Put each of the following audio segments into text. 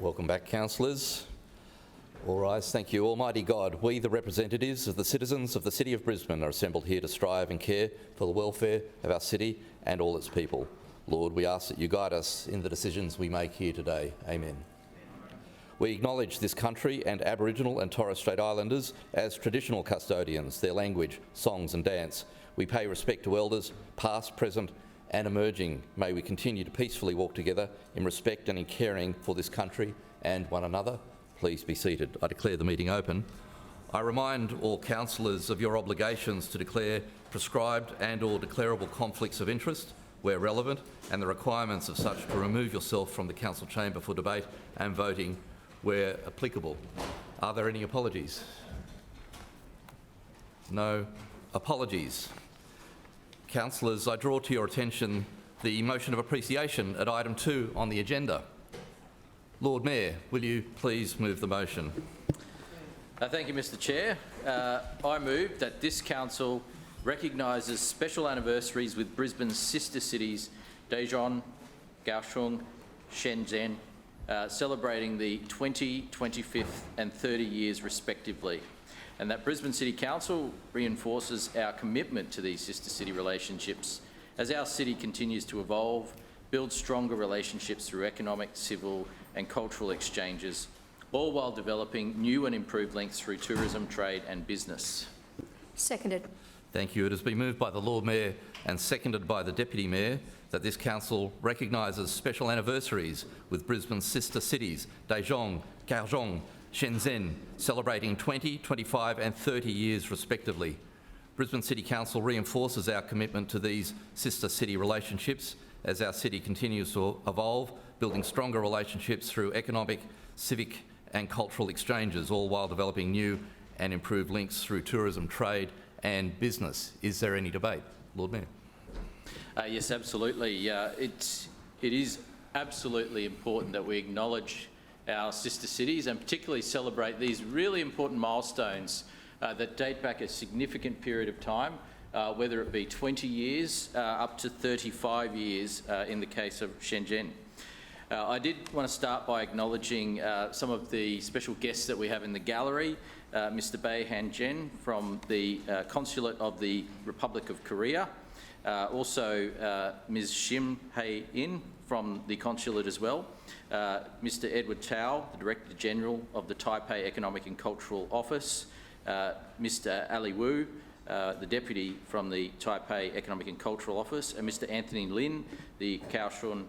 Welcome back, councillors. All rise. Thank you. Almighty God, we, the representatives of the citizens of the City of Brisbane, are assembled here to strive and care for the welfare of our city and all its people. Lord, we ask that you guide us in the decisions we make here today. Amen. We acknowledge this country and Aboriginal and Torres Strait Islanders as traditional custodians, their language, songs and dance. We pay respect to elders, past, present and emerging. May we continue to peacefully walk together in respect and in caring for this country and one another. Please be seated. I declare the meeting open. I remind all councillors of your obligations to declare prescribed and/or declarable conflicts of interest where relevant, and the requirements of such to remove yourself from the council chamber for debate and voting where applicable. Are there any apologies? No apologies. Councillors, I draw to your attention the motion of appreciation at item 2 on the agenda. Lord Mayor, will you please move the motion? Thank you, Mr Chair. I move that this council recognises special anniversaries with Brisbane's sister cities, Adjourned, Kaohsiung, Shenzhen, celebrating the 20, 25th and 30 years respectively, and that Brisbane City Council reinforces our commitment to these sister city relationships as our city continues to evolve, build stronger relationships through economic, civil and cultural exchanges, all while developing new and improved links through tourism, trade and business. Seconded. Thank you. It has been moved by the Lord Mayor and seconded by the Deputy Mayor that this council recognises special anniversaries with Brisbane's sister cities, Daejeon, Kaohsiung, Shenzhen, celebrating 20, 25 and 30 years respectively. Brisbane City Council reinforces our commitment to these sister city relationships as our city continues to evolve, building stronger relationships through economic, civic and cultural exchanges, all while developing new and improved links through tourism, trade and business. Is there any debate? Lord Mayor. Yes, absolutely. It is absolutely important that we acknowledge our sister cities and particularly celebrate these really important milestones that date back a significant period of time, whether it be 20 years up to 35 years in the case of Shenzhen. I did want to start by acknowledging some of the special guests that we have in the gallery. Mr. Bai Han-jen from the Consulate of the Republic of Korea. Also Ms. Shim Hei-in from the Consulate as well. Mr. Edward Tao, the Director General of the Taipei Economic and Cultural Office. Mr. Ali Wu, the Deputy from the Taipei Economic and Cultural Office. And Mr. Anthony Lin, the Kaohsiung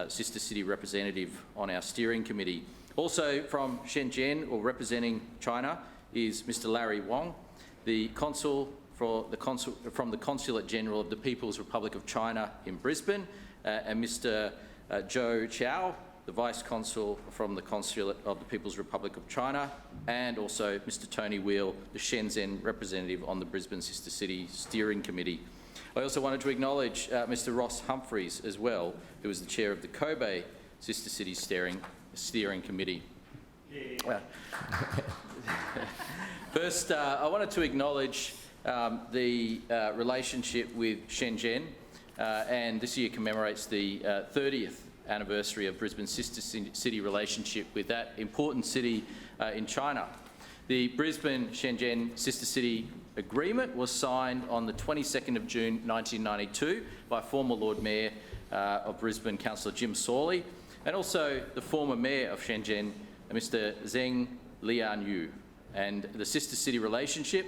Sister City Representative on our Steering Committee. Also from Shenzhen, or representing China, is Mr. Larry Wong, the Consul from the Consulate General of the People's Republic of China in Brisbane, and Mr. Zhou Qiao, the Vice Consul from the Consulate of the People's Republic of China, and also Mr. Tony Wheel, the Shenzhen representative on the Brisbane Sister City Steering Committee. I also wanted to acknowledge Mr. Ross Humphreys as well, who is the chair of the Kobe Sister City Steering Committee. First, I wanted to acknowledge the relationship with Shenzhen, and this year commemorates the 30th anniversary of Brisbane's sister city relationship with that important city in China. The Brisbane-Shenzhen Sister City Agreement was signed on the 22nd of June 1992 by former Lord Mayor of Brisbane, Councillor Jim Sawley, and also the former Mayor of Shenzhen, Mr. Zheng Lianyu. And the sister city relationship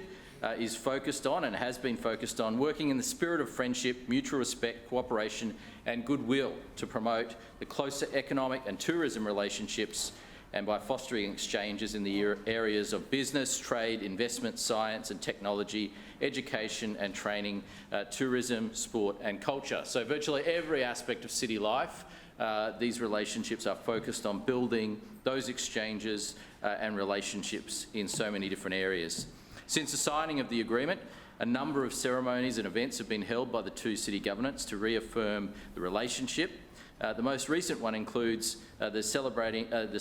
is focused on and has been focused on working in the spirit of friendship, mutual respect, cooperation and goodwill to promote the closer economic and tourism relationships, and by fostering exchanges in the areas of business, trade, investment, science and technology, education and training, tourism, sport and culture. So virtually every aspect of city life, these relationships are focused on building those exchanges and relationships in so many different areas. Since the signing of the agreement, a number of ceremonies and events have been held by the two city governments to reaffirm the relationship. The most recent one includes the celebration of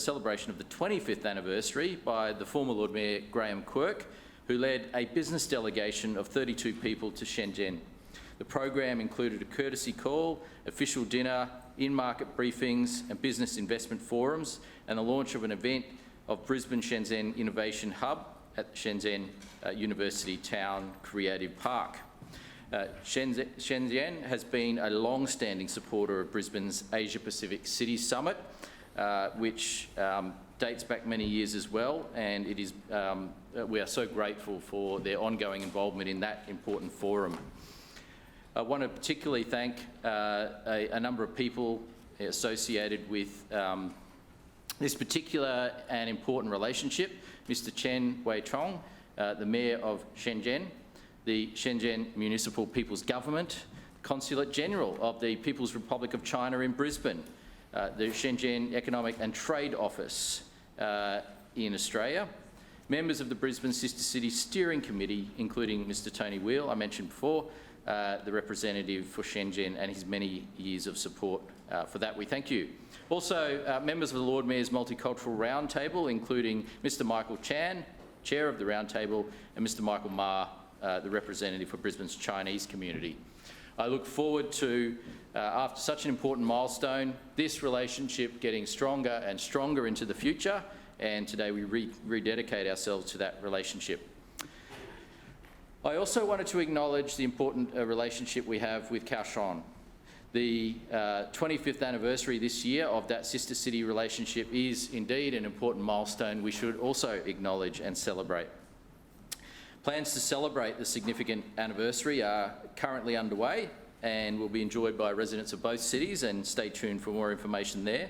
the 25th anniversary by the former Lord Mayor Graham Quirk, who led a business delegation of 32 people to Shenzhen. The program included a courtesy call, official dinner, in-market briefings and business investment forums, and the launch of an event of Brisbane Shenzhen Innovation Hub at Shenzhen University Town Creative Park. Shenzhen has been a long-standing supporter of Brisbane's Asia-Pacific Cities Summit, which dates back many years as well, and it is, we are so grateful for their ongoing involvement in that important forum. I want to particularly thank a number of people associated with this particular and important relationship: Mr. Chen Wei-chong, the Mayor of Shenzhen, the Shenzhen Municipal People's Government, Consulate General of the People's Republic of China in Brisbane, the Shenzhen Economic and Trade Office in Australia, members of the Brisbane Sister City Steering Committee, including Mr. Tony Wheel, I mentioned before, the representative for Shenzhen, and his many years of support. For that, we thank you. Also, members of the Lord Mayor's Multicultural Roundtable, including Mr. Michael Chan, Chair of the Roundtable, and Mr. Michael Ma, the representative for Brisbane's Chinese community. I look forward to, after such an important milestone, this relationship getting stronger and stronger into the future, and today we rededicate ourselves to that relationship. I also wanted to acknowledge the important relationship we have with Kaohsiung. The 25th anniversary this year of that sister city relationship is indeed an important milestone we should also acknowledge and celebrate. Plans to celebrate the significant anniversary are currently underway and will be enjoyed by residents of both cities, and stay tuned for more information there.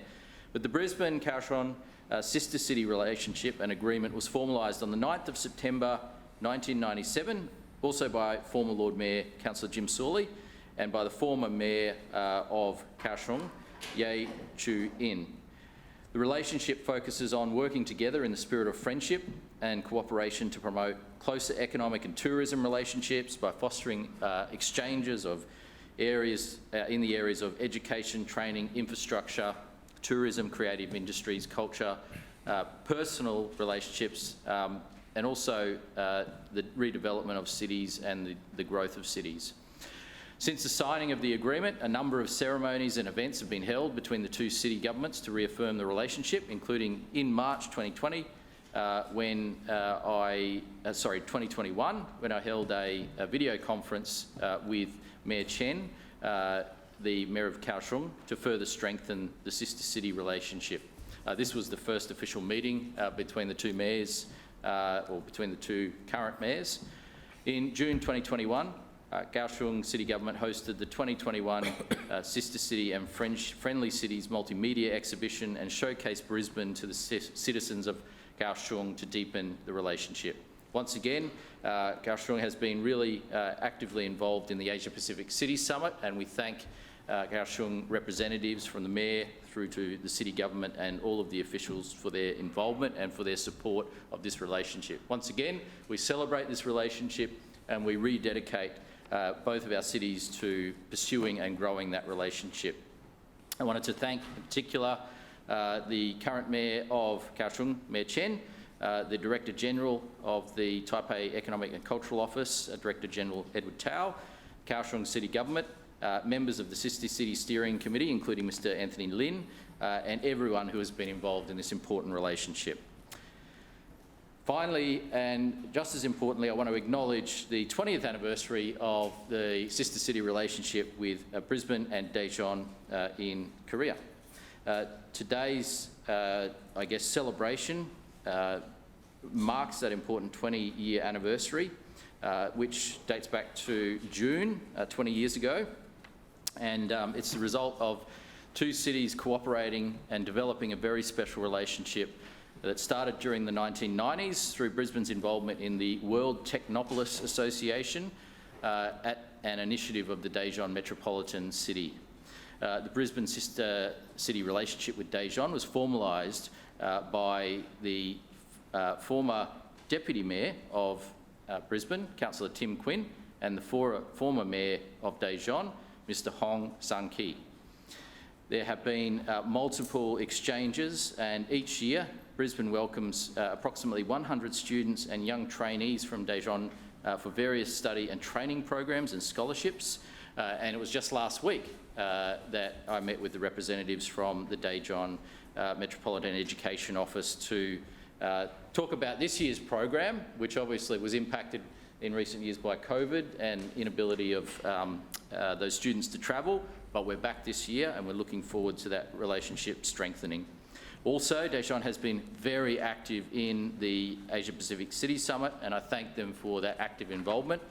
But the Brisbane-Kaohsiung sister city relationship and agreement was formalised on the 9th of September 1997, also by former Lord Mayor Councillor Jim Sawley and by the former Mayor of Kaohsiung, Ye Chu-in. The relationship focuses on working together in the spirit of friendship and cooperation to promote closer economic and tourism relationships by fostering exchanges of areas in the areas of education, training, infrastructure, tourism, creative industries, culture, personal relationships, and also the redevelopment of cities and the growth of cities. Since the signing of the agreement, a number of ceremonies and events have been held between the two city governments to reaffirm the relationship, including in March 2020, 2021, when I held a video conference with Mayor Chen, the Mayor of Kaohsiung, to further strengthen the sister city relationship. This was the first official meeting between the two mayors, or between the two current mayors. In June 2021, Kaohsiung City Government hosted the 2021 Sister City and Friendly Cities Multimedia Exhibition and showcased Brisbane to the citizens of Kaohsiung to deepen the relationship. Once again, Kaohsiung has been really actively involved in the Asia-Pacific Cities Summit, and we thank Kaohsiung representatives from the Mayor through to the City Government and all of the officials for their involvement and for their support of this relationship. Once again, we celebrate this relationship and we rededicate both of our cities to pursuing and growing that relationship. I wanted to thank in particular the current Mayor of Kaohsiung, Mayor Chen, the Director General of the Taipei Economic and Cultural Office, Director General Edward Tao, Kaohsiung City Government, members of the Sister City Steering Committee, including Mr. Anthony Lin, and everyone who has been involved in this important relationship. Finally, and just as importantly, I want to acknowledge the 20th anniversary of the Sister City relationship with Brisbane and Daejeon in Korea. Today's, I guess, celebration marks that important 20-year anniversary, which dates back to June 20 years ago. And it's the result of two cities cooperating and developing a very special relationship that started during the 1990s through Brisbane's involvement in the World Technopolis Association at an initiative of the Daejeon Metropolitan City. The Brisbane Sister City relationship with Daejeon was formalised by the former Deputy Mayor of Brisbane, Councillor Tim Quinn, and the former Mayor of Daejeon, Mr. Hong Sang-ki. There have been multiple exchanges, and each year Brisbane welcomes approximately 100 students and young trainees from Daejeon for various study and training programs and scholarships. And it was just last week that I met with the representatives from the Daejeon Metropolitan Education Office to talk about this year's program, which obviously was impacted in recent years by COVID and inability of those students to travel, but we're back this year and we're looking forward to that relationship strengthening. Also, Daejeon has been very active in the Asia Pacific City Summit, and I thank them for that active involvement.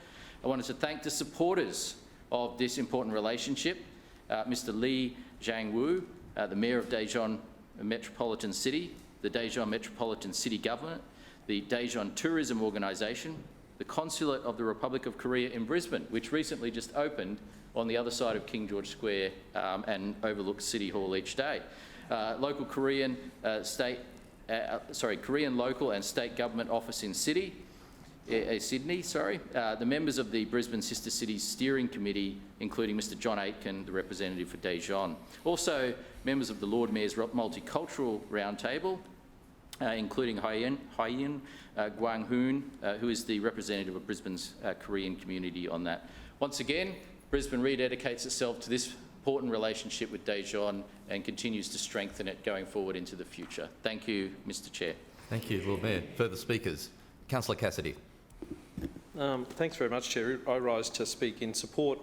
I wanted to thank the supporters of this important relationship, Mr. Lee Zhang-Wu, the Mayor of Daejeon Metropolitan City, the Daejeon Metropolitan City Government, the Daejeon Tourism Organisation, the Consulate of the Republic of Korea in Brisbane, which recently just opened on the other side of King George Square and overlooks City Hall each day. Local Korean Korean local and state government office in Sydney, the members of the Brisbane Sister Cities Steering Committee, including Mr. John Aitken, the representative for Daejeon. Also, members of the Lord Mayor's Multicultural Roundtable, including Hyein Gwang-hoon, who is the representative of Brisbane's Korean community on that. Once again, Brisbane rededicates itself to this important relationship with Daejeon and continues to strengthen it going forward into the future. Thank you, Mr. Chair. Thank you, Lord Mayor. Further speakers? Councillor Cassidy. Thanks very much, Chair. I rise to speak in support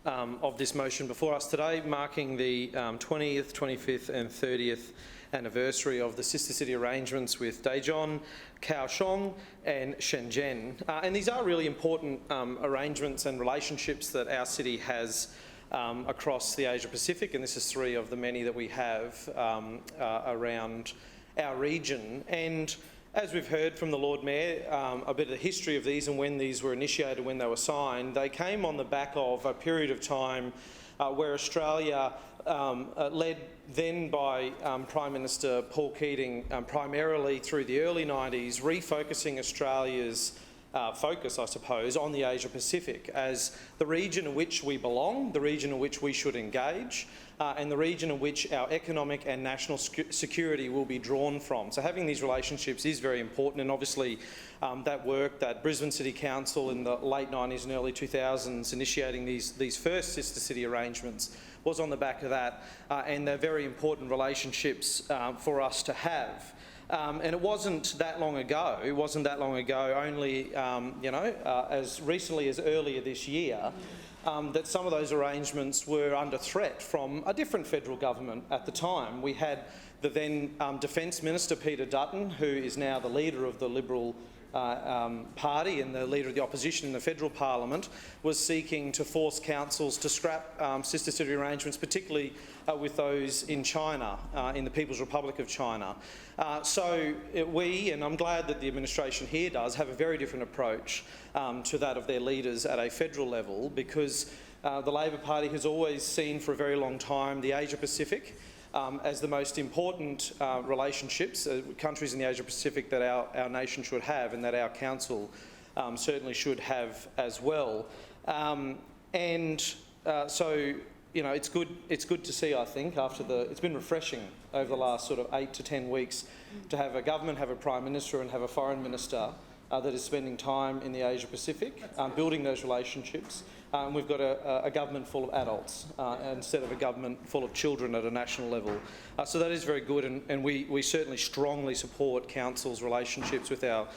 of this motion before us today, marking the 20th, 25th and 30th anniversary of the sister city arrangements with Daejeon, Kaohsiung and Shenzhen. And these are really important arrangements and relationships that our city has across the Asia Pacific, and this is 3 of the many that we have around our region. And as we've heard from the Lord Mayor, a bit of the history of these and when these were initiated, when they were signed, they came on the back of a period of time where Australia, led then by Prime Minister Paul Keating, primarily through the early 90s, refocusing Australia's focus, I suppose, on the Asia Pacific as the region in which we belong, the region in which we should engage, and the region in which our economic and national security will be drawn from. So having these relationships is very important, and obviously that work that Brisbane City Council in the late 90s and early 2000s initiating these first sister city arrangements was on the back of that, and they're very important relationships for us to have. And it wasn't that long ago, only, as recently as earlier this year, that some of those arrangements were under threat from a different federal government at the time. We had the then Defence Minister, Peter Dutton, who is now the leader of the Liberal Party and the leader of the opposition in the federal parliament, was seeking to force councils to scrap sister city arrangements, particularly with those in China, in the People's Republic of China. So we, and I'm glad that the administration here does, have a very different approach to that of their leaders at a federal level, because the Labor Party has always seen for a very long time the Asia Pacific as the most important relationships, countries in the Asia Pacific that our nation should have and that our council certainly should have as well. So, you know, it's good to see, I think, it's been refreshing over the last sort of 8 to 10 weeks to have a government, have a Prime Minister and have a Foreign Minister that is spending time in the Asia Pacific, building those relationships. We've got a government full of adults instead of a government full of children at a national level. So that is very good, and we certainly strongly support council's relationships with our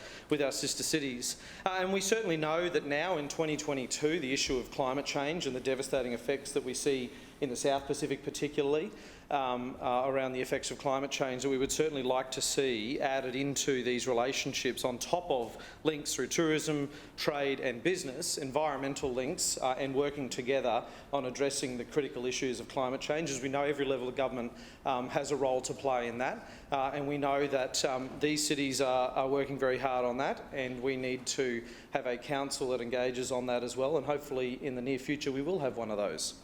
sister cities. And we certainly know that now in 2022, the issue of climate change and the devastating effects that we see in the South Pacific particularly, around the effects of climate change, that we would certainly like to see added into these relationships on top of links through tourism, trade and business, environmental links, and working together on addressing the critical issues of climate change. As we know, every level of government has a role to play in that, and we know that these cities are working very hard on that, and we need to have a council that engages on that as well, and hopefully in the near future we will have one of those.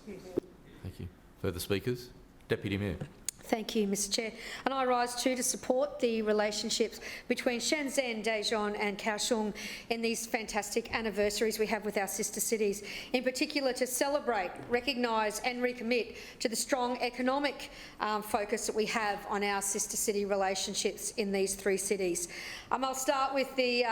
Thank you. Further speakers? Deputy Mayor. Thank you, Mr Chair. And I rise too to support the relationships between Shenzhen, Daejeon and Kaohsiung in these fantastic anniversaries we have with our sister cities, in particular to celebrate, recognise and recommit to the strong economic focus that we have on our sister city relationships in these three cities. I'll start with the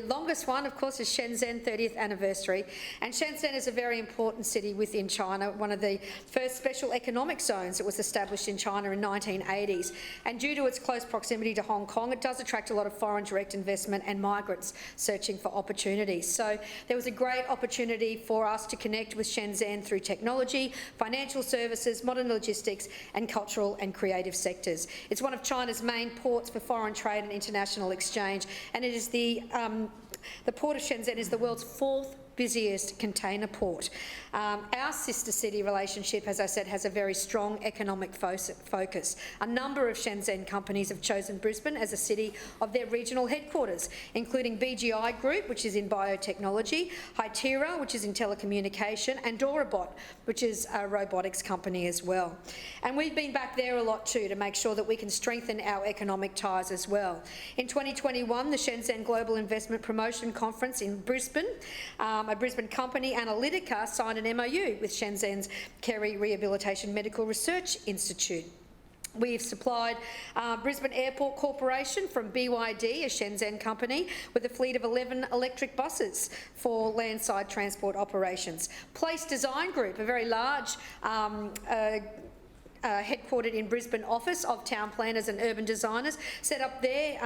longest one, of course, is Shenzhen 30th anniversary. And Shenzhen is a very important city within China, one of the first special economic zones that was established in China in 1980s, and due to its close proximity to Hong Kong, it does attract a lot of foreign direct investment and migrants searching for opportunities. So there was a great opportunity for us to connect with Shenzhen through technology, financial services, modern logistics and cultural and creative sectors. It's one of China's main ports for foreign trade and international exchange, and it is the port of Shenzhen is the world's fourth busiest container port. Our sister city relationship, as I said, has a very strong economic focus. A number of Shenzhen companies have chosen Brisbane as a city of their regional headquarters, including BGI Group, which is in biotechnology, Hytera, which is in telecommunication, and Dorabot, which is a robotics company as well. And we've been back there a lot too to make sure that we can strengthen our economic ties as well. In 2021, the Shenzhen Global Investment Promotion Conference in Brisbane, a Brisbane company, Analytica, signed an MOU with Shenzhen's Kerry Rehabilitation Medical Research Institute. We've supplied Brisbane Airport Corporation from BYD, a Shenzhen company, with a fleet of 11 electric buses for landside transport operations. Place Design Group, a very large headquartered in Brisbane office of town planners and urban designers, set up their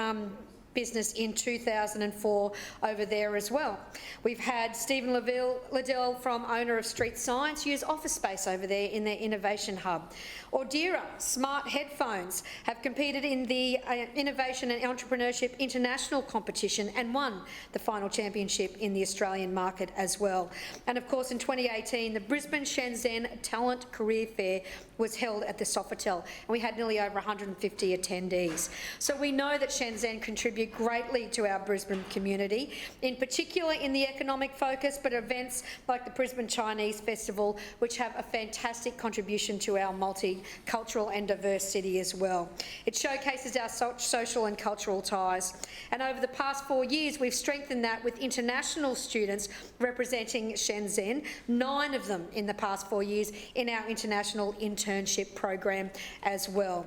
business in 2004 over there as well. We've had Stephen Liddell, from owner of Street Science, use office space over there in their innovation hub. Ordira smart headphones have competed in the Innovation and Entrepreneurship International competition and won the final championship in the Australian market as well. And of course, in 2018, the Brisbane Shenzhen Talent Career Fair was held at the Sofitel, and we had nearly over 150 attendees. So we know that Shenzhen contribute greatly to our Brisbane community, in particular in the economic focus, but events like the Brisbane Chinese Festival, which have a fantastic contribution to our multicultural and diverse city as well. It showcases our social and cultural ties. And over the past 4 years, we've strengthened that with international students representing Shenzhen, 9 of them in the past 4 years in our international internship program as well.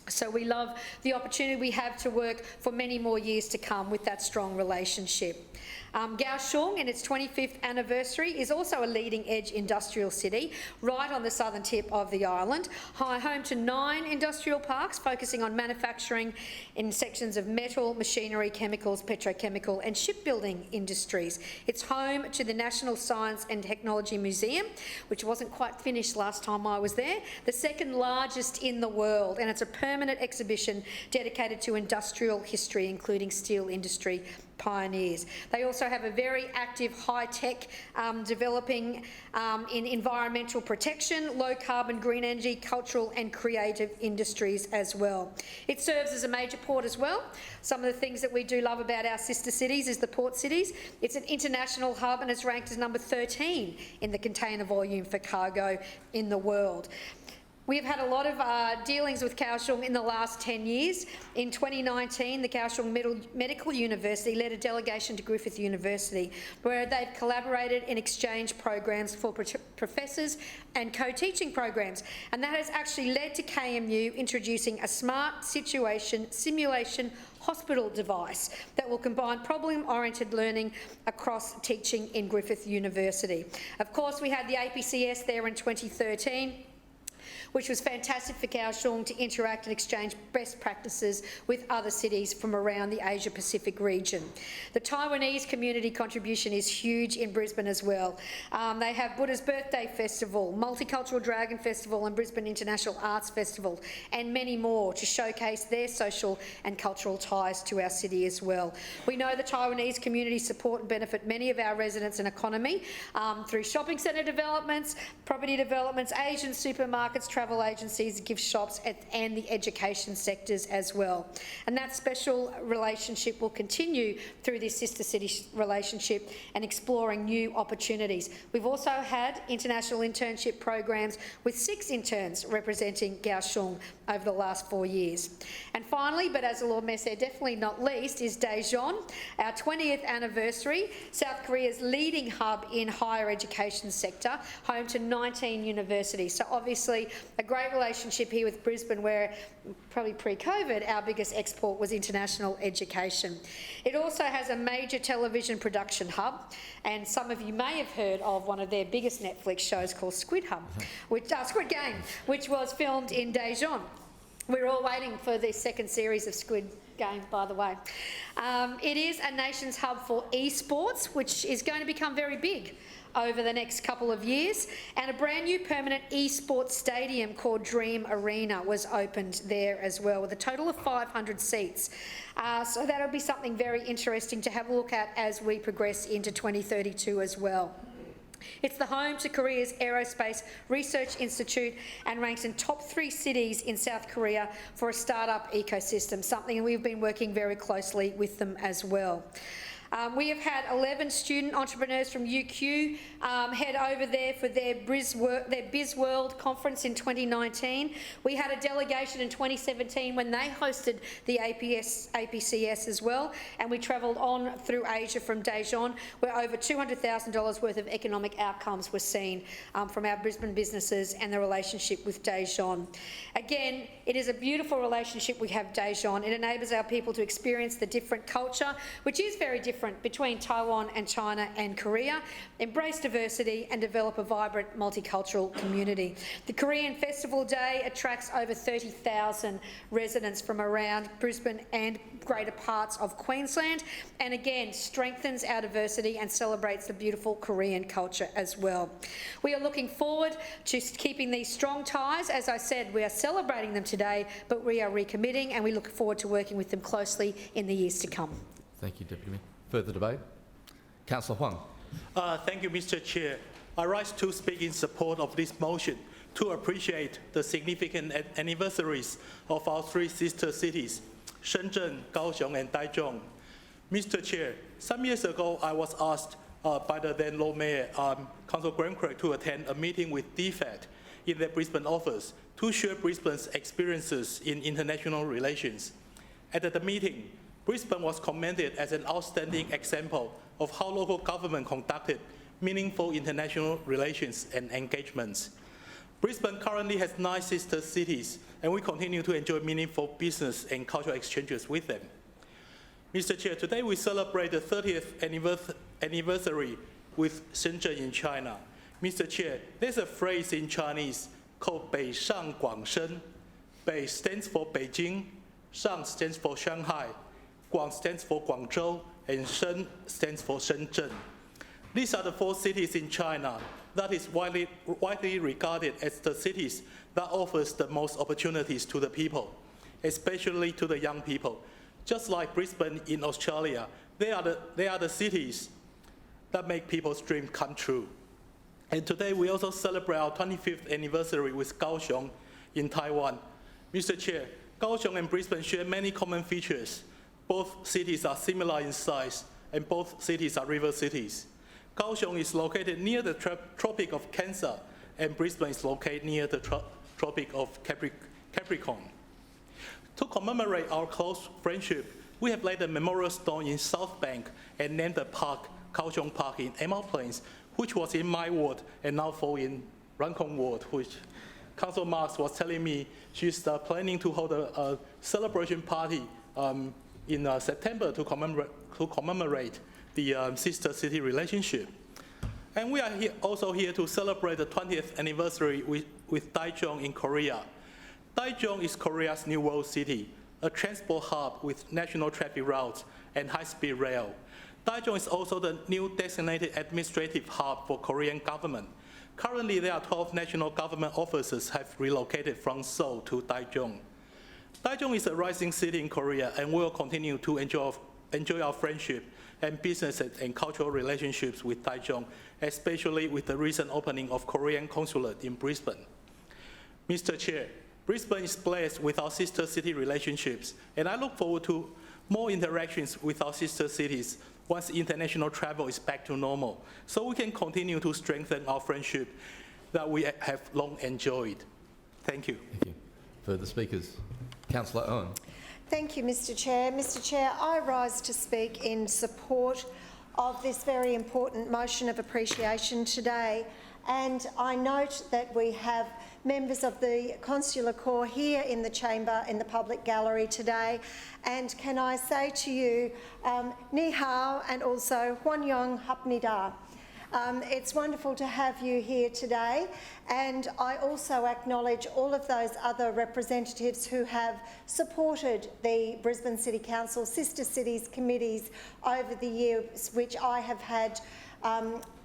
So we love the opportunity we have to work for many more years to come with that strong relationship. Kaohsiung, in its 25th anniversary, is also a leading-edge industrial city right on the southern tip of the island, home to 9 industrial parks focusing on manufacturing in sections of metal, machinery, chemicals, petrochemical and shipbuilding industries. It's home to the National Science and Technology Museum, which wasn't quite finished last time I was there, the second largest in the world, and it's a permanent exhibition dedicated to industrial history, including steel industry pioneers. They also have a very active high-tech developing in environmental protection, low-carbon green energy, cultural and creative industries as well. It serves as a major port as well. Some of the things that we do love about our sister cities is the port cities. It's an international hub and is ranked as number 13 in the container volume for cargo in the world. We've had a lot of dealings with Kaohsiung in the last 10 years. In 2019, the Kaohsiung Medical University led a delegation to Griffith University, where they've collaborated in exchange programs for professors and co-teaching programs. And that has actually led to KMU introducing a smart situation simulation hospital device that will combine problem-oriented learning across teaching in Griffith University. Of course, we had the APCS there in 2013, which was fantastic for Kaohsiung to interact and exchange best practices with other cities from around the Asia-Pacific region. The Taiwanese community contribution is huge in Brisbane as well. They have Buddha's Birthday Festival, Multicultural Dragon Festival and Brisbane International Arts Festival, and many more to showcase their social and cultural ties to our city as well. We know the Taiwanese community support and benefit many of our residents and economy through shopping centre developments, property developments, Asian supermarkets, markets, travel agencies, gift shops and the education sectors as well. And that special relationship will continue through this sister city relationship and exploring new opportunities. We've also had international internship programs with 6 interns representing Kaohsiung over the last 4 years. And finally, but as the Lord Mayor said, definitely not least, is Adjourned, our 20th anniversary, South Korea's leading hub in higher education sector, home to 19 universities. So obviously a great relationship here with Brisbane, where probably pre-COVID our biggest export was international education. It also has a major television production hub, and some of you may have heard of one of their biggest Netflix shows called Squid Game, which was filmed in Adjourned. We're all waiting for the second series of Squid Game, by the way. It is a nation's hub for esports, which is going to become very big over the next couple of years, and a brand new permanent esports stadium called Dream Arena was opened there as well, with a total of 500 seats. So that'll be something very interesting to have a look at as we progress into 2032 as well. It's the home to Korea's Aerospace Research Institute and ranks in top 3 cities in South Korea for a startup ecosystem, something we've been working very closely with them as well. We have had 11 student entrepreneurs from UQ head over there for their BizWorld conference in 2019. We had a delegation in 2017 when they hosted the APCS as well, and we travelled on through Asia from Adjourned, where over $200,000 worth of economic outcomes were seen from our Brisbane businesses and the relationship with Adjourned. Again, it is a beautiful relationship we have with Adjourned. It enables our people to experience the different culture, which is very different between Taiwan and China and Korea, embrace diversity and develop a vibrant multicultural community. The Korean Festival Day attracts over 30,000 residents from around Brisbane and greater parts of Queensland, and again strengthens our diversity and celebrates the beautiful Korean culture as well. We are looking forward to keeping these strong ties. As I said, we are celebrating them today, but we are recommitting, and we look forward to working with them closely in the years to come. Thank you, Deputy Mayor. Further debate? Councillor Huang. Thank you, Mr. Chair. I rise to speak in support of this motion to appreciate the significant anniversaries of our 3 sister cities, Shenzhen, Kaohsiung and Taichung. Mr. Chair, some years ago I was asked by the then Lord Mayor, Councillor Graham Craig, to attend a meeting with DFAT in their Brisbane office to share Brisbane's experiences in international relations. At the meeting, Brisbane was commended as an outstanding example of how local government conducted meaningful international relations and engagements. Brisbane currently has 9 sister cities, and we continue to enjoy meaningful business and cultural exchanges with them. Mr. Chair, today we celebrate the 30th anniversary with Shenzhen in China. Mr. Chair, there's a phrase in Chinese called 北上广深. 北 stands for Beijing, 上 stands for Shanghai, Guang stands for Guangzhou, and Shen stands for Shenzhen. These are the 4 cities in China that is widely regarded as the cities that offers the most opportunities to the people, especially to the young people. Just like Brisbane in Australia, they are the cities that make people's dreams come true. And today we also celebrate our 25th anniversary with Kaohsiung in Taiwan. Mr. Chair, Kaohsiung and Brisbane share many common features. Both cities are similar in size, and both cities are river cities. Kaohsiung is located near the Tropic of Cancer, and Brisbane is located near the Tropic of Capricorn. To commemorate our close friendship, we have laid a memorial stone in South Bank and named the park Kaohsiung Park in Emerald Plains, which was in my ward and now fall in Rankong ward, which Councillor Marks was telling me she's planning to hold a celebration party in September to commemorate the sister city relationship. And we are also here to celebrate the 20th anniversary with Daejeon in Korea. Daejeon is Korea's new world city, a transport hub with national traffic routes and high-speed rail. Daejeon is also the new designated administrative hub for Korean government. Currently, there are 12 national government offices have relocated from Seoul to Daejeon. Daejeon is a rising city in Korea, and we will continue to enjoy our friendship and business and cultural relationships with Daejeon, especially with the recent opening of Korean consulate in Brisbane. Mr. Chair, Brisbane is blessed with our sister city relationships, and I look forward to more interactions with our sister cities once international travel is back to normal, so we can continue to strengthen our friendship that we have long enjoyed. Thank you. Thank you. Further speakers? Councillor Owen. Thank you, Mr. Chair. Mr. Chair, I rise to speak in support of this very important motion of appreciation today. And I note that we have members of the Consular Corps here in the chamber, in the public gallery today. And can I say to you, ni hao, and also huan yong hap ni da. It's wonderful to have you here today, and I also acknowledge all of those other representatives who have supported the Brisbane City Council Sister Cities committees over the years, which I have had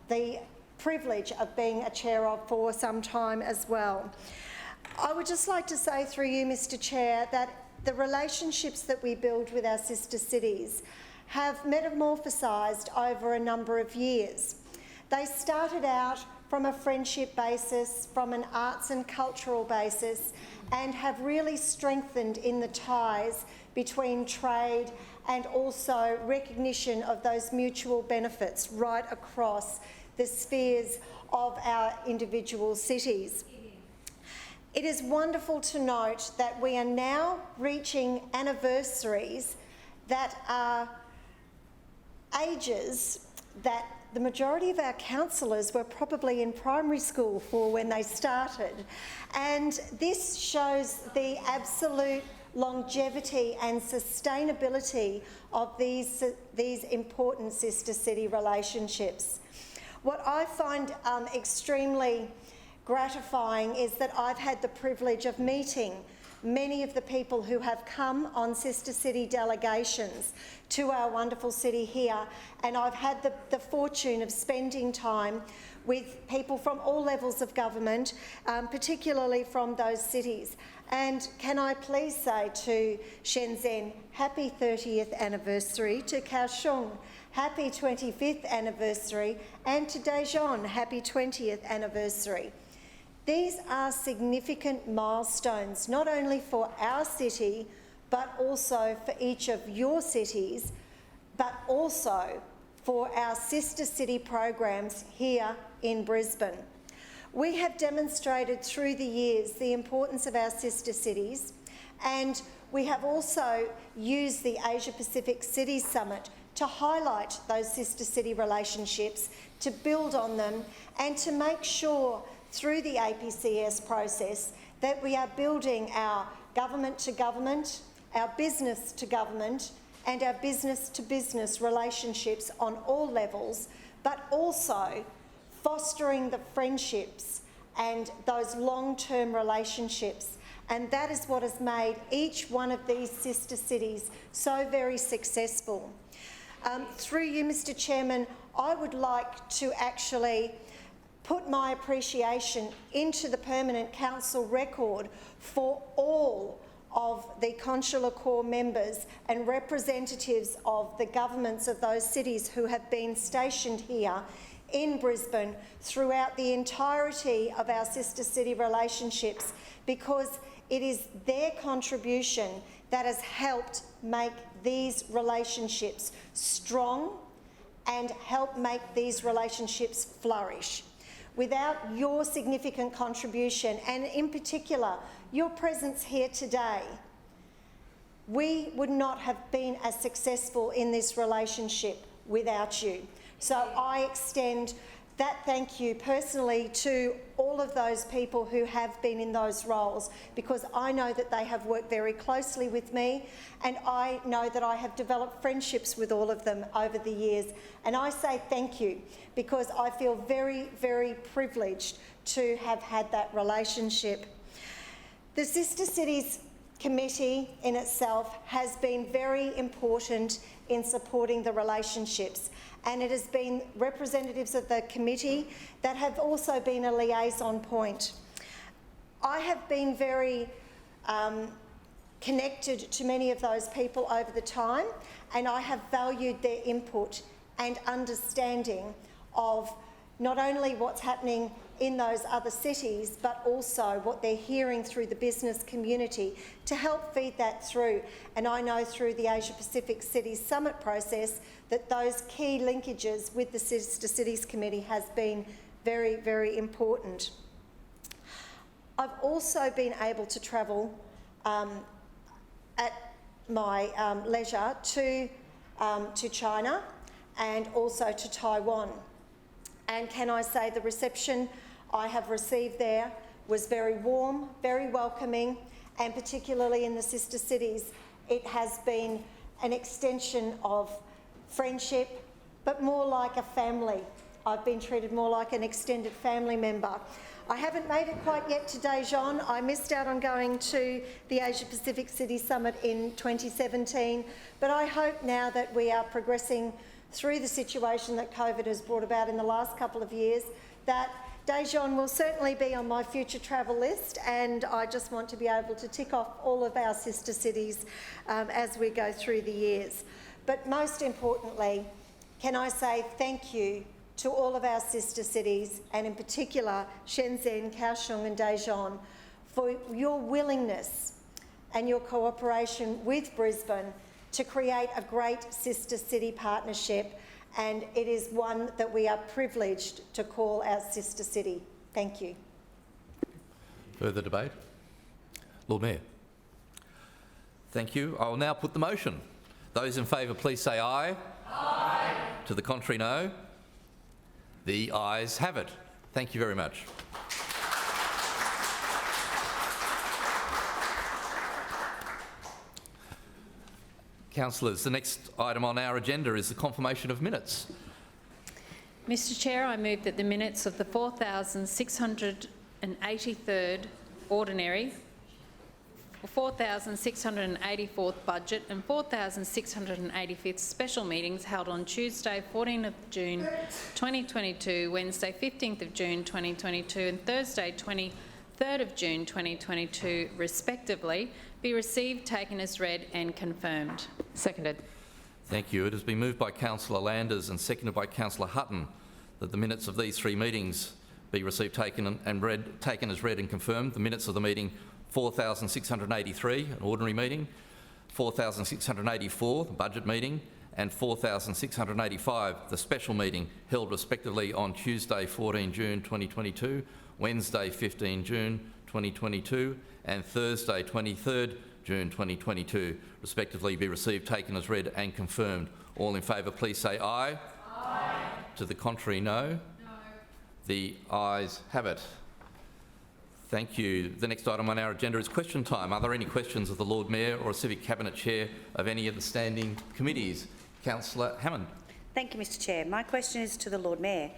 the privilege of being a chair of for some time as well. I would just like to say through you, Mr. Chair, that the relationships that we build with our sister cities have metamorphosised over a number of years. They started out from a friendship basis, from an arts and cultural basis, and have really strengthened in the ties between trade and also recognition of those mutual benefits right across the spheres of our individual cities. It is wonderful to note that we are now reaching anniversaries that are ages that the majority of our councillors were probably in primary school for when they started. And this shows the absolute longevity and sustainability of these important sister city relationships. What I find extremely gratifying is that I've had the privilege of meeting many of the people who have come on sister city delegations to our wonderful city here, and I've had the fortune of spending time with people from all levels of government, particularly from those cities. And can I please say to Shenzhen, happy 30th anniversary, to Kaohsiung, happy 25th anniversary, and to Daejeon, happy 20th anniversary. These are significant milestones, not only for our city, but also for each of your cities, but also for our sister city programs here in Brisbane. We have demonstrated through the years the importance of our sister cities, and we have also used the Asia Pacific Cities Summit to highlight those sister city relationships, to build on them, and to make sure through the APCS process that we are building our government to government, our business to government, and our business to business relationships on all levels, but also fostering the friendships and those long-term relationships. And that is what has made each one of these sister cities so very successful. Through you, Mr. Chairman, I would like to actually put my appreciation into the Permanent Council record for all of the Consular Corps members and representatives of the governments of those cities who have been stationed here in Brisbane throughout the entirety of our sister city relationships, because it is their contribution that has helped make these relationships strong and help make these relationships flourish. Without your significant contribution, and in particular your presence here today, we would not have been as successful in this relationship without you. So I extend that thank you personally to all of those people who have been in those roles, because I know that they have worked very closely with me, and I know that I have developed friendships with all of them over the years. And I say thank you because I feel very, very privileged to have had that relationship. The Sister Cities Committee in itself has been very important in supporting the relationships, and it has been representatives of the committee that have also been a liaison point. I have been very connected to many of those people over the time, and I have valued their input and understanding of not only what's happening in those other cities, but also what they're hearing through the business community to help feed that through. And I know through the Asia Pacific Cities Summit process that those key linkages with the Sister Cities Committee has been very, very important. I've also been able to travel at my leisure to China and also to Taiwan. And can I say the reception I have received there was very warm, very welcoming, and particularly in the sister cities, it has been an extension of friendship, but more like a family. I've been treated more like an extended family member. I haven't made it quite yet to Daejeon. I missed out on going to the Asia Pacific City Summit in 2017, but I hope now that we are progressing through the situation that COVID has brought about in the last couple of years, that Daejeon will certainly be on my future travel list, and I just want to be able to tick off all of our sister cities as we go through the years. But most importantly, can I say thank you to all of our sister cities, and in particular Shenzhen, Kaohsiung and Daejeon, for your willingness and your cooperation with Brisbane to create a great sister city partnership, and it is one that we are privileged to call our sister city. Thank you. Further debate? Lord Mayor. Thank you. I will now put the motion. Those in favour, please say aye. Aye. To the contrary, no. The ayes have it. Thank you very much. Councillors, the next item on our agenda is the confirmation of minutes. Mr Chair, I move that the minutes of the 4,683rd Ordinary, 4,684th Budget and 4,685th Special meetings held on Tuesday 14th of June 2022, Wednesday 15th of June 2022 and Thursday 23rd of June 2022 respectively be received, taken as read and confirmed. Seconded. Thank you. It has been moved by Councillor Landers and seconded by Councillor Hutton that the minutes of these three meetings be received, taken as read and confirmed. The minutes of the meeting 4,683, an ordinary meeting, 4,684, the budget meeting, and 4,685, the special meeting, held respectively on Tuesday 14 June 2022, Wednesday 15 June 2022, and Thursday 23 June 2022, respectively, be received, taken as read and confirmed. All in favour, please say aye. Aye. To the contrary, no. No. The ayes have it. Thank you. The next item on our agenda is question time. Are there any questions of the Lord Mayor or a Civic Cabinet Chair of any of the standing committees? Councillor Hammond. Thank you, Mr Chair. My question is to the Lord Mayor.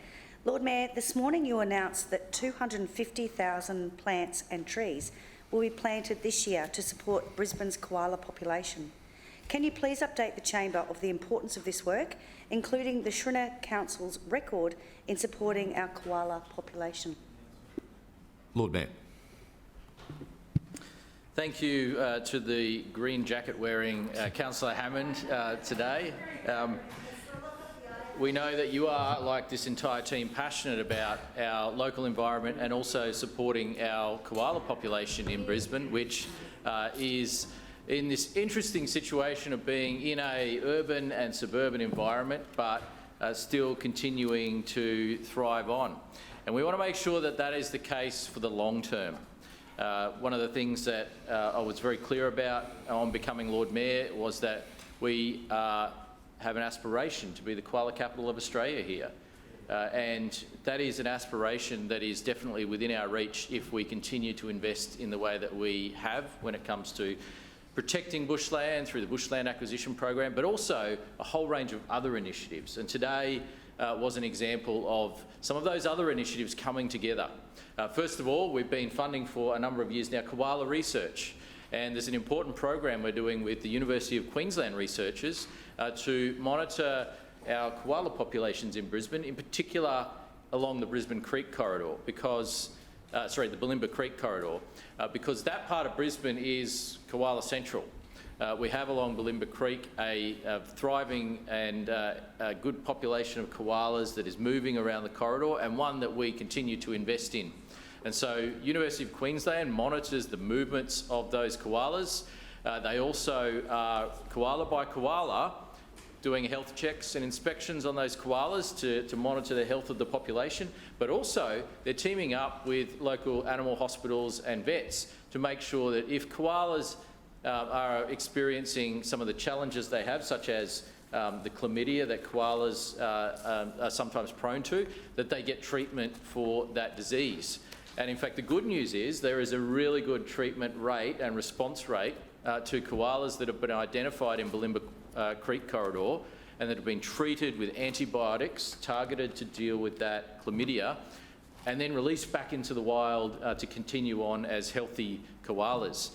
Lord Mayor, this morning you announced that 250,000 plants and trees will be planted this year to support Brisbane's koala population. Can you please update the Chamber of the importance of this work, including the Shrinner Council's record in supporting our koala population? Lord Mayor. Thank you to the green jacket wearing Councillor Hammond today. We know that you are, like this entire team, passionate about our local environment and also supporting our koala population in Brisbane, which is in this interesting situation of being in a urban and suburban environment, but still continuing to thrive on. And we want to make sure that that is the case for the long term. One of the things that I was very clear about on becoming Lord Mayor was that we have an aspiration to be the koala capital of Australia here. And that is an aspiration that is definitely within our reach if we continue to invest in the way that we have when it comes to protecting bushland through the bushland acquisition program, but also a whole range of other initiatives. And today was an example of some of those other initiatives coming together. First of all, we've been funding for a number of years now koala research, and there's an important program we're doing with the University of Queensland researchers to monitor our koala populations in Brisbane, in particular along the Brisbane Creek corridor, because the Bulimba Creek corridor, because that part of Brisbane is koala central. We have along Bulimba Creek a thriving and a good population of koalas that is moving around the corridor, and one that we continue to invest in. And so University of Queensland monitors the movements of those koalas. They also are koala by koala doing health checks and inspections on those koalas to monitor the health of the population, but also they're teaming up with local animal hospitals and vets to make sure that if koalas are experiencing some of the challenges they have, such as the chlamydia that koalas are sometimes prone to, that they get treatment for that disease. And in fact, the good news is there is a really good treatment rate and response rate to koalas that have been identified in Bulimba Creek corridor and that have been treated with antibiotics targeted to deal with that chlamydia and then released back into the wild to continue on as healthy koalas.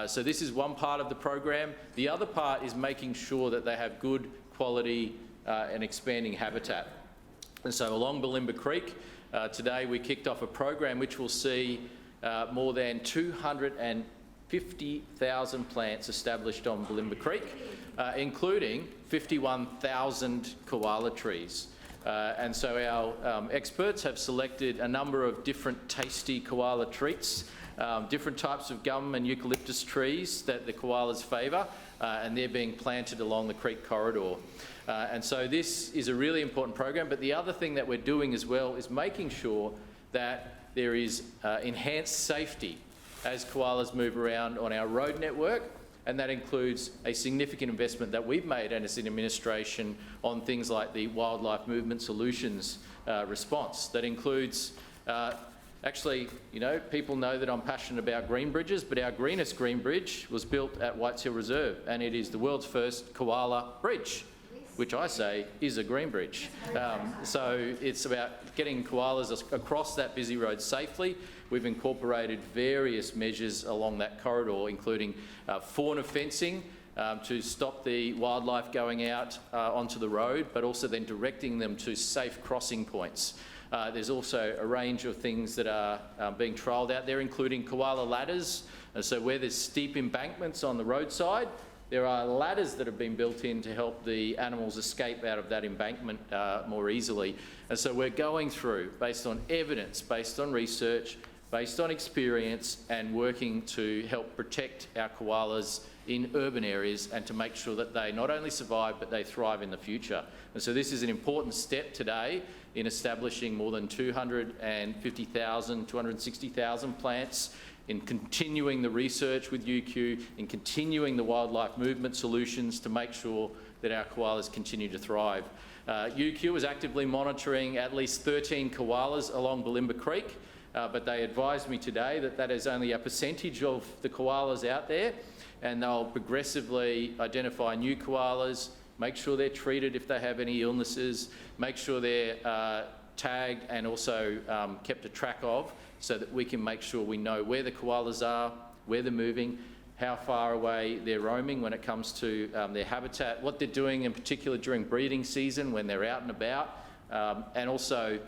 So this is one part of the program. The other part is making sure that they have good quality and expanding habitat. And so along Bulimba Creek, today we kicked off a program which will see more than 250,000 plants established on Bulimba Creek, including 51,000 koala trees. And so our experts have selected a number of different tasty koala treats, different types of gum and eucalyptus trees that the koalas favour, and they're being planted along the creek corridor. And so this is a really important program, but the other thing that we're doing as well is making sure that there is enhanced safety as koalas move around on our road network, and that includes a significant investment that we've made as an administration on things like the Wildlife Movement Solutions response. That includes, actually, you know, people know that I'm passionate about green bridges, but our greenest green bridge was built at Whites Hill Reserve, and it is the world's first koala bridge, which I say is a green bridge. So it's about getting koalas across that busy road safely. We've incorporated various measures along that corridor, including fauna fencing to stop the wildlife going out onto the road, but also then directing them to safe crossing points. There's also a range of things that are being trialled out there, including koala ladders. And so where there's steep embankments on the roadside, there are ladders that have been built in to help the animals escape out of that embankment more easily. And so we're going through, based on evidence, based on research, based on experience, and working to help protect our koalas in urban areas and to make sure that they not only survive but they thrive in the future. And so this is an important step today in establishing more than 250,000, 260,000 plants, in continuing the research with UQ, in continuing the wildlife movement solutions to make sure that our koalas continue to thrive. UQ is actively monitoring at least 13 koalas along Bulimba Creek, but they advised me today that that is only a percentage of the koalas out there, and they'll progressively identify new koalas, make sure they're treated if they have any illnesses, make sure they're tagged and also kept a track of, so that we can make sure we know where the koalas are, where they're moving, how far away they're roaming when it comes to their habitat, what they're doing in particular during breeding season when they're out and about, and also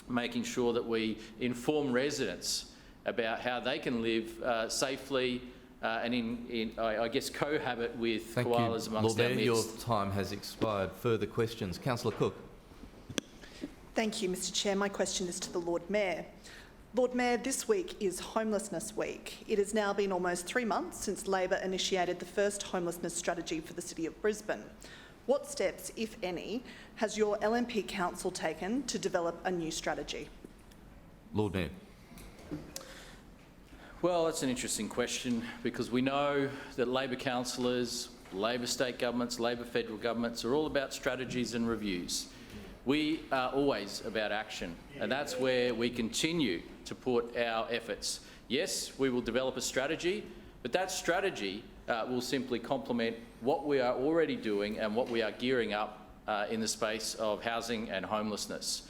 making sure that we inform residents about how they can live safely and I guess, cohabit with koalas amongst our midst. Your time has expired. Further questions? Councillor Cook. Thank you, Mr Chair. My question is to the Lord Mayor. Lord Mayor, this week is Homelessness Week. It has now been almost 3 months since Labor initiated the first homelessness strategy for the City of Brisbane. What steps, if any, has your LNP Council taken to develop a new strategy? Lord Mayor. Well, that's an interesting question, because we know that Labor councillors, Labor state governments, Labor federal governments are all about strategies and reviews. We are always about action, and that's where we continue to put our efforts. Yes, we will develop a strategy, but that strategy will simply complement what we are already doing and what we are gearing up in the space of housing and homelessness.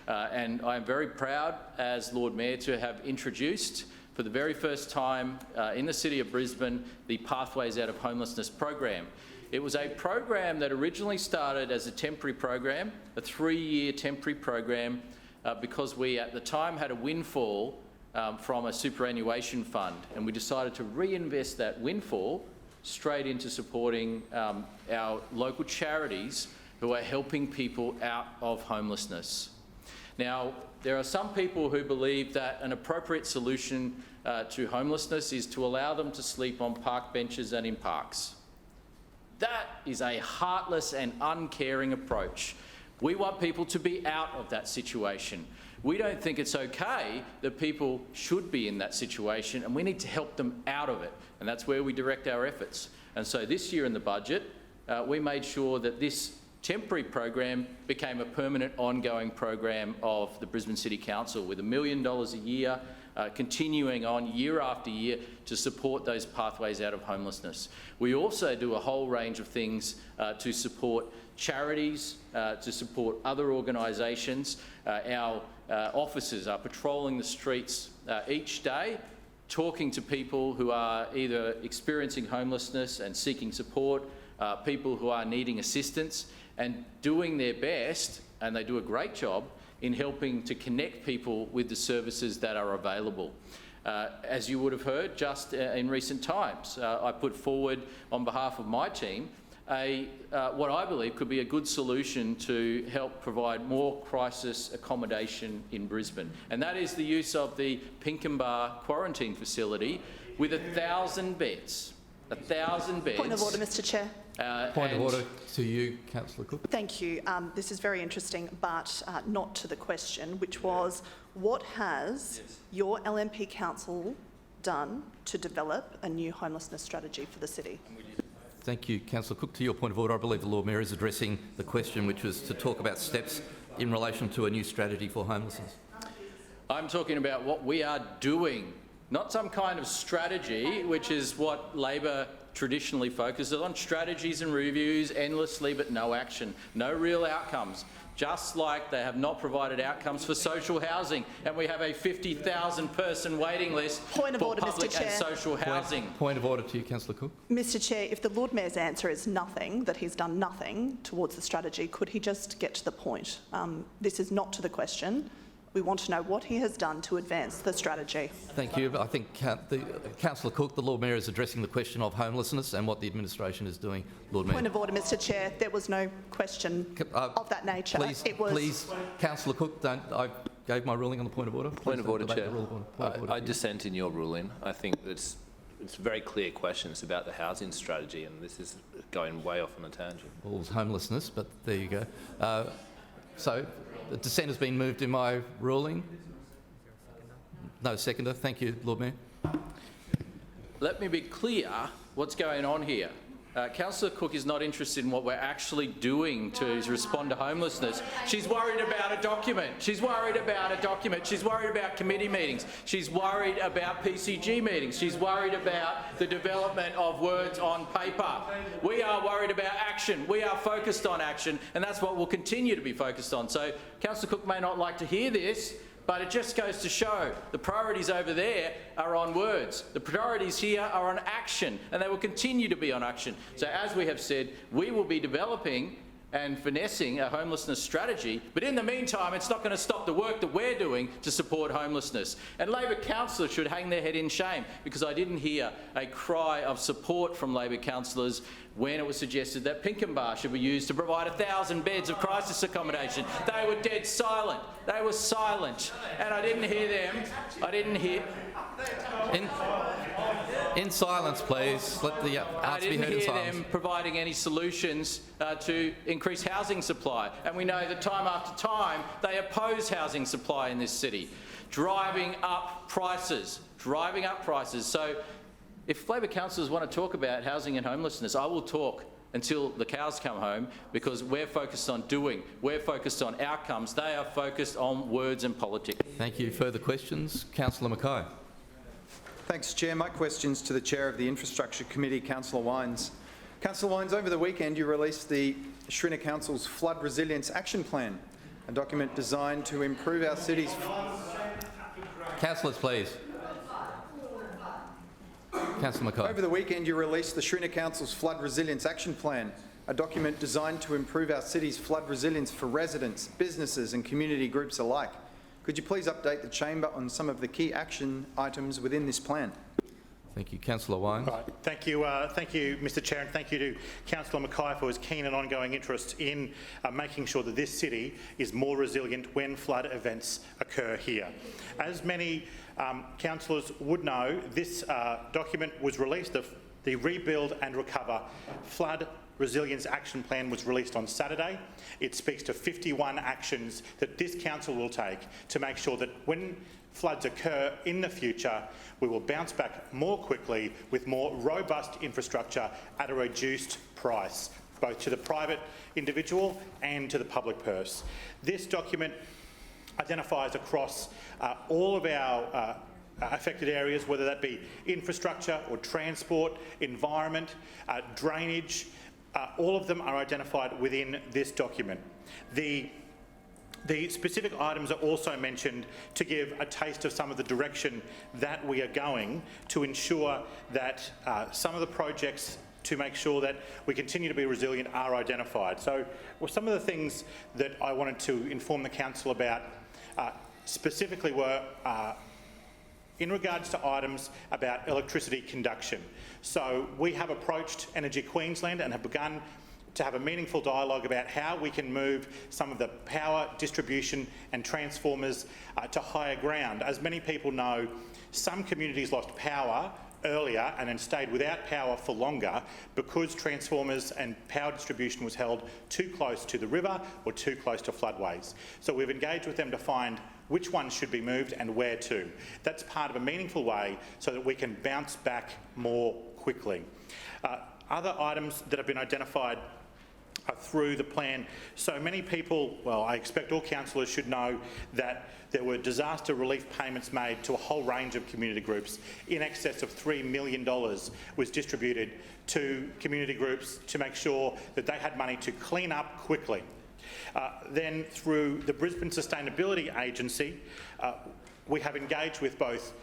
And I am very proud as Lord Mayor to have introduced for the very first time in the City of Brisbane the Pathways Out of Homelessness program. It was a program that originally started as a temporary program, a 3-year temporary program, because we at the time had a windfall from a superannuation fund, and we decided to reinvest that windfall straight into supporting our local charities who are helping people out of homelessness. Now, there are some people who believe that an appropriate solution to homelessness is to allow them to sleep on park benches and in parks. That is a heartless and uncaring approach. We want people to be out of that situation. We don't think it's okay that people should be in that situation, and we need to help them out of it, and that's where we direct our efforts. And so this year in the budget, we made sure that this temporary program became a permanent ongoing program of the Brisbane City Council with $1 million a year, continuing on year after year to support those pathways out of homelessness. We also do a whole range of things to support charities, to support other organisations. Our officers are patrolling the streets each day, talking to people who are either experiencing homelessness and seeking support, people who are needing assistance, and doing their best, and they do a great job, in helping to connect people with the services that are available. As you would have heard just in recent times, I put forward on behalf of my team what I believe could be a good solution to help provide more crisis accommodation in Brisbane, and that is the use of the Pinkenbar quarantine facility with 1,000 beds. 1,000 beds. Point of order, Mr Chair. Point of order to you, Councillor Cook. Thank you. This is very interesting, but not to the question, which was, what has your LNP council done to develop a new homelessness strategy for the city? Thank you, Councillor Cook. To your point of order, I believe the Lord Mayor is addressing the question, which was to talk about steps in relation to a new strategy for homelessness. I'm talking about what we are doing, not some kind of strategy, which is what Labor traditionally focuses on. Strategies and reviews endlessly, but no action, no real outcomes. Just like they have not provided outcomes for social housing, and we have a 50,000 person waiting list for public and social housing. Point of order to you, Councillor Cook. Mr Chair, if the Lord Mayor's answer is nothing, that he's done nothing towards the strategy, could he just get to the point? This is not to the question. We want to know what he has done to advance the strategy. Thank you. I think Councillor Cook, the Lord Mayor is addressing the question of homelessness and what the administration is doing. Lord Mayor. Point of order, Mr Chair. There was no question of that nature. Please, Councillor Cook, I gave my ruling on the point of order. Point of order, Chair. I dissent in your ruling. I think it's very clear questions about the housing strategy, and this is going way off on a tangent. Well, it was homelessness, but there you go. So the dissent has been moved in my ruling. No seconder. Thank you, Lord Mayor. Let me be clear what's going on here. Councillor Cook is not interested in what we're actually doing to respond to homelessness. She's worried about a document. She's worried about a document. She's worried about committee meetings. She's worried about PCG meetings. She's worried about the development of words on paper. We are worried about action. We are focused on action, and that's what we'll continue to be focused on. So Councillor Cook may not like to hear this, but it just goes to show the priorities over there are on words. The priorities here are on action, and they will continue to be on action. So as we have said, we will be developing and finessing a homelessness strategy, but in the meantime, it's not going to stop the work that we're doing to support homelessness. And Labor councillors should hang their head in shame, because I didn't hear a cry of support from Labor councillors when it was suggested that Pinkenbar should be used to provide 1,000 beds of crisis accommodation. They were dead silent. They were silent. And I didn't hear them. I didn't hear... In silence, please. Let the answer be heard in silence. I didn't hear them providing any solutions to increase housing supply. And we know that time after time, they oppose housing supply in this city, driving up prices, So if Labor councillors want to talk about housing and homelessness, I will talk until the cows come home, because we're focused on doing, we're focused on outcomes. They are focused on words and politics. Thank you. Further questions? Councillor Mackay. Thanks, Chair. My question's to the Chair of the Infrastructure Committee, Councillor Wines. Councillor Wines, over the weekend you released the Shriner Council's Flood Resilience Action Plan, a document designed to improve our city's... Councillors, please. Councillor Mackay. Over the weekend you released the Shriner Council's Flood Resilience Action Plan, a document designed to improve our city's flood resilience for residents, businesses and community groups alike. Could you please update the Chamber on some of the key action items within this plan? Thank you. Councillor Wines. Right. Thank you, Mr Chair, and thank you to Councillor Mackay for his keen and ongoing interest in making sure that this city is more resilient when flood events occur here. As many councillors would know, this document was released, the Rebuild and Recover Flood Resilience Action Plan was released on Saturday. It speaks to 51 actions that this council will take to make sure that when floods occur in the future, we will bounce back more quickly with more robust infrastructure at a reduced price, both to the private individual and to the public purse. This document identifies across all of our affected areas, whether that be infrastructure or transport, environment, drainage, all of them are identified within this document. The specific items are also mentioned to give a taste of some of the direction that we are going to ensure that some of the projects to make sure that we continue to be resilient are identified. So some of the things that I wanted to inform the council about specifically were in regards to items about electricity conduction. So we have approached Energy Queensland and have begun to have a meaningful dialogue about how we can move some of the power distribution and transformers to higher ground. As many people know, some communities lost power earlier and then stayed without power for longer because transformers and power distribution was held too close to the river or too close to floodways. So we've engaged with them to find which ones should be moved and where to. That's part of a meaningful way so that we can bounce back more quickly. Other items that have been identified through the plan. So many people, well, I expect all councillors should know that there were disaster relief payments made to a whole range of community groups. In excess of $3 million was distributed to community groups to make sure that they had money to clean up quickly. Then through the Brisbane Sustainability Agency, we have engaged with both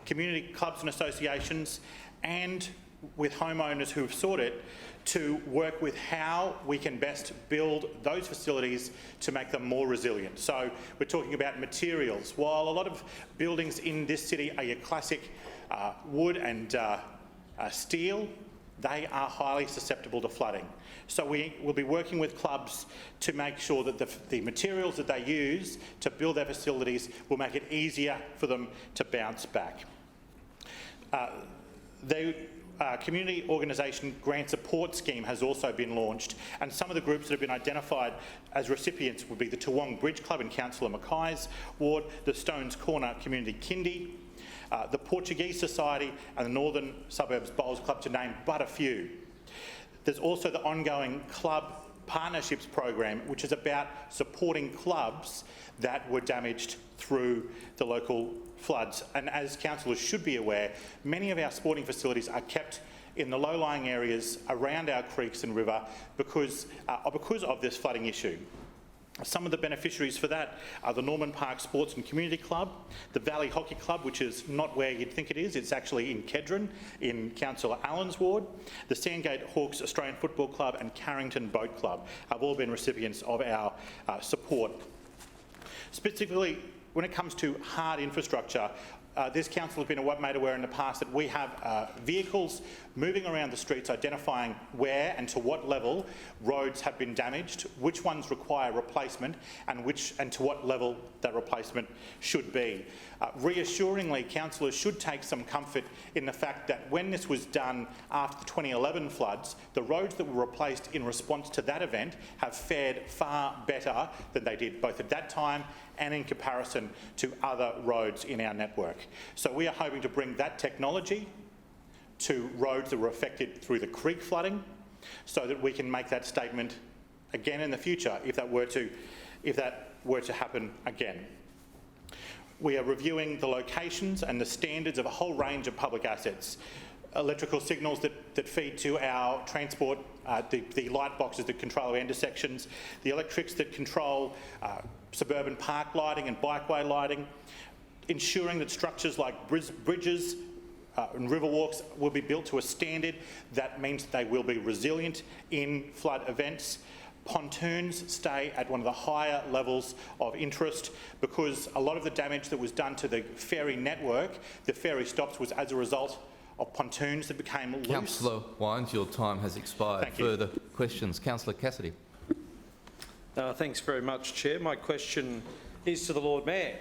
community clubs and associations and with homeowners who have sought it to work with how we can best build those facilities to make them more resilient. So we're talking about materials. While a lot of buildings in this city are your classic wood and steel, they are highly susceptible to flooding. So we will be working with clubs to make sure that the materials that they use to build their facilities will make it easier for them to bounce back. The Community Organisation Grant Support Scheme has also been launched, and some of the groups that have been identified as recipients would be the Toowong Bridge Club in Councillor Mackay's ward, the Stones Corner Community Kindy, the Portuguese Society and the Northern Suburbs Bowls Club, to name but a few. There's also the ongoing Club Partnerships program, which is about supporting clubs that were damaged through the local floods. And as councillors should be aware, many of our sporting facilities are kept in the low-lying areas around our creeks and river because of this flooding issue. Some of the beneficiaries for that are the Norman Park Sports and Community Club, the Valley Hockey Club, which is not where you'd think it is, it's actually in Kedron, in Councillor Allen's ward, the Sandgate Hawks Australian Football Club and Carrington Boat Club have all been recipients of our support. Specifically, when it comes to hard infrastructure, this council has been made aware in the past that we have vehicles moving around the streets identifying where and to what level roads have been damaged, which ones require replacement and to what level that replacement should be. Reassuringly, councillors should take some comfort in the fact that when this was done after the 2011 floods, the roads that were replaced in response to that event have fared far better than they did both at that time and in comparison to other roads in our network. So we are hoping to bring that technology to roads that were affected through the creek flooding so that we can make that statement again in the future if that were to happen again. We are reviewing the locations and the standards of a whole range of public assets. Electrical signals that feed to our transport, the light boxes that control our intersections, the electrics that control suburban park lighting and bikeway lighting, ensuring that structures like bridges and riverwalks will be built to a standard that means that they will be resilient in flood events. Pontoons stay at one of the higher levels of interest because a lot of the damage that was done to the ferry network, the ferry stops, was as a result of pontoons that became loose. Councillor Wines, your time has expired. Thank you. Further questions? Councillor Cassidy. Thanks very much, Chair. My question is to the Lord Mayor.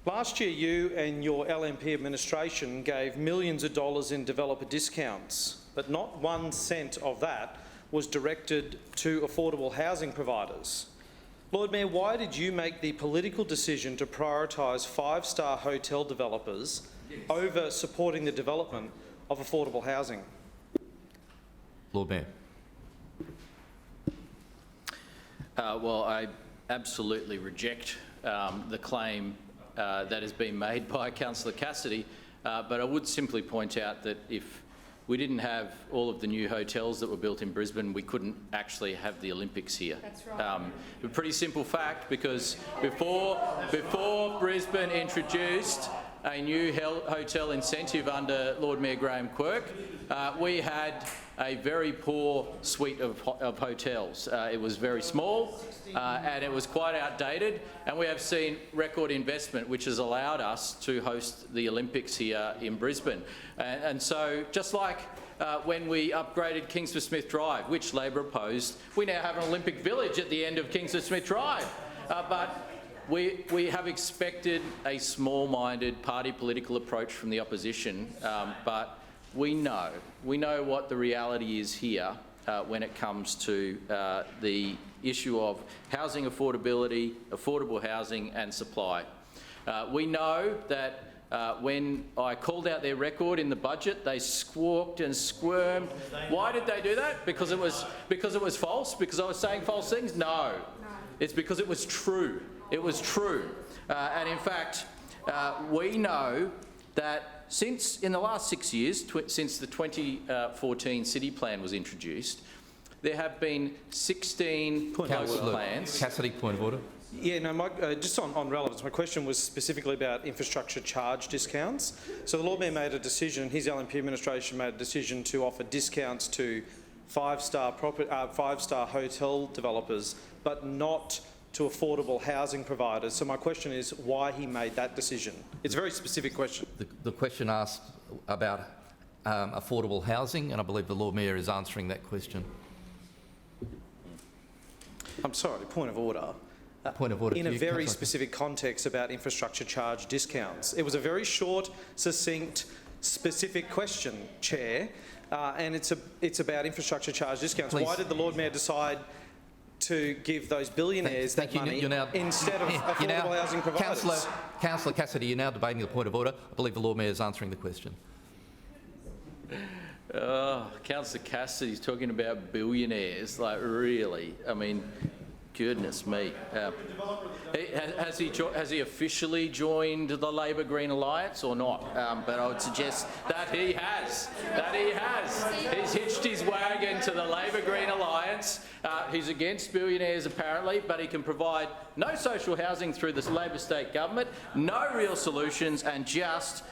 Last year, you and your LNP administration gave millions of dollars in developer discounts, but not 1 cent of that was directed to affordable housing providers. Lord Mayor, why did you make the political decision to prioritise five-star hotel developers over supporting the development of affordable housing? Lord Mayor. Well, I absolutely reject the claim that has been made by Councillor Cassidy, but I would simply point out that if we didn't have all of the new hotels that were built in Brisbane, we couldn't actually have the Olympics here. That's right. A pretty simple fact, because before Brisbane introduced a new hotel incentive under Lord Mayor Graham Quirk, we had a very poor suite of hotels. It was very small and it was quite outdated, and we have seen record investment which has allowed us to host the Olympics here in Brisbane. And so just like when we upgraded Kingsford Smith Drive, which Labor opposed, we now have an Olympic Village at the end of Kingsford Smith Drive. But we have expected a small-minded party political approach from the opposition, but we know what the reality is here when it comes to the issue of housing affordability, affordable housing and supply. We know that when I called out their record in the budget, they squawked and squirmed. Why did they do that? Because it was false? Because I was saying false things? No. It's because it was true. It was true. And in fact, we know that since, in the last 6 years, since the 2014 City Plan was introduced, there have been 16 local plans. Cassidy, point of order. Yeah, no, just on relevance, my question was specifically about infrastructure charge discounts. So the Lord Mayor made a decision, his LNP administration made a decision to offer discounts to five-star hotel developers, but not to affordable housing providers. So my question is why he made that decision. It's a very specific question. The question asked about affordable housing, and I believe the Lord Mayor is answering that question. I'm sorry, point of order. Point of order. In a very specific context about infrastructure charge discounts. It was a very short, succinct, specific question, Chair, and it's about infrastructure charge discounts. Please. Why did the Lord Mayor decide to give those billionaires that money instead of affordable housing providers? Councillor Cassidy, you're now debating the point of order. I believe the Lord Mayor is answering the question. Councillor Cassidy's talking about billionaires, like really? I mean, goodness me. Has he officially joined the Labor Green Alliance or not? But I would suggest that he has. He's hitched his wagon to the Labor Green Alliance. He's against billionaires apparently, but he can provide no social housing through this Labor state government, no real solutions and just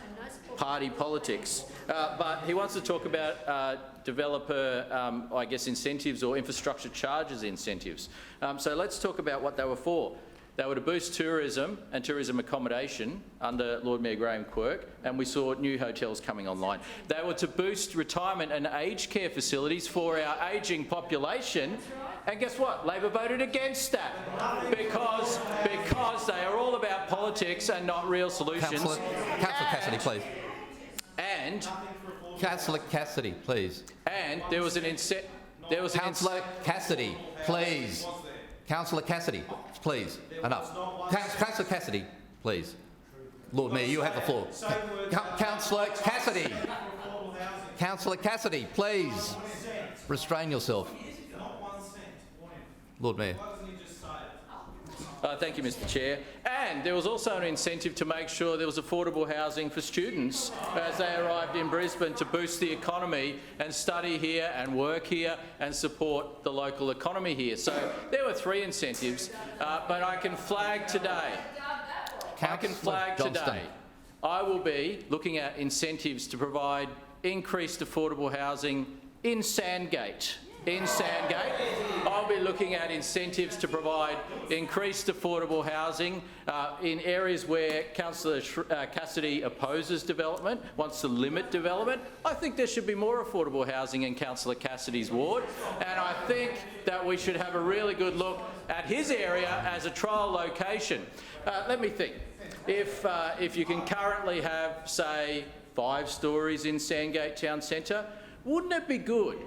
party politics. But he wants to talk about developer, I guess, incentives or infrastructure charges incentives. So let's talk about what they were for. They were to boost tourism and tourism accommodation under Lord Mayor Graham Quirk, and we saw new hotels coming online. They were to boost retirement and aged care facilities for our ageing population, and guess what? Labor voted against that because they are all about politics and not real solutions. Councillor Cassidy, please. And Councillor Cassidy, please. And there was an incentive. Councillor Cassidy, please. Councillor Cassidy, please. Enough. Councillor Cassidy, please. Lord Mayor, you have the floor. Councillor Cassidy. Councillor Cassidy, please. Restrain yourself. Lord Mayor. Thank you, Mr Chair. And there was also an incentive to make sure there was affordable housing for students as they arrived in Brisbane to boost the economy and study here and work here and support the local economy here. So there were three incentives, but I can flag today. I will be looking at incentives to provide increased affordable housing in Sandgate. I'll be looking at incentives to provide increased affordable housing in areas where Councillor Cassidy opposes development, wants to limit development. I think there should be more affordable housing in Councillor Cassidy's ward, and I think that we should have a really good look at his area as a trial location. Let me think. If you can currently have, say, 5 stories in Sandgate Town Centre, wouldn't it be good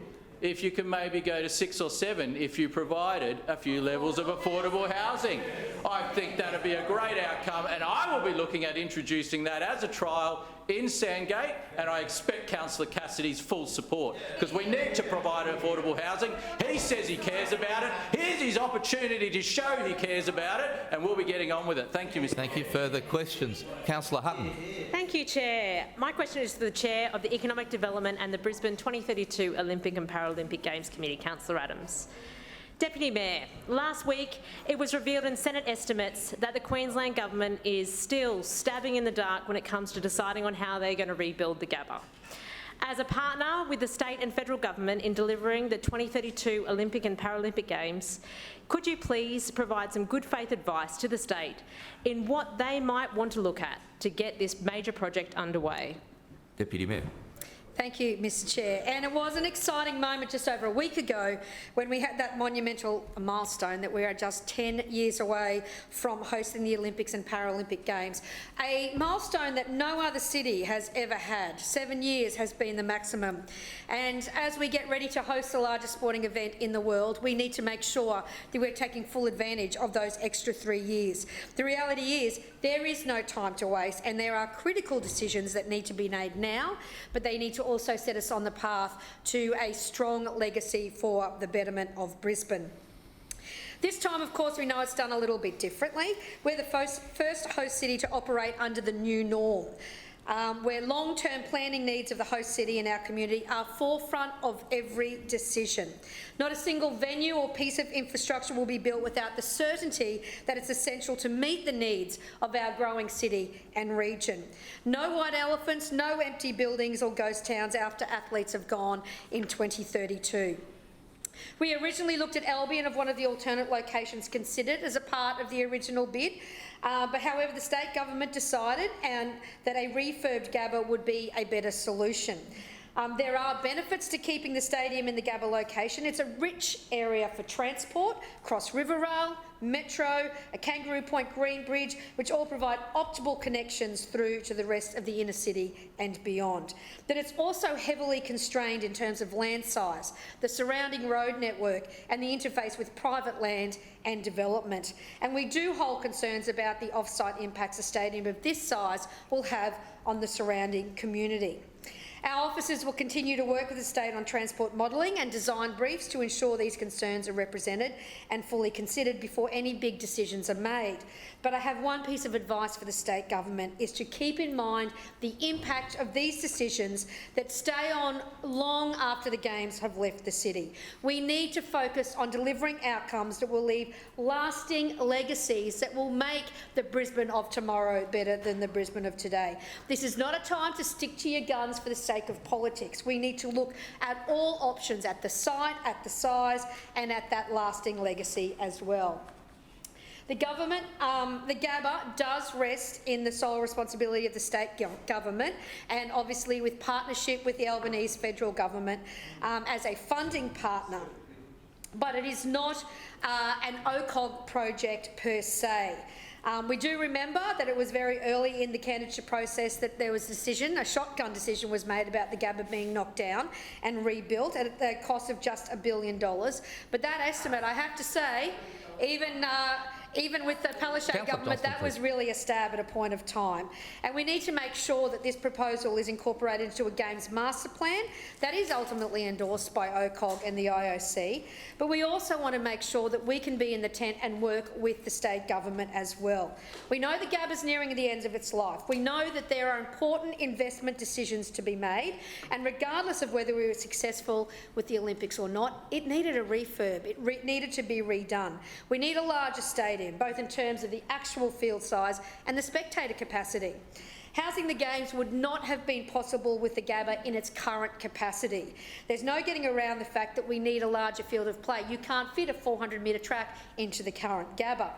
if you can maybe go to 6 or 7 if you provided a few levels of affordable housing? I think that would be a great outcome, and I will be looking at introducing that as a trial in Sandgate, and I expect Councillor Cassidy's full support, because we need to provide affordable housing. He says he cares about it. Here's his opportunity to show he cares about it, and we'll be getting on with it. Thank you, Mr. Thank you. Further questions? Councillor Hutton. Thank you, Chair. My question is to the Chair of the Economic Development and the Brisbane 2032 Olympic and Paralympic Games Committee, Councillor Adams. Deputy Mayor, last week it was revealed in Senate estimates that the Queensland Government is still stabbing in the dark when it comes to deciding on how they're going to rebuild the Gabba. As a partner with the state and federal government in delivering the 2032 Olympic and Paralympic Games, could you please provide some good faith advice to the state in what they might want to look at to get this major project underway? Deputy Mayor. Thank you, Mr. Chair. And it was an exciting moment just over a week ago when we had that monumental milestone that we are just 10 years away from hosting the Olympics and Paralympic Games. A milestone that no other city has ever had. 7 years has been the maximum. And as we get ready to host the largest sporting event in the world, we need to make sure that we're taking full advantage of those extra 3 years. The reality is there is no time to waste, and there are critical decisions that need to be made now, but they need to also set us on the path to a strong legacy for the betterment of Brisbane. This time, of course, we know it's done a little bit differently. We're the first host city to operate under the new norm, where long-term planning needs of the host city and our community are forefront of every decision. Not a single venue or piece of infrastructure will be built without the certainty that it's essential to meet the needs of our growing city and region. No white elephants, no empty buildings or ghost towns after athletes have gone in 2032. We originally looked at Albion as one of the alternate locations considered as a part of the original bid, but however the state government decided that a refurbed Gabba would be a better solution. There are benefits to keeping the stadium in the Gabba location. It's a rich area for transport, Cross River Rail, Metro, a Kangaroo Point Green Bridge, which all provide optimal connections through to the rest of the inner city and beyond. But it's also heavily constrained in terms of land size, the surrounding road network and the interface with private land and development. And we do hold concerns about the off-site impacts a stadium of this size will have on the surrounding community. Our officers will continue to work with the state on transport modelling and design briefs to ensure these concerns are represented and fully considered before any big decisions are made. But I have one piece of advice for the state government, is to keep in mind the impact of these decisions that stay on long after the Games have left the city. We need to focus on delivering outcomes that will leave lasting legacies that will make the Brisbane of tomorrow better than the Brisbane of today. This is not a time to stick to your guns for the sake of politics. We need to look at all options, at the site, at the size and at that lasting legacy as well. The government, the Gabba does rest in the sole responsibility of the state government, and obviously with partnership with the Albanese federal government as a funding partner. But it is not an OCOG project per se. We do remember that it was very early in the candidature process that there was a shotgun decision was made about the Gabba being knocked down and rebuilt at the cost of just $1 billion. But that estimate, I have to say, even with the Palaszczuk government, that was really a stab at a point of time. And we need to make sure that this proposal is incorporated into a Games master plan that is ultimately endorsed by OCOG and the IOC. But we also want to make sure that we can be in the tent and work with the state government as well. We know the Gabba is nearing the end of its life. We know that there are important investment decisions to be made, and regardless of whether we were successful with the Olympics or not, it needed a refurb. It needed to be redone. We need a larger stadium, both in terms of the actual field size and the spectator capacity. Housing the Games would not have been possible with the Gabba in its current capacity. There's no getting around the fact that we need a larger field of play. You can't fit a 400-metre track into the current Gabba.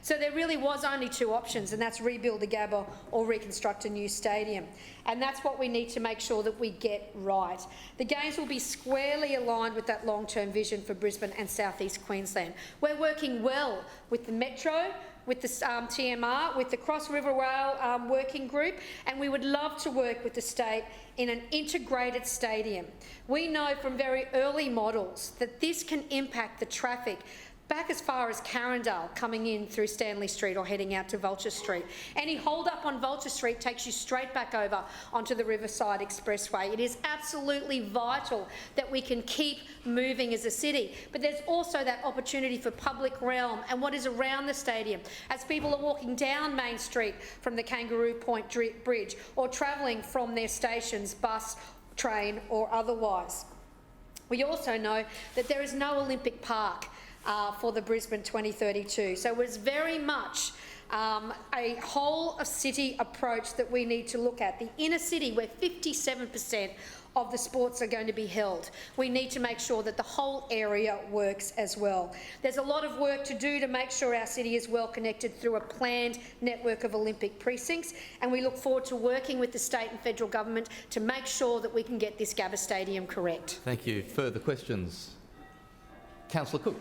So there really was only two options, and that's rebuild the Gabba or reconstruct a new stadium. And that's what we need to make sure that we get right. The Games will be squarely aligned with that long-term vision for Brisbane and South East Queensland. We're working well with the Metro, with the TMR, with the Cross River Rail working group, and we would love to work with the state in an integrated stadium. We know from very early models that this can impact the traffic back as far as Carindale coming in through Stanley Street or heading out to Vulture Street. Any hold up on Vulture Street takes you straight back over onto the Riverside Expressway. It is absolutely vital that we can keep moving as a city, but there's also that opportunity for public realm and what is around the stadium as people are walking down Main Street from the Kangaroo Point Bridge or travelling from their stations, bus, train or otherwise. We also know that there is no Olympic Park for the Brisbane 2032. So it's very much a whole of city approach that we need to look at. The inner city, where 57% of the sports are going to be held, we need to make sure that the whole area works as well. There's a lot of work to do to make sure our city is well connected through a planned network of Olympic precincts, and we look forward to working with the state and federal government to make sure that we can get this Gabba Stadium correct. Thank you. Further questions? Councillor Cook.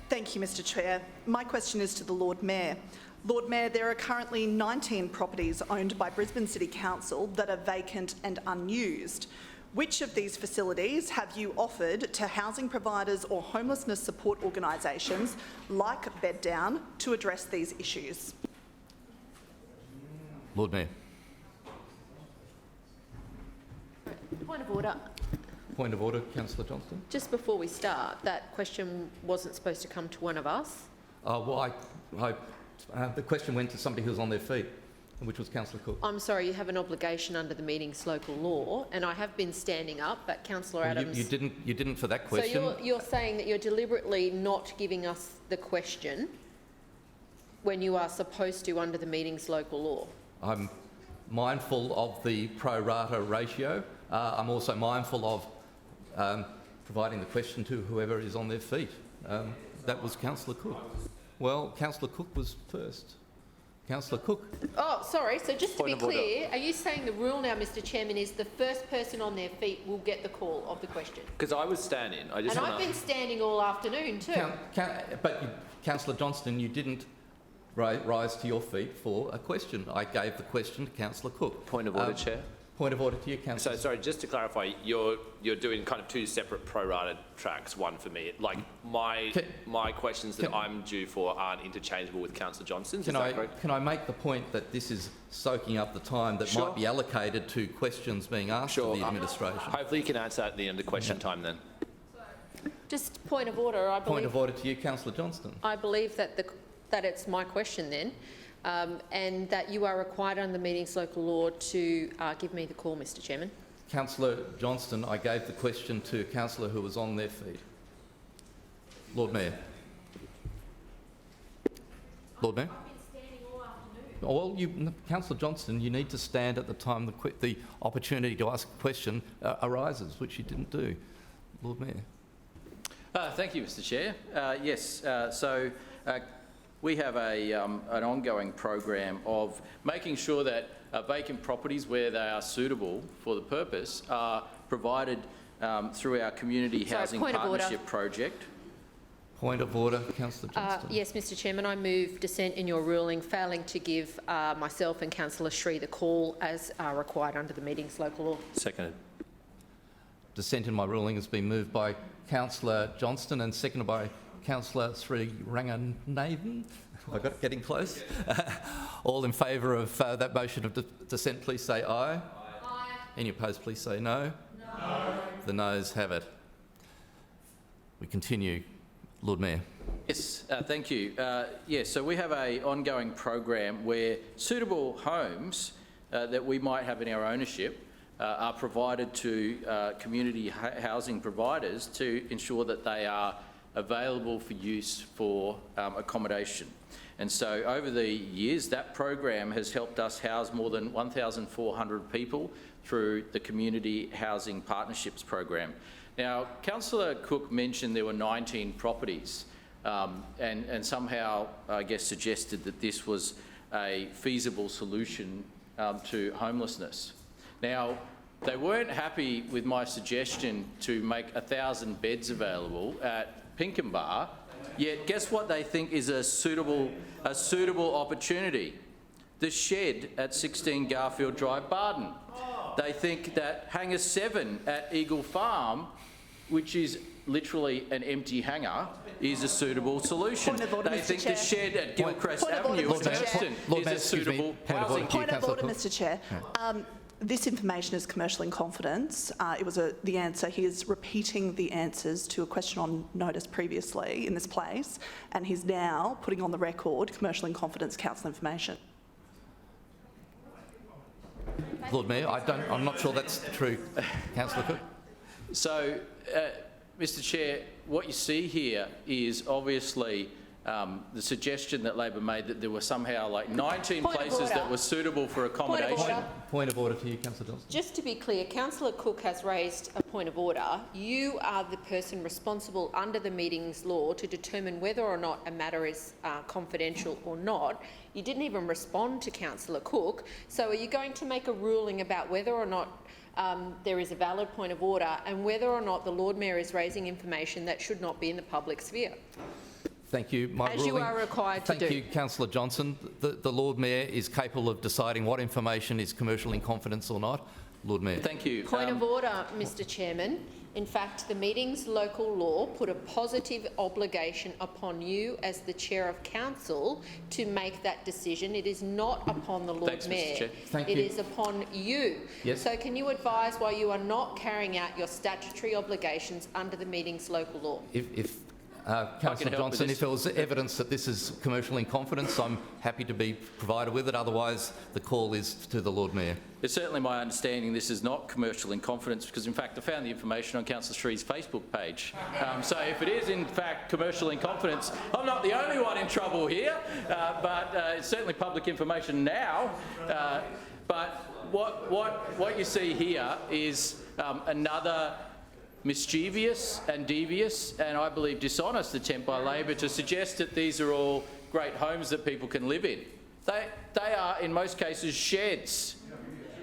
Thank you, Mr Chair. My question is to the Lord Mayor. Lord Mayor, there are currently 19 properties owned by Brisbane City Council that are vacant and unused. Which of these facilities have you offered to housing providers or homelessness support organisations like Bed Down to address these issues? Lord Mayor. Point of order. Point of order, Councillor Johnston. Just before we start, that question wasn't supposed to come to one of us. Well, the question went to somebody who was on their feet, which was Councillor Cook. I'm sorry, you have an obligation under the meeting's local law, and I have been standing up, but Councillor Adams... You didn't for that question. So you're saying that you're deliberately not giving us the question when you are supposed to under the meeting's local law? I'm mindful of the pro rata ratio. I'm also mindful of providing the question to whoever is on their feet. That was Councillor Cook. Well, Councillor Cook was first. Councillor Cook. Oh, sorry. So just to be clear, are you saying the rule now, Mr Chairman, is the first person on their feet will get the call of the question? Because I was standing. I've been standing all afternoon too. But Councillor Johnston, you didn't rise to your feet for a question. I gave the question to Councillor Cook. Point of order, Chair. Point of order to you, Councillor. So, sorry, just to clarify, you're doing kind of two separate pro-rata tracks, one for me. Like, my questions that I'm due for aren't interchangeable with Councillor Johnston's, is that correct? Can I make the point that this is soaking up the time that might be allocated to questions being asked of the administration? Hopefully you can answer that at the end of question time then. Just point of order, I believe... Point of order to you, Councillor Johnston. I believe that it's my question then. And that you are required under the meeting's local law to give me the call, Mr Chairman. Councillor Johnston, I gave the question to a councillor who was on their feet. Lord Mayor. Lord Mayor. Well, Councillor Johnston, you need to stand at the time the opportunity to ask a question arises, which you didn't do. Lord Mayor. Thank you, Mr Chair. Yes, we have an ongoing program of making sure that vacant properties, where they are suitable for the purpose, are provided through our community housing partnership project. Point of order, Councillor Johnston. Yes, Mr Chairman, I move dissent in your ruling, failing to give myself and Councillor Sri the call as required under the meeting's local law. Seconded. Dissent in my ruling has been moved by Councillor Johnston and seconded by Councillor Sri Ranganathan. I got it, getting close. All in favour of that motion of dissent, please say aye. Aye. Any opposed, please say no. No. The noes have it. We continue. Lord Mayor. Yes, thank you. Yes, so we have an ongoing program where suitable homes that we might have in our ownership are provided to community housing providers to ensure that they are available for use for accommodation. And so over the years, that program has helped us house more than 1,400 people through the Community Housing Partnerships program. Now, Councillor Cook mentioned there were 19 properties and somehow, I guess, suggested that this was a feasible solution to homelessness. Now, they weren't happy with my suggestion to make 1,000 beds available at Pinkenbar, yet guess what they think is a suitable opportunity? The shed at 16 Garfield Drive, Barton. They think that Hangar 7 at Eagle Farm, which is literally an empty hangar, is a suitable solution. They think the shed at Gilchrist Avenue in Hurnston is a suitable housing. Point of order, Mr Chair. This information is commercial in confidence. It was the answer. He is repeating the answers to a question on notice previously in this place, and he's now putting on the record commercial in confidence council information. Lord Mayor, I'm not sure that's true. Councillor Cook. So, Mr Chair, what you see here is obviously the suggestion that Labor made that there were somehow like 19 places that were suitable for accommodation. Point of order to you, Councillor Johnson. Just to be clear, Councillor Cook has raised a point of order. You are the person responsible under the meetings law to determine whether or not a matter is confidential or not. You didn't even respond to Councillor Cook. So are you going to make a ruling about whether or not there is a valid point of order and whether or not the Lord Mayor is raising information that should not be in the public sphere? Thank you. As you are required to do. Thank you, Councillor Johnson. The Lord Mayor is capable of deciding what information is commercial in confidence or not. Lord Mayor. Thank you. Point of order, Mr Chairman. In fact, the meeting's local law put a positive obligation upon you as the Chair of Council to make that decision. It is not upon the Lord Mayor. It is upon you. Yes. So can you advise why you are not carrying out your statutory obligations under the meeting's local law? Councillor Johnson, if there was evidence that this is commercial in confidence, I'm happy to be provided with it. Otherwise, the call is to the Lord Mayor. It's certainly my understanding this is not commercial in confidence because, in fact, I found the information on Councillor Shree's Facebook page. So if it is, in fact, commercial in confidence, I'm not the only one in trouble here, but it's certainly public information now. But what you see here is another mischievous and devious and, I believe, dishonest attempt by Labor to suggest that these are all great homes that people can live in. They are, in most cases, sheds.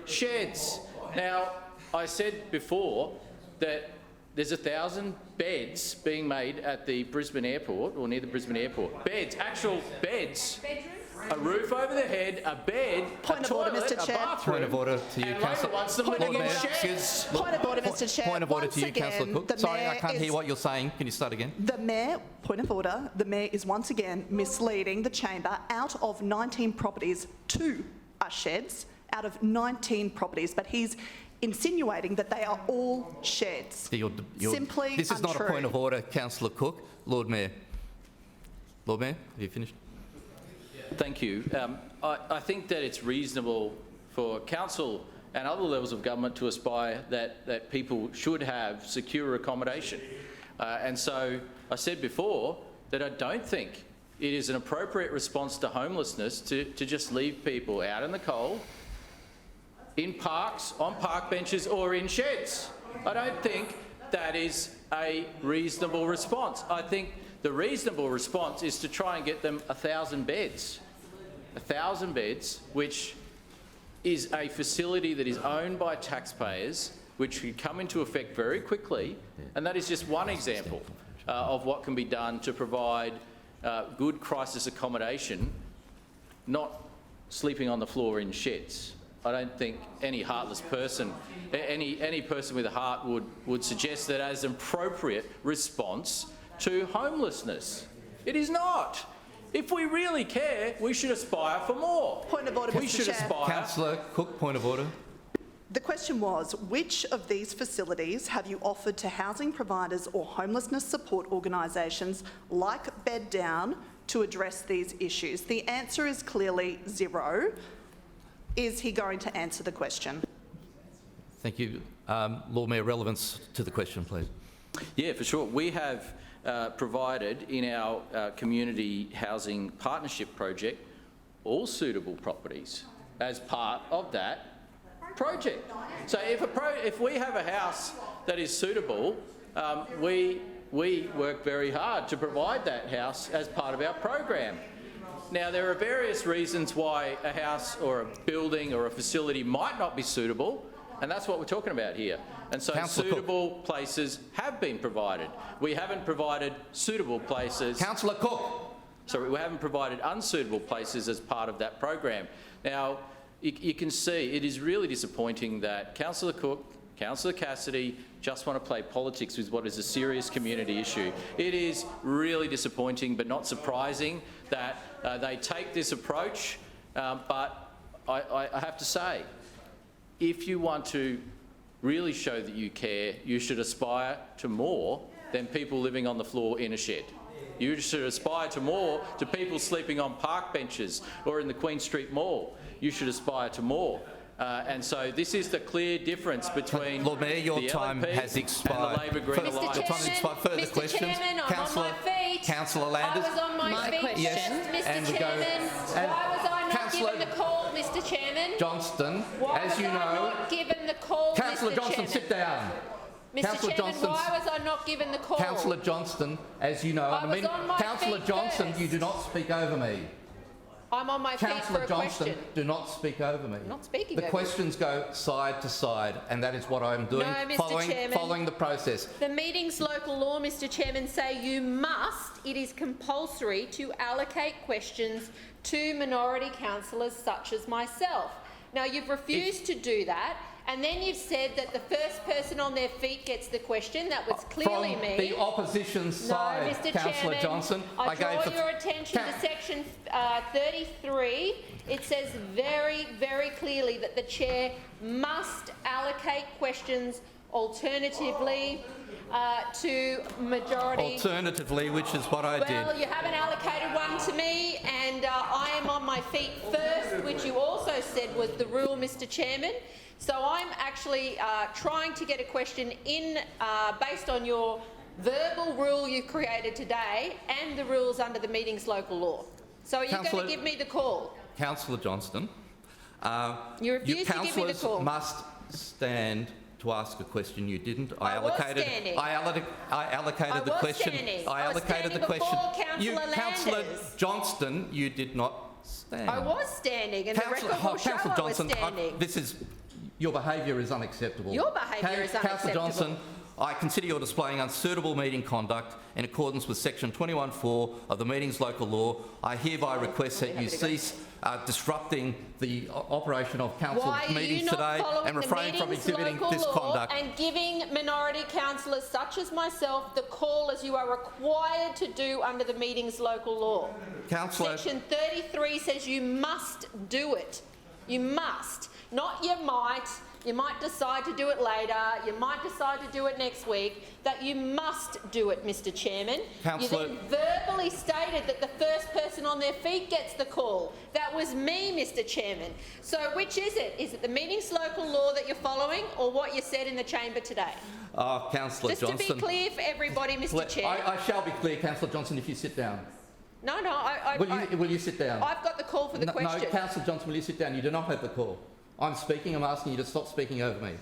Sheds. Now, I said before that there's 1,000 beds being made at the Brisbane Airport, or near the Brisbane Airport. Beds, actual beds. A roof over the head, a bed, a toilet, a bathroom. Point of order to you, Councillor. Point of order, Mr Chair. Point of order to you, Councillor Cook. Sorry, I can't hear what you're saying. Can you start again? The Mayor, point of order, the Mayor is once again misleading the chamber. Out of 19 properties, 2 are sheds out of 19 properties, but he's insinuating that they are all sheds. Simply this is untrue. not a point of order, Councillor Cook. Lord Mayor. Lord Mayor, have you finished? Thank you. I think that it's reasonable for council and other levels of government to aspire that people should have secure accommodation. And so I said before that I don't think it is an appropriate response to homelessness to just leave people out in the cold, in parks, on park benches or in sheds. I don't think that is a reasonable response. I think the reasonable response is to try and get them 1,000 beds. 1,000 beds, which is a facility that is owned by taxpayers, which could come into effect very quickly, and that is just one example of what can be done to provide good crisis accommodation, not sleeping on the floor in sheds. I don't think any heartless person, any person with a heart would suggest that as an appropriate response to homelessness. It is not. If we really care, we should aspire for more. Point of order, we should aspire. Councillor Cook, point of order. The question was, which of these facilities have you offered to housing providers or homelessness support organisations like Bed Down to address these issues? The answer is clearly 0. Is he going to answer the question? Thank you. Lord Mayor, relevance to the question, please. Yeah, for sure. We have provided in our community housing partnership project all suitable properties as part of that project. So if we have a house that is suitable, we work very hard to provide that house as part of our program. Now, there are various reasons why a house or a building or a facility might not be suitable, and that's what we're talking about here. And so suitable places have been provided. We haven't provided suitable places. Councillor Cook. Sorry, we haven't provided unsuitable places as part of that program. Now, you can see it is really disappointing that Councillor Cook, Councillor Cassidy just want to play politics with what is a serious community issue. It is really disappointing but not surprising that they take this approach, but I have to say, if you want to really show that you care, you should aspire to more than people living on the floor in a shed. You should aspire to more, to people sleeping on park benches or in the Queen Street Mall. You should aspire to more. And so this is the clear difference between Lord Mayor, your the time LNP has expired. and the Labor Green Your Alliance. time has expired. Further Mr. questions? Chairman, I'm on my feet. Councillor Landers. I was on my feet question. first, And Mr. we go- Chairman. and Why was I not Councillor given the call, Mr. Chairman? Johnston, Why as you was I know... not given the call, Councillor Mr. Johnston, Chairman? sit down. Mr. Councillor Chairman, Johnston, why was I not given the call? Councillor Johnston, as you know... I was on my Councillor feet Johnston, first. you do not speak over me. I'm on my feet for Councillor a Johnston, question. do not speak over me. I'm not speaking The over questions go side to side, and that is what I'm doing, No, Mr. Chairman. following the process. The meeting's local law, Mr. Chairman, say you must, it is compulsory to allocate questions to minority councillors such as myself. Now, you've refused to do that, and then you've said that the first person on their feet gets the question. That was clearly From me. the opposition side, no, Mr. Councillor Chairman, Johnson, I draw your attention to section 33. It says very, very clearly that the chair must allocate questions alternatively to majority. Alternatively, which is what I did. Well, you haven't allocated one to me, and I am on my feet first, which you also said was the rule, Mr. Chairman. So I'm actually trying to get a question in based on your verbal rule you've created today and the rules under the meeting's local law. So are you going to give me the call? Councillor Johnston, You refused to give me the call. councillors must stand to ask a question. You didn't. I was standing. I allocated the question. Standing. I allocated the question. Before Councillor Landers. Johnston, you did not stand. I was standing, and the record will show Councillor I was Johnson, standing. your behaviour is unacceptable. Your behaviour is Councillor unacceptable. Johnson, I consider you're displaying unsuitable meeting conduct in accordance with section 21(4) of the meeting's local law. I hereby request that you cease disrupting the operation of council meetings today and refrain from exhibiting this conduct. And giving minority councillors such as myself the call as you are required to do under the meeting's local law. Councillor, Section 33 says you must do it. You must, not you might. You might decide to do it later, you might decide to do it next week, that you must do it, Mr. Chairman. Councillor, You then verbally stated that the first person on their feet gets the call. That was me, Mr. Chairman. So which is it? Is it the meeting's local law that you're following or what you said in the chamber today? Councillor Just Johnston. to be clear for everybody, Mr. Chair. I shall be clear, Councillor Johnson, if you sit down. No, Will you sit down? I've got the call for the question. No, Councillor Johnson, will you sit down? You do not have the call. I'm speaking. I'm asking you to stop speaking over me.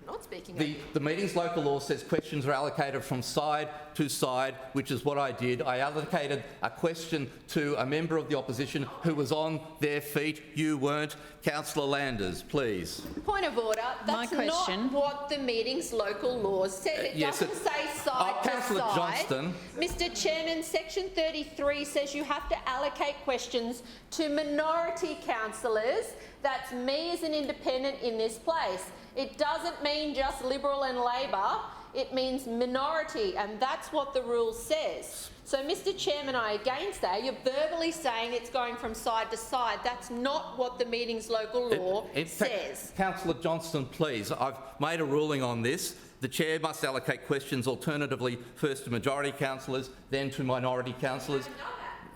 I'm not speaking over you. The meeting's local law says questions are allocated from side to side, which is what I did. I allocated a question to a member of the opposition who was on their feet. You weren't. Councillor Landers, please. Point of order. That's My question. not what the meeting's local law said. It yes, doesn't say side to Councillor side. Johnston. Mr. Chairman, section 33 says you have to allocate questions to minority councillors. That's me as an independent in this place. It doesn't mean just Liberal and Labor. It means minority, and that's what the rule says. So, Mr. Chairman, I again say you're verbally saying it's going from side to side. That's not what the meeting's local law says. Councillor Johnston, please. I've made a ruling on this. The chair must allocate questions alternatively first to majority councillors, then to minority councillors.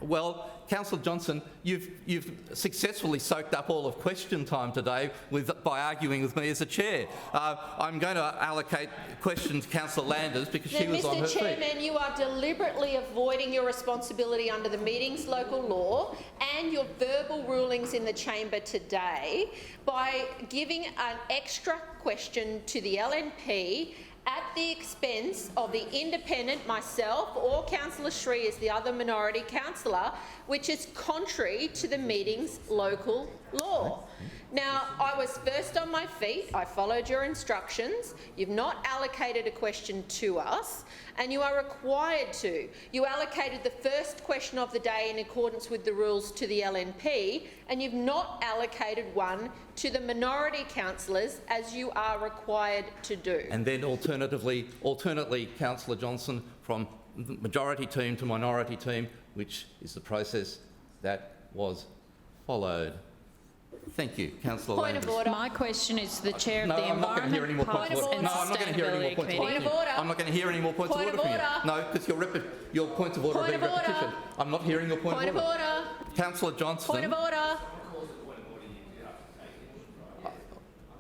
Well, Councillor Johnson, you've successfully soaked up all of question time today by arguing with me as a chair. I'm going to allocate questions to Councillor Landers because she was on her feet. Mr. Chairman, you are deliberately avoiding your responsibility under the meetings local law and your verbal rulings in the chamber today by giving an extra question to the LNP at the expense of the independent, myself, or Councillor Sri as the other minority councillor, which is contrary to the meeting's local law. Now, I was first on my feet. I followed your instructions. You've not allocated a question to us, and you are required to. You allocated the first question of the day in accordance with the rules to the LNP, and you've not allocated one to the minority councillors, as you are required to do. And then alternately, Councillor Johnson, from majority team to minority team, which is the process that was followed. Thank you, Councillor Landers. Point of order. My question is to the Chair of the I'm not going to hear any more Environment, points of order. Public No, I'm not going to hear any more points of order. Point of order. I'm not going to hear any more points of order from you. No, because your points of order are being repetition. I'm not hearing your point of order. Councillor Johnson. Point of order.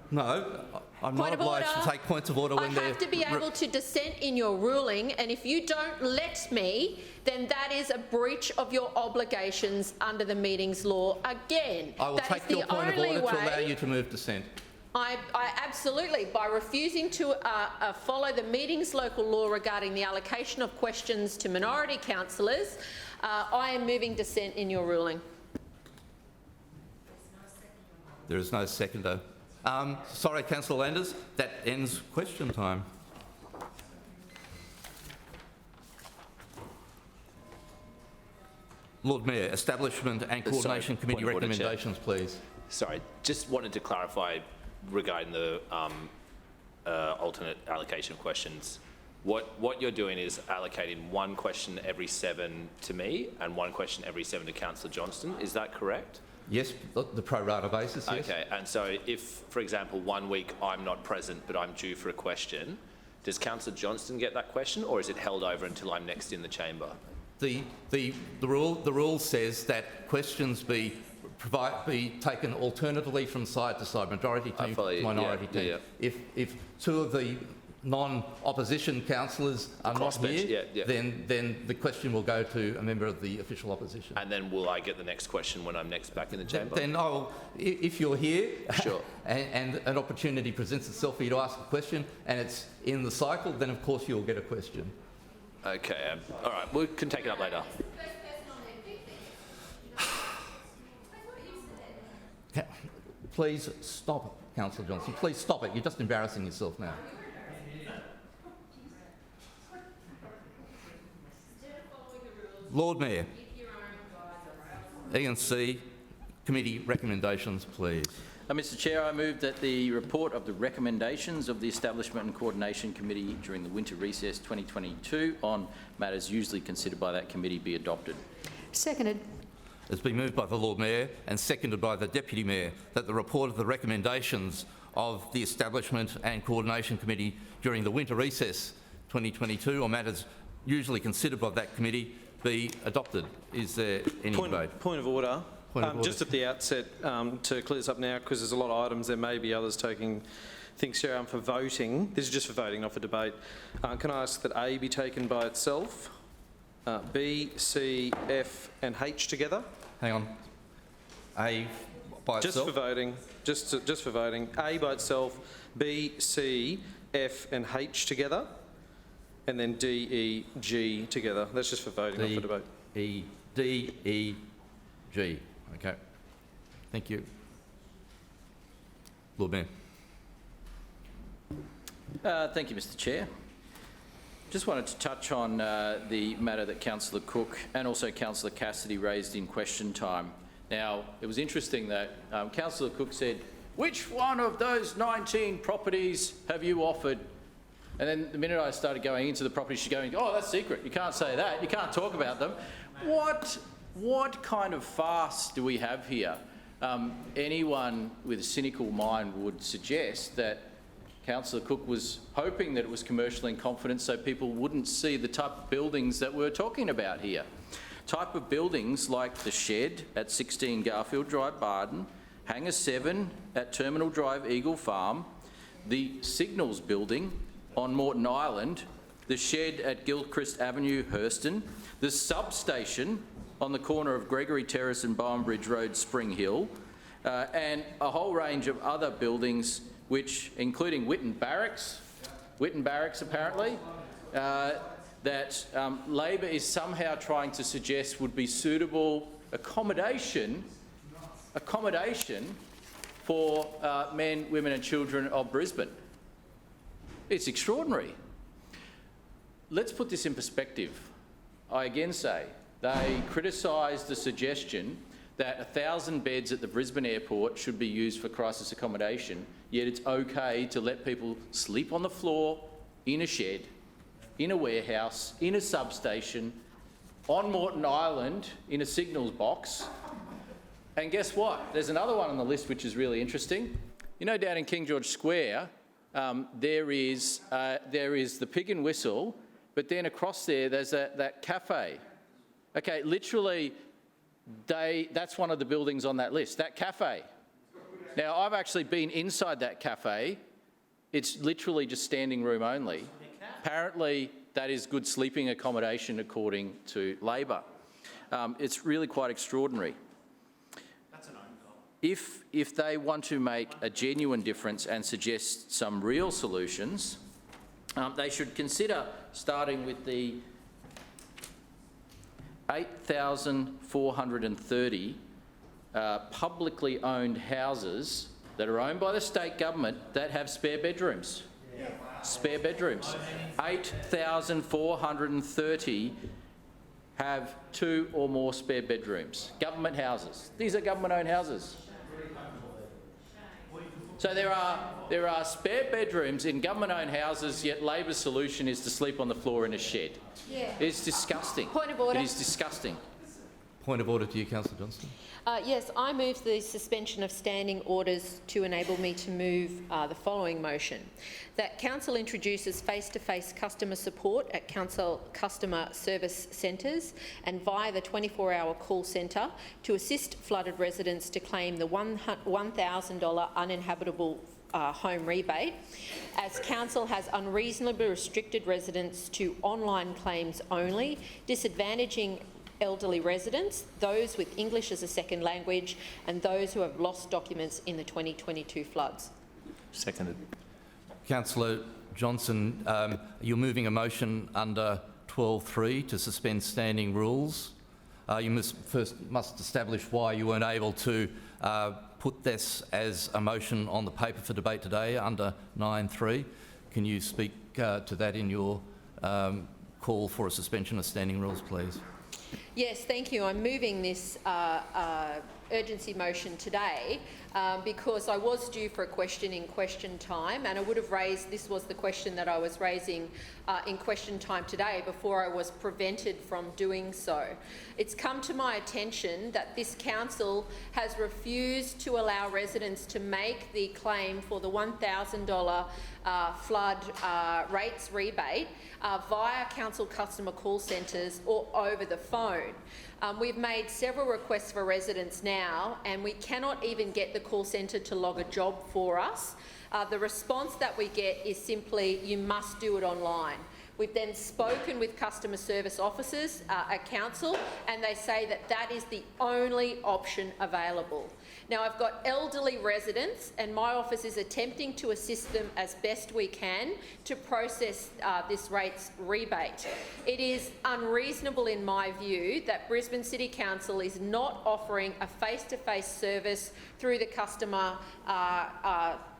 No, I'm not obliged to take points of order when they're... I have to be able to dissent in your ruling, and if you don't let me, then that is a breach of your obligations under the meetings law again. I will take your point of order to allow you to move dissent. I absolutely, by refusing to follow the meetings local law regarding the allocation of questions to minority councillors, I am moving dissent in your ruling. There is no seconder. Sorry, Councillor Landers, that ends question time. Lord Mayor, Establishment and Coordination Committee recommendations, please. Sorry, just wanted to clarify regarding the alternate allocation of questions. What you're doing is allocating one question every 7 to me and one question every 7 to Councillor Johnston. Is that correct? Yes, the pro rata basis, yes. Okay, and so if, for example, 1 week I'm not present but I'm due for a question, does Councillor Johnston get that question, or is it held over until I'm next in the chamber? The rule says that questions be taken alternatively from side to side, majority team to minority team. Yeah. If two of the non-opposition councillors are not here, then the question will go to a member of the official opposition. And then will I get the next question when I'm next back in the chamber? Then if you're here sure. and an opportunity presents itself for you to ask a question and it's in the cycle, then of course you'll get a question. Okay, all right, we can take it up later. Please stop, Councillor Johnson. Please stop it. You're just embarrassing yourself now. Lord Mayor, E&C Committee recommendations, please. Mr Chair, I move that the report of the recommendations of the Establishment and Coordination Committee during the winter recess 2022 on matters usually considered by that committee be adopted. Seconded. It's been moved by the Lord Mayor and seconded by the Deputy Mayor that the report of the recommendations of the Establishment and Coordination Committee during the winter recess 2022 on matters usually considered by that committee be adopted. Is there any debate? Point of order. Just at the outset, to clear this up now, because there's a lot of items, there may be others taking things for voting. This is just for voting, not for debate. Can I ask that A be taken by itself, B, C, F and H together? Hang on. A by just itself? For voting. Just for voting. A by itself, B, C, F and H together, and then D, E, G together. That's just for voting, not for debate. D, E, G. Okay. Thank you. Lord Mayor. Thank you, Mr Chair. Just wanted to touch on the matter that Councillor Cook and also Councillor Cassidy raised in question time. Now, it was interesting that Councillor Cook said, which one of those 19 properties have you offered? And then the minute I started going into the property, she's going, oh, that's secret. You can't say that. You can't talk about them. What kind of farce do we have here? Anyone with a cynical mind would suggest that Councillor Cook was hoping that it was commercially in confidence so people wouldn't see the type of buildings that we're talking about here. type of buildings like the Shed at 16 Garfield Drive, Barden, Hangar 7 at Terminal Drive, Eagle Farm, the Signals building on Moreton Island, the Shed at Gilchrist Avenue, Hurston, the substation on the corner of Gregory Terrace and Bowen Bridge Road, Spring Hill, and a whole range of other buildings, which, including Whitten Barracks apparently, that Labor is somehow trying to suggest would be suitable accommodation for men, women and children of Brisbane. It's extraordinary. Let's put this in perspective. I again say, they criticised the suggestion that 1,000 beds at the Brisbane airport should be used for crisis accommodation, yet it's okay to let people sleep on the floor, in a shed, in a warehouse, in a substation, on Moreton Island, in a signals box. And guess what? There's another one on the list which is really interesting. You know, down in King George Square, there is the Pig and Whistle, but then across there, there's that cafe. Okay, literally, that's one of the buildings on that list, that cafe. Now, I've actually been inside that cafe. It's literally just standing room only. Apparently, that is good sleeping accommodation according to Labor. It's really quite extraordinary. That's an own goal. If they want to make a genuine difference and suggest some real solutions, they should consider starting with the 8,430 publicly owned houses that are owned by the state government that have spare bedrooms. Yeah. Spare bedrooms. 8,430 have 2 or more spare bedrooms. Government houses. These are government-owned houses. So there are spare bedrooms in government-owned houses, yet Labor's solution is to sleep on the floor in a shed. Yeah. It's disgusting. Point of order. It is disgusting. Point of order to you, Councillor Johnston. Yes, I move the suspension of standing orders to enable me to move the following motion. That Council introduces face-to-face customer support at Council customer service centres and via the 24-hour call centre to assist flooded residents to claim the $1,000 uninhabitable home rebate, as Council has unreasonably restricted residents to online claims only, disadvantaging elderly residents, those with English as a second language and those who have lost documents in the 2022 floods. Seconded. Councillor Johnson, you're moving a motion under 12.3 to suspend standing rules. You must establish why you weren't able to put this as a motion on the paper for debate today under 9.3. Can you speak to that in your call for a suspension of standing rules, please? Yes, thank you. I'm moving this urgency motion today because I was due for a question in question time, and I would have raised, this was the question that I was raising in question time today before I was prevented from doing so. It's come to my attention that this council has refused to allow residents to make the claim for the $1,000 flood rates rebate via council customer call centres or over the phone. We've made several requests for residents now, and we cannot even get the call centre to log a job for us. The response that we get is simply, you must do it online. We've then spoken with customer service officers at council, and they say that that is the only option available. Now, I've got elderly residents, and my office is attempting to assist them as best we can to process this rates rebate. It is unreasonable, in my view, that Brisbane City Council is not offering a face-to-face service through the customer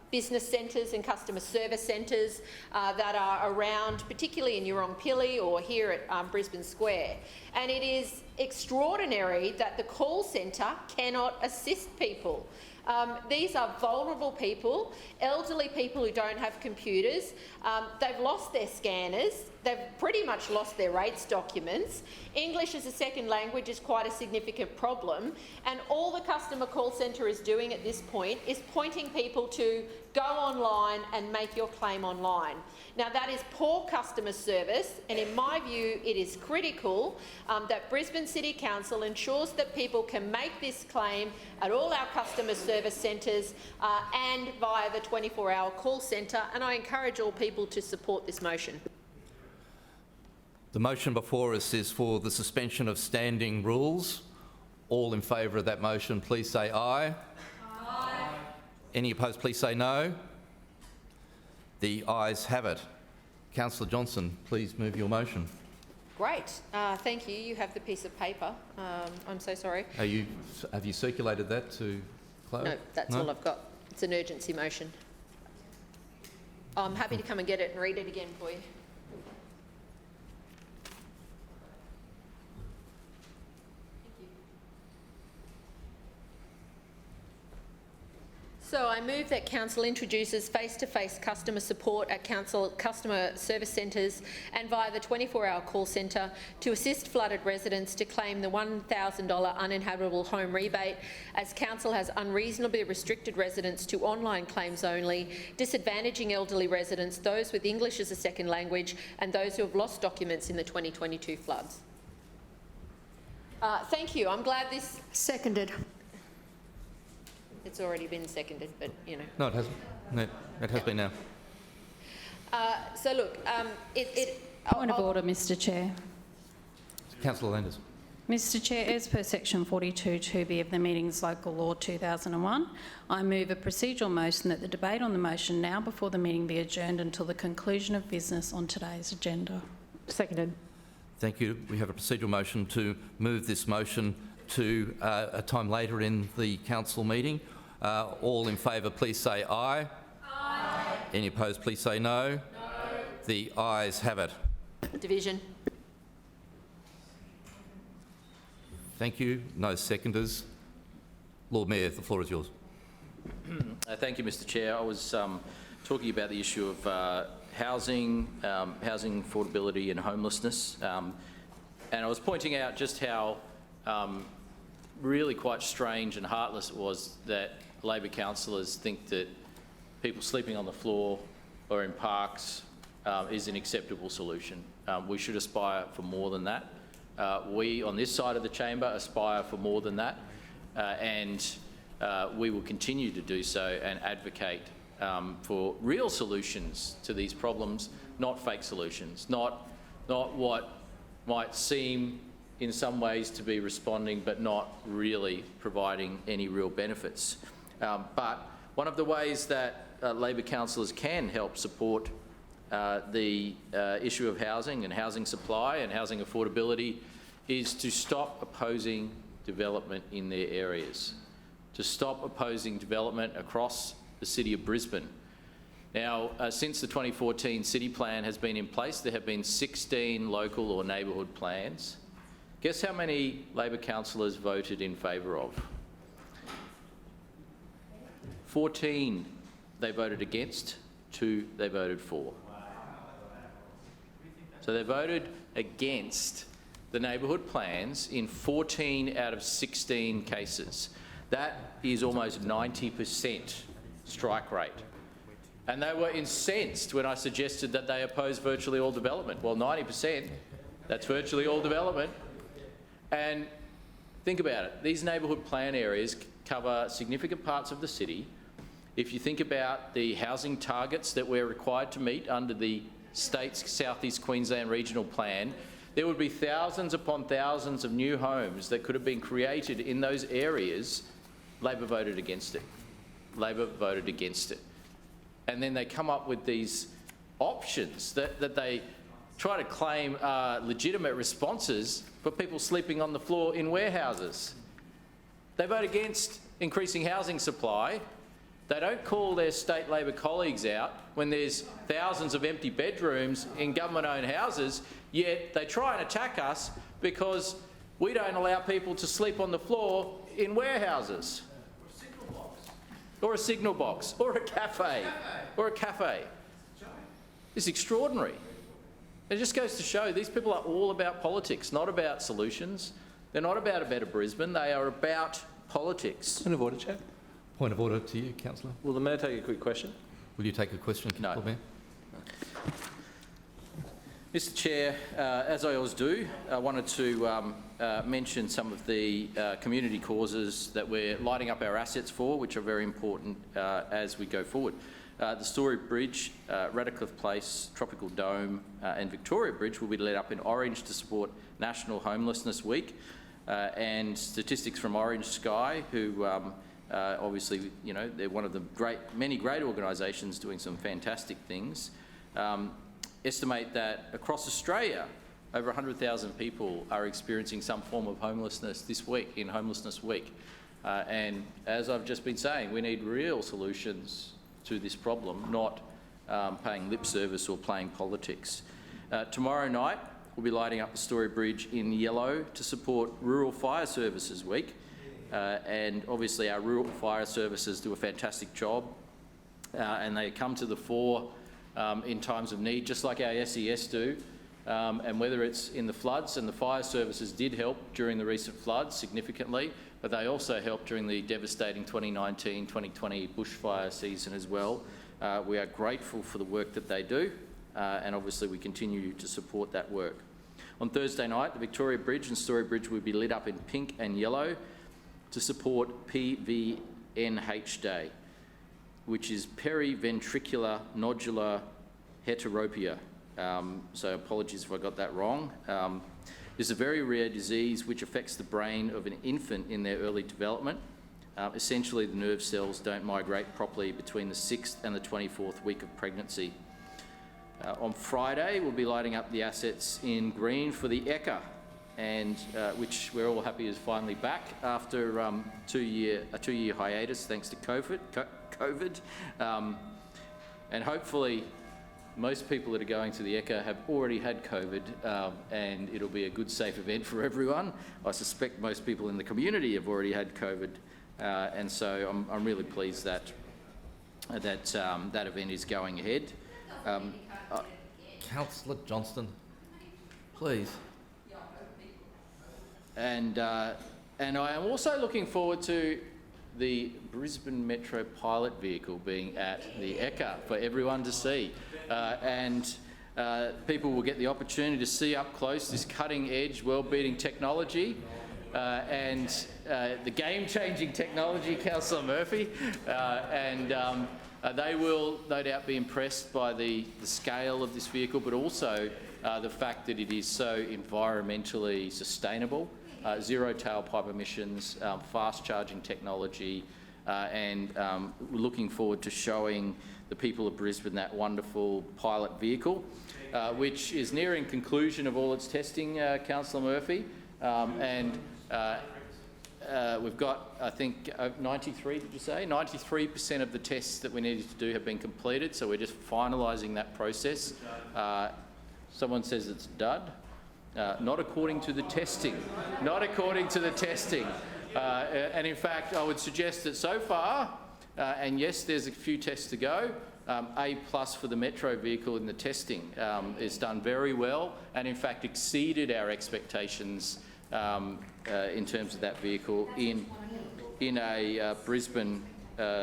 business centres and customer service centres that are around, particularly in Yurongpili or here at Brisbane Square. And it is extraordinary that the call centre cannot assist people. These are vulnerable people, elderly people who don't have computers. They've lost their scanners. They've pretty much lost their rates documents. English as a second language is quite a significant problem. And all the customer call centre is doing at this point is pointing people to go online and make your claim online. Now, that is poor customer service, and in my view, it is critical that Brisbane City Council ensures that people can make this claim at all our customer service centres and via the 24-hour call centre, and I encourage all people to support this motion. The motion before us is for the suspension of standing rules. All in favour of that motion, please say aye. Aye. Any opposed, please say no. The ayes have it. Councillor Johnson, please move your motion. Great. Thank you. You have the piece of paper. I'm so sorry. Have you circulated that to Chloe? No, that's all I've got. It's an urgency motion. I'm happy to come and get it and read it again for you. So I move that Council introduces face-to-face customer support at Council customer service centres and via the 24-hour call centre to assist flooded residents to claim the $1,000 uninhabitable home rebate, as Council has unreasonably restricted residents to online claims only, disadvantaging elderly residents, those with English as a second language and those who have lost documents in the 2022 floods. Thank you. I'm glad this... Seconded. It's already been seconded, but, you know. No, it hasn't. No, it has been now. So, look, Point of order, Mr Chair. Councillor Landers. Mr Chair, as per section 42 2B of the Meetings Local Law 2001, I move a procedural motion that the debate on the motion now before the meeting be adjourned until the conclusion of business on today's agenda. Seconded. Thank you. We have a procedural motion to move this motion to a time later in the council meeting. All in favour, please say aye. Aye. Any opposed, please say no. No. The ayes have it. Division. Thank you. No seconders. Lord Mayor, the floor is yours. Thank you, Mr Chair. I was talking about the issue of housing, housing affordability and homelessness, and I was pointing out just how really quite strange and heartless it was that Labor councillors think that people sleeping on the floor or in parks is an acceptable solution. We should aspire for more than that. We on this side of the chamber aspire for more than that, and we will continue to do so and advocate for real solutions to these problems, not fake solutions, not what might seem in some ways to be responding but not really providing any real benefits. But one of the ways that Labor councillors can help support the issue of housing and housing supply and housing affordability is to stop opposing development in their areas, to stop opposing development across the City of Brisbane. Now, since the 2014 City Plan has been in place, there have been 16 local or neighbourhood plans. Guess how many Labor councillors voted in favour of? 14 they voted against, 2 they voted for. So they voted against the neighbourhood plans in 14 out of 16 cases. That is almost 90% strike rate. And they were incensed when I suggested that they oppose virtually all development. Well, 90%, that's virtually all development. And think about it, these neighbourhood plan areas cover significant parts of the city. If you think about the housing targets that we're required to meet under the state's South East Queensland Regional Plan, there would be thousands upon thousands of new homes that could have been created in those areas. Labor voted against it. Labor voted against it. And then they come up with these options that they try to claim are legitimate responses for people sleeping on the floor in warehouses. They vote against increasing housing supply. They don't call their state Labor colleagues out when there's thousands of empty bedrooms in government-owned houses, yet they try and attack us because we don't allow people to sleep on the floor in warehouses. Or a signal box, or a cafe, or a cafe. It's extraordinary. It just goes to show these people are all about politics, not about solutions. They're not about a better Brisbane, they are about politics. Point of order, Chair. Point of order to you, Councillor. Will the Mayor take a quick question? Will you take a question, No. Lord Mayor? Mr Chair, as I always do, I wanted to mention some of the community causes that we're lighting up our assets for, which are very important as we go forward. The Story Bridge, Radcliffe Place, Tropical Dome and Victoria Bridge will be lit up in orange to support National Homelessness Week, and statistics from Orange Sky, who obviously, you know, they're one of the many great organisations doing some fantastic things, estimate that across Australia, over 100,000 people are experiencing some form of homelessness this week, in Homelessness Week. And as I've just been saying, we need real solutions to this problem, not paying lip service or playing politics. Tomorrow night, we'll be lighting up the Story Bridge in yellow to support Rural Fire Services Week. And obviously our rural fire services do a fantastic job, and they come to the fore in times of need, just like our SES do. And whether it's in the floods, and the fire services did help during the recent floods significantly, but they also helped during the devastating 2019-2020 bushfire season as well. We are grateful for the work that they do, and obviously we continue to support that work. On Thursday night, the Victoria Bridge and Story Bridge will be lit up in pink and yellow to support PVNH Day, which is periventricular nodular heteropia. So apologies if I got that wrong. This is a very rare disease which affects the brain of an infant in their early development. Essentially, the nerve cells don't migrate properly between the 6th and the 24th week of pregnancy. On Friday, we'll be lighting up the assets in green for the ECA, and which we're all happy is finally back after a two-year hiatus thanks to COVID. And hopefully most people that are going to the ECA have already had COVID, and it'll be a good, safe event for everyone. I suspect most people in the community have already had COVID, and so I'm really pleased that that event is going ahead. Councillor Johnston, please. And I am also looking forward to the Brisbane Metro pilot vehicle being at the ECA for everyone to see. People will get the opportunity to see up close this cutting-edge, world-beating technology and the game-changing technology, Councillor Murphy. They will no doubt be impressed by the scale of this vehicle, but also the fact that it is so environmentally sustainable. Zero tailpipe emissions, fast charging technology, and we're looking forward to showing the people of Brisbane that wonderful pilot vehicle, which is nearing conclusion of all its testing, Councillor Murphy. We've got, I think, 93, did you say? 93% of the tests that we needed to do have been completed, so we're just finalising that process. Someone says it's dud. Not according to the testing. Not according to the testing. And in fact, I would suggest that so far, and yes, there's a few tests to go, A+ for the Metro vehicle in the testing is done very well, and in fact exceeded our expectations in terms of that vehicle in a Brisbane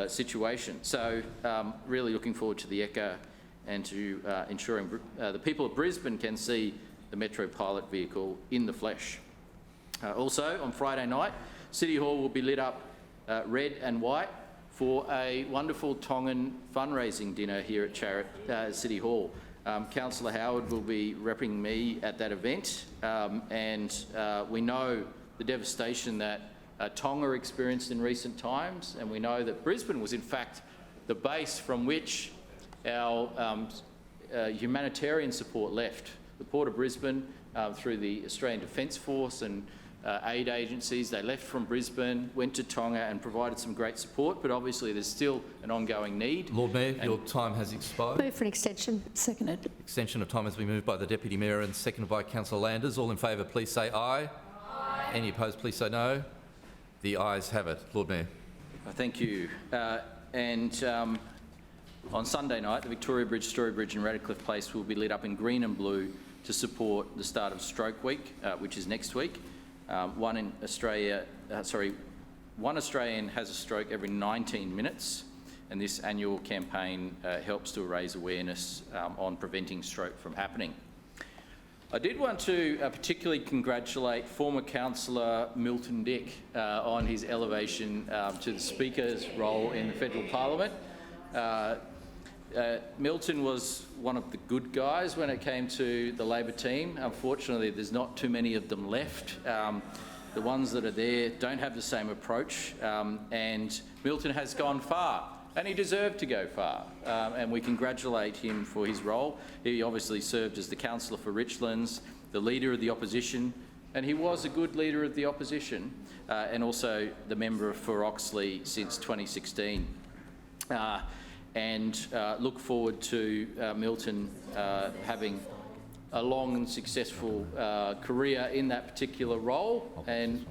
situation. So really looking forward to the ECA and to ensuring the people of Brisbane can see the Metro pilot vehicle in the flesh. Also, on Friday night, City Hall will be lit up red and white for a wonderful Tongan fundraising dinner here at City Hall. Councillor Howard will be repping me at that event, and we know the devastation that Tonga experienced in recent times, and we know that Brisbane was in fact the base from which our humanitarian support left. The Port of Brisbane, through the Australian Defence Force and aid agencies, they left from Brisbane, went to Tonga and provided some great support, but obviously there's still an ongoing need. Lord Mayor, your time has expired. Move for an extension. Seconded. Extension of time has been moved by the Deputy Mayor and seconded by Councillor Landers. All in favour, please say aye. Aye. Any opposed, please say no. The ayes have it. Lord Mayor. Thank you. On Sunday night, the Victoria Bridge, Story Bridge and Radcliffe Place will be lit up in green and blue to support the start of Stroke Week, which is next week. One Australian has a stroke every 19 minutes, and this annual campaign helps to raise awareness on preventing stroke from happening. I did want to particularly congratulate former councillor Milton Dick on his elevation to the Speaker's role in the federal parliament. Milton was one of the good guys when it came to the Labor team. Unfortunately, there's not too many of them left. The ones that are there don't have the same approach, and Milton has gone far, and he deserved to go far, and we congratulate him for his role. He obviously served as the councillor for Richlands, the leader of the opposition, and he was a good leader of the opposition, and also the member for Oxley since 2016. And look forward to Milton having a long and successful career in that particular role, and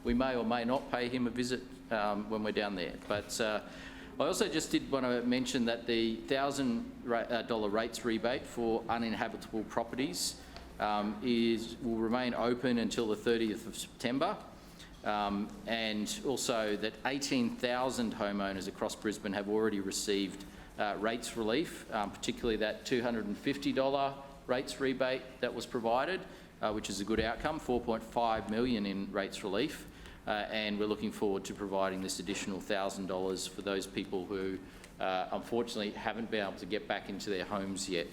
we may or may not pay him a visit when we're down there. But I also just did want to mention that the $1,000 rates rebate for uninhabitable properties will remain open until the 30th of September. And also that 18,000 homeowners across Brisbane have already received rates relief, particularly that $250 rates rebate that was provided, which is a good outcome, $4.5 million in rates relief. And we're looking forward to providing this additional $1,000 for those people who unfortunately haven't been able to get back into their homes yet.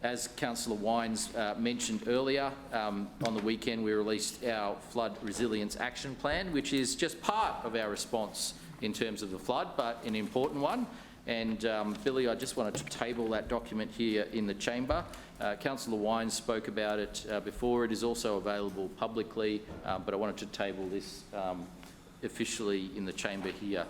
As Councillor Wines mentioned earlier, on the weekend we released our Flood Resilience Action Plan, which is just part of our response in terms of the flood, but an important one. And Billy, I just wanted to table that document here in the chamber. Councillor Wines spoke about it before. It is also available publicly, but I wanted to table this officially in the chamber here.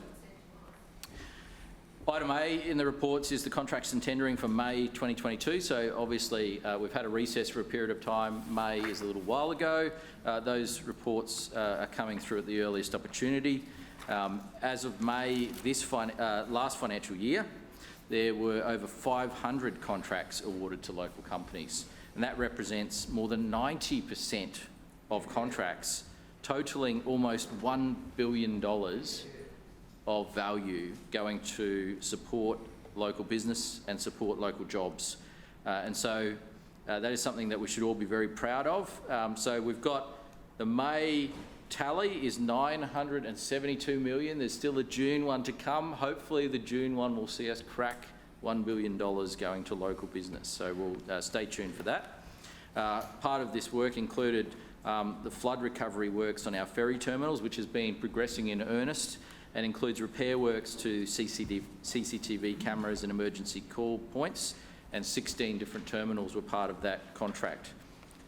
Item A in the reports is the contracts and tendering for May 2022. So obviously we've had a recess for a period of time. May is a little while ago. Those reports are coming through at the earliest opportunity. As of May last financial year, there were over 500 contracts awarded to local companies, and that represents more than 90% of contracts, totalling almost $1 billion of value going to support local business and support local jobs. And so that is something that we should all be very proud of. So we've got the May tally is $972 million. There's still a June one to come. Hopefully the June one will see us crack $1 billion going to local business. So we'll stay tuned for that. Part of this work included the flood recovery works on our ferry terminals, which has been progressing in earnest, and includes repair works to CCTV cameras and emergency call points, and 16 different terminals were part of that contract.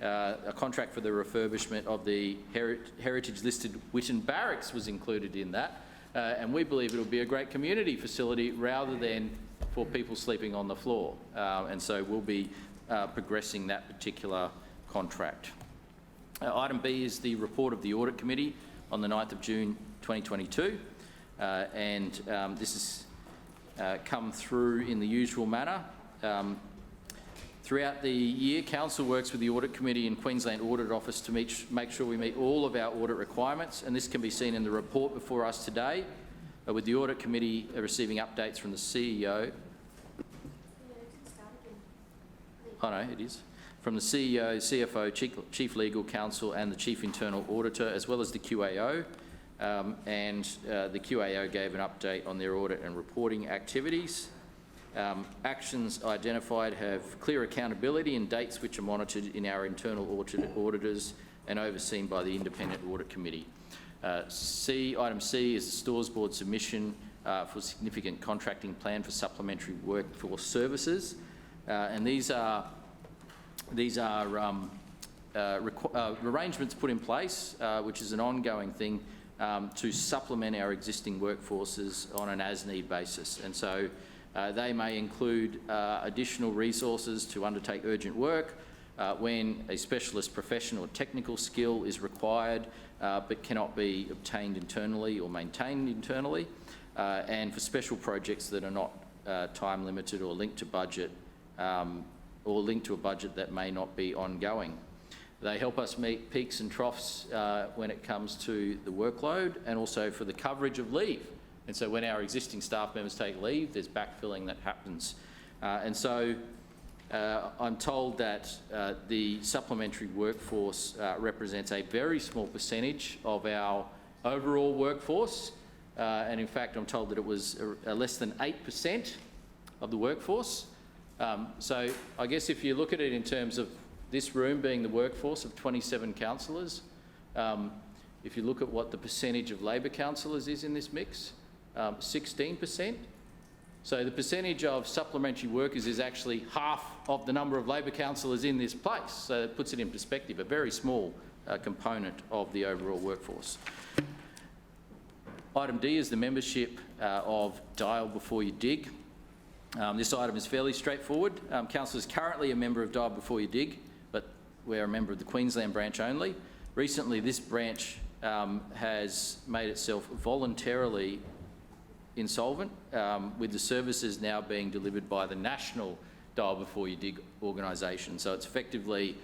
A contract for the refurbishment of the heritage-listed Whitten Barracks was included in that, and we believe it'll be a great community facility rather than for people sleeping on the floor, and so we'll be progressing that particular contract. Item B is the report of the Audit Committee on the 9th of June 2022. And this has come through in the usual manner. Throughout the year, Council works with the Audit Committee and Queensland Audit Office to make sure we meet all of our audit requirements, and this can be seen in the report before us today, with the Audit Committee receiving updates from the CEO. Oh no, it is. From the CEO, CFO, Chief Legal Counsel and the Chief Internal Auditor, as well as the QAO. And the QAO gave an update on their audit and reporting activities. Actions identified have clear accountability and dates which are monitored in our internal auditors and overseen by the Independent Audit Committee. Item C is the Stores Board submission for significant contracting plan for supplementary workforce services. And these are arrangements put in place, which is an ongoing thing, to supplement our existing workforces on an as-need basis. And so they may include additional resources to undertake urgent work when a specialist professional or technical skill is required but cannot be obtained internally or maintained internally, and for special projects that are not time limited or linked to budget or linked to a budget that may not be ongoing. They help us meet peaks and troughs when it comes to the workload, and also for the coverage of leave And so when our existing staff members take leave, there's backfilling that happens. And so I'm told that the supplementary workforce represents a very small percentage of our overall workforce. And in fact, I'm told that it was less than 8% of the workforce. So I guess if you look at it in terms of this room being the workforce of 27 councillors, if you look at what the percentage of Labor councillors is in this mix, 16%. So the percentage of supplementary workers is actually half of the number of Labor councillors in this place. So it puts it in perspective, a very small component of the overall workforce. Item D is the membership of Dial Before You Dig. This item is fairly straightforward. Council is currently a member of Dial Before You Dig, but we're a member of the Queensland branch only. Recently, this branch has made itself voluntarily insolvent, with the services now being delivered by the national Dial Before You Dig organisation. So it's effectively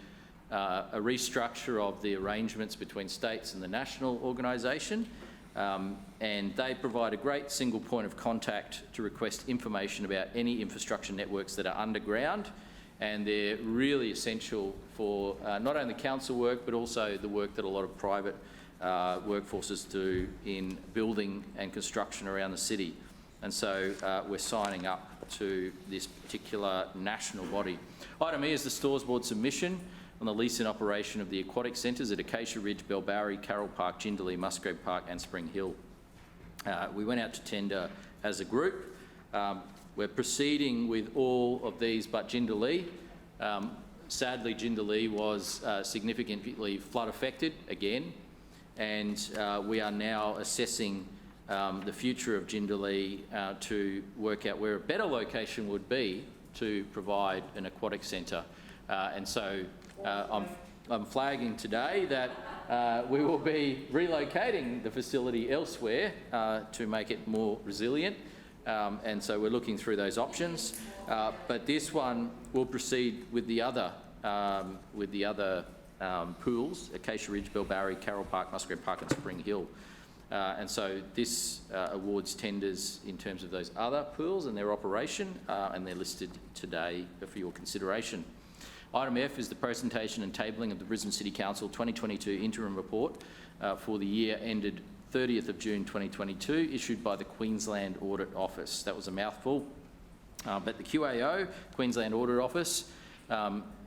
a restructure of the arrangements between states and the national organisation, and they provide a great single point of contact to request information about any infrastructure networks that are underground, and they're really essential for not only council work but also the work that a lot of private workforces do in building and construction around the city. And so we're signing up to this particular national body. Item E is the Stores Board submission on the lease and operation of the aquatic centres at Acacia Ridge, Bellbarry, Carroll Park, Jindalee, Musgrave Park and Spring Hill. We went out to tender as a group. We're proceeding with all of these but Jindalee. Sadly, Jindalee was significantly flood affected again, and we are now assessing the future of Jindalee to work out where a better location would be to provide an aquatic centre. And so I'm flagging today that we will be relocating the facility elsewhere to make it more resilient. And so we're looking through those options. But this one will proceed with the other pools, Acacia Ridge, Bellbarry, Carroll Park, Musgrave Park and Spring Hill. And so this awards tenders in terms of those other pools and their operation, and they're listed today for your consideration. Item F is the presentation and tabling of the Brisbane City Council 2022 interim report for the year ended 30th of June 2022, issued by the Queensland Audit Office. That was a mouthful. But the QAO, Queensland Audit Office,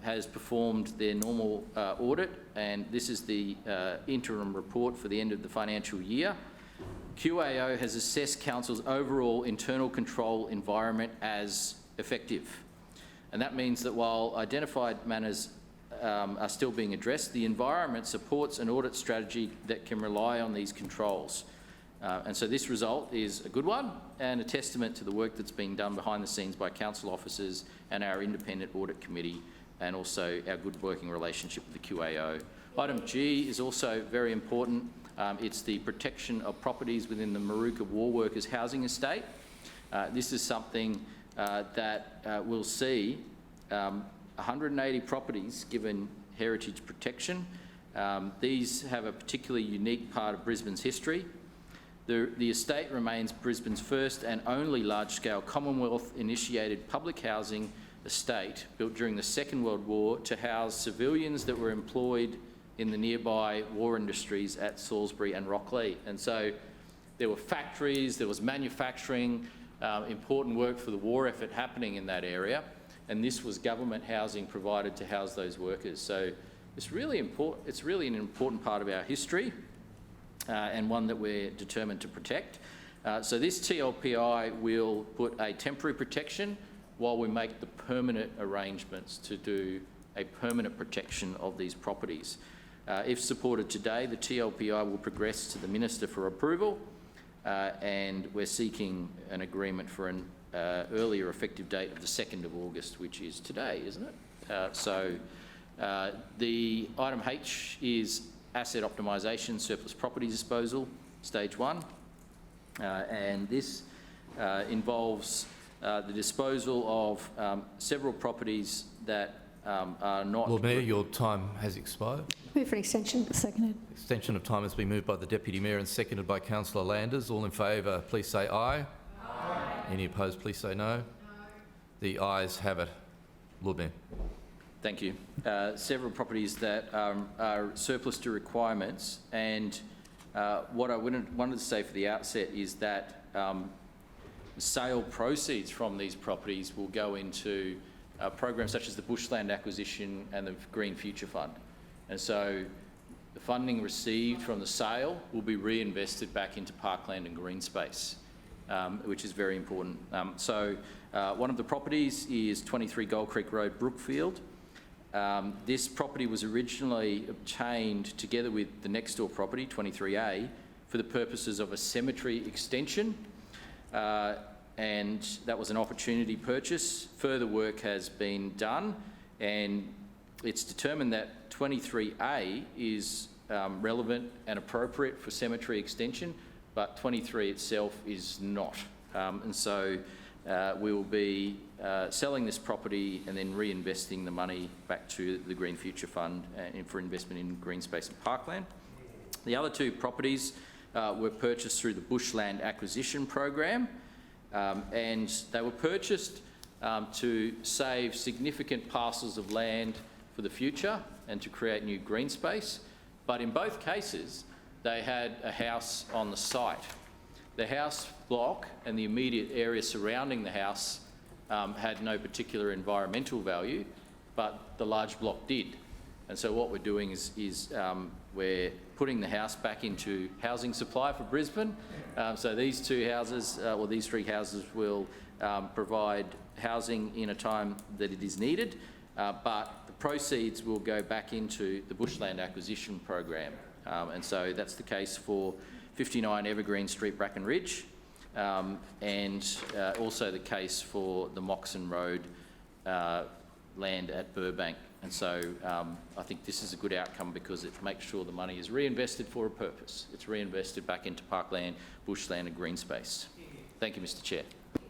has performed their normal audit, and this is the interim report for the end of the financial year. QAO has assessed Council's overall internal control environment as effective. And that means that while identified matters are still being addressed, the environment supports an audit strategy that can rely on these controls. And so this result is a good one and a testament to the work that's being done behind the scenes by council officers and our independent audit committee, and also our good working relationship with the QAO. Item G is also very important. It's the protection of properties within the Maruka War Workers Housing Estate. This is something that will see 180 properties given heritage protection. These have a particularly unique part of Brisbane's history. The estate remains Brisbane's first and only large-scale Commonwealth-initiated public housing estate built during the Second World War to house civilians that were employed in the nearby war industries at Salisbury and Rocklea. And so there were factories, there was manufacturing, important work for the war effort happening in that area, and this was government housing provided to house those workers. So it's really important. It's really an important part of our history, and one that we're determined to protect. So this TLPI will put a temporary protection while we make the permanent arrangements to do a permanent protection of these properties. If supported today, the TLPI will progress to the Minister for approval, and we're seeking an agreement for an earlier effective date of the 2nd of August, which is today, isn't it? The item H is asset optimisation, surplus property disposal, stage 1, and this involves the disposal of several properties that are not... Lord Mayor, your time has expired. Move for an extension. Seconded. Extension of time has been moved by the Deputy Mayor and seconded by Councillor Landers. All in favour, please say aye. Aye. Any opposed, please say no. The ayes have it. Lord Mayor. Thank you. Several properties that are surplus to requirements, and what I wanted to say for the outset is that sale proceeds from these properties will go into programs such as the Bushland Acquisition and the Green Future Fund. And so the funding received from the sale will be reinvested back into parkland and green space, which is very important. One of the properties is 23 Gold Creek Road, Brookfield. This property was originally obtained together with the next door property, 23A, for the purposes of a cemetery extension, and that was an opportunity purchase. Further work has been done, and it's determined that 23A is relevant and appropriate for cemetery extension, but 23 itself is not. We will be selling this property and then reinvesting the money back to the Green Future Fund for investment in green space and parkland. The other two properties were purchased through the Bushland Acquisition Program, and they were purchased to save significant parcels of land for the future and to create new green space. But in both cases, they had a house on the site. The house block and the immediate area surrounding the house had no particular environmental value, but the large block did. And so what we're doing is we're putting the house back into housing supply for Brisbane. So these two houses, or these three houses, will provide housing in a time that it is needed, but the proceeds will go back into the Bushland Acquisition Program. And so that's the case for 59 Evergreen Street, Bracken Ridge, and also the case for the Moxon Road land at Burbank. And so I think this is a good outcome because it makes sure the money is reinvested for a purpose. It's reinvested back into parkland, bushland and green space. Thank you, Mr Chair.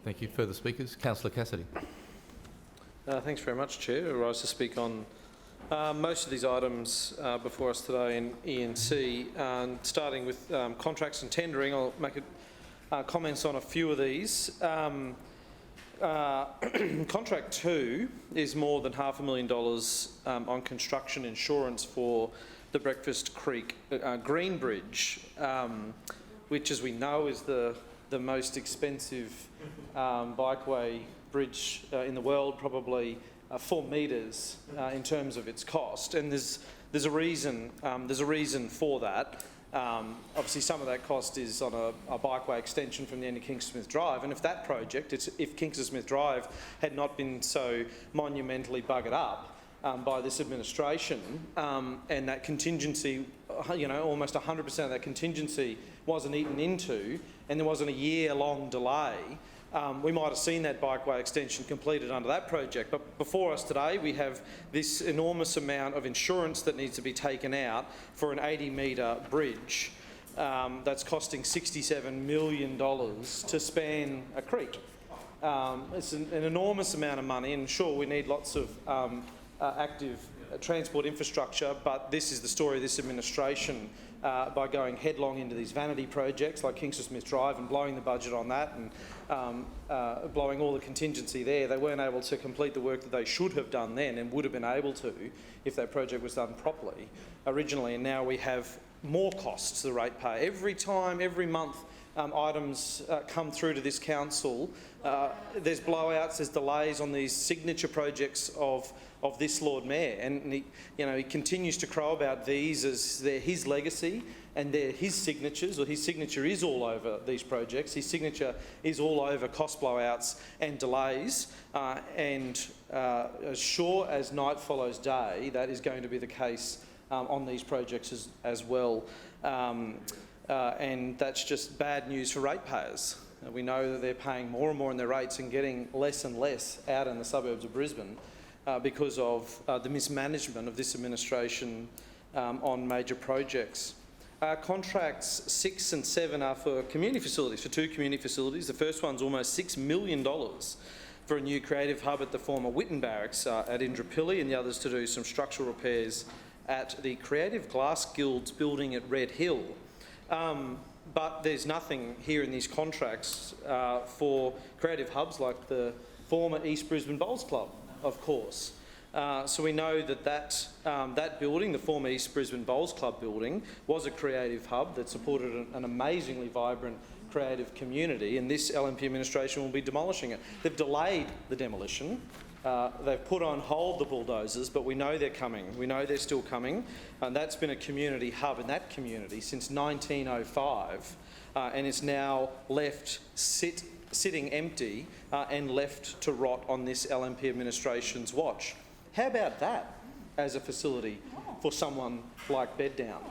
Thank you. Further speakers? Councillor Cassidy. Thanks very much, Chair. I rise to speak on most of these items before us today in E&C. Starting with contracts and tendering, I'll make comments on a few of these. Contract 2 is more than $500,000 on construction insurance for the Breakfast Creek Green Bridge, which, as we know, is the most expensive bikeway bridge in the world, probably 4 metres in terms of its cost. And there's a reason for that. Obviously, some of that cost is on a bikeway extension from the end of Kingston Smith Drive, and if that project, if Kingston Smith Drive had not been so monumentally buggered up by this administration, and that contingency, almost 100% of that contingency wasn't eaten into, and there wasn't a year-long delay, we might have seen that bikeway extension completed under that project. But before us today, we have this enormous amount of insurance that needs to be taken out for an 80-metre bridge that's costing $67 million to span a creek. It's an enormous amount of money, and sure, we need lots of active transport infrastructure, but this is the story of this administration. By going headlong into these vanity projects like Kingston Smith Drive and blowing the budget on that and blowing all the contingency there, they weren't able to complete the work that they should have done then and would have been able to if that project was done properly originally. And now we have more costs to the ratepayer. Every month, items come through to this council. There's blowouts, there's delays on these signature projects of this Lord Mayor, and he continues to crow about these as they're his legacy and they're his signatures, or his signature is all over these projects. His signature is all over cost blowouts and delays, and as sure as night follows day, that is going to be the case on these projects as well. And that's just bad news for ratepayers. We know that they're paying more and more in their rates and getting less and less out in the suburbs of Brisbane because of the mismanagement of this administration on major projects. Contracts 6 and 7 are for community facilities, for 2 community facilities. The first one's almost $6 million for a new creative hub at the former Whitten Barracks at Indooroopilly, and the others to do some structural repairs at the Creative Glass Guild's building at Red Hill. But there's nothing here in these contracts for creative hubs like the former East Brisbane Bowls Club, of course. So we know that that building, the former East Brisbane Bowls Club building, was a creative hub that supported an amazingly vibrant creative community, and this LNP administration will be demolishing it. They've delayed the demolition. They've put on hold the bulldozers, but we know they're coming. We know they're still coming, and that's been a community hub in that community since 1905, and it's now left sitting empty and left to rot on this LNP administration's watch. How about that as a facility for someone like Beddown?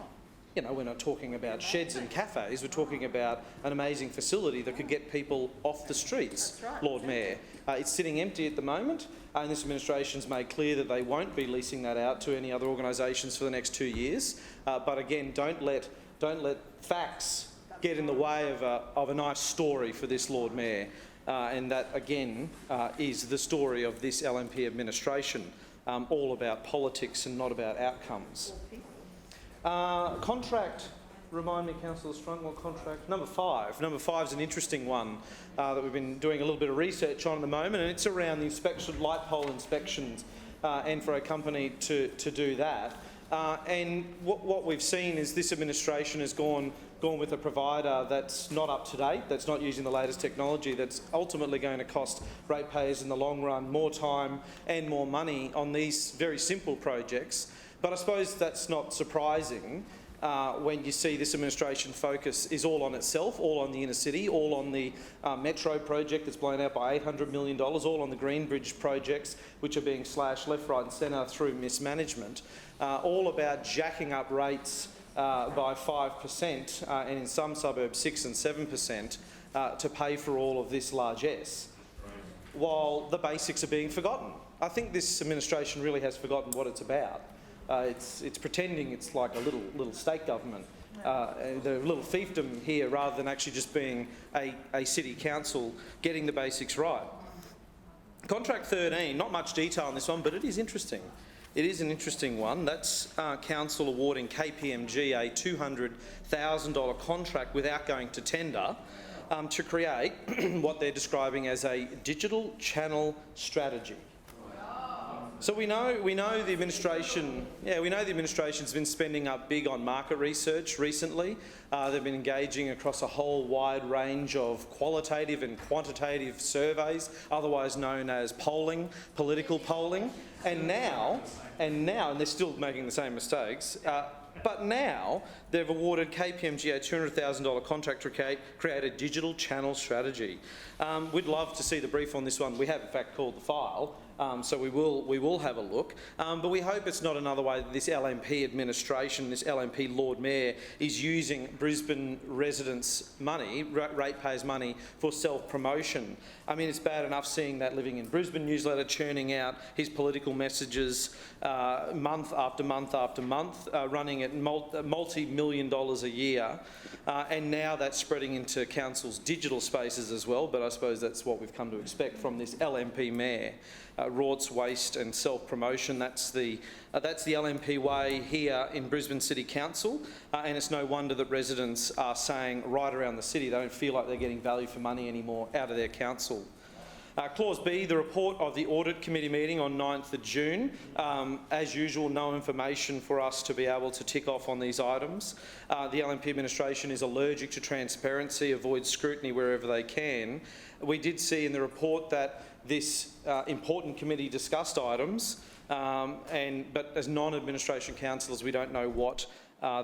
You know, we're not talking about sheds and cafes, we're talking about an amazing facility that could get people off the streets, Lord Mayor. It's sitting empty at the moment, and this administration's made clear that they won't be leasing that out to any other organisations for the next 2 years. But again, don't let facts get in the way of a nice story for this Lord Mayor. And that, again, is the story of this LNP administration, all about politics and not about outcomes. Contract, remind me, Councillor Strong, what contract? Number 5. Number 5 is an interesting one that we've been doing a little bit of research on at the moment, and it's around the inspection, light pole inspections, and for a company to do that. And what we've seen is this administration has gone with a provider that's not up to date, that's not using the latest technology, that's ultimately going to cost ratepayers in the long run more time and more money on these very simple projects. But I suppose that's not surprising when you see this administration focus is all on itself, all on the inner city, all on the metro project that's blown out by $800 million, all on the Greenbridge projects which are being slashed left, right and centre through mismanagement, all about jacking up rates by 5% and in some suburbs 6 and 7% to pay for all of this largesse, while the basics are being forgotten. I think this administration really has forgotten what it's about. It's pretending it's like a little state government, the little fiefdom here, rather than actually just being a city council getting the basics right. Contract 13, not much detail on this one, but it is interesting. It is an interesting one. That's council awarding KPMG a $200,000 contract without going to tender to create what they're describing as a digital channel strategy. So we know the administration. Yeah, we know the administration's been spending up big on market research recently. They've been engaging across a whole wide range of qualitative and quantitative surveys, otherwise known as polling, political polling. And now, they're still making the same mistakes. But now they've awarded KPMG a $200,000 contract to create a digital channel strategy. We'd love to see the brief on this one. We have in fact called the file. So we will have a look, but we hope it's not another way that this LNP administration, this LNP Lord Mayor, is using Brisbane residents' money, ratepayers' money, for self-promotion. I mean, it's bad enough seeing that Living in Brisbane newsletter churning out his political messages month after month after month, running at multi-million dollars a year, and now that's spreading into council's digital spaces as well. But I suppose that's what we've come to expect from this LNP Mayor. Rorts, waste and self-promotion, that's the LNP way here in Brisbane City Council, and it's no wonder that residents are saying right around the city they don't feel like they're getting value for money anymore out of their council. Clause B, the report of the Audit Committee meeting on 9th of June. As usual, no information for us to be able to tick off on these items. The LNP administration is allergic to transparency, avoids scrutiny wherever they can. We did see in the report that this important committee discussed items, but as non-administration councillors we don't know what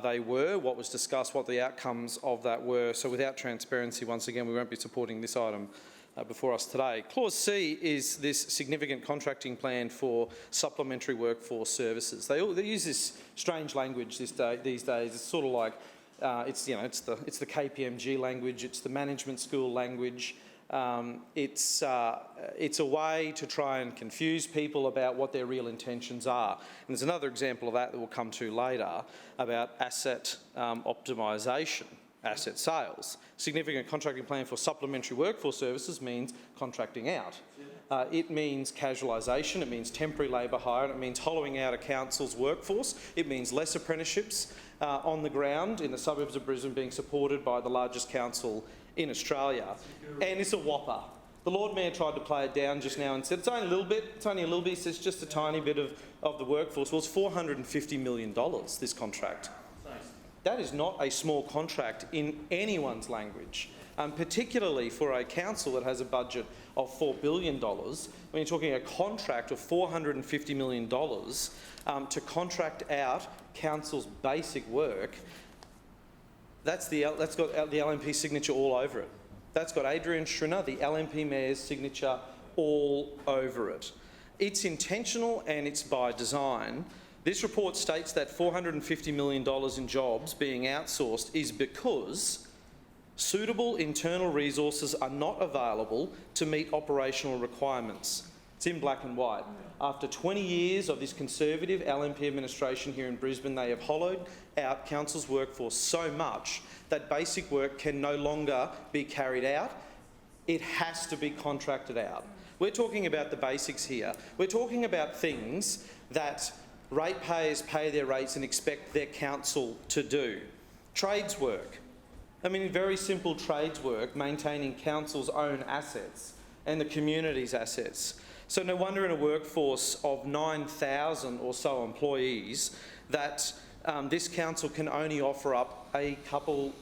they were, what was discussed, what the outcomes of that were. So without transparency, once again, we won't be supporting this item before us today. Clause C is this significant contracting plan for supplementary workforce services. They use this strange language these days. It's sort of like it's the KPMG language, it's the management school language. It's a way to try and confuse people about what their real intentions are. And there's another example of that we'll come to later about asset optimisation, asset sales. Significant contracting plan for supplementary workforce services means contracting out. it means casualisation, it means temporary labour hire, and it means hollowing out a council's workforce. It means less apprenticeships on the ground in the suburbs of Brisbane being supported by the largest council in Australia. And it's a whopper. The Lord Mayor tried to play it down just now and said it's only a little bit, he says it's just a tiny bit of the workforce. Well, it's $450 million, this contract. That is not a small contract in anyone's language, particularly for a council that has a budget of $4 billion. When you're talking a contract of $450 million to contract out council's basic work, that's got the LNP signature all over it. That's got Adrian Schrinner, the LNP Mayor's signature, all over it. It's intentional and it's by design. This report states that $450 million in jobs being outsourced is because suitable internal resources are not available to meet operational requirements. It's in black and white. After 20 years of this Conservative LNP administration here in Brisbane, they have hollowed out council's workforce so much that basic work can no longer be carried out. It has to be contracted out. We're talking about the basics here. We're talking about things that ratepayers pay their rates and expect their council to do. Trades work. I mean, very simple trades work, maintaining council's own assets and the community's assets. So no wonder in a workforce of 9,000 or so employees that this council can only offer up a couple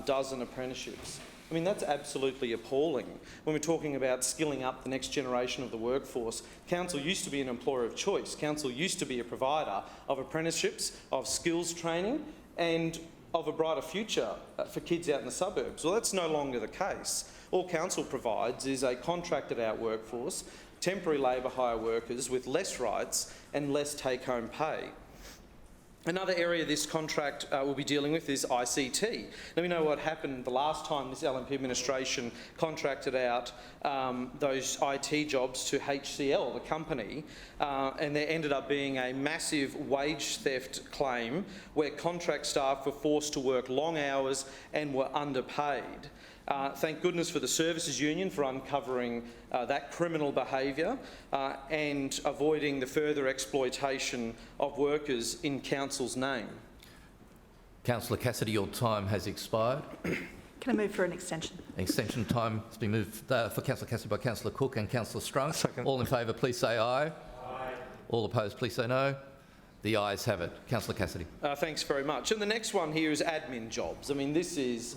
dozen apprenticeships. I mean, that's absolutely appalling. When we're talking about skilling up the next generation of the workforce, council used to be an employer of choice. Council used to be a provider of apprenticeships, of skills training and of a brighter future for kids out in the suburbs. Well, that's no longer the case. All council provides is a contracted out workforce, temporary labour hire workers with less rights and less take-home pay. Another area this contract will be dealing with is ICT. Now, we know what happened the last time this LNP administration contracted out those IT jobs to HCL, the company, and there ended up being a massive wage theft claim where contract staff were forced to work long hours and were underpaid. Thank goodness for the Services Union for uncovering that criminal behaviour and avoiding the further exploitation of workers in council's name. Councillor Cassidy, your time has expired. Can I move for an extension? Extension time has been moved for Councillor Cassidy by Councillor Cook and Councillor Strunk. Second. All in favour, please say aye. Aye. All opposed, please say no. The ayes have it. Councillor Cassidy. Thanks very much. And the next one here is admin jobs. I mean, this is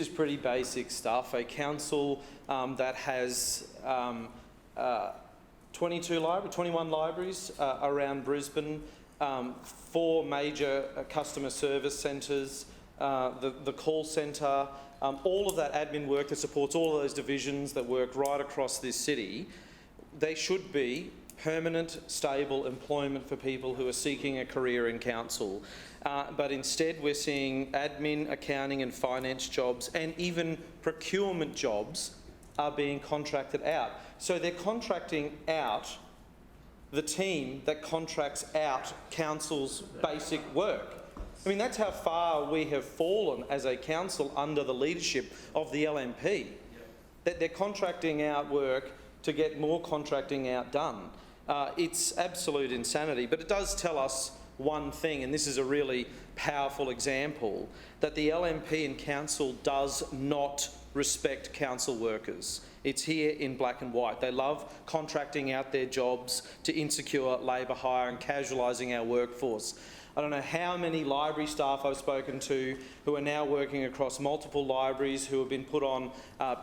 pretty basic stuff. A council that has 21 libraries around Brisbane, 4 major customer service centres, the call centre, all of that admin work that supports all of those divisions that work right across this city. They should be permanent, stable employment for people who are seeking a career in council. But instead we're seeing admin, accounting and finance jobs and even procurement jobs are being contracted out. So they're contracting out the team that contracts out council's basic work. I mean, that's how far we have fallen as a council under the leadership of the LNP. That they're contracting out work to get more contracting out done. It's absolute insanity, but it does tell us one thing, and this is a really powerful example, that the LNP and council does not respect council workers. It's here in black and white. They love contracting out their jobs to insecure labour hire and casualising our workforce. I don't know how many library staff I've spoken to who are now working across multiple libraries who have been put on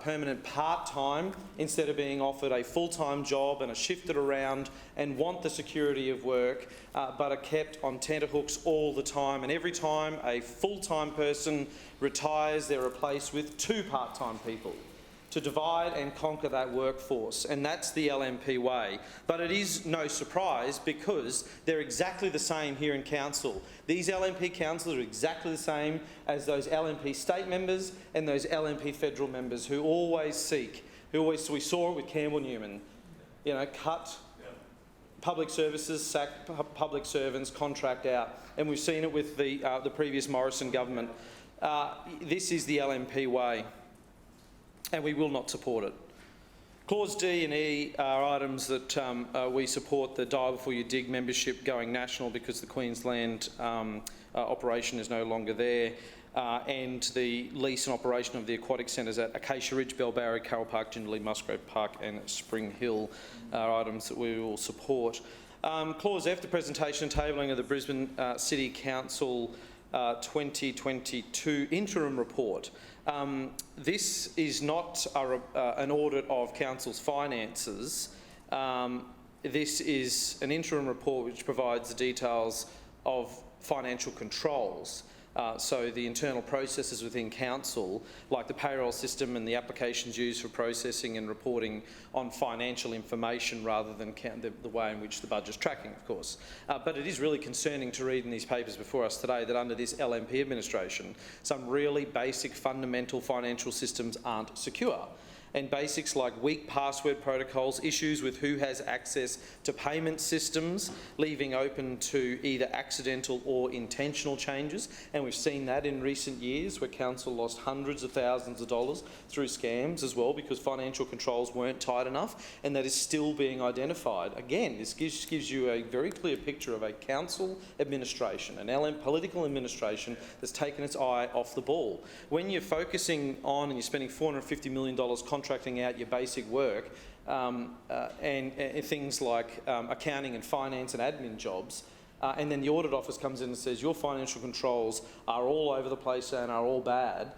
permanent part-time instead of being offered a full-time job and are shifted around and want the security of work, but are kept on tenterhooks all the time. And every time a full-time person retires, they're replaced with 2 part-time people to divide and conquer that workforce, and that's the LNP way. But it is no surprise because they're exactly the same here in council. These LNP councillors are exactly the same as those LNP state members and those LNP federal members who always seek, we saw it with Campbell Newman, cut public services, sack public servants, contract out, and we've seen it with the previous Morrison government. This is the LNP way, and we will not support it. Clause D and E are items that we support. The Die Before You Dig membership going national because the Queensland operation is no longer there, and the lease and operation of the aquatic centres at Acacia Ridge, Bellbarry, Carroll Park, Jindalee, Musgrave Park and Spring Hill are items that we will support. Clause F, the presentation and tabling of the Brisbane City Council 2022 interim report. This is not an audit of council's finances. This is an interim report which provides the details of financial controls. So the internal processes within council, like the payroll system and the applications used for processing and reporting on financial information rather than the way in which the budget's tracking, of course. But it is really concerning to read in these papers before us today that under this LNP administration, some really basic fundamental financial systems aren't secure. And basics like weak password protocols, issues with who has access to payment systems, leaving open to either accidental or intentional changes. And we've seen that in recent years where council lost hundreds of thousands of dollars through scams as well because financial controls weren't tight enough, and that is still being identified. Again, this gives you a very clear picture of a council administration, an political administration that's taken its eye off the ball. When you're focusing on and you're spending $450 million contracting out your basic work and things like accounting and finance and admin jobs, and then the audit office comes in and says your financial controls are all over the place and are all bad,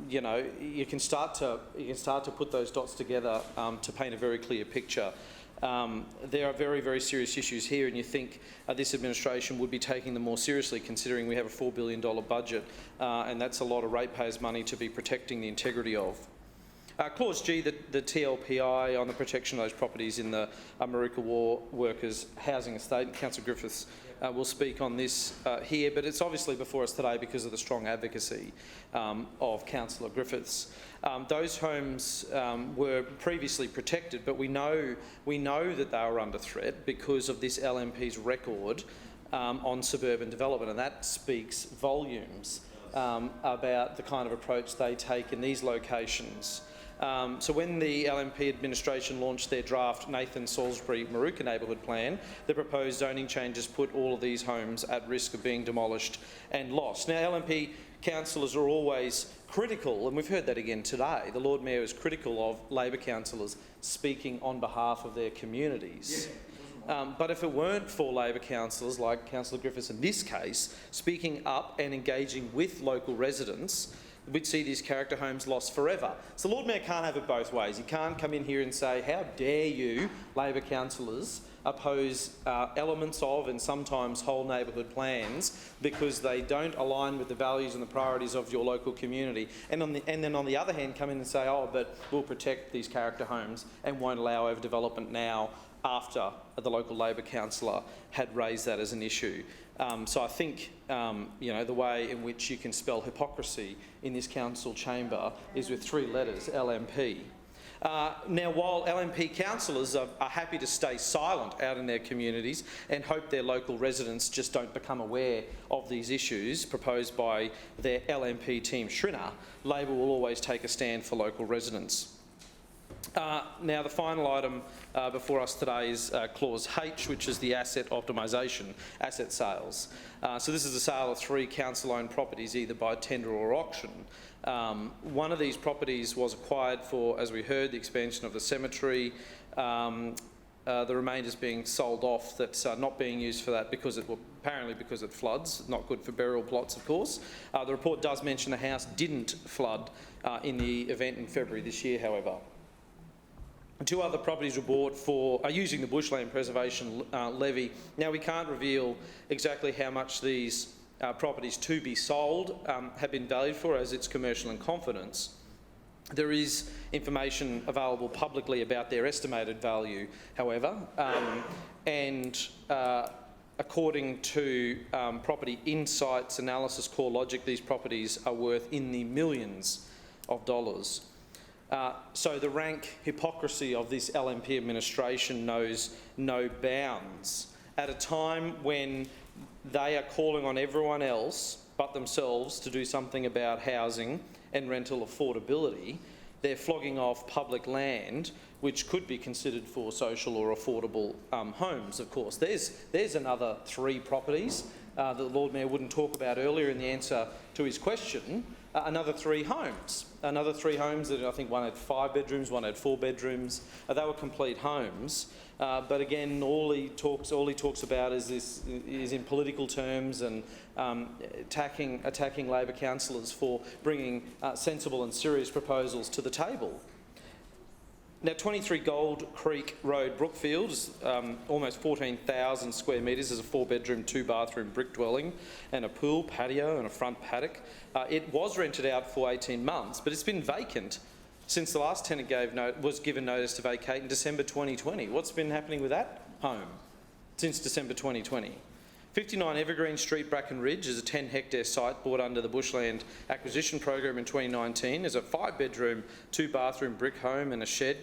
you know, you can start to put those dots together to paint a very clear picture. There are very, very serious issues here, and you think this administration would be taking them more seriously, considering we have a $4 billion budget, and that's a lot of ratepayers' money to be protecting the integrity of. Clause G, the TLPI on the protection of those properties in the Maruka War Workers Housing Estate. Councillor Griffiths will speak on this here, but it's obviously before us today because of the strong advocacy of Councillor Griffiths. Those homes were previously protected, but we know that they were under threat because of this LNP's record on suburban development, and that speaks volumes about the kind of approach they take in these locations. So when the LNP administration launched their draft Nathan Salisbury Maruka neighbourhood plan, the proposed zoning changes put all of these homes at risk of being demolished and lost. Now, LNP councillors are always critical, and we've heard that again today. The Lord Mayor is critical of Labor councillors speaking on behalf of their communities. But if it weren't for Labor councillors like Councillor Griffiths in this case, speaking up and engaging with local residents, we'd see these character homes lost forever. So the Lord Mayor can't have it both ways. He can't come in here and say, how dare you, Labor councillors, oppose elements of and sometimes whole neighbourhood plans because they don't align with the values and the priorities of your local community. And then on the other hand, come in and say, oh, but we'll protect these character homes and won't allow overdevelopment now after the local Labor councillor had raised that as an issue. So I think you know, the way in which you can spell hypocrisy in this council chamber is with 3 letters, LNP. Now, while LNP councillors are happy to stay silent out in their communities and hope their local residents just don't become aware of these issues proposed by their LNP team Shriner, Labor will always take a stand for local residents. Now, the final item before us today is Clause H, which is the asset optimisation, asset sales. So this is the sale of 3 council-owned properties, either by tender or auction. One of these properties was acquired for, as we heard, the expansion of the cemetery. The remainder is being sold off. That's not being used for that because apparently because it floods. Not good for burial plots, of course. The report does mention the house didn't flood in the event in February this year, however. 2 other properties were bought for using the Bushland Preservation Levy. Now, we can't reveal exactly how much these properties to be sold have been valued for, as it's commercial in confidence. There is information available publicly about their estimated value, however, and according to Property Insights Analysis CoreLogic, these properties are worth in the millions of dollars. So the rank hypocrisy of this LNP administration knows no bounds. At a time when they are calling on everyone else but themselves to do something about housing and rental affordability, they're flogging off public land which could be considered for social or affordable homes, of course. There's another 3 properties that the Lord Mayor wouldn't talk about earlier in the answer to his question, another 3 homes. Another 3 homes that I think one had 5 bedrooms, one had 4 bedrooms. They were complete homes. But again, all he talks about is in political terms and attacking Labor councillors for bringing sensible and serious proposals to the table. Now, 23 Gold Creek Road, Brookfield, is almost 14,000 square metres, is a 4-bedroom, 2-bathroom brick dwelling and a pool, patio and a front paddock. It was rented out for 18 months, but it's been vacant since the last tenant was given notice to vacate in December 2020. What's been happening with that home since December 2020? 59 Evergreen Street, Bracken Ridge, is a 10-hectare site bought under the Bushland Acquisition Program in 2019. Is a 5-bedroom, 2-bathroom brick home and a shed.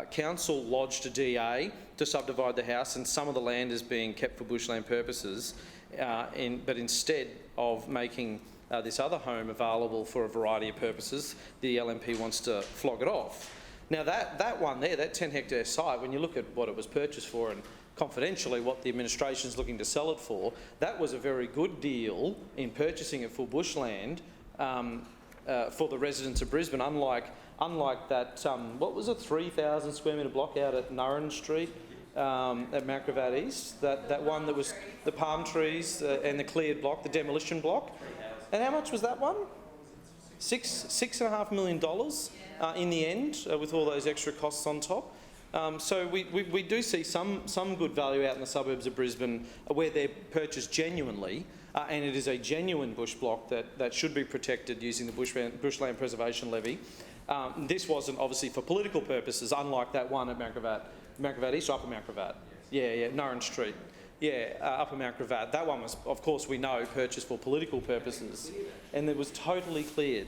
Council lodged a DA to subdivide the house, and some of the land is being kept for bushland purposes, but instead of making this other home available for a variety of purposes, the LNP wants to flog it off. Now that one there, that 10-hectare site, when you look at what it was purchased for and confidentially what the administration is looking to sell it for, that was a very good deal in purchasing it for bushland for the residents of Brisbane, unlike that, what was it, 3,000 square metre block out at Nurran Street at Macravat East, that one that was the palm trees and the cleared block, the demolition block. And how much was that one? $6.5 million in the end, with all those extra costs on top. So we do see some good value out in the suburbs of Brisbane where they're purchased genuinely, and it is a genuine bush block that should be protected using the Bushland Preservation Levy. This wasn't obviously for political purposes, unlike that one at Macravat East, Upper Macravat. Yeah, Nurran Street. Yeah, Upper Macravat. That one was, of course, we know, purchased for political purposes, and it was totally cleared.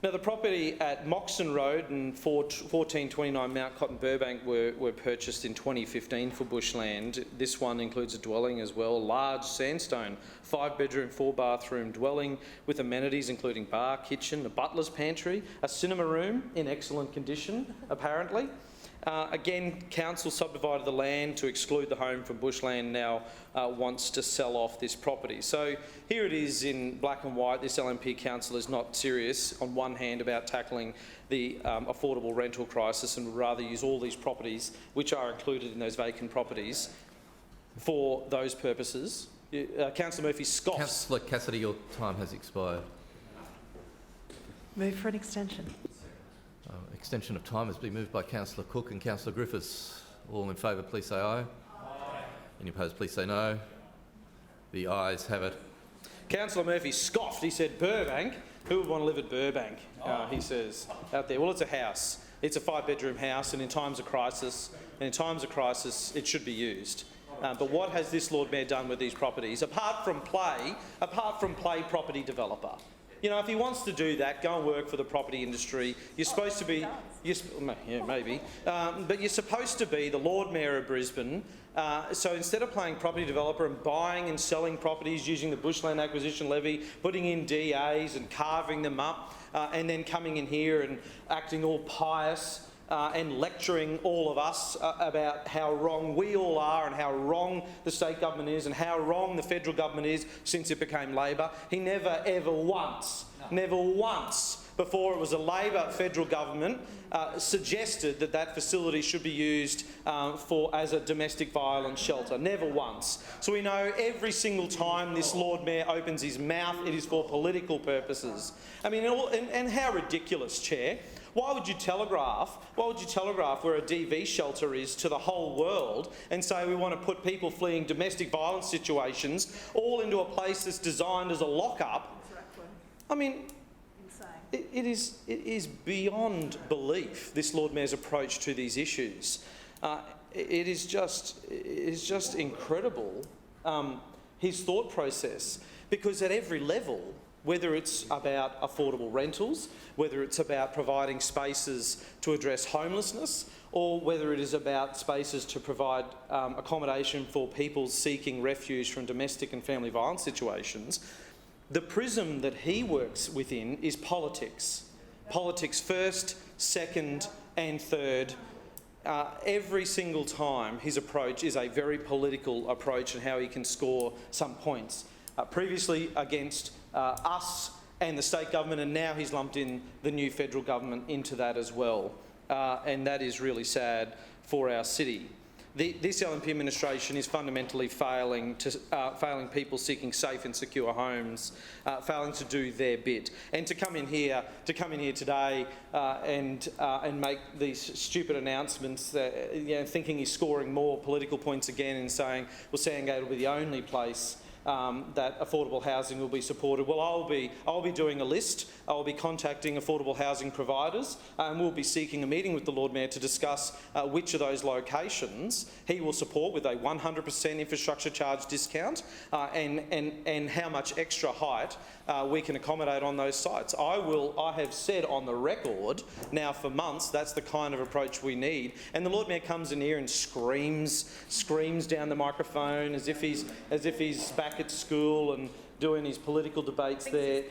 Now, the property at Moxon Road and 1429 Mount Cotton Burbank were purchased in 2015 for bushland. This one includes a dwelling as well, large sandstone, 5-bedroom, 4-bathroom dwelling with amenities including bar, kitchen, a butler's pantry, a cinema room in excellent condition, apparently. Again, council subdivided the land to exclude the home from bushland, now wants to sell off this property. So here it is in black and white. This LNP council is not serious on one hand about tackling the affordable rental crisis and would rather use all these properties, which are included in those vacant properties, for those purposes. Councillor Murphy scoffs. Councillor Cassidy, your time has expired. Move for an extension. Extension of time has been moved by Councillor Cook and Councillor Griffiths. All in favour, please say aye. Aye. Any opposed, please say no. The ayes have it. Councillor Murphy scoffed. He said, Burbank? Who would want to live at Burbank? He says, out there. Well, it's a house. It's a 5-bedroom house, and in times of crisis, it should be used. But what has this Lord Mayor done with these properties, apart from play property developer? You know, if he wants to do that, go and work for the property industry. You're supposed to be, yeah, maybe, but you're supposed to be the Lord Mayor of Brisbane. So instead of playing property developer and buying and selling properties using the Bushland Acquisition Levy, putting in DAs and carving them up, and then coming in here and acting all pious, and lecturing all of us about how wrong we all are and how wrong the state government is and how wrong the federal government is since it became Labor. He never once before it was a Labor federal government suggested that facility should be used as a domestic violence shelter. Never once. So we know every single time this Lord Mayor opens his mouth, it is for political purposes. I mean, and how ridiculous, Chair. Why would you telegraph where a DV shelter is to the whole world and say we want to put people fleeing domestic violence situations all into a place that's designed as a lockup? I mean, it is beyond belief, this Lord Mayor's approach to these issues. It is just incredible, his thought process, because at every level, whether it's about affordable rentals, whether it's about providing spaces to address homelessness, or whether it is about spaces to provide accommodation for people seeking refuge from domestic and family violence situations, the prism that he works within is politics. politics first, second and third. Every single time his approach is a very political approach and how he can score some points. Previously against us and the state government, and now he's lumped in the new federal government into that as well. And that is really sad for our city. This LNP administration is fundamentally failing people seeking safe and secure homes, failing to do their bit, and to come in here today and make these stupid announcements, thinking he's scoring more political points again, and saying, well, Sandgate will be the only place that affordable housing will be supported. Well, I'll be doing a list. I'll be contacting affordable housing providers, and we'll be seeking a meeting with the Lord Mayor to discuss which of those locations he will support with a 100% infrastructure charge discount, and how much extra height we can accommodate on those sites. I have said on the record now for months that's the kind of approach we need. And the Lord Mayor comes in here and screams down the microphone as if he's back at school and doing his political debates there.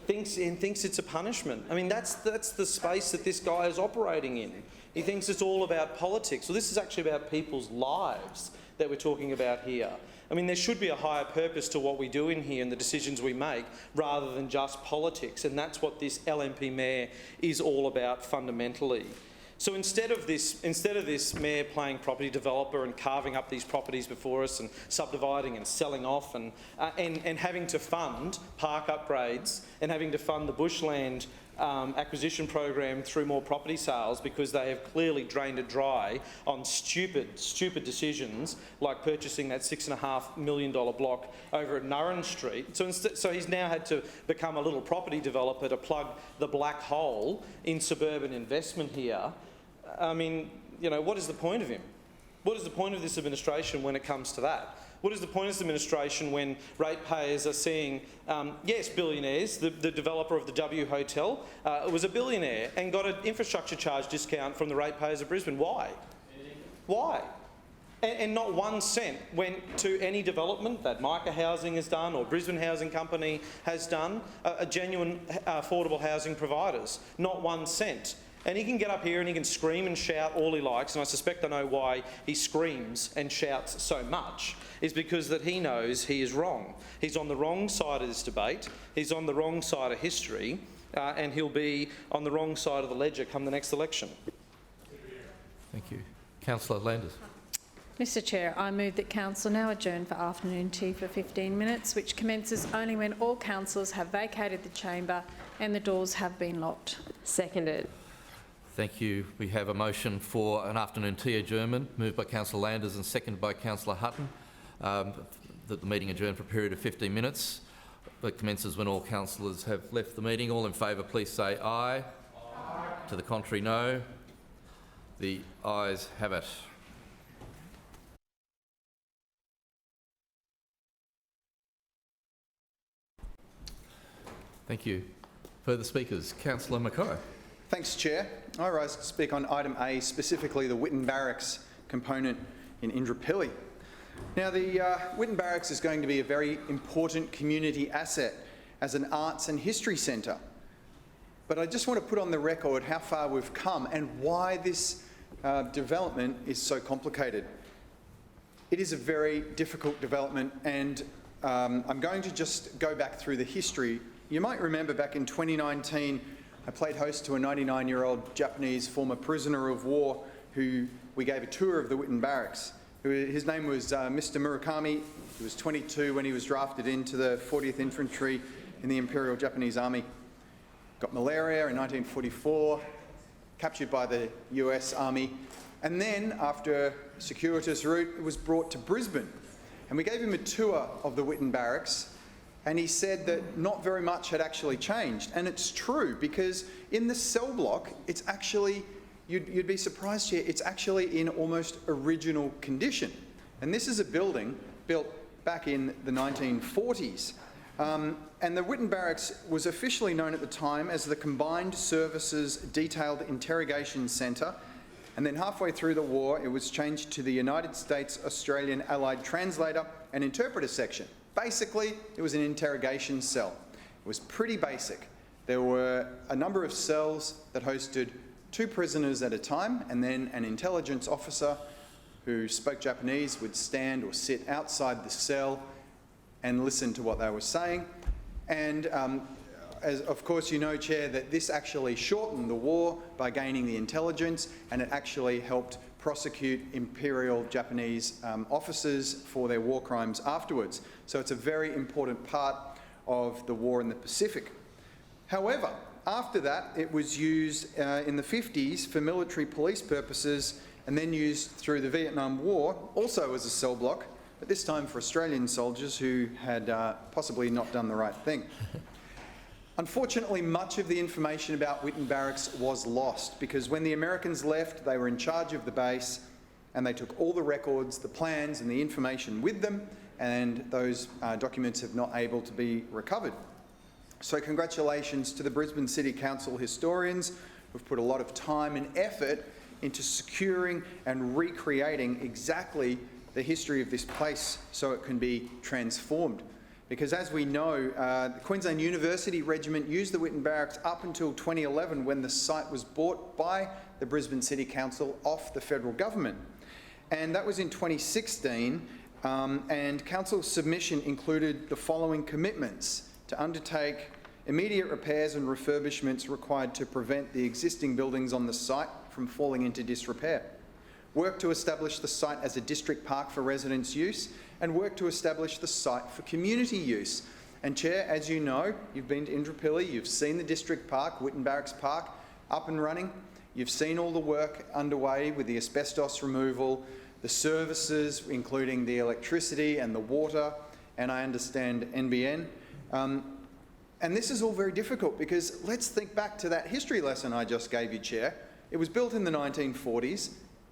Thinks it's a punishment. I mean, that's the space that this guy is operating in. He thinks it's all about politics. Well, this is actually about people's lives that we're talking about here. I mean, there should be a higher purpose to what we do in here and the decisions we make, rather than just politics, and that's what this LNP mayor is all about fundamentally. So instead of this mayor playing property developer and carving up these properties before us and subdividing and selling off and having to fund park upgrades and having to fund the bushland acquisition program through more property sales, because they have clearly drained it dry on stupid decisions like purchasing that $6.5 million block over at Nurran Street. So he's now had to become a little property developer to plug the black hole in suburban investment here. I mean, what is the point of him? What is the point of this administration when it comes to that? What is the point of this administration when ratepayers are seeing, yes, billionaires, the developer of the W Hotel was a billionaire and got an infrastructure charge discount from the ratepayers of Brisbane? Why? Why? And not 1 cent went to any development that Micah Housing has done or Brisbane Housing Company has done, a genuine affordable housing providers. Not 1 cent. And he can get up here and he can scream and shout all he likes, and I suspect I know why he screams and shouts so much, is because that he knows he is wrong. He's on the wrong side of this debate, he's on the wrong side of history, and he'll be on the wrong side of the ledger come the next election. Thank you. Councillor Landers. Mr Chair, I move that Council now adjourn for afternoon tea for 15 minutes, which commences only when all councillors have vacated the chamber and the doors have been locked. Seconded. Thank you. We have a motion for an afternoon tea adjournment, moved by Councillor Landers and seconded by Councillor Hutton, that the meeting adjourned for a period of 15 minutes. That commences when all councillors have left the meeting. All in favour, please say aye. Aye. To the contrary, no. The ayes have it. Thank you. Further speakers? Councillor Mackay. Thanks, Chair. I rise to speak on item A, specifically the Whitten Barracks component in Indooroopilly. Now, the Whitten Barracks is going to be a very important community asset as an arts and history centre. But I just want to put on the record how far we've come and why this development is so complicated. It is a very difficult development, and I'm going to just go back through the history. You might remember back in 2019, I played host to a 99-year-old Japanese former prisoner of war who we gave a tour of the Whitten Barracks. His name was Mr. Murakami. He was 22 when he was drafted into the 40th Infantry in the Imperial Japanese Army. Got malaria in 1944, captured by the US Army, and then after a circuitous route, it was brought to Brisbane. And we gave him a tour of the Whitten Barracks, and he said that not very much had actually changed. And it's true, because in the cell block, it's actually, you'd be surprised here, it's actually in almost original condition. And this is a building built back in the 1940s. And the Whitten Barracks was officially known at the time as the Combined Services Detailed Interrogation Centre. And then halfway through the war, it was changed to the United States Australian Allied Translator and Interpreter Section. Basically, it was an interrogation cell. It was pretty basic. there were a number of cells that hosted 2 prisoners at a time, and then an intelligence officer who spoke Japanese would stand or sit outside the cell and listen to what they were saying. And as of course you know, Chair, that this actually shortened the war by gaining the intelligence, and it actually helped prosecute Imperial Japanese officers for their war crimes afterwards. So it's a very important part of the war in the Pacific. However, after that, it was used in the 50s for military police purposes, and then used through the Vietnam War, also as a cell block, but this time for Australian soldiers who had possibly not done the right thing. Unfortunately, much of the information about Whitten Barracks was lost, because when the Americans left, they were in charge of the base, and they took all the records, the plans and the information with them, and those documents have not able to be recovered. So congratulations to the Brisbane City Council historians who've put a lot of time and effort into securing and recreating exactly the history of this place so it can be transformed. Because as we know, the Queensland University Regiment used the Whitten Barracks up until 2011, when the site was bought by the Brisbane City Council off the federal government. And that was in 2016, and Council's submission included the following commitments: to undertake immediate repairs and refurbishments required to prevent the existing buildings on the site from falling into disrepair, work to establish the site as a district park for residents' use, and work to establish the site for community use. And Chair, as you know, you've been to Indooroopilly, you've seen the district park, Whitten Barracks Park, up and running. You've seen all the work underway with the asbestos removal, the services, including the electricity and the water, and I understand NBN. And this is all very difficult, because let's think back to that history lesson I just gave you, Chair. It was built in the 1940s.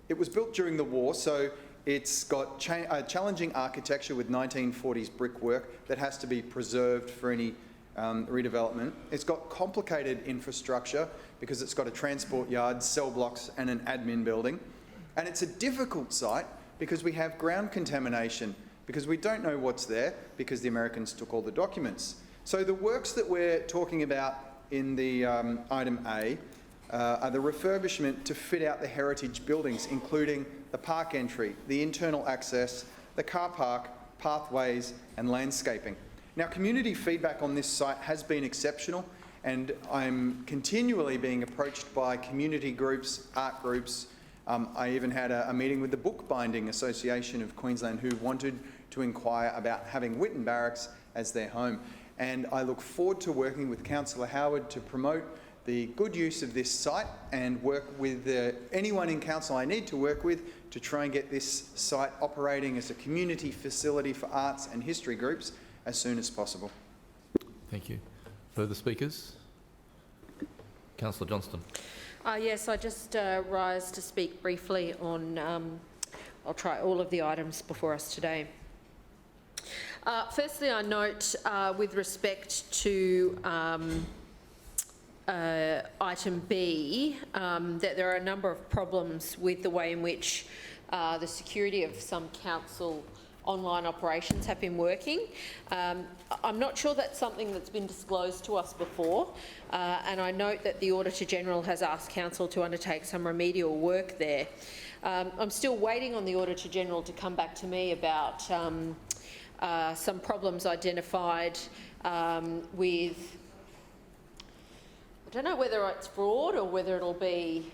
It was built during the war, so it's got challenging architecture with 1940s brickwork that has to be preserved for any redevelopment. It's got complicated infrastructure because it's got a transport yard, cell blocks and an admin building. And it's a difficult site because we have ground contamination, because we don't know what's there because the Americans took all the documents. So the works that we're talking about in the item A are the refurbishment to fit out the heritage buildings, including the park entry, the internal access, the car park, pathways and landscaping. Now, community feedback on this site has been exceptional, and I'm continually being approached by community groups, art groups. I even had a meeting with the Bookbinding Association of Queensland, who wanted to inquire about having Whitten Barracks as their home. And I look forward to working with Councillor Howard to promote the good use of this site and work with anyone in council I need to work with to try and get this site operating as a community facility for arts and history groups as soon as possible. Thank you. Further speakers? Councillor Johnston. Yes, I just rise to speak briefly on, I'll try all of the items before us today. Firstly, I note with respect to item B that there are a number of problems with the way in which the security of some council online operations have been working. I'm not sure that's something that's been disclosed to us before, and I note that the Auditor-General has asked Council to undertake some remedial work there. I'm still waiting on the Auditor-General to come back to me about some problems identified with, I don't know whether it's fraud or whether it'll be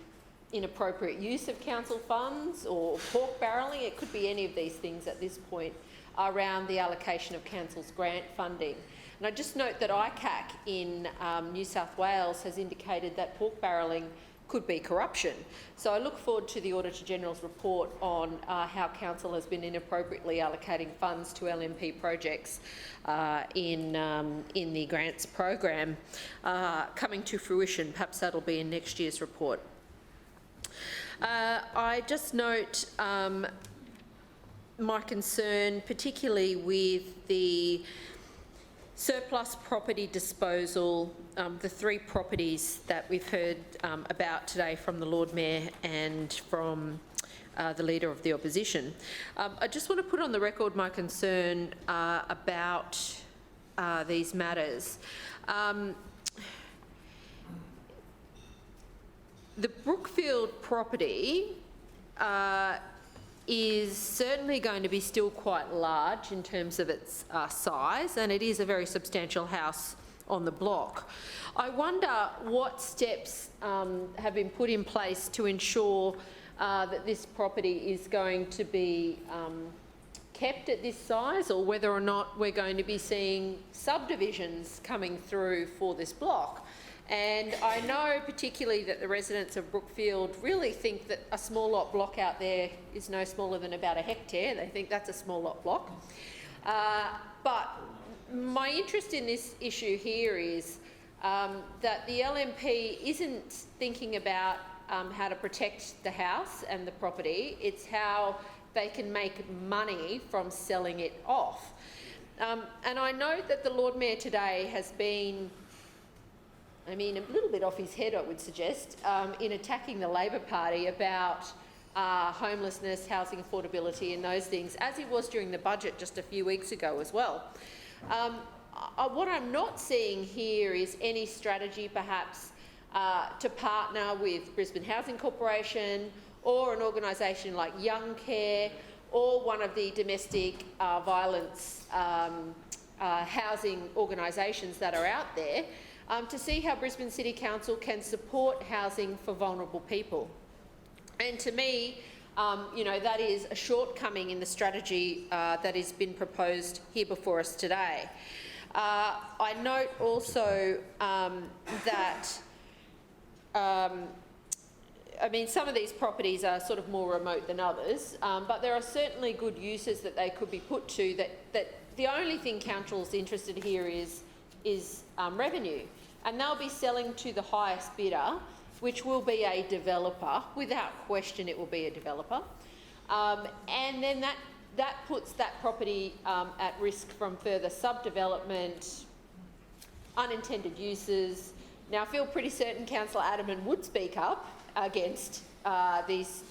inappropriate use of council funds or pork barrelling. It could be any of these things at this point around the allocation of council's grant funding. And I just note that ICAC in New South Wales has indicated that pork barrelling could be corruption. So I look forward to the Auditor-General's report on how council has been inappropriately allocating funds to LNP projects in the grants program coming to fruition. Perhaps that'll be in next year's report. I just note my concern particularly with the surplus property disposal, the 3 properties that we've heard about today from the Lord Mayor and from the Leader of the Opposition. I just want to put on the record my concern about these matters. the Brookfield property is certainly going to be still quite large in terms of its size, and it is a very substantial house on the block. I wonder what steps have been put in place to ensure that this property is going to be kept at this size, or whether or not we're going to be seeing subdivisions coming through for this block. And I know particularly that the residents of Brookfield really think that a small lot block out there is no smaller than about a hectare. They think that's a small lot block. But my interest in this issue here is that the LNP isn't thinking about how to protect the house and the property, it's how they can make money from selling it off. And I know that the Lord Mayor today has been, I mean, a little bit off his head, I would suggest, in attacking the Labor Party about homelessness, housing affordability and those things, as he was during the budget just a few weeks ago as well. What I'm not seeing here is any strategy perhaps to partner with Brisbane Housing Corporation or an organisation like Young Care or one of the domestic violence housing organisations that are out there to see how Brisbane City Council can support housing for vulnerable people. And to me, you know, that is a shortcoming in the strategy that has been proposed here before us today. I note also that I mean, some of these properties are sort of more remote than others, but there are certainly good uses that they could be put to. That the only thing council's interested here is revenue, and they'll be selling to the highest bidder, which will be a developer. Without question, it will be a developer, and then that puts that property at risk from further subdevelopment, unintended uses. Now, I feel pretty certain Councillor Adamman would speak up against these,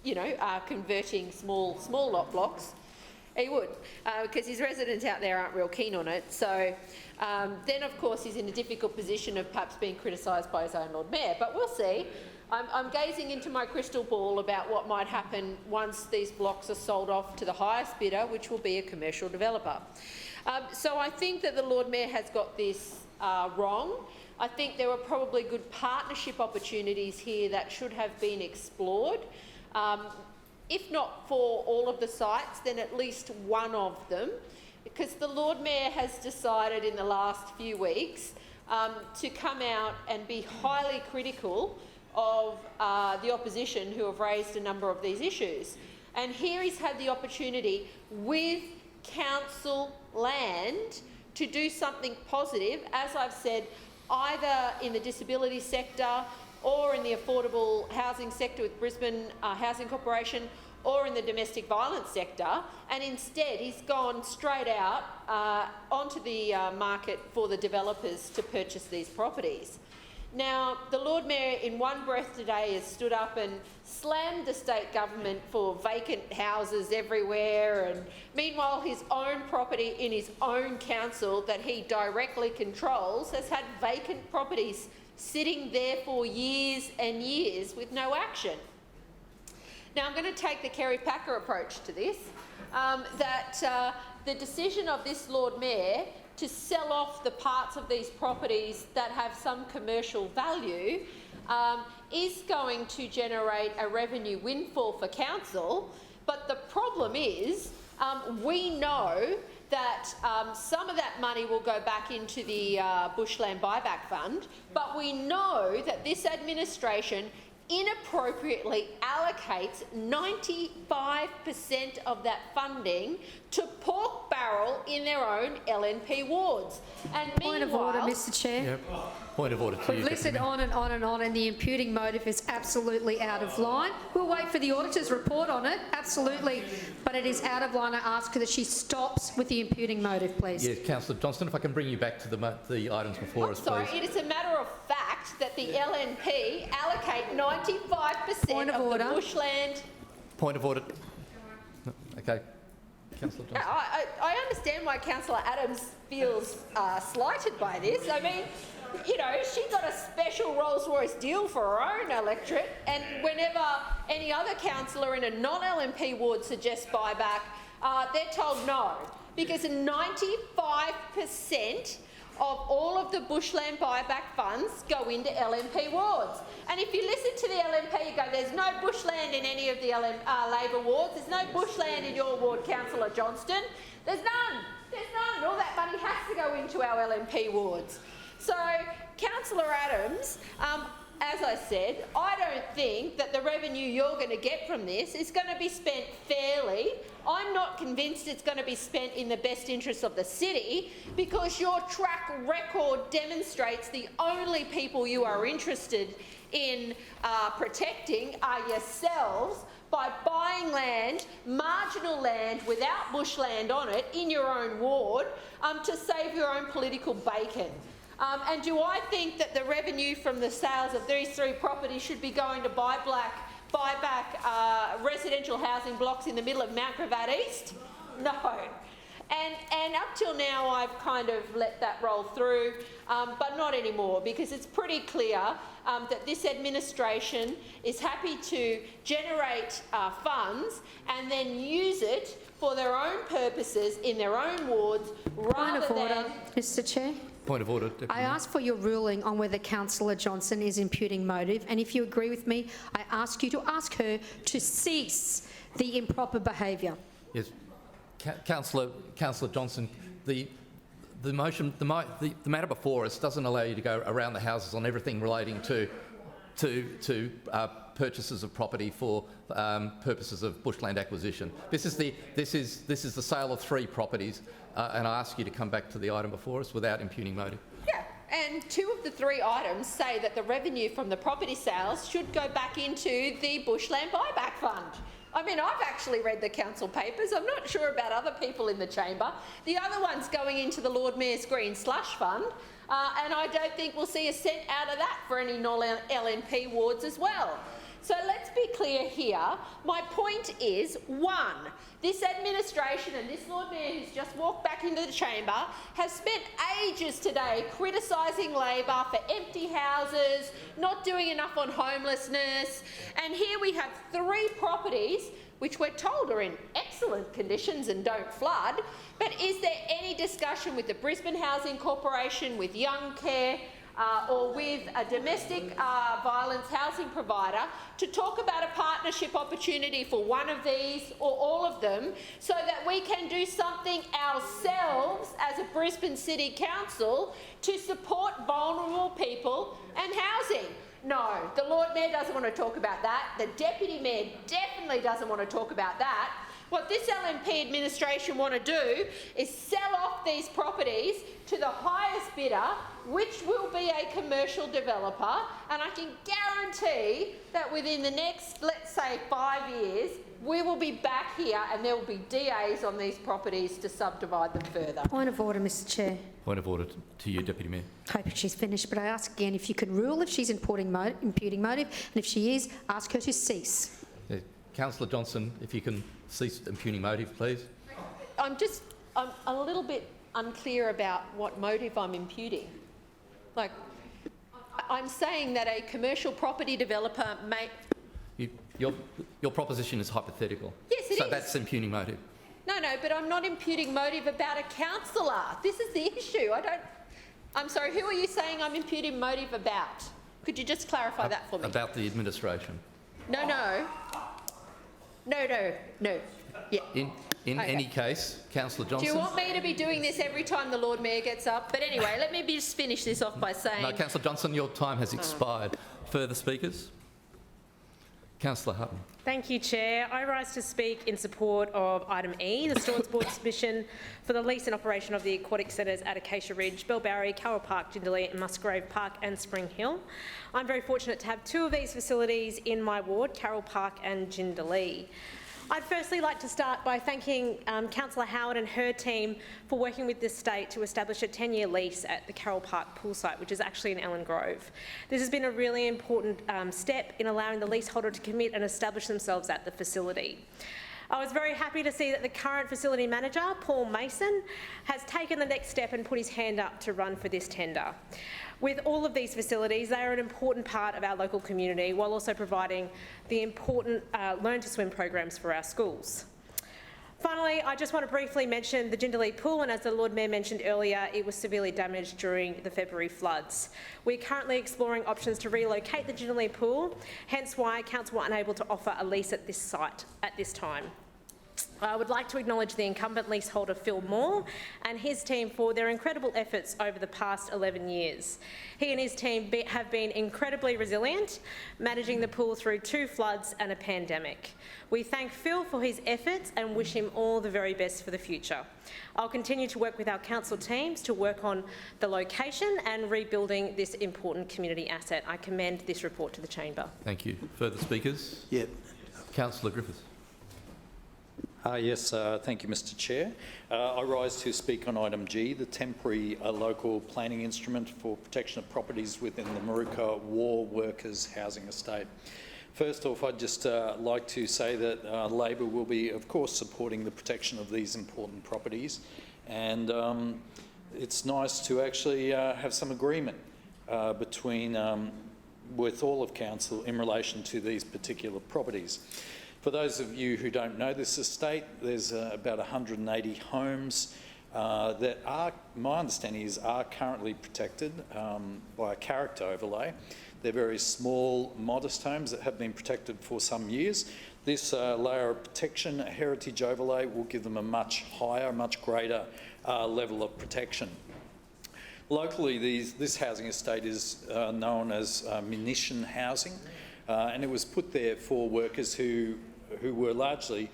you know, converting small lot blocks. He would, because his residents out there aren't real keen on it. So then, of course, he's in a difficult position of perhaps being criticised by his own Lord Mayor. But we'll see. I'm gazing into my crystal ball about what might happen once these blocks are sold off to the highest bidder, which will be a commercial developer. So I think that the Lord Mayor has got this wrong. I think there were probably good partnership opportunities here that should have been explored. If not for all of the sites, then at least one of them, because the Lord Mayor has decided in the last few weeks to come out and be highly critical of the opposition who have raised a number of these issues. And here he's had the opportunity with council land to do something positive, as I've said, either in the disability sector or in the affordable housing sector with Brisbane Housing Corporation or in the domestic violence sector, and instead he's gone straight out onto the market for the developers to purchase these properties. Now, the Lord Mayor in one breath today has stood up and slammed the state government for vacant houses everywhere, and meanwhile his own property in his own council that he directly controls has had vacant properties sitting there for years and years with no action. Now, I'm going to take the Kerry Packer approach to this, that the decision of this Lord Mayor to sell off the parts of these properties that have some commercial value is going to generate a revenue windfall for council. But the problem is we know that some of that money will go back into the Bushland Buyback Fund, but we know that this administration inappropriately allocates 95% of that funding to pork barrel in their own LNP wards. And Point of order, Mr Chair. Yep. Point of order to you. We've listened on and on and on, and the imputing motive is absolutely out of line. We'll wait for the auditor's report on it, absolutely, but it is out of line. I ask that she stops with the imputing motive, please. Yes, Councillor Johnston, if I can bring you back to the items before us, sorry, please. it is a matter of fact that the LNP allocate 95% of the bushland. Point of order. No, okay. Councillor Johnston. I understand why Councillor Adams feels slighted by this. I mean, you know, she got a special Rolls-Royce deal for her own electorate, and whenever any other councillor in a non-LNP ward suggests buyback, they're told no, because 95% of all of the bushland buyback funds go into LNP wards. And if you listen to the LNP, you go, there's no bushland in any of the Labor wards, there's no bushland in your ward, Councillor Johnston. There's none. There's none, and all that money has to go into our LNP wards. So, Councillor Adams, as I said, I don't think that the revenue you're going to get from this is going to be spent fairly. I'm not convinced it's going to be spent in the best interests of the city, because your track record demonstrates the only people you are interested in protecting are yourselves, by buying land, marginal land without bushland on it, in your own ward, to save your own political bacon. And do I think that the revenue from the sales of these 3 properties should be going to buy back residential housing blocks in the middle of Mount Gravatt East? No. And up till now, I've kind of let that roll through, but not anymore, because it's pretty clear that this administration is happy to generate funds and then use it for their own purposes in their own wards, rather Point of order, than... Mr Chair. Point of order, Deputy I Mayor. ask for your ruling on whether Councillor Johnson is imputing motive, and if you agree with me, I ask you to ask her to cease the improper behaviour. Yes, Councillor Johnson, the matter before us doesn't allow you to go around the houses on everything relating to purchases of property for purposes of bushland acquisition. This is the sale of 3 properties, and I ask you to come back to the item before us without impugning motive. Yeah, and 2 of the 3 items say that the revenue from the property sales should go back into the bushland buyback fund. I mean, I've actually read the council papers. I'm not sure about other people in the chamber. The other one's going into the Lord Mayor's Green Slush Fund, and I don't think we'll see a cent out of that for any non-LNP wards as well. So let's be clear here. My point is, 1, this administration and this Lord Mayor who's just walked back into the chamber have spent ages today criticising Labor for empty houses, not doing enough on homelessness, and here we have 3 properties which we're told are in excellent conditions and don't flood. But is there any discussion with the Brisbane Housing Corporation, with Young Care, or with a domestic violence housing provider to talk about a partnership opportunity for one of these or all of them, so that we can do something ourselves as a Brisbane City Council to support vulnerable people and housing? No, the Lord Mayor doesn't want to talk about that. The Deputy Mayor definitely doesn't want to talk about that. What this LNP administration want to do is sell off these properties to the highest bidder, which will be a commercial developer, and I can guarantee that within the next, let's say, 5 years, we will be back here and there will be DAs on these properties to subdivide them further. Point of order, Mr Chair. Point of order to you, Deputy Mayor. Hoping she's finished, but I ask again if you could rule if she's imputing motive, and if she is, ask her to cease. Councillor Johnson, if you can cease impugning motive, please. I'm a little bit unclear about what motive I'm imputing. Like, I'm saying that a commercial property developer may... Your proposition is hypothetical. Yes, it is. So that's impugning motive. No, but I'm not imputing motive about a councillor. This is the issue. I'm sorry, who are you saying I'm imputing motive about? Could you just clarify that for me? About the administration. No. Yeah. In any case, Councillor Johnson... Do you want me to be doing this every time the Lord Mayor gets up? But anyway, let me just finish this off by saying... No, Councillor Johnson, your time has expired. Further speakers? Councillor Hutton. Thank you, Chair. I rise to speak in support of item E, the Stewards Board submission for the lease and operation of the aquatic centres at Acacia Ridge, Bellbarry, Koala Park, Jindalee and Musgrave Park and Spring Hill. I'm very fortunate to have 2 of these facilities in my ward, Carroll Park and Jindalee. I'd firstly like to start by thanking Councillor Howard and her team for working with the state to establish a 10-year lease at the Carroll Park pool site, which is actually in Ellen Grove. This has been a really important step in allowing the leaseholder to commit and establish themselves at the facility. I was very happy to see that the current facility manager, Paul Mason, has taken the next step and put his hand up to run for this tender. With all of these facilities, they are an important part of our local community while also providing the important Learn to Swim programs for our schools. Finally, I just want to briefly mention the Jindalee Pool, and as the Lord Mayor mentioned earlier, it was severely damaged during the February floods. We're currently exploring options to relocate the Jindalee Pool, hence why Council were unable to offer a lease at this site at this time. I would like to acknowledge the incumbent leaseholder Phil Moore and his team for their incredible efforts over the past 11 years. He and his team have been incredibly resilient, managing the pool through 2 floods and a pandemic. We thank Phil for his efforts and wish him all the very best for the future. I'll continue to work with our council teams to work on the location and rebuilding this important community asset. I commend this report to the chamber. Thank you. Further speakers? Yeah. Councillor Griffiths. Yes, thank you, Mr Chair. I rise to speak on item G, the temporary local planning instrument for protection of properties within the Maruka War Workers Housing Estate. First off, I'd just like to say that Labor will be, of course, supporting the protection of these important properties, and it's nice to actually have some agreement between with all of Council in relation to these particular properties. For those of you who don't know this estate, there's about 180 homes that are, my understanding is, are currently protected by a character overlay. They're very small, modest homes that have been protected for some years. This layer of protection, a heritage overlay, will give them a much higher, much greater level of protection. Locally, this housing estate is known as munition housing, and it was put there for workers who were largely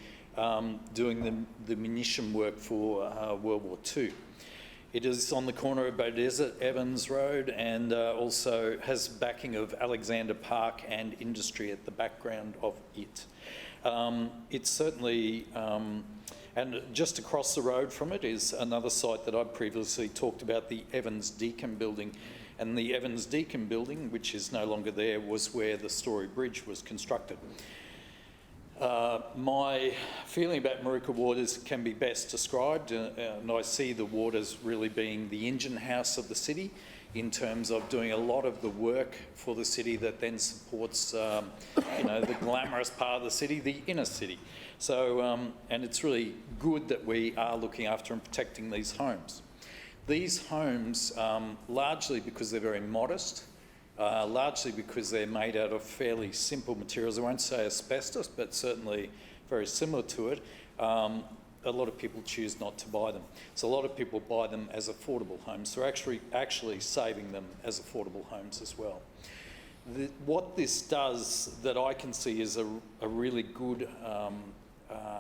doing the munition work for World War II. It is on the corner of Beaudesert Evans Road and also has backing of Alexander Park and industry at the background of it. It's certainly, and just across the road from it is another site that I've previously talked about, the Evans Deacon Building. And the Evans Deacon Building, which is no longer there, was where the Story Bridge was constructed. My feeling about Maruka Ward can be best described, and I see the ward as really being the engine house of the city in terms of doing a lot of the work for the city that then supports, you know, the glamorous part of the city, the inner city. So, and it's really good that we are looking after and protecting these homes. These homes, largely because they're very modest, largely because they're made out of fairly simple materials. I won't say asbestos, but certainly very similar to it. A lot of people choose not to buy them. So a lot of people buy them as affordable homes. They're actually saving them as affordable homes as well. What this does that I can see is a really good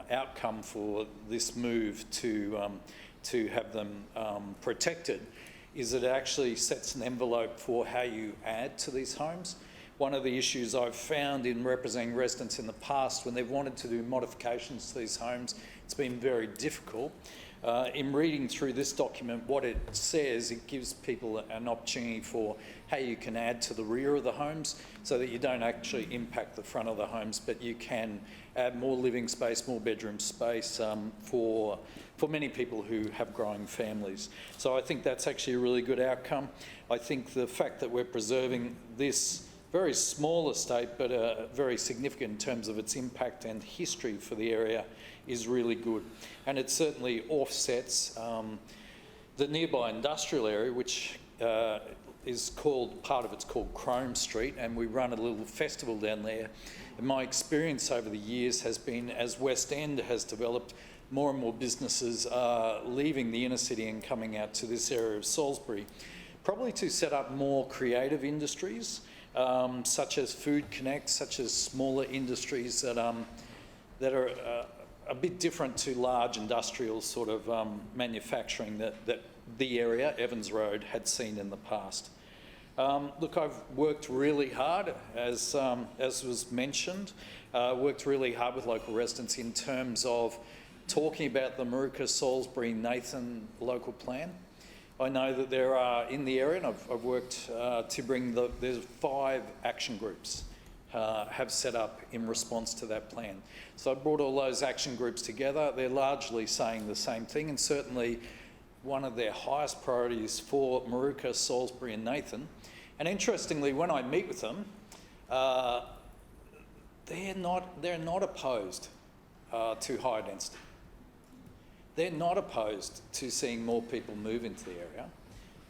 outcome for this move to have them protected is it actually sets an envelope for how you add to these homes. One of the issues I've found in representing residents in the past when they've wanted to do modifications to these homes, it's been very difficult. In reading through this document, what it says, it gives people an opportunity for how you can add to the rear of the homes so that you don't actually impact the front of the homes, but you can add more living space, more bedroom space for many people who have growing families. So I think that's actually a really good outcome. I think the fact that we're preserving this very small estate, but very significant in terms of its impact and history for the area, is really good. And it certainly offsets the nearby industrial area, which is called, part of it's called Chrome Street, and we run a little festival down there. And my experience over the years has been, as West End has developed, more and more businesses are leaving the inner city and coming out to this area of Salisbury, probably to set up more creative industries, such as Food Connect, such as smaller industries that are a bit different to large industrial sort of manufacturing that the area, Evans Road, had seen in the past. Look, I've worked really hard, as was mentioned, worked really hard with local residents in terms of talking about the Maruka, Salisbury, Nathan local plan. I know that there are, in the area, and I've worked to bring there's 5 action groups have set up in response to that plan. So I brought all those action groups together. They're largely saying the same thing, and certainly one of their highest priorities for Maruka, Salisbury and Nathan. And interestingly, when I meet with them, they're not opposed to high density. They're not opposed to seeing more people move into the area,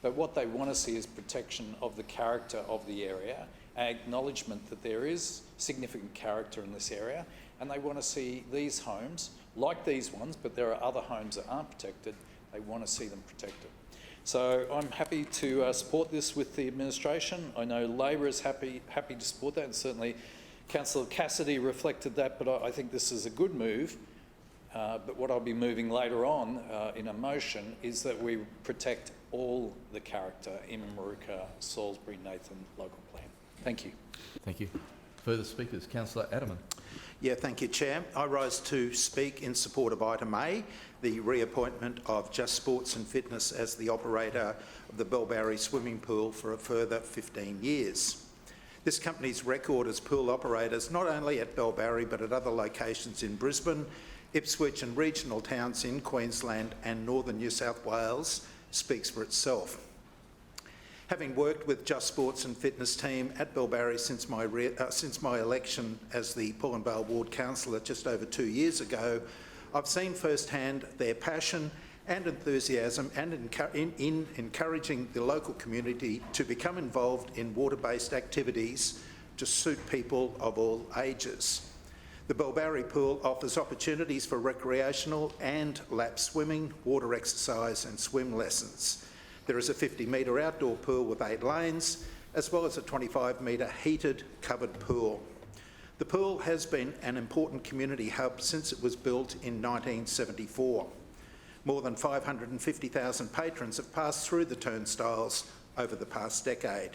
but what they want to see is protection of the character of the area, acknowledgement that there is significant character in this area, and they want to see these homes, like these ones, but there are other homes that aren't protected, they want to see them protected. So I'm happy to support this with the administration. I know Labor is happy to support that, and certainly Councillor Cassidy reflected that, but I think this is a good move. But what I'll be moving later on in a motion is that we protect all the character in Maruka, Salisbury, Nathan local plan. Thank you. Thank you. Further speakers, Councillor Adderman. Yeah, thank you, Chair. I rise to speak in support of item A, the reappointment of Just Sports and Fitness as the operator of the Bellbarry swimming pool for a further 15 years. This company's record as pool operators, not only at Bellbarry but at other locations in Brisbane, Ipswich and regional towns in Queensland and northern New South Wales, speaks for itself. Having worked with Just Sports and Fitness team at Bellbarry since my election as the Pullen Vale Ward Councillor just over 2 years ago, I've seen firsthand their passion and enthusiasm and in encouraging the local community to become involved in water-based activities to suit people of all ages. The Bellbarry pool offers opportunities for recreational and lap swimming, water exercise and swim lessons. There is a 50-metre outdoor pool with 8 lanes, as well as a 25-metre heated covered pool. The pool has been an important community hub since it was built in 1974. More than 550,000 patrons have passed through the turnstiles over the past decade.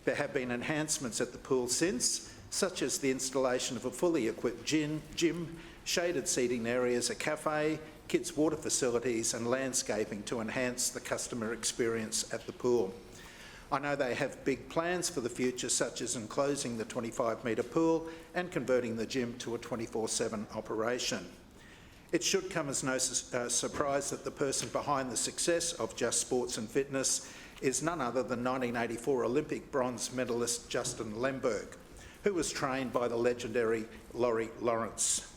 There have been enhancements at the pool since, such as the installation of a fully equipped gym, shaded seating areas, a cafe, kids' water facilities and landscaping to enhance the customer experience at the pool. I know they have big plans for the future, such as enclosing the 25-metre pool and converting the gym to a 24/7 operation. It should come as no surprise that the person behind the success of Just Sports and Fitness is none other than 1984 Olympic bronze medalist Justin Lemberg, who was trained by the legendary Laurie Lawrence.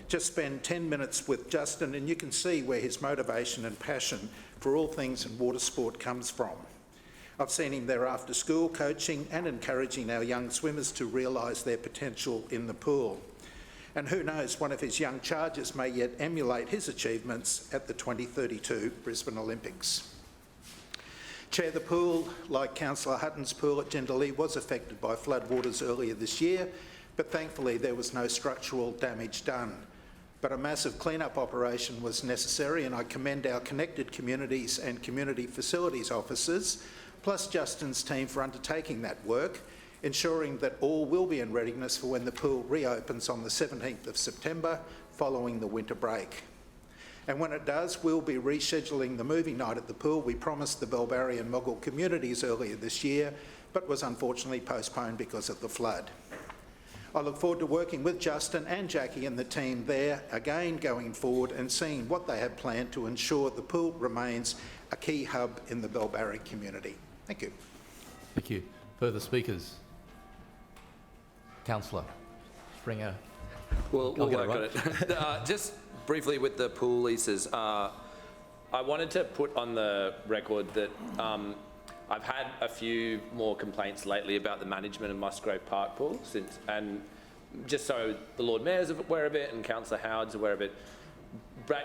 Just spend 10 minutes with Justin and you can see where his motivation and passion for all things in water sport comes from. I've seen him there after school, coaching and encouraging our young swimmers to realise their potential in the pool. And who knows, one of his young charges may yet emulate his achievements at the 2032 Brisbane Olympics. Chair, the pool, like Councillor Hutton's pool at Jindalee, was affected by floodwaters earlier this year, but thankfully there was no structural damage done. But a massive clean-up operation was necessary, and I commend our connected communities and community facilities officers, plus Justin's team, for undertaking that work, ensuring that all will be in readiness for when the pool reopens on the 17th of September following the winter break. And when it does, we'll be rescheduling the movie night at the pool we promised the Bellbarry and Moggill communities earlier this year, but was unfortunately postponed because of the flood. I look forward to working with Justin and Jackie and the team there again going forward and seeing what they have planned to ensure the pool remains a key hub in the Bellbarry community. Thank you. Thank you. Further speakers? Councillor Springer. We'll work on it. Just briefly with the pool leases, I wanted to put on the record that I've had a few more complaints lately about the management of Musgrave Park pool, and just so the Lord Mayor's aware of it and Councillor Howard's aware of it,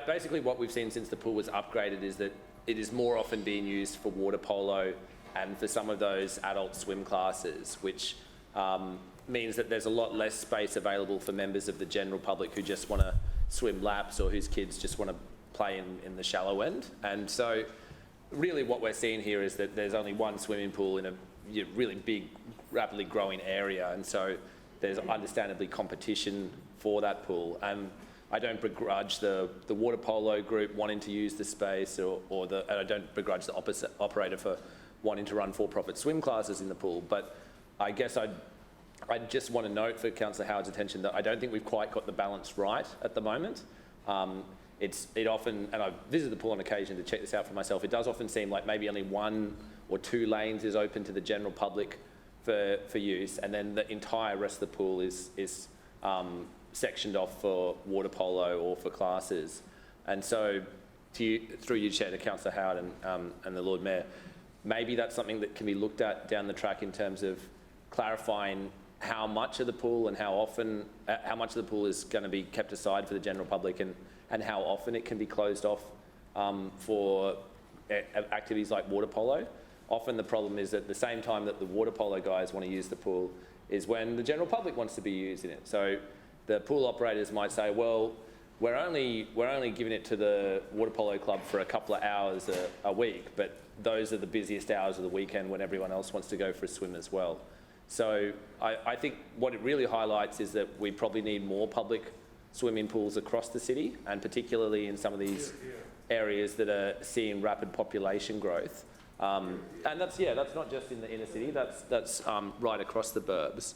basically what we've seen since the pool was upgraded is that it is more often being used for water polo and for some of those adult swim classes, which means that there's a lot less space available for members of the general public who just want to swim laps or whose kids just want to play in the shallow end. And so really what we're seeing here is that there's only one swimming pool in a really big, rapidly growing area, and so there's understandably competition for that pool. And I don't begrudge the water polo group wanting to use the space, and I don't begrudge the operator for wanting to run for-profit swim classes in the pool, but I guess I'd I just want to note for Councillor Howard's attention that I don't think we've quite got the balance right at the moment. It often, and I've visited the pool on occasion to check this out for myself, it does often seem like maybe only 1 or 2 lanes is open to the general public for use, and then the entire rest of the pool is sectioned off for water polo or for classes. And so, through you, Chair, to Councillor Howard and the Lord Mayor, maybe that's something that can be looked at down the track in terms of clarifying how much of the pool and how often, how much of the pool is going to be kept aside for the general public, and how often it can be closed off for activities like water polo. Often the problem is at the same time that the water polo guys want to use the pool is when the general public wants to be using it. So the pool operators might say, well, we're only giving it to the water polo club for a couple of hours a week, but those are the busiest hours of the weekend when everyone else wants to go for a swim as well. So I think what it really highlights is that we probably need more public swimming pools across the city, and particularly in some of these areas that are seeing rapid population growth. And that's not just in the inner city, that's right across the burbs.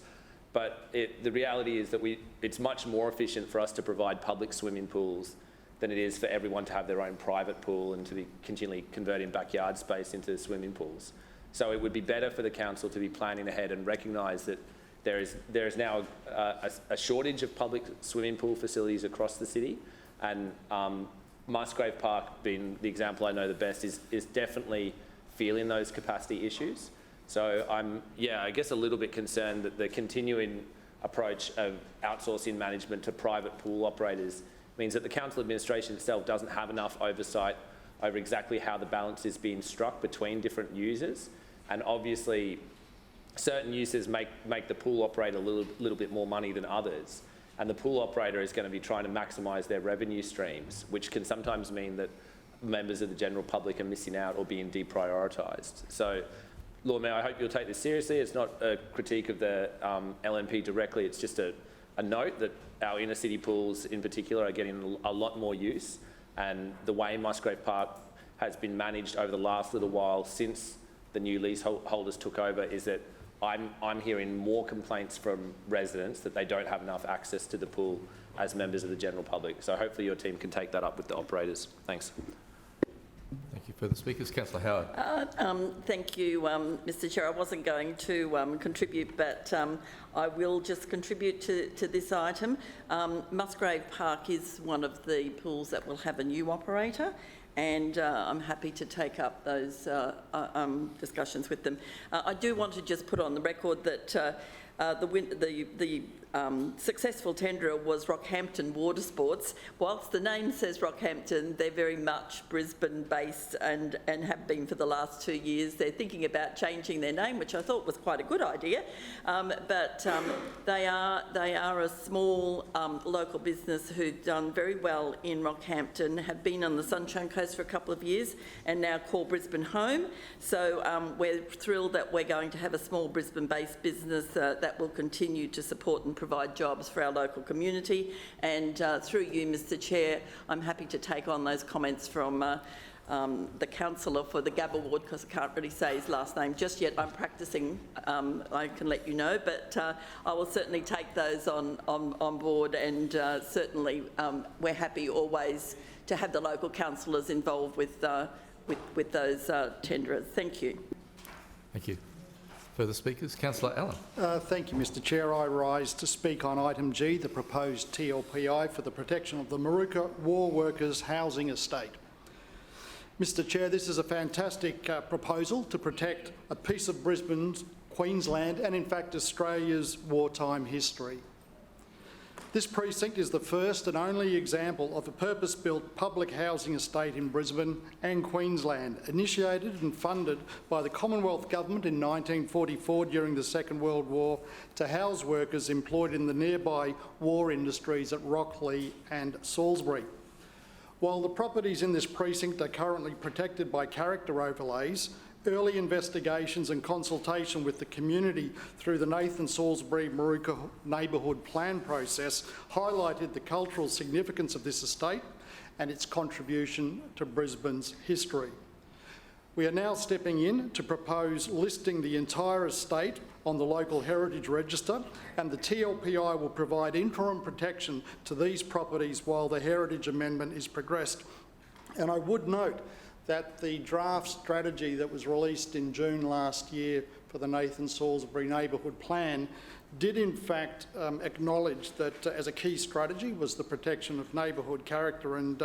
But the reality is that it's much more efficient for us to provide public swimming pools than it is for everyone to have their own private pool and to be continually converting backyard space into swimming pools. So it would be better for the council to be planning ahead and recognise that there is now a shortage of public swimming pool facilities across the city, and Musgrave Park, being the example I know the best, is definitely feeling those capacity issues. So I'm, I guess a little bit concerned that the continuing approach of outsourcing management to private pool operators means that the council administration itself doesn't have enough oversight over exactly how the balance is being struck between different users. And obviously, certain users make the pool operator a little bit more money than others. And the pool operator is going to be trying to maximise their revenue streams, which can sometimes mean that members of the general public are missing out or being deprioritised. So, Lord Mayor, I hope you'll take this seriously. It's not a critique of the LNP directly, it's just a note that our inner city pools in particular are getting a lot more use, and the way Musgrave Park has been managed over the last little while since the new leaseholders took over is that I'm hearing more complaints from residents that they don't have enough access to the pool as members of the general public. So hopefully your team can take that up with the operators. Thanks. Thank you. Further speakers? Councillor Howard. Thank you, Mr Chair. I wasn't going to contribute, but I will just contribute to this item. Musgrave Park is one of the pools that will have a new operator, and I'm happy to take up those discussions with them. I do want to just put on the record that the successful tenderer was Rockhampton Water Sports. Whilst the name says Rockhampton, they're very much Brisbane-based and have been for the last 2 years. They're thinking about changing their name, which I thought was quite a good idea. But they are a small local business who've done very well in Rockhampton, have been on the Sunshine Coast for a couple of years, and now call Brisbane home. So we're thrilled that we're going to have a small Brisbane-based business that will continue to support and provide jobs for our local community. And through you, Mr Chair, I'm happy to take on those comments from the councillor for the Gabba ward, because I can't really say his last name just yet. I'm practising, I can let you know, but I will certainly take those on board, and certainly we're happy always to have the local councillors involved with those tenderers. Thank you. Thank you. Further speakers? Councillor Allen. Thank you, Mr Chair. I rise to speak on item G, the proposed TLPI for the protection of the Maruka War Workers Housing Estate. Mr Chair, this is a fantastic proposal to protect a piece of Brisbane's, Queensland and in fact Australia's wartime history. This precinct is the first and only example of a purpose-built public housing estate in Brisbane and Queensland, initiated and funded by the Commonwealth Government in 1944 during the Second World War to house workers employed in the nearby war industries at Rockley and Salisbury. While the properties in this precinct are currently protected by character overlays, early investigations and consultation with the community through the Nathan Salisbury Maruka Neighbourhood Plan process highlighted the cultural significance of this estate and its contribution to Brisbane's history. We are now stepping in to propose listing the entire estate on the local heritage register, and the TLPI will provide interim protection to these properties while the heritage amendment is progressed. And I would note that the draft strategy that was released in June last year for the Nathan Salisbury Neighbourhood Plan did in fact acknowledge that as a key strategy was the protection of neighbourhood character, and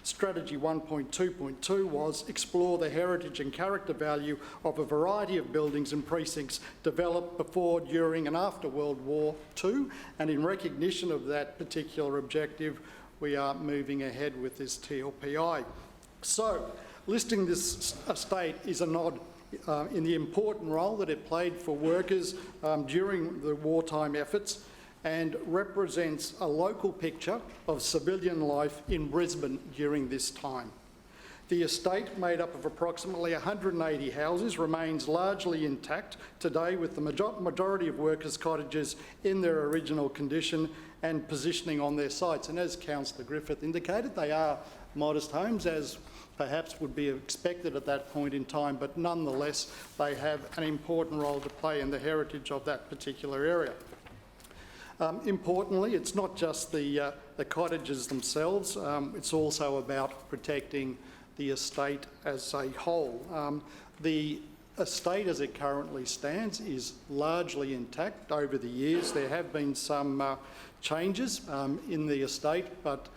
strategy 1.2.2 was explore the heritage and character value of a variety of buildings and precincts developed before, during and after World War II, and in recognition of that particular objective we are moving ahead with this TLPI. So listing this estate is a nod in the important role that it played for workers during the wartime efforts, and represents a local picture of civilian life in Brisbane during this time. The estate, made up of approximately 180 houses, remains largely intact today, with the majority of workers' cottages in their original condition and positioning on their sites. And as Councillor Griffith indicated, they are modest homes, as perhaps would be expected at that point in time, but nonetheless they have an important role to play in the heritage of that particular area. Importantly, it's not just the cottages themselves, it's also about protecting the estate as a whole. The estate as it currently stands is largely intact. Over the years there have been some changes in the estate, but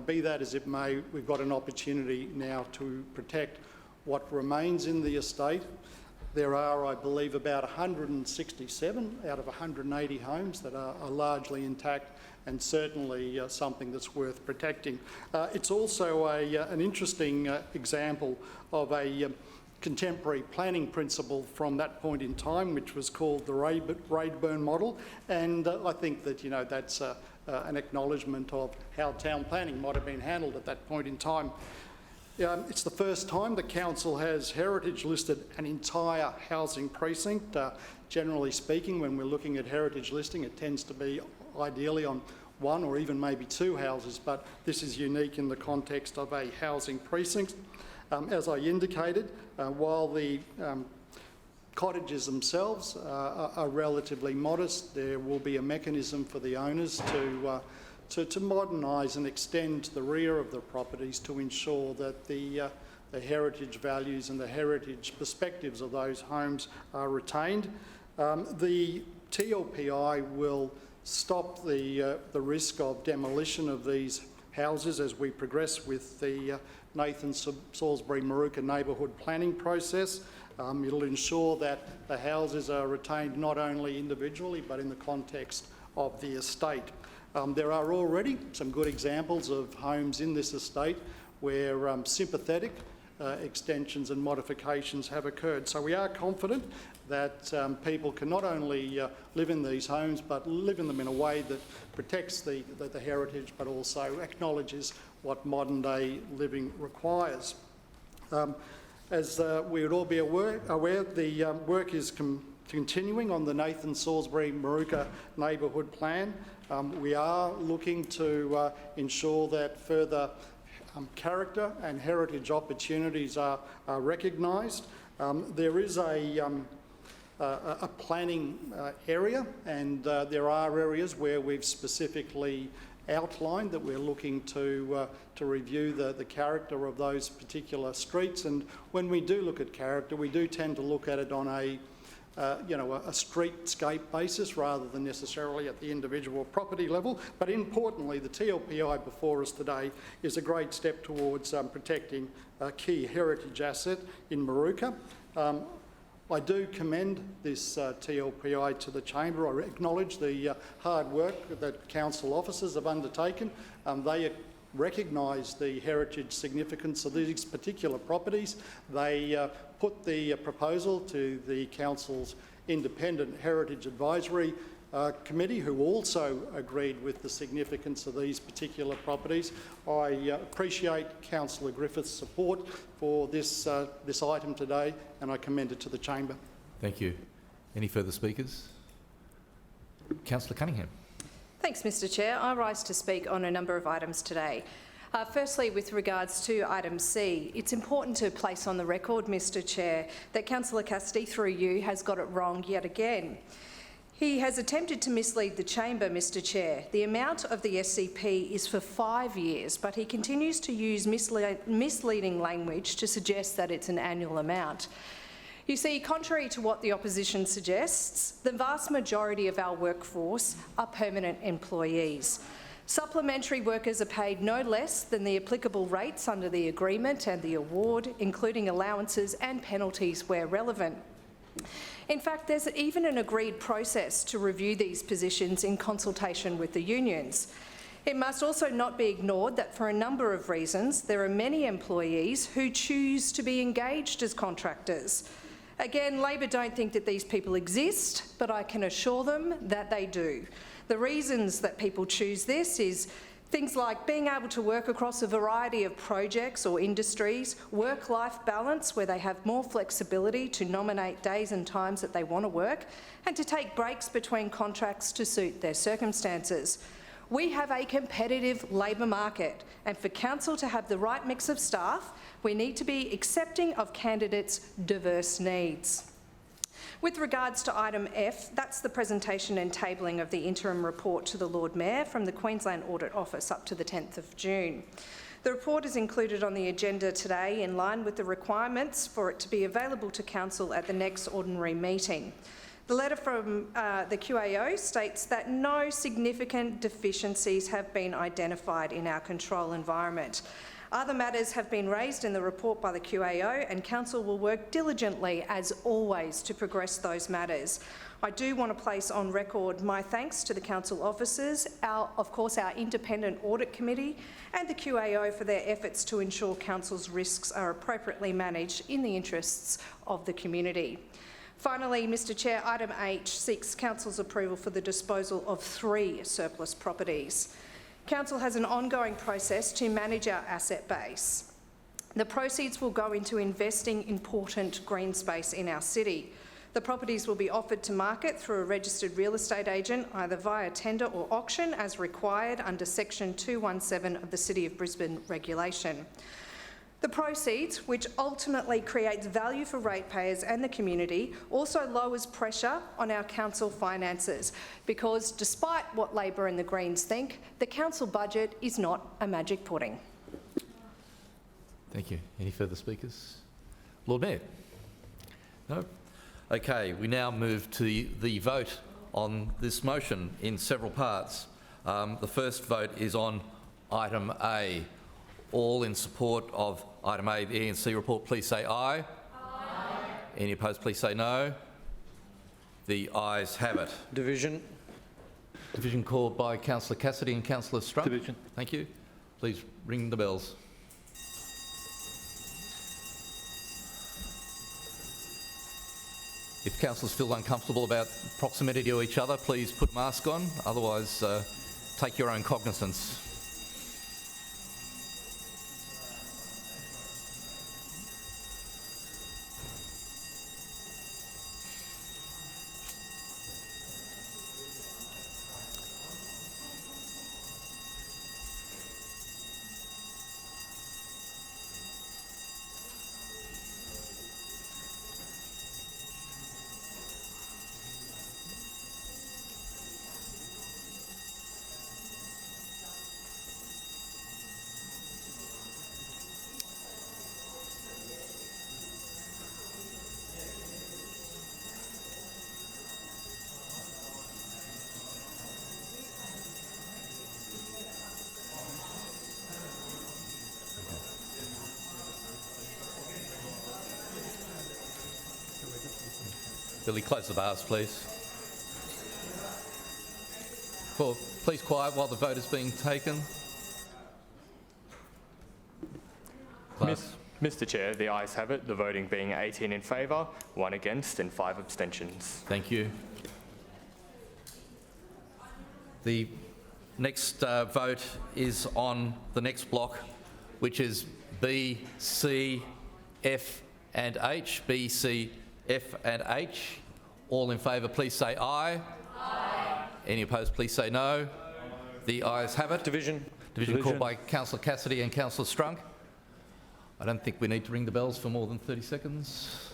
be that as it may, we've got an opportunity now to protect what remains in the estate. There are, I believe, about 167 out of 180 homes that are largely intact, and certainly something that's worth protecting. It's also an interesting example of a contemporary planning principle from that point in time, which was called the Raidburn model, and I think that, you know, that's an acknowledgement of how town planning might have been handled at that point in time. It's the first time the council has heritage listed an entire housing precinct. Generally speaking, when we're looking at heritage listing, it tends to be ideally on one or even maybe two houses, but this is unique in the context of a housing precinct. As I indicated, while the cottages themselves are relatively modest, there will be a mechanism for the owners to modernise and extend the rear of the properties to ensure that the heritage values and the heritage perspectives of those homes are retained. The TLPI will stop the risk of demolition of these houses as we progress with the Nathan Salisbury Moorooka neighbourhood planning process. It'll ensure that the houses are retained not only individually but in the context of the estate. There are already some good examples of homes in this estate where sympathetic extensions and modifications have occurred. So we are confident that people can not only live in these homes but live in them in a way that protects the heritage but also acknowledges what modern day living requires. As we would all be aware, the work is continuing on the Nathan Salisbury Moorooka neighbourhood plan. We are looking to ensure that further character and heritage opportunities are recognised. There is a planning area, and there are areas where we've specifically outlined that we're looking to review the character of those particular streets. And when we do look at character, we do tend to look at it on a streetscape basis rather than necessarily at the individual property level. But importantly, the TLPI before us today is a great step towards protecting a key heritage asset in Moorooka. I do commend this TLPI to the Chamber. I acknowledge the hard work that council officers have undertaken. They recognise the heritage significance of these particular properties. They put the proposal to the council's independent heritage advisory committee, who also agreed with the significance of these particular properties. I appreciate Councillor Griffith's support for this item today, and I commend it to the Chamber. Thank you. Any further speakers? Councillor Cunningham. Thanks, Mr Chair. I rise to speak on a number of items today. Firstly, with regards to item C, it's important to place on the record, Mr Chair, that Councillor Cassidy, through you, has got it wrong yet again. He has attempted to mislead the chamber, Mr Chair. The amount of the SCP is for 5 years, but he continues to use misleading language to suggest that it's an annual amount. You see, contrary to what the opposition suggests, the vast majority of our workforce are permanent employees. Supplementary workers are paid no less than the applicable rates under the agreement and the award, including allowances and penalties where relevant. In fact, there's even an agreed process to review these positions in consultation with the unions. It must also not be ignored that for a number of reasons, there are many employees who choose to be engaged as contractors. Again, Labor don't think that these people exist, but I can assure them that they do. The reasons that people choose this is things like being able to work across a variety of projects or industries, work-life balance where they have more flexibility to nominate days and times that they want to work, and to take breaks between contracts to suit their circumstances. We have a competitive labour market, and for council to have the right mix of staff, we need to be accepting of candidates' diverse needs. With regards to item F, that's the presentation and tabling of the interim report to the Lord Mayor from the Queensland Audit Office up to the 10th of June. The report is included on the agenda today in line with the requirements for it to be available to Council at the next ordinary meeting. The letter from the QAO states that no significant deficiencies have been identified in our control environment. Other matters have been raised in the report by the QAO, and Council will work diligently, as always, to progress those matters. I do want to place on record my thanks to the Council officers, of course our Independent Audit Committee and the QAO for their efforts to ensure Council's risks are appropriately managed in the interests of the community. Finally, Mr Chair, item H seeks Council's approval for the disposal of 3 surplus properties. Council has an ongoing process to manage our asset base. The proceeds will go into investing important green space in our city. The properties will be offered to market through a registered real estate agent, either via tender or auction, as required under section 217 of the City of Brisbane regulation. The proceeds, which ultimately creates value for ratepayers and the community, also lowers pressure on our council finances because, despite what Labor and the Greens think, the council budget is not a magic pudding. Thank you. Any further speakers? Lord Mayor? No? Okay, we now move to the vote on this motion in several parts. The first vote is on item A. All in support of item A, the E&C report, please say aye. Aye. Any opposed, please say no. The ayes have it. Division. Division called by Councillor Cassidy and Councillor Strutt. Division. Thank you. Please ring the bells. If councillors feel uncomfortable about proximity to each other, please put a mask on. Otherwise, take your own cognizance. Billy, close the bars, please. Please quiet while the vote is being taken. Mr Chair, the ayes have it, the voting being 18 in favour, 1 against and 5 abstentions. Thank you. The next vote is on the next block, which is B, C, F and H. B, C, F and H. All in favour, please say aye. Aye. Any opposed, please say no. The ayes have it. Division. Division called by Councillor Cassidy and Councillor Strunk. I don't think we need to ring the bells for more than 30 seconds.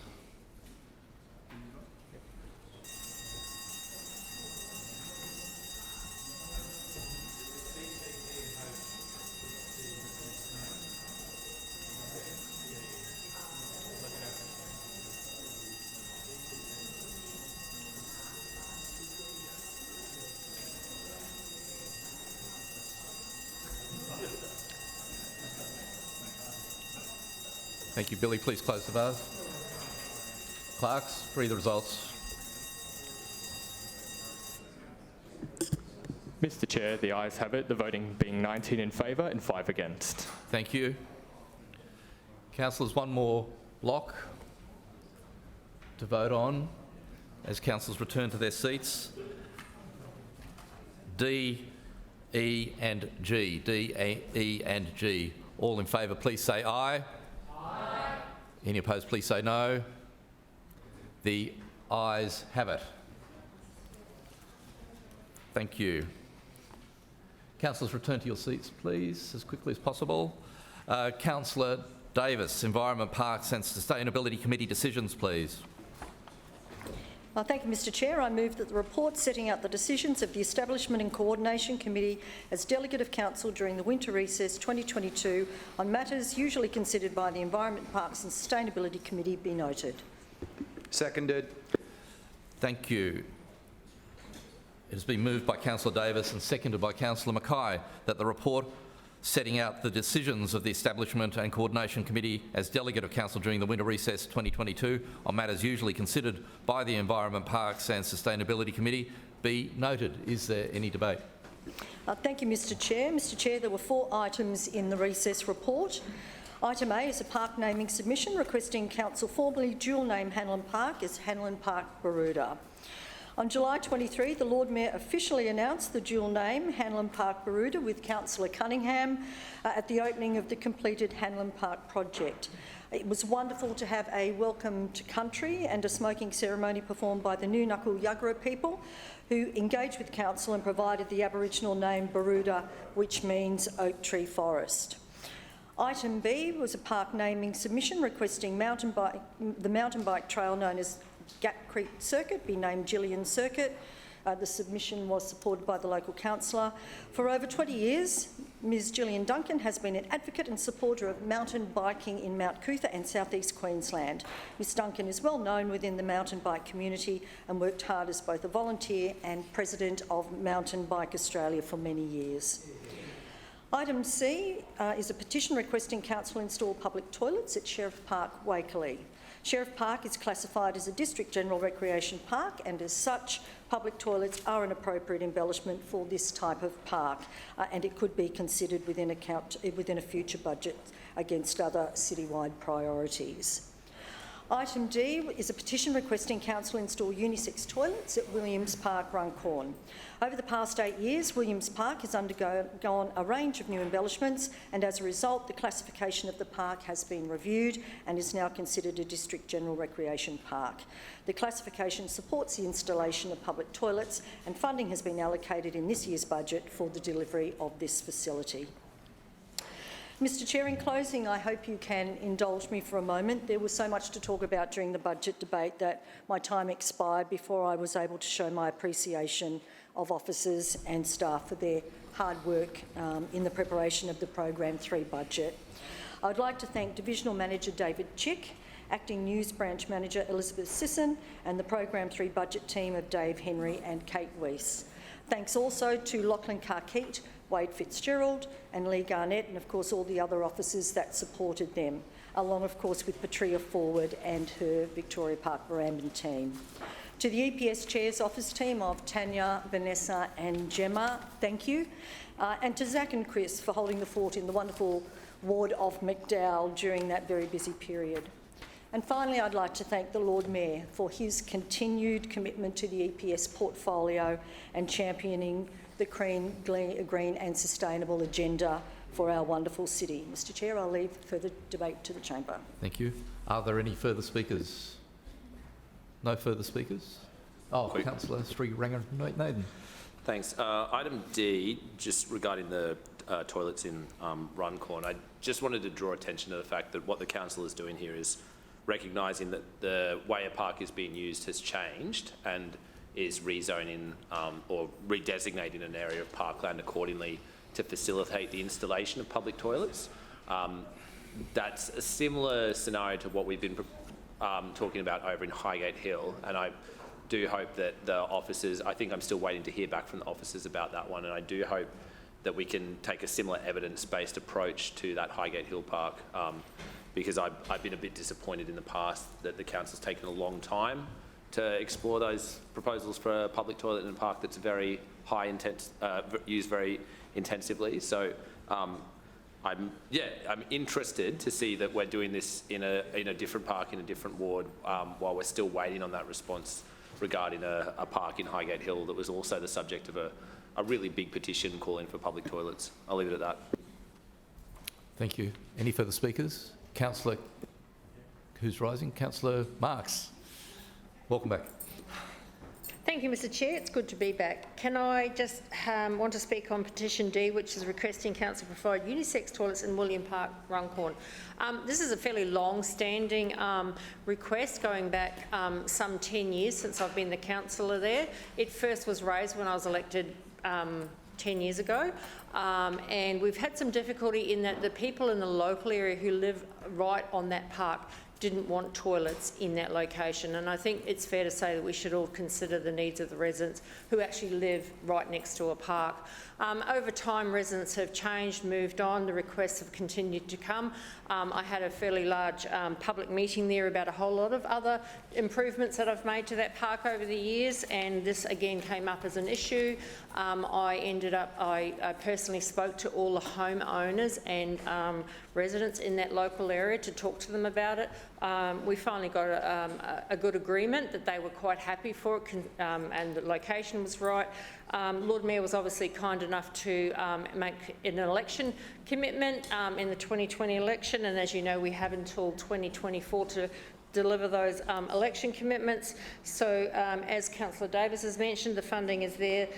Thank you, Billy. Please close the bars. Clerks, read the results. Mr Chair, the ayes have it, the voting being 19 in favour and 5 against. Thank you. Councillors, one more block to vote on as councillors return to their seats. D, E and G. D, E and G. All in favour, please say aye. Aye. Any opposed, please say no. The ayes have it. Thank you. Councillors, return to your seats, please, as quickly as possible. Councillor Davis, Environment, Parks and Sustainability Committee decisions, please. Thank you, Mr Chair. I move that the report setting out the decisions of the Establishment and Coordination Committee as Delegate of Council during the winter recess 2022 on matters usually considered by the Environment, Parks and Sustainability Committee be noted. Seconded. Thank you. It has been moved by Councillor Davis and seconded by Councillor Mackay that the report setting out the decisions of the Establishment and Coordination Committee as Delegate of Council during the winter recess 2022 on matters usually considered by the Environment, Parks and Sustainability Committee be noted. Is there any debate? Thank you, Mr Chair. Mr Chair, there were 4 items in the recess report. Item A is a park naming submission requesting Council formally dual name Hanlon Park as Hanlon Park Baroda. On July 23, the Lord Mayor officially announced the dual name Hanlon Park Baroda with Councillor Cunningham at the opening of the completed Hanlon Park project. It was wonderful to have a welcome to country and a smoking ceremony performed by the Nunukul Yuggera people who engaged with Council and provided the Aboriginal name Baroda, which means oak tree forest. Item B was a park naming submission requesting the mountain bike trail known as Gap Creek Circuit be named Gillian Circuit. The submission was supported by the local councillor. For over 20 years, Ms Gillian Duncan has been an advocate and supporter of mountain biking in Mount Cootha and South East Queensland. Ms Duncan is well known within the mountain bike community and worked hard as both a volunteer and president of Mountain Bike Australia for many years. Item C is a petition requesting Council install public toilets at Sheriff Park, Wakeley. Sheriff Park is classified as a District General Recreation Park and as such, public toilets are an appropriate embellishment for this type of park and it could be considered within a future budget against other citywide priorities. Item D is a petition requesting Council install unisex toilets at Williams Park, Runcorn. Over the past 8 years, Williams Park has undergone a range of new embellishments and as a result, the classification of the park has been reviewed and is now considered a District General Recreation Park. The classification supports the installation of public toilets and funding has been allocated in this year's budget for the delivery of this facility. Mr Chair, in closing, I hope you can indulge me for a moment. There was so much to talk about during the budget debate that my time expired before I was able to show my appreciation of officers and staff for their hard work in the preparation of the Program 3 budget. I would like to thank Divisional Manager David Chick, Acting News Branch Manager Elizabeth Sisson and the Program 3 budget team of Dave Henry and Kate Weiss. Thanks also to Lachlan Carkeet, Wade Fitzgerald and Lee Garnett and of course all the other officers that supported them, along of course with Patria Forward and her Victoria Park Barambin team. To the EPS Chair's office team of Tanya, Vanessa and Gemma, thank you. And to Zach and Chris for holding the fort in the wonderful ward of McDowell during that very busy period. And finally, I'd like to thank the Lord Mayor for his continued commitment to the EPS portfolio and championing the green and sustainable agenda for our wonderful city. Mr Chair, I'll leave further debate to the chamber. Thank you. Are there any further speakers? No further speakers? Oh, Councillor Sri Ranganathan. Thanks. Item D, just regarding the toilets in Runcorn. I just wanted to draw attention to the fact that what the council is doing here is recognising that the way a park is being used has changed and is rezoning or redesignating an area of parkland accordingly to facilitate the installation of public toilets. That's a similar scenario to what we've been talking about over in Highgate Hill, and I do hope that the officers, I think I'm still waiting to hear back from the officers about that one, and I do hope that we can take a similar evidence-based approach to that Highgate Hill Park, because I've been a bit disappointed in the past that the council's taken a long time to explore those proposals for a public toilet in a park that's very used very intensively. So I'm interested to see that we're doing this in a different park in a different ward while we're still waiting on that response regarding a park in Highgate Hill that was also the subject of a really big petition calling for public toilets. I'll leave it at that. Thank you. Any further speakers? Councillor, who's rising? Councillor Marx. Welcome back. Thank you, Mr Chair. It's good to be back. Can I just want to speak on petition D, which is requesting council provide unisex toilets in William Park, Runcorn. This is a fairly long-standing request going back some 10 years since I've been the councillor there. It first was raised when I was elected 10 years ago, and we've had some difficulty in that the people in the local area who live right on that park didn't want toilets in that location, and I think it's fair to say that we should all consider the needs of the residents who actually live right next to a park. Over time, residents have changed, moved on, the requests have continued to come. I had a fairly large public meeting there about a whole lot of other improvements that I've made to that park over the years, and this again came up as an issue. I personally spoke to all the homeowners and residents in that local area to talk to them about it. We finally got a good agreement that they were quite happy for it, and the location was right. Lord Mayor was obviously kind enough to make an election commitment in the 2020 election, and as you know, we have until 2024 to deliver those election commitments. So as Councillor Davis has mentioned, the funding is there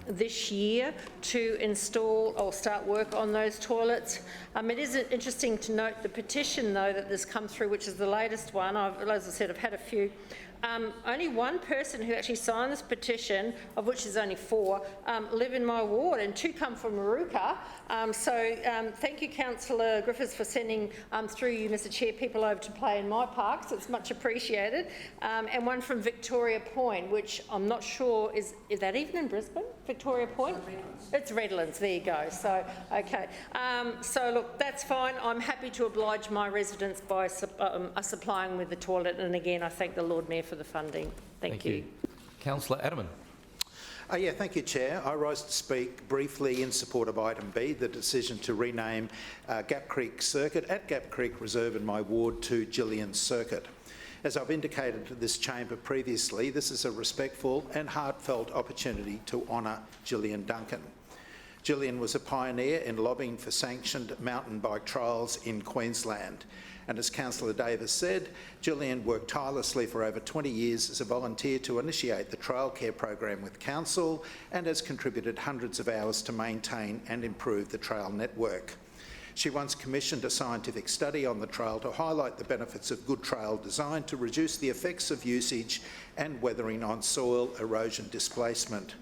this year to install or start work on those toilets. It is interesting to note the petition though that has come through, which is the latest one. As I said, I've had a few. Only one person who actually signed this petition, of which there's only 4, live in my ward, and 2 come from Maruka. Thank you, Councillor Griffiths, for sending through you, Mr Chair, people over to play in my parks. It's much appreciated. And 1 from Victoria Point, which I'm not sure, is that even in Brisbane, Victoria Point? It's Redlands, there you go. So, okay. So look, that's fine. I'm happy to oblige my residents by supplying with the toilet, and again, I thank the Lord Mayor for the funding. Thank you. Councillor Adamant. Thank you, Chair. I rise to speak briefly in support of item B, the decision to rename Gap Creek Circuit at Gap Creek Reserve in my ward to Gillian Circuit. As I've indicated to this chamber previously, this is a respectful and heartfelt opportunity to honour Gillian Duncan. Gillian was a pioneer in lobbying for sanctioned mountain bike trials in Queensland. And as Councillor Davis said, Gillian worked tirelessly for over 20 years as a volunteer to initiate the trial care program with Council, and has contributed hundreds of hours to maintain and improve the trail network. She once commissioned a scientific study on the trail to highlight the benefits of good trail design to reduce the effects of usage and weathering on soil erosion displacement.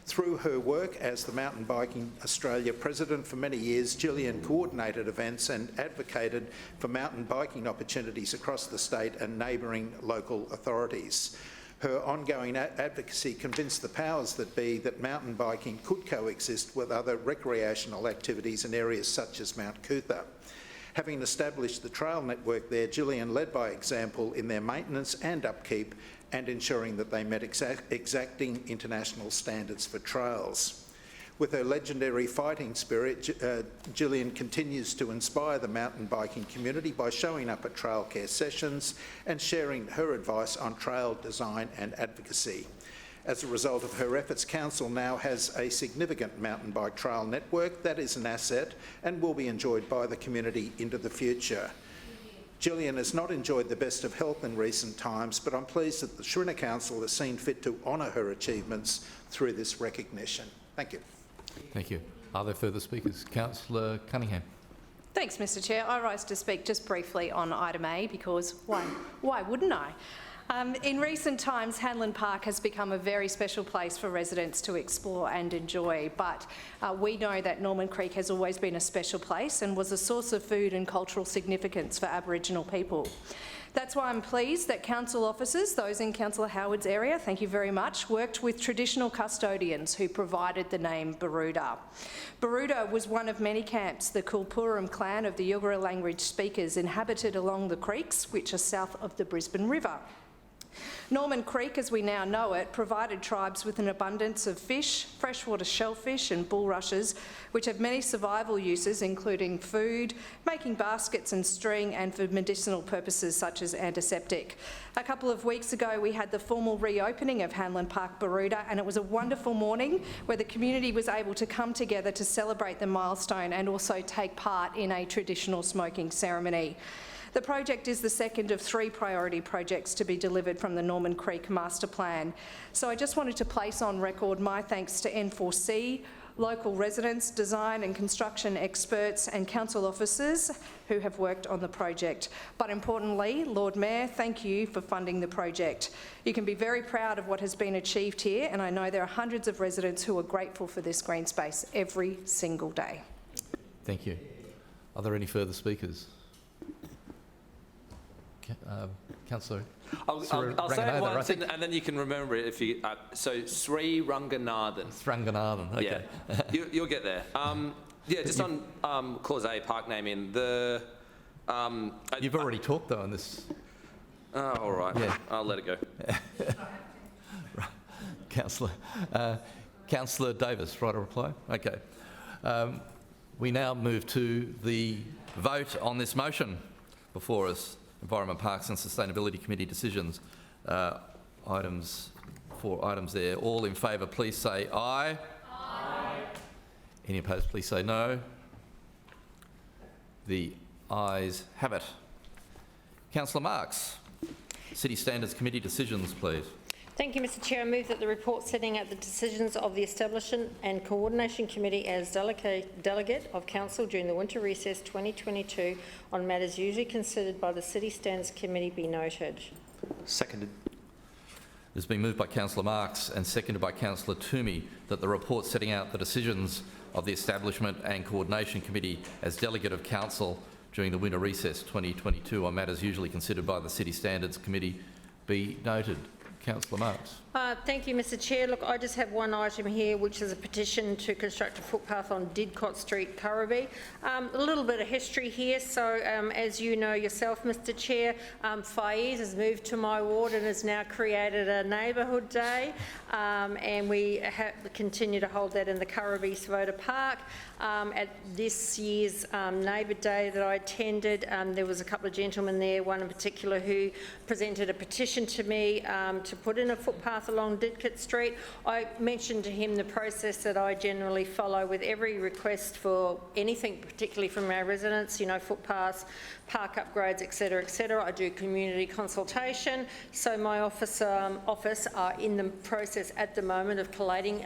Through her work as the Mountain Biking Australia President for many years, Gillian coordinated events and advocated for mountain biking opportunities across the state and neighbouring local authorities. Her ongoing advocacy convinced the powers that be that mountain biking could coexist with other recreational activities in areas such as Mount Cootha. Having established the trail network there, Gillian led by example in their maintenance and upkeep, and ensuring that they met exacting international standards for trails. With her legendary fighting spirit, Gillian continues to inspire the mountain biking community by showing up at trail care sessions and sharing her advice on trail design and advocacy. As a result of her efforts, Council now has a significant mountain bike trail network that is an asset and will be enjoyed by the community into the future. Gillian has not enjoyed the best of health in recent times, but I'm pleased that the Schrinner Council has seen fit to honour her achievements through this recognition. Thank you. Thank you. Are there further speakers? Councillor Cunningham. Thanks, Mr Chair. I rise to speak just briefly on item A because why wouldn't I? In recent times, Hanlon Park has become a very special place for residents to explore and enjoy, but we know that Norman Creek has always been a special place and was a source of food and cultural significance for Aboriginal people. That's why I'm pleased that council officers, those in Councillor Howard's area, thank you very much, worked with traditional custodians who provided the name Baruda. Baruda was one of many camps the Kulpuram clan of the Yugara language speakers inhabited along the creeks, which are south of the Brisbane River. Norman Creek, as we now know it, provided tribes with an abundance of fish, freshwater shellfish and bulrushes, which have many survival uses, including food, making baskets and string, and for medicinal purposes such as antiseptic. A couple of weeks ago, we had the formal reopening of Hanlon Park Baruda, and it was a wonderful morning where the community was able to come together to celebrate the milestone and also take part in a traditional smoking ceremony. The project is the second of 3 priority projects to be delivered from the Norman Creek Master Plan. So I just wanted to place on record my thanks to N4C, local residents, design and construction experts and council officers who have worked on the project. But importantly, Lord Mayor, thank you for funding the project. You can be very proud of what has been achieved here, and I know there are hundreds of residents who are grateful for this green space every single day. Thank you. Are there any further speakers? Councillor. I'll say it once and then you can remember it if you. So Sri Ranganathan. Ranganathan. Okay. Yeah, you'll get there. Yeah, just on clause A, park naming. You've already talked though on this. Oh, all right. Yeah. I'll let it go. Councillor Davis, right, a reply? Okay. We now move to the vote on this motion before us. Environment, Parks and Sustainability Committee decisions. 4 items there. All in favour, please say aye. Aye. Any opposed, please say no. The ayes have it. Councillor Marks, City Standards Committee decisions, please. Thank you, Mr Chair. I move that the report setting out the decisions of the Establishment and Coordination Committee as delegate of Council during the winter recess 2022 on matters usually considered by the City Standards Committee be noted. Seconded. It's been moved by Councillor Marks and seconded by Councillor Toomey that the report setting out the decisions of the Establishment and Coordination Committee as delegate of Council during the winter recess 2022 on matters usually considered by the City Standards Committee be noted. Councillor Marks. Thank you, Mr Chair. Look, I just have one item here, which is a petition to construct a footpath on Didcot Street, Currabee. A little bit of history here. So, as you know yourself, Mr Chair, Faiz has moved to my ward and has now created a neighbourhood day, and we continue to hold that in the Currabee Svoda Park. At this year's Neighbour Day that I attended, there was a couple of gentlemen there, one in particular who presented a petition to me to put in a footpath along Didcot Street. I mentioned to him the process that I generally follow with every request for anything, particularly from our residents, you know, footpaths, park upgrades, etc., etc. I do community consultation. So my office are in the process at the moment of collating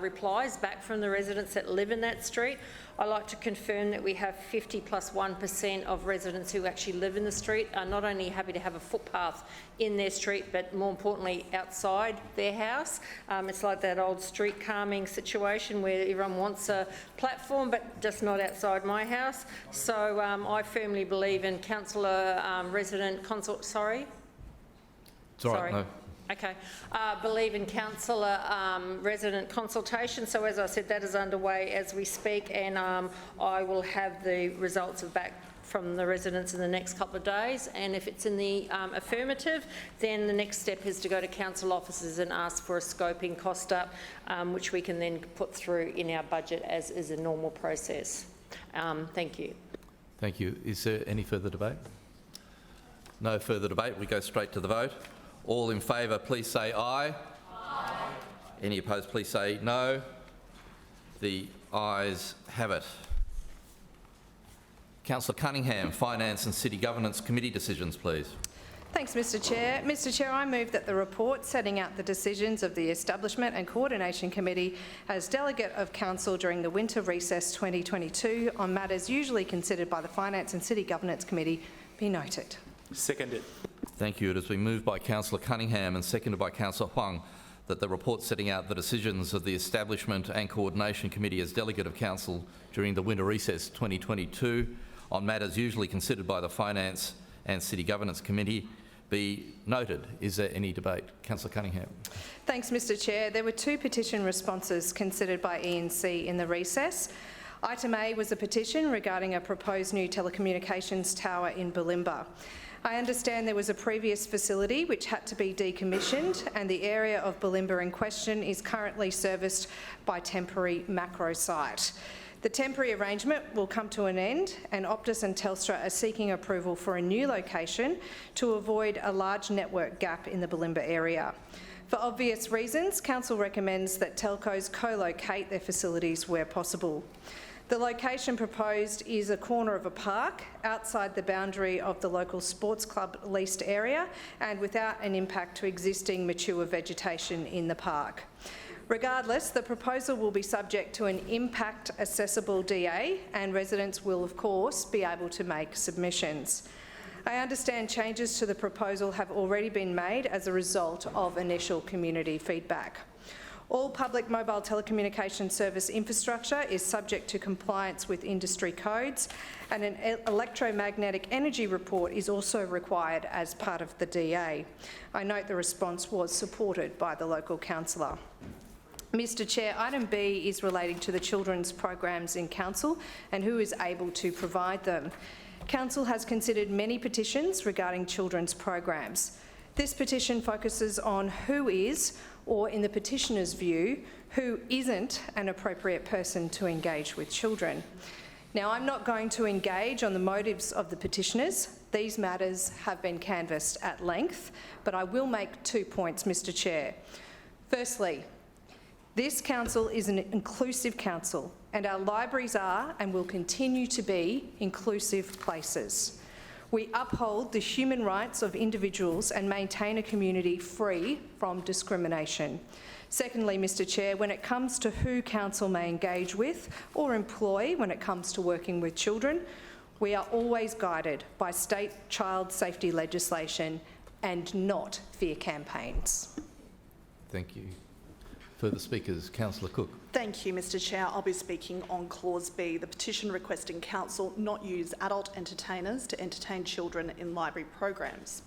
replies back from the residents that live in that street. I like to confirm that we have 50+1% of residents who actually live in the street are not only happy to have a footpath in their street, but more importantly outside their house. It's like that old street calming situation where everyone wants a platform, but just not outside my house. So I firmly believe in councillor resident consult. Sorry. It's all right. No. Okay. Believe in councillor resident consultation. So as I said, that is underway as we speak, and I will have the results back from the residents in the next couple of days. And if it's in the affirmative, then the next step is to go to council offices and ask for a scoping cost up, which we can then put through in our budget as is a normal process. Thank you. Thank you. Is there any further debate? No further debate. We go straight to the vote. All in favour, please say aye. Aye. Any opposed, please say no. The ayes have it. Councillor Cunningham, Finance and City Governance Committee decisions, please. Thanks, Mr Chair. Mr Chair, I move that the report setting out the decisions of the Establishment and Coordination Committee as Delegate of Council during the winter recess 2022 on matters usually considered by the Finance and City Governance Committee be noted. Seconded. Thank you. It has been moved by Councillor Cunningham and seconded by Councillor Huang that the report setting out the decisions of the Establishment and Coordination Committee as Delegate of Council during the winter recess 2022 on matters usually considered by the Finance and City Governance Committee be noted. Is there any debate? Councillor Cunningham. Thanks, Mr Chair. There were 2 petition responses considered by E&C in the recess. Item A was a petition regarding a proposed new telecommunications tower in Bulimba. I understand there was a previous facility which had to be decommissioned, and the area of Bulimba in question is currently serviced by temporary macro site. The temporary arrangement will come to an end, and Optus and Telstra are seeking approval for a new location to avoid a large network gap in the Bulimba area. For obvious reasons, Council recommends that telcos co-locate their facilities where possible. The location proposed is a corner of a park outside the boundary of the local sports club leased area and without an impact to existing mature vegetation in the park. Regardless, the proposal will be subject to an impact accessible DA, and residents will of course be able to make submissions. I understand changes to the proposal have already been made as a result of initial community feedback. All public mobile telecommunication service infrastructure is subject to compliance with industry codes, and an electromagnetic energy report is also required as part of the DA. I note the response was supported by the local councillor. Mr Chair, item B is relating to the children's programs in Council and who is able to provide them. Council has considered many petitions regarding children's programs. This petition focuses on who is, or in the petitioner's view, who isn't an appropriate person to engage with children. Now, I'm not going to engage on the motives of the petitioners. These matters have been canvassed at length, but I will make 2 points, Mr Chair. Firstly, this council is an inclusive council, and our libraries are and will continue to be inclusive places. We uphold the human rights of individuals and maintain a community free from discrimination. Secondly, Mr Chair, when it comes to who council may engage with or employ when it comes to working with children, we are always guided by state child safety legislation and not fear campaigns. Thank you. Further speakers, Councillor Cook. Thank you, Mr Chair. I'll be speaking on Clause B, the petition requesting Council not use adult entertainers to entertain children in library programs.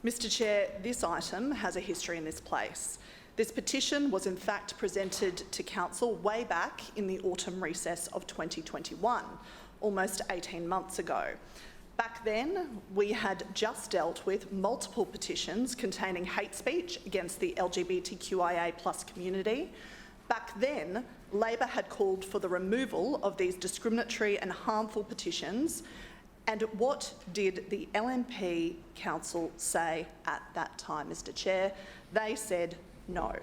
Mr Chair, this item has a history in this place. This petition was in fact presented to Council way back in the autumn recess of 2021, almost 18 months ago. Back then, we had just dealt with multiple petitions containing hate speech against the LGBTQIA+ community. Back then, Labor had called for the removal of these discriminatory and harmful petitions. And what did the LNP Council say at that time, Mr Chair? They said no.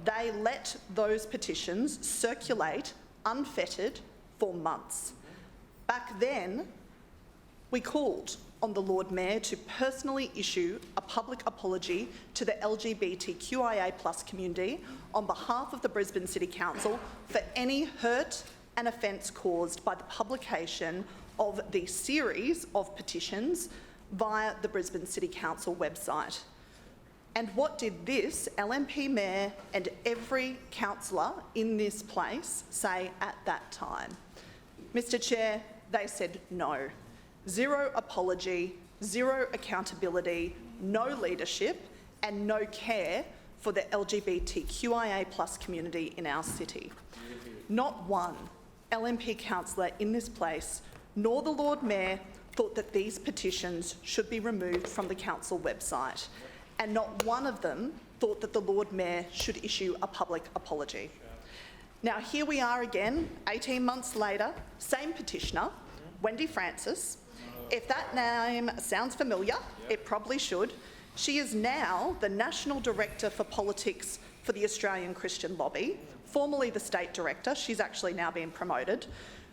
They let those petitions circulate unfettered for months. Back then, we called on the Lord Mayor to personally issue a public apology to the LGBTQIA+ community on behalf of the Brisbane City Council for any hurt and offence caused by the publication of the series of petitions via the Brisbane City Council website. And what did this LNP Mayor and every councillor in this place say at that time? Mr Chair, they said no. Zero apology, zero accountability, no leadership, and no care for the LGBTQIA+ community in our city. Not one LNP councillor in this place, nor the Lord Mayor, thought that these petitions should be removed from the council website, and not one of them thought that the Lord Mayor should issue a public apology. Now, here we are again, 18 months later, same petitioner, Wendy Francis. If that name sounds familiar, it probably should. She is now the National Director for Politics for the Australian Christian Lobby, formerly the State Director. She's actually now been promoted.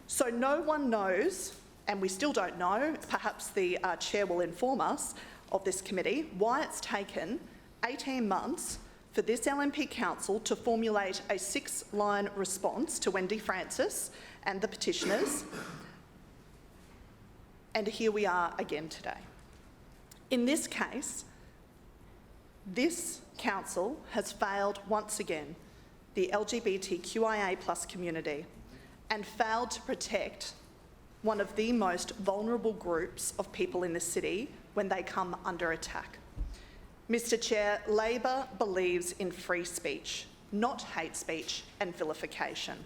So no one knows and we still don't know, perhaps the chair will inform us of this committee, why it's taken 18 months for this LNP council to formulate a 6-line response to Wendy Francis and the petitioners. And here we are again today. In this case, this council has failed once again the LGBTQIA+ community and failed to protect one of the most vulnerable groups of people in the city when they come under attack. Mr. Chair, Labor believes in free speech, not hate speech and vilification.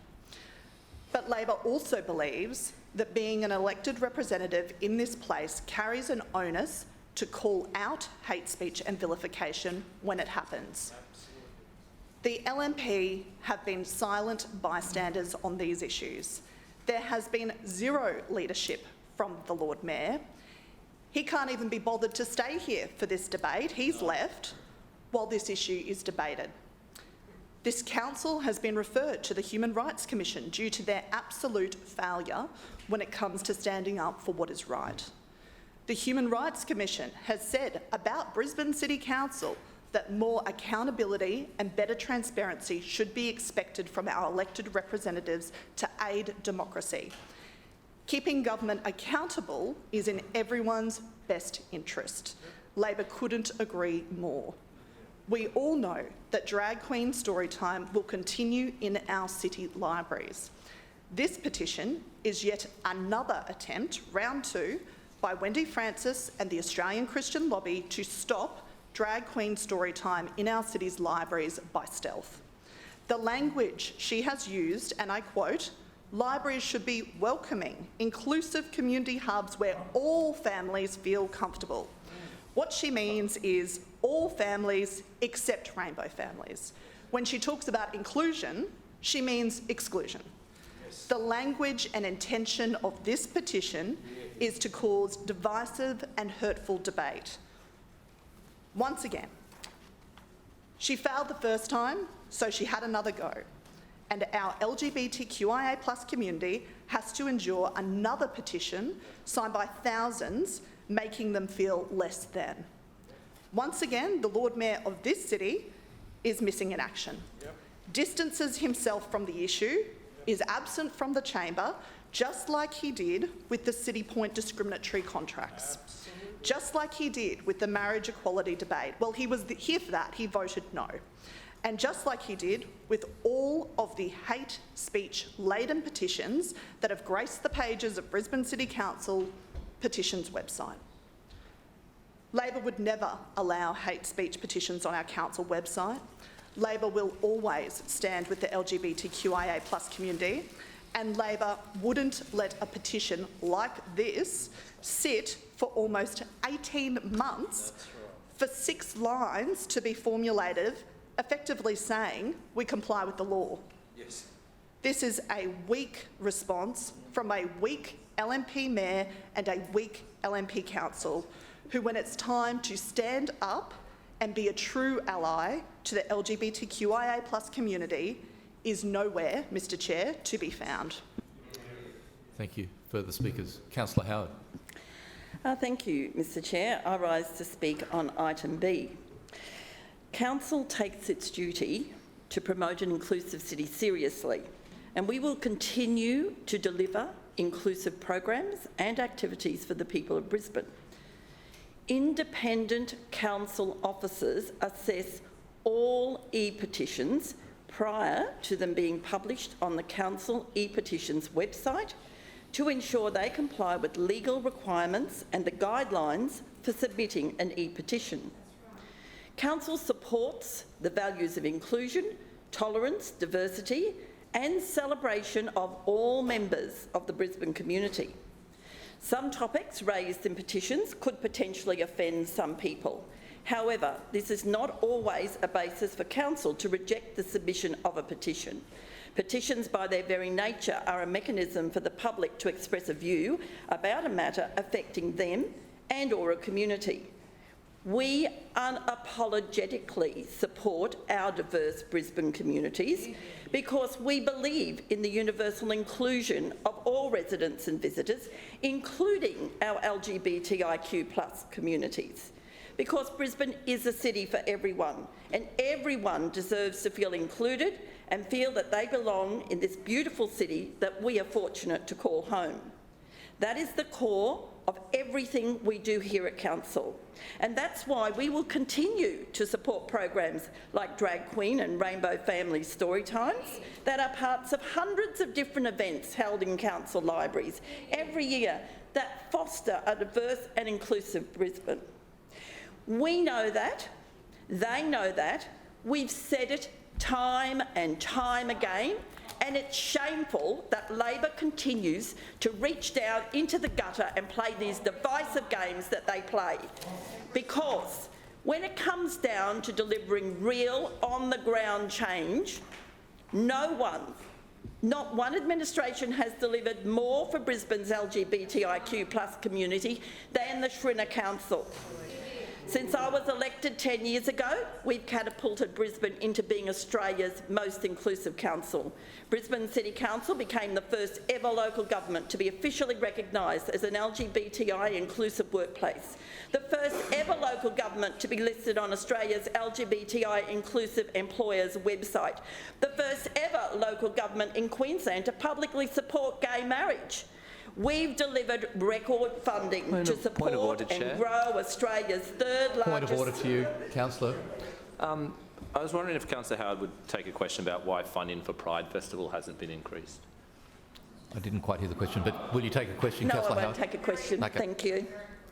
But Labor also believes that being an elected representative in this place carries an onus to call out hate speech and vilification when it happens. The LNP have been silent bystanders on these issues. There has been zero leadership from the Lord Mayor. He can't even be bothered to stay here for this debate. He's left while this issue is debated. This council has been referred to the Human Rights Commission due to their absolute failure when it comes to standing up for what is right. The Human Rights Commission has said about Brisbane City Council that more accountability and better transparency should be expected from our elected representatives to aid democracy. Keeping government accountable is in everyone's best interest. Labor couldn't agree more. We all know that drag queen story time will continue in our city libraries. This petition is yet another attempt, round 2, by Wendy Francis and the Australian Christian Lobby to stop drag queen story time in our city's libraries by stealth. The language she has used, and I quote, "Libraries should be welcoming, inclusive community hubs where all families feel comfortable." What she means is all families except rainbow families. When she talks about inclusion, she means exclusion. Yes. The language and intention of this petition is to cause divisive and hurtful debate. Once again, she failed the first time, so she had another go. And our LGBTQIA+ community has to endure another petition signed by thousands, making them feel less than. Once again, the Lord Mayor of this city is missing in action. Yep. Distances himself from the issue, is absent from the chamber, just like he did with the City Point discriminatory contracts. Absolutely. Just like he did with the marriage equality debate. Well, he was here for that, he voted no. And just like he did with all of the hate speech-laden petitions that have graced the pages of Brisbane City Council petitions website. Labor would never allow hate speech petitions on our council website. Labor will always stand with the LGBTQIA+ community, and Labor wouldn't let a petition like this sit for almost 18 months for 6 lines to be formulated, effectively saying we comply with the law. Yes. This is a weak response from a weak LNP mayor and a weak LNP council who, when it's time to stand up and be a true ally to the LGBTQIA+ community, is nowhere, Mr. Chair, to be found. Thank you. Further speakers. Councillor Howard. Thank you, Mr. Chair. I rise to speak on item B. Council takes its duty to promote an inclusive city seriously, and we will continue to deliver inclusive programs and activities for the people of Brisbane. Independent council officers assess all e-petitions prior to them being published on the council e-petitions website to ensure they comply with legal requirements and the guidelines for submitting an e-petition. Council supports the values of inclusion, tolerance, diversity and celebration of all members of the Brisbane community. Some topics raised in petitions could potentially offend some people. However, this is not always a basis for council to reject the submission of a petition. Petitions, by their very nature, are a mechanism for the public to express a view about a matter affecting them and/or a community. We unapologetically support our diverse Brisbane communities because we believe in the universal inclusion of all residents and visitors, including our LGBTIQ+ communities. Because Brisbane is a city for everyone, and everyone deserves to feel included and feel that they belong in this beautiful city that we are fortunate to call home. That is the core of everything we do here at Council. And that's why we will continue to support programs like Drag Queen and Rainbow Family Storytimes that are parts of hundreds of different events held in Council libraries every year that foster a diverse and inclusive Brisbane. We know that, they know that, we've said it time and time again, and it's shameful that Labor continues to reach down into the gutter and play these divisive games that they play. Because when it comes down to delivering real, on-the-ground change, no one, not one administration has delivered more for Brisbane's LGBTIQ+ community than the Schrinner Council. Since I was elected 10 years ago, we've catapulted Brisbane into being Australia's most inclusive council. Brisbane City Council became the first ever local government to be officially recognised as an LGBTI inclusive workplace. The first ever local government to be listed on Australia's LGBTI inclusive employers website. The first ever local government in Queensland to publicly support gay marriage. We've delivered record funding to support and grow Australia's third largest... Point of order to you, Councillor. I was wondering if Councillor Howard would take a question about why funding for Pride Festival hasn't been increased. I didn't quite hear the question, but will you take a question, Councillor Howard? No, I won't take a question. Okay. Thank you.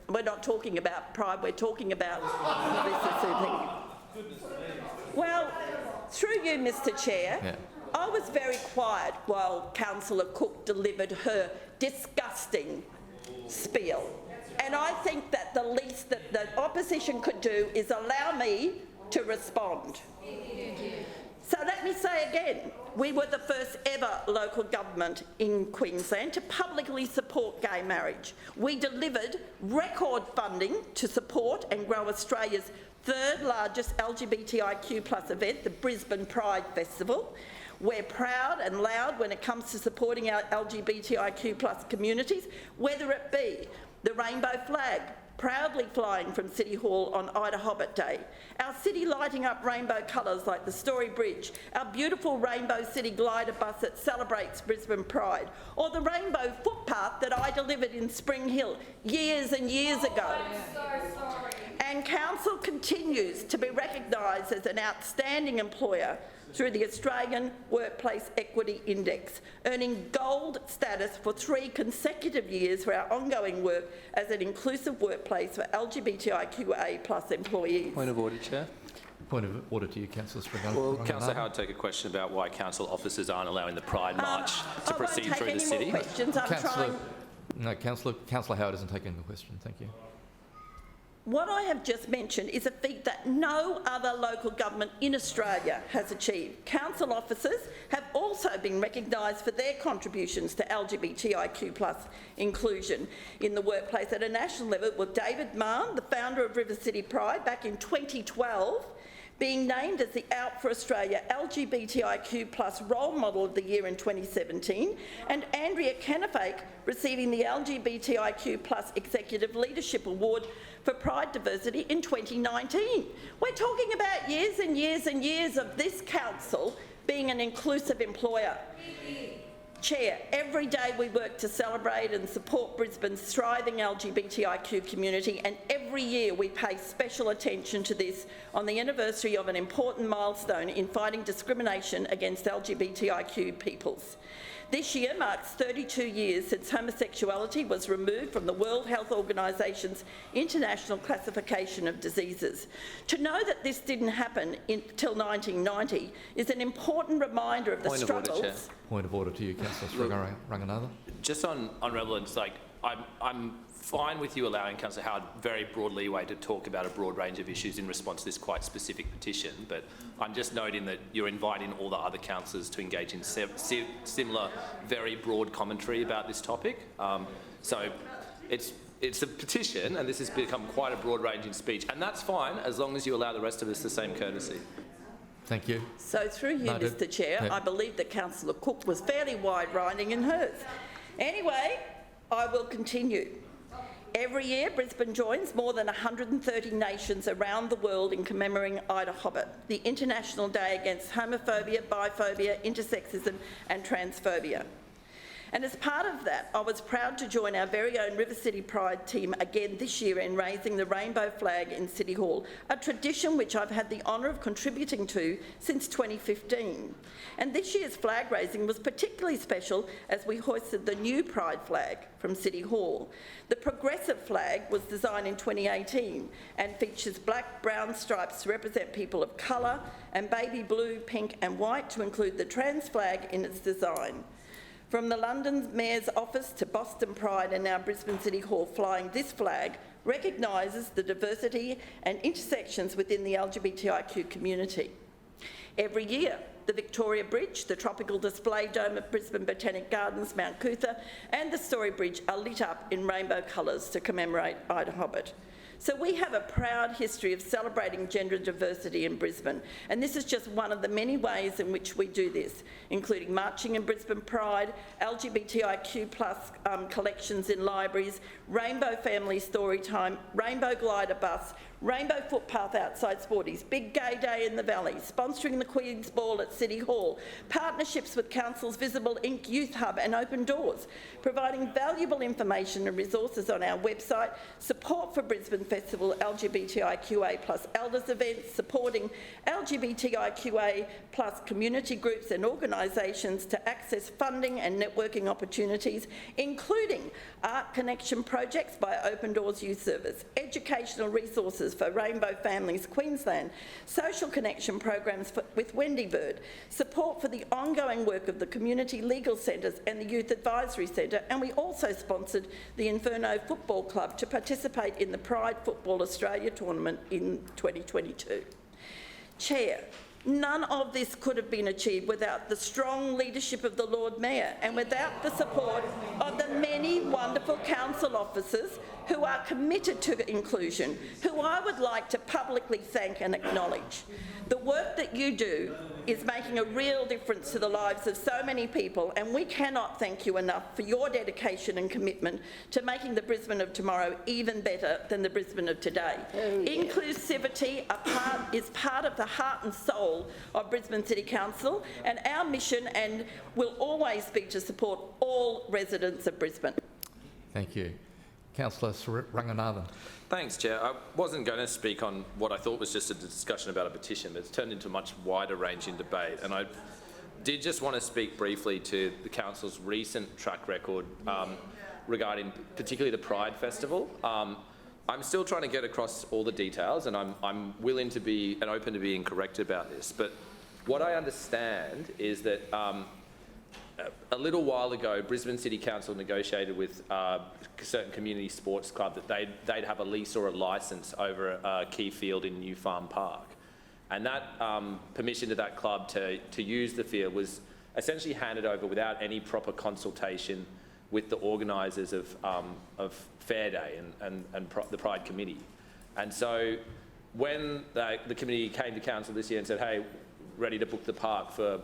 We're not talking about Pride, we're talking about this. Well, through you, Mr Chair, yeah. I was very quiet while Councillor Cook delivered her disgusting spiel. And I think that the least that the opposition could do is allow me to respond. So let me say again, we were the first ever local government in Queensland to publicly support gay marriage. We delivered record funding to support and grow Australia's third largest LGBTIQ+ event, the Brisbane Pride Festival. We're proud and loud when it comes to supporting our LGBTIQ+ communities, whether it be the rainbow flag proudly flying from City Hall on Ida Hobbit Day, our city lighting up rainbow colours like the Story Bridge, our beautiful Rainbow City glider bus that celebrates Brisbane Pride, or the rainbow footpath that I delivered in Spring Hill years and years ago. And Council continues to be recognised as an outstanding employer through the Australian Workplace Equity Index, earning gold status for 3 consecutive years for our ongoing work as an inclusive workplace for LGBTIQA+ employees. Point of order, Chair. Point of order to you, Councillor Springer. Will Councillor Howard take a question about why council officers aren't allowing the Pride March to proceed through the city? Councillor Howard isn't taking the question. Thank you. What I have just mentioned is a feat that no other local government in Australia has achieved. Council officers have also been recognised for their contributions to LGBTIQ+ inclusion in the workplace at a national level, with David Mahon, the founder of River City Pride, back in 2012, being named as the Out for Australia LGBTIQ+ Role Model of the Year in 2017, and Andrea Kennefake receiving the LGBTIQ+ Executive Leadership Award for Pride Diversity in 2019. We're talking about years and years and years of this council being an inclusive employer. Chair, every day we work to celebrate and support Brisbane's thriving LGBTIQ community, and every year we pay special attention to this on the anniversary of an important milestone in fighting discrimination against LGBTIQ peoples. This year marks 32 years since homosexuality was removed from the World Health Organisation's International Classification of Diseases. To know that this didn't happen until 1990 is an important reminder of the struggles. Point of order to you, Councillor Ranganathan. Just on relevance, like I'm fine with you allowing Councillor Howard very broad leeway to talk about a broad range of issues in response to this quite specific petition, but I'm just noting that you're inviting all the other councillors to engage in similar, very broad commentary about this topic. So it's it's a petition, and this has become quite a broad-ranging speech, and that's fine as long as you allow the rest of us the same courtesy. Thank you. So through you, Noted. Mr Chair, Yeah. I believe that Councillor Cook was fairly wide-ranging in hers. Anyway, I will continue. Every year, Brisbane joins more than 130 nations around the world in commemorating Ida Hobbit, the International Day Against Homophobia, Biphobia, Intersexism and Transphobia. And as part of that, I was proud to join our very own River City Pride team again this year in raising the rainbow flag in City Hall, a tradition which I've had the honour of contributing to since 2015. And this year's flag raising was particularly special as we hoisted the new Pride flag from City Hall. The progressive flag was designed in 2018 and features black, brown stripes to represent people of colour and baby blue, pink and white to include the trans flag in its design. From the London Mayor's Office to Boston Pride and now Brisbane City Hall, flying this flag recognises the diversity and intersections within the LGBTIQ community. Every year, the Victoria Bridge, the Tropical Display Dome at Brisbane Botanic Gardens, Mount Cootha and the Story Bridge are lit up in rainbow colours to commemorate Ida Hobbit. So we have a proud history of celebrating gender diversity in Brisbane, and this is just one of the many ways in which we do this, including marching in Brisbane Pride, LGBTIQ+ collections in libraries, Rainbow Family Storytime, Rainbow Glider Bus, Rainbow Footpath outside Sporties, Big Gay Day in the Valley, sponsoring the Queen's Ball at City Hall, partnerships with Council's Visible Inc Youth Hub and Open Doors, providing valuable information and resources on our website, support for Brisbane Festival LGBTIQA+ Elders events, supporting LGBTIQA+ community groups and organisations to access funding and networking opportunities, including Art Connection projects by Open Doors Youth Service, educational resources for Rainbow Families Queensland, social connection programs with Wendy Bird, support for the ongoing work of the community legal centres and the Youth Advisory Centre, and we also sponsored the Inferno Football Club to participate in the Pride Football Australia tournament in 2022. Chair, none of this could have been achieved without the strong leadership of the Lord Mayor and without the support of the many wonderful council officers who are committed to inclusion, who I would like to publicly thank and acknowledge. The work that you do is making a real difference to the lives of so many people, and we cannot thank you enough for your dedication and commitment to making the Brisbane of tomorrow even better than the Brisbane of today. Inclusivity is part of the heart and soul of Brisbane City Council, and our mission and will always be to support all residents of Brisbane. Thank you. Councillor Ranganathan. Thanks, Chair. I wasn't going to speak on what I thought was just a discussion about a petition, but it's turned into a much wider ranging debate. And I did just want to speak briefly to the Council's recent track record regarding particularly the Pride Festival. I'm still trying to get across all the details, and I'm willing to be and open to being corrected about this. But what I understand is that a little while ago, Brisbane City Council negotiated with a certain community sports club that they'd have a lease or a licence over a key field in New Farm Park. And that permission to that club to use the field was essentially handed over without any proper consultation with the organisers of Fair Day and the Pride Committee. And so when the committee came to council this year and said, hey, ready to book the park for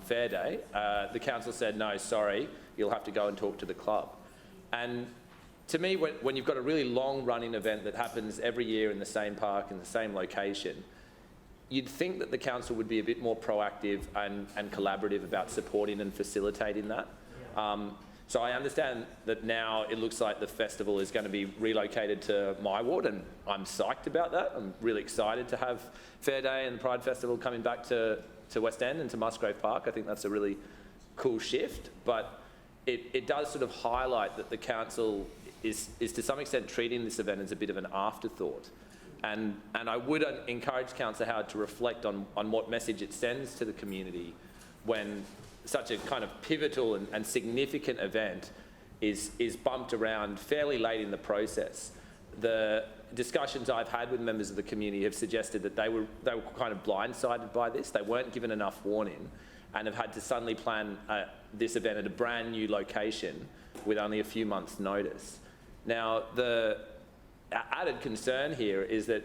Fair Day, the council said, no, sorry, you'll have to go and talk to the club. And to me, when you've got a really long-running event that happens every year in the same park, in the same location, you'd think that the council would be a bit more proactive and collaborative about supporting and facilitating that. So I understand that now it looks like the festival is going to be relocated to my ward, and I'm psyched about that. I'm really excited to have Fair Day and the Pride Festival coming back to West End and to Musgrave Park. I think that's a really cool shift, but it does sort of highlight that the council is to some extent treating this event as a bit of an afterthought. And I would encourage Councillor Howard to reflect on what message it sends to the community when such a kind of pivotal and significant event is bumped around fairly late in the process. The discussions I've had with members of the community have suggested that they were kind of blindsided by this. They weren't given enough warning and have had to suddenly plan this event at a brand new location with only a few months' notice. Now, the added concern here is that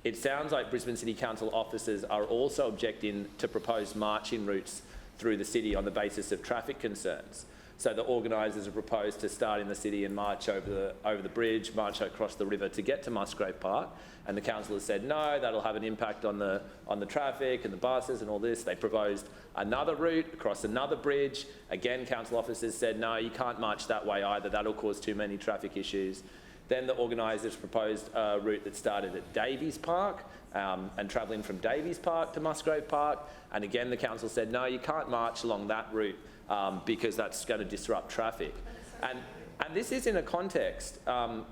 it sounds like Brisbane City Council officers are also objecting to proposed marching routes through the city on the basis of traffic concerns. So the organisers have proposed to start in the city and march over the bridge, march across the river to get to Musgrave Park, and the council has said no, that'll have an impact on the traffic and the buses and all this. They proposed another route across another bridge. Again, council officers said no, you can't march that way either, that'll cause too many traffic issues. Then the organisers proposed a route that started at Davies Park and travelling from Davies Park to Musgrave Park, and again the council said no, you can't march along that route because that's going to disrupt traffic. And this is in a context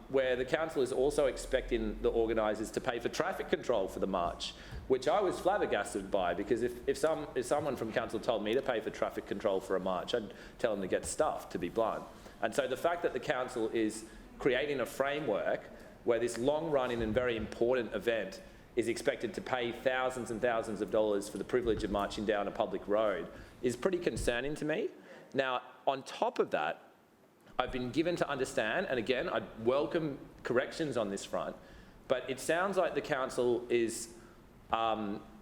where the council is also expecting the organisers to pay for traffic control for the march, which I was flabbergasted by, because if someone from council told me to pay for traffic control for a march, I'd tell them to get stuffed, to be blunt. And so the fact that the council is creating a framework where this long-running and very important event is expected to pay thousands and thousands of dollars for the privilege of marching down a public road is pretty concerning to me. Now, on top of that, I've been given to understand, and again, I'd welcome corrections on this front, but it sounds like the council is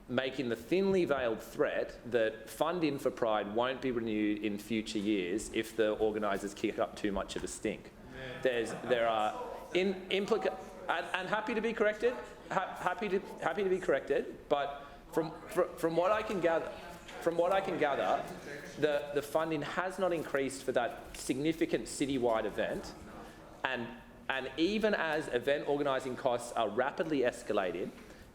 making the thinly veiled threat that funding for Pride won't be renewed in future years if the organisers kick up too much of a stink. There are and happy to be corrected, happy to be corrected, but from what I can gather, the funding has not increased for that significant citywide event, and even as event organising costs are rapidly escalating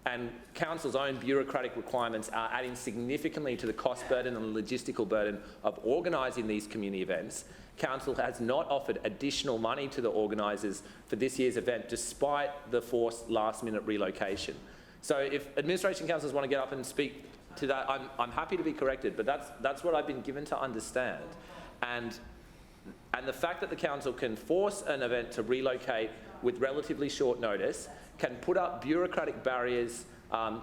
and council's own bureaucratic requirements are adding significantly to the cost burden and logistical burden of organising these community events, council has not offered additional money to the organisers for this year's event despite the forced last-minute relocation. So if administration councillors want to get up and speak to that, I'm happy to be corrected, but that's what I've been given to understand. And the fact that the council can force an event to relocate with relatively short notice, can put up bureaucratic barriers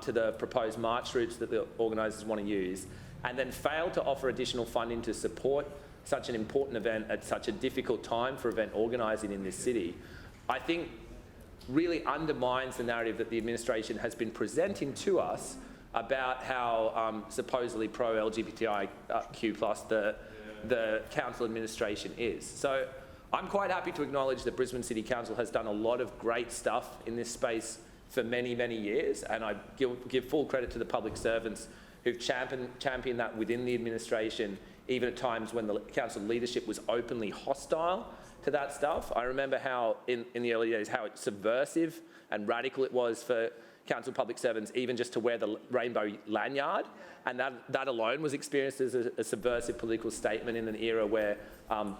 to the proposed march routes that the organisers want to use, and then fail to offer additional funding to support such an important event at such a difficult time for event organising in this city, I think really undermines the narrative that the administration has been presenting to us about how supposedly pro-LGBTIQ+ the council administration is. So I'm quite happy to acknowledge that Brisbane City Council has done a lot of great stuff in this space for many, many years, and I give full credit to the public servants who've championed that within the administration, even at times when the council leadership was openly hostile to that stuff. I remember how in the early days how subversive and radical it was for council public servants even just to wear the rainbow lanyard, and that alone was experienced as a subversive political statement in an era where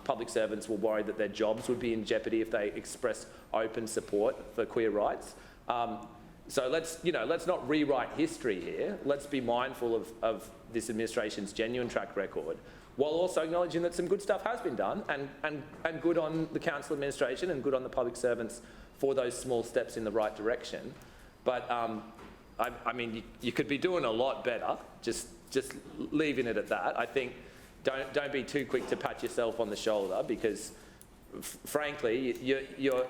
public servants were worried that their jobs would be in jeopardy if they expressed open support for queer rights. So let's not rewrite history here. Let's be mindful of this administration's genuine track record, while also acknowledging that some good stuff has been done, and good on the council administration and good on the public servants for those small steps in the right direction. But I mean, you could be doing a lot better. Just leaving it at that. I think don't be too quick to pat yourself on the shoulder, because frankly, your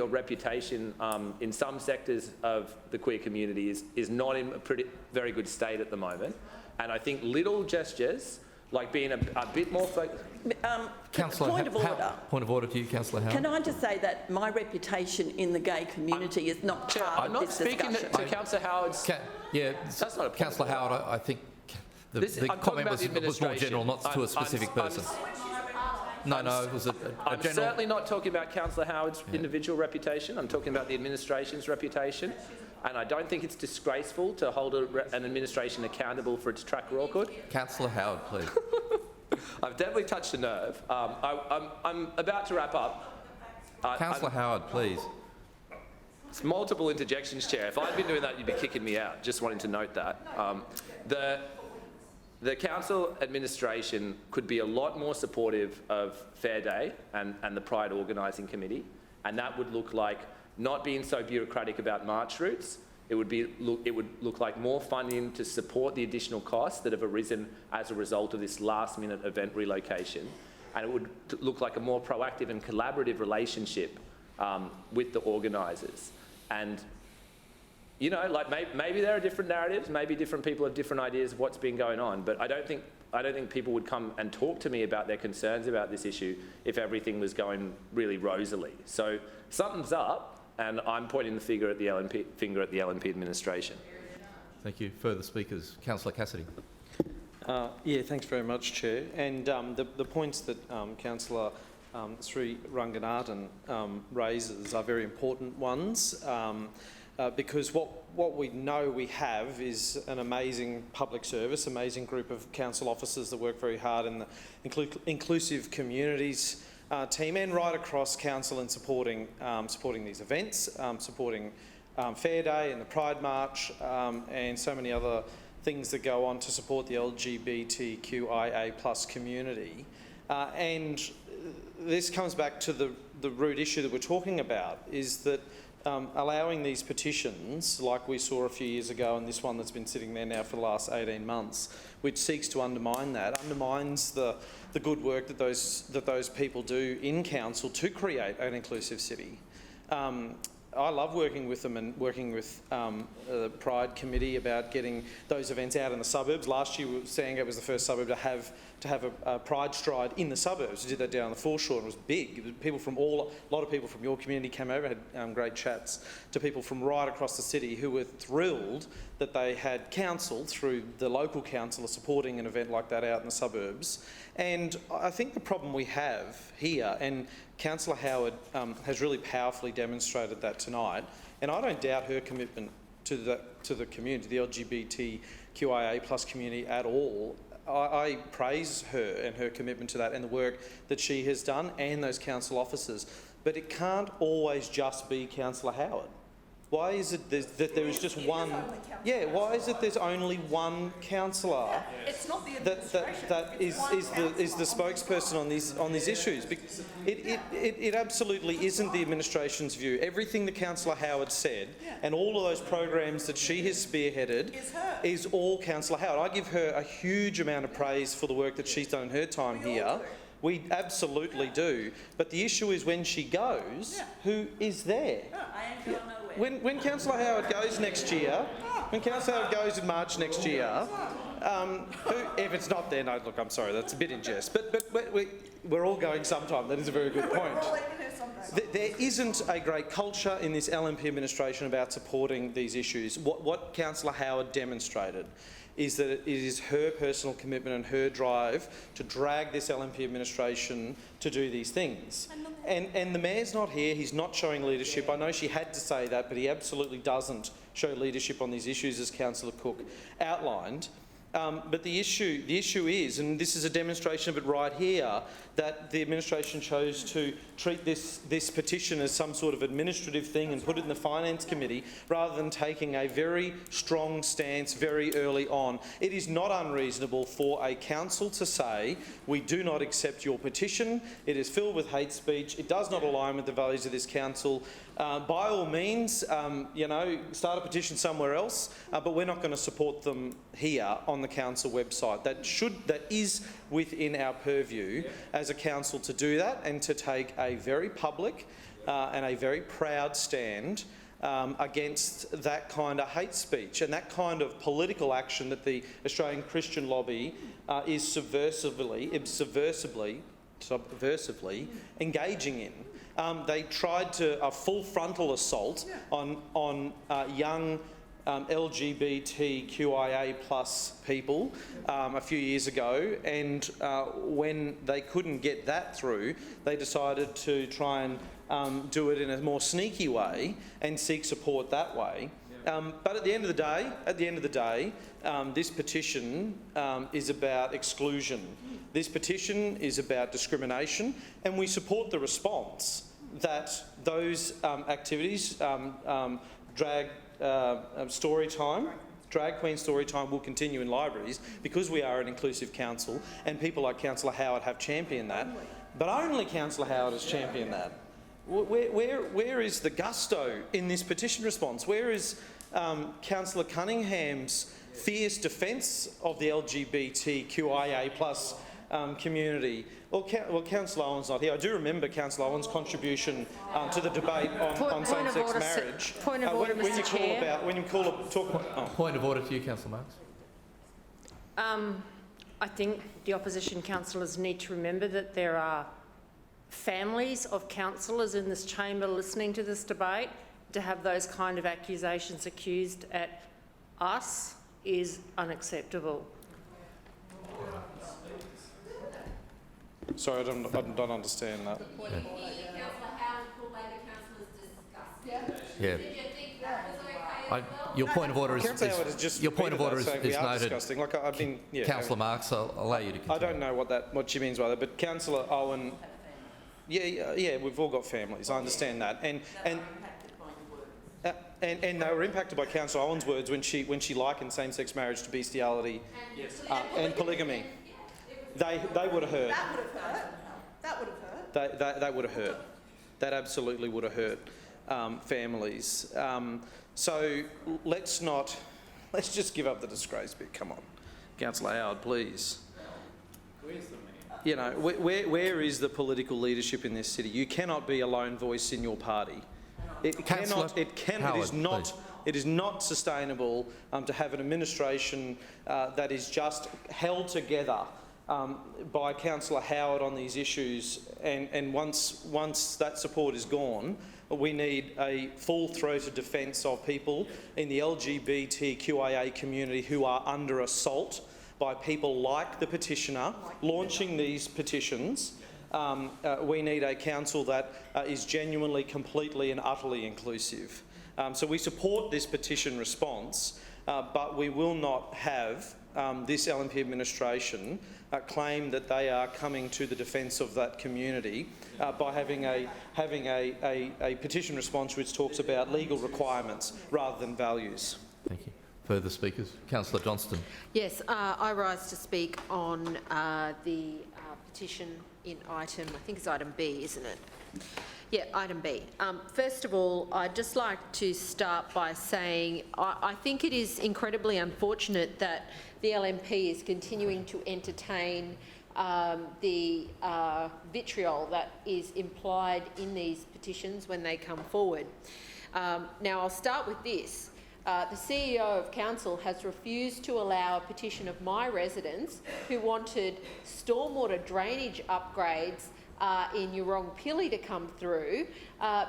reputation in some sectors of the queer community is not in a very good state at the moment. And I think little gestures, like being a bit more Councillor, point of order to you, Councillor Howard. Can I just say that my reputation in the gay community is not part of this discussion? I'm not speaking to Councillor Howard's... that's not a Councillor Howard, I think the comment was more general, not to a specific person. No, it was a general... I'm certainly not talking about Councillor Howard's individual reputation. I'm talking about the administration's reputation. And I don't think it's disgraceful to hold an administration accountable for its track record. Councillor Howard, please. I've definitely touched a nerve. I'm about to wrap up. Councillor Howard, please. It's multiple interjections, Chair. If I'd been doing that, you'd be kicking me out. Just wanting to note that. The council administration could be a lot more supportive of Fair Day and the Pride Organising Committee, and that would look like not being so bureaucratic about march routes. It would look like more funding to support the additional costs that have arisen as a result of this last-minute event relocation. and it would look like a more proactive and collaborative relationship with the organisers. And, you know, like maybe there are different narratives, maybe different people have different ideas of what's been going on, but I don't think people would come and talk to me about their concerns about this issue if everything was going really rosily. So something's up, and I'm pointing the finger at the LNP administration. Thank you. Further speakers. Councillor Cassidy. Yeah, thanks very much, Chair. And the points that Councillor Sri Ranganathan raises are very important ones, because what we know we have is an amazing public service, amazing group of council officers that work very hard in the inclusive communities team, and right across council in supporting these events, supporting Fair Day and the Pride March, and so many other things that go on to support the LGBTQIA+ community. And this comes back to the root issue that we're talking about, is that allowing these petitions, like we saw a few years ago, and this one that's been sitting there now for the last 18 months, which seeks to undermine that, undermines the good work that those people do in council to create an inclusive city. I love working with them and working with the Pride Committee about getting those events out in the suburbs. Last year, Sandgate was the first suburb to have a Pride stride in the suburbs. We did that down on the foreshore, and it was big. It was people from a lot of people from your community came over, had great chats to people from right across the city who were thrilled that they had council, through the local councillor, supporting an event like that out in the suburbs. And I think the problem we have here, and Councillor Howard has really powerfully demonstrated that tonight, and I don't doubt her commitment to the community, the LGBTQIA+ community at all. I praise her and her commitment to that and the work that she has done and those council officers. But it can't always just be Councillor Howard. Why is it that there is just one? Yeah, why is it there's only one councillor that is the spokesperson on these issues? Because it absolutely isn't the administration's view. Everything that Councillor Howard said and all of those programs that she has spearheaded is all Councillor Howard. I give her a huge amount of praise for the work that she's done in her time here. We absolutely do. But the issue is when she goes, who is there? When Councillor Howard goes next year, when Councillor Howard goes in March next year, if it's not there, no, look, I'm sorry, that's a bit in jest. But we're all going sometime. That is a very good point. There isn't a great culture in this LNP administration about supporting these issues. What Councillor Howard demonstrated is that it is her personal commitment and her drive to drag this LNP administration to do these things. And the Mayor's not here, he's not showing leadership. I know she had to say that, but he absolutely doesn't show leadership on these issues, as Councillor Cook outlined. But the issue is, and this is a demonstration of it right here, that the administration chose to treat this petition as some sort of administrative thing and put it in the Finance Committee rather than taking a very strong stance very early on. It is not unreasonable for a council to say, we do not accept your petition, it is filled with hate speech, it does not align with the values of this council. By all means, you know, start a petition somewhere else, but we're not going to support them here on the council website. That is within our purview as a council to do that and to take a very public and a very proud stand against that kind of hate speech and that kind of political action that the Australian Christian lobby is subversively engaging in. They tried a full frontal assault on young LGBTQIA+ people a few years ago, and when they couldn't get that through, they decided to try and do it in a more sneaky way and seek support that way. But at the end of the day, this petition is about exclusion. This petition is about discrimination, and we support the response that those activities, drag queen story time will continue in libraries because we are an inclusive council and people like Councillor Howard have championed that, but only Councillor Howard has championed that. Where is the gusto in this petition response? Where is Councillor Cunningham's fierce defence of the LGBTQIA+ community. Well, Councillor Owen's not here. I do remember Councillor Owen's contribution to the debate on same-sex marriage. Point of order, Mr. Chair. Point of order to you, Councillor Marks. I think the opposition councillors need to remember that there are families of councillors in this chamber listening to this debate. To have those kind of accusations accused at us is unacceptable. Sorry, I don't understand that. Yeah. Your point of order is noted. Like I've been, yeah, Councillor Marks, I'll allow you to continue. I don't know what she means by that, but Councillor Owen, yeah, we've all got families. I understand that, and they were impacted by Councillor Owen's words when she likened same-sex marriage to bestiality and polygamy. They would have hurt. That would have hurt. That would have hurt. That absolutely would have hurt families. So let's just give up the disgrace bit. Come on, Councillor Howard, please. Where's the man? You know, where is the political leadership in this city? You cannot be a lone voice in your party. It is not sustainable to have an administration that is just held together by Councillor Howard on these issues, and once that support is gone, we need a full-throated defence of people in the LGBTQIA community who are under assault by people like the petitioner launching these petitions. We need a council that is genuinely, completely and utterly inclusive. So we support this petition response, but we will not have this LNP administration claim that they are coming to the defence of that community by having a petition response which talks about legal requirements rather than values. Thank you. Further speakers? Councillor Johnston. Yes, I rise to speak on the petition in item, I think it's item B, isn't it? Yeah, item B. First of all, I'd just like to start by saying I think it is incredibly unfortunate that the LNP is continuing to entertain the vitriol that is implied in these petitions when they come forward. Now, I'll start with this. The CEO of Council has refused to allow a petition of my residents who wanted stormwater drainage upgrades in Yurong-Pili to come through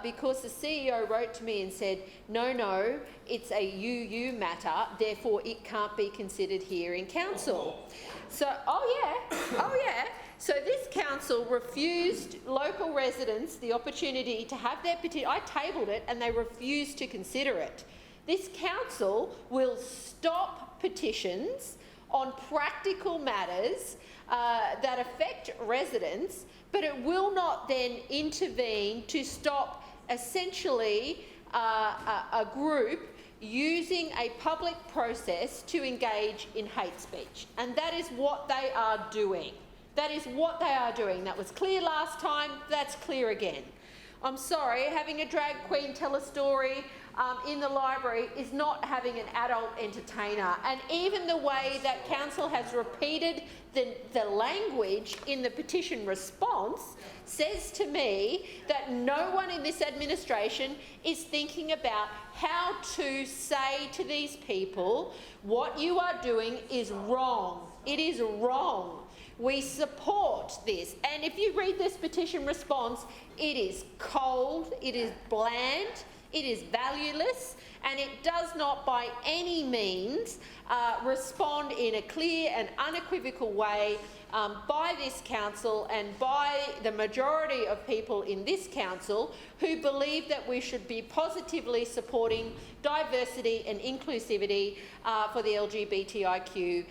because the CEO wrote to me and said, no, it's a UU matter, therefore it can't be considered here in Council. So, oh yeah. So this council refused local residents the opportunity to have their petition. I tabled it and they refused to consider it. This council will stop petitions on practical matters that affect residents, but it will not then intervene to stop essentially a group using a public process to engage in hate speech. And that is what they are doing. That is what they are doing. That was clear last time, that's clear again. I'm sorry, having a drag queen tell a story in the library is not having an adult entertainer. And even the way that council has repeated the language in the petition response says to me that no one in this administration is thinking about how to say to these people, what you are doing is wrong. It is wrong. We support this. And if you read this petition response, it is cold, it is bland, it is valueless, and it does not by any means respond in a clear and unequivocal way by this council and by the majority of people in this council who believe that we should be positively supporting diversity and inclusivity for the LGBTIQ+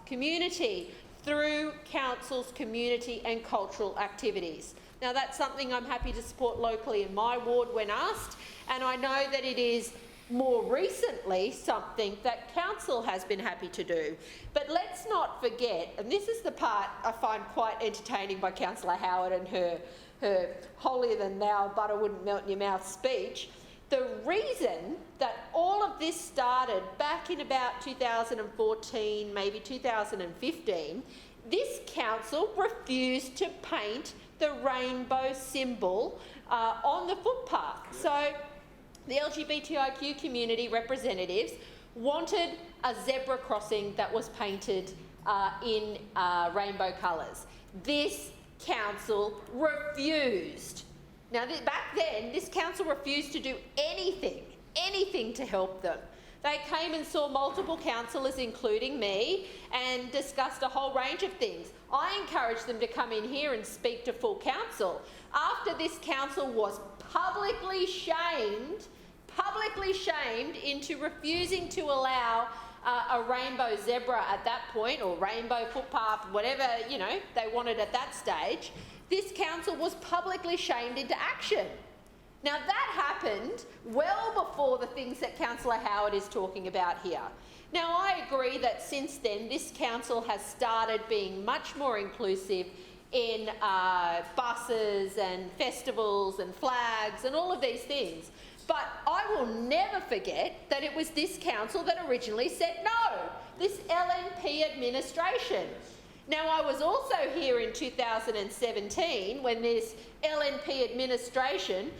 community through council's community and cultural activities. Now, that's something I'm happy to support locally in my ward when asked, and I know that it is more recently something that council has been happy to do. But let's not forget, and this is the part I find quite entertaining by Councillor Howard and her holier-than-thou butter wouldn't melt in your mouth speech. The reason that all of this started back in about 2014, maybe 2015, this council refused to paint the rainbow symbol on the footpath. So the LGBTIQ community representatives wanted a zebra crossing that was painted in rainbow colours. This council refused. Now, back then, this council refused to do anything to help them. They came and saw multiple councillors, including me, and discussed a whole range of things. I encouraged them to come in here and speak to full council. After this council was publicly shamed into refusing to allow a rainbow zebra at that point, or rainbow footpath, whatever, you know, they wanted at that stage, this council was publicly shamed into action. Now, that happened well before the things that Councillor Howard is talking about here. Now, I agree that since then, this council has started being much more inclusive in buses and festivals and flags and all of these things. But I will never forget that it was this council that originally said no, this LNP administration. Now, I was also here in 2017 when this LNP administration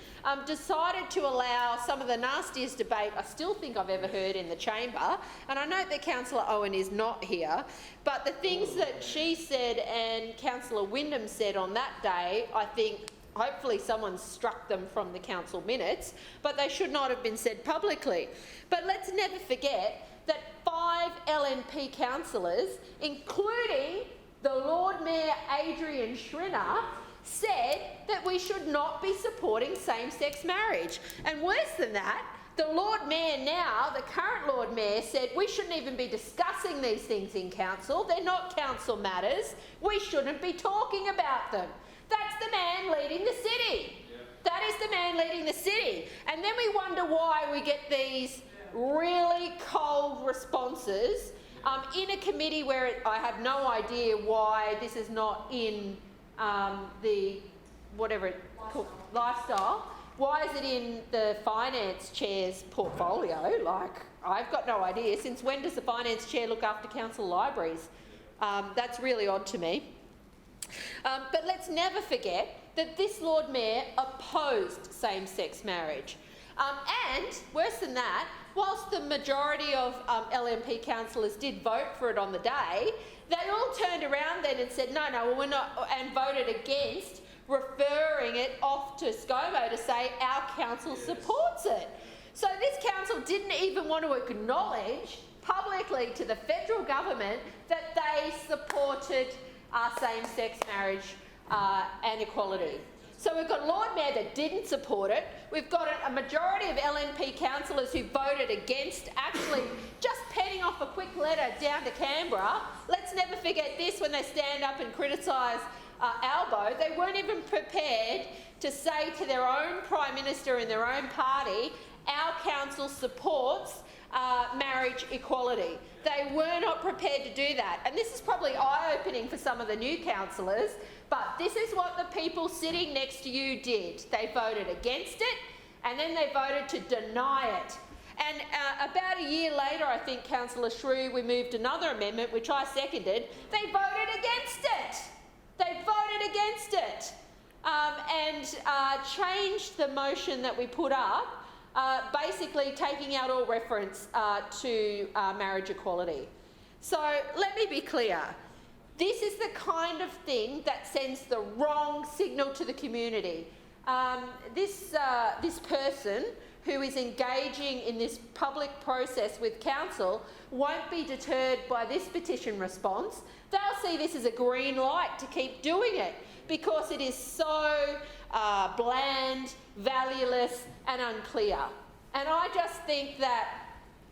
decided to allow some of the nastiest debate I still think I've ever heard in the chamber. And I note that Councillor Owen is not here, but the things that she said and Councillor Wyndham said on that day, I think hopefully someone struck them from the council minutes, but they should not have been said publicly. But let's never forget that 5 LNP councillors, including the Lord Mayor Adrian Schrinner, said that we should not be supporting same-sex marriage. And worse than that, the Lord Mayor now, the current Lord Mayor, said we shouldn't even be discussing these things in council. They're not council matters. We shouldn't be talking about them. That's the man leading the city. That is the man leading the city. And then we wonder why we get these really cold responses in a committee where I have no idea why this is not in the whatever it called, lifestyle. Why is it in the finance chair's portfolio? Like, I've got no idea. Since when does the finance chair look after council libraries? That's really odd to me. But let's never forget that this Lord Mayor opposed same-sex marriage. And worse than that, whilst the majority of LNP councillors did vote for it on the day, they all turned around then and said, no, well, we're not, and voted against referring it off to ScoMo to say our council supports it. So this council didn't even want to acknowledge publicly to the federal government that they supported same-sex marriage and equality. So we've got Lord Mayor that didn't support it. We've got a majority of LNP councillors who voted against actually just penning off a quick letter down to Canberra. Let's never forget this when they stand up and criticise Albo. They weren't even prepared to say to their own Prime Minister in their own party, our council supports marriage equality. They were not prepared to do that. And this is probably eye-opening for some of the new councillors, but this is what the people sitting next to you did. They voted against it, and then they voted to deny it. And about a year later, I think, Councillor Shrew, we moved another amendment, which I seconded. They voted against it. They voted against it and changed the motion that we put up, basically taking out all reference to marriage equality. So let me be clear. This is the kind of thing that sends the wrong signal to the community. This person who is engaging in this public process with council won't be deterred by this petition response. They'll see this as a green light to keep doing it because it is so bland, valueless and unclear. And I just think that,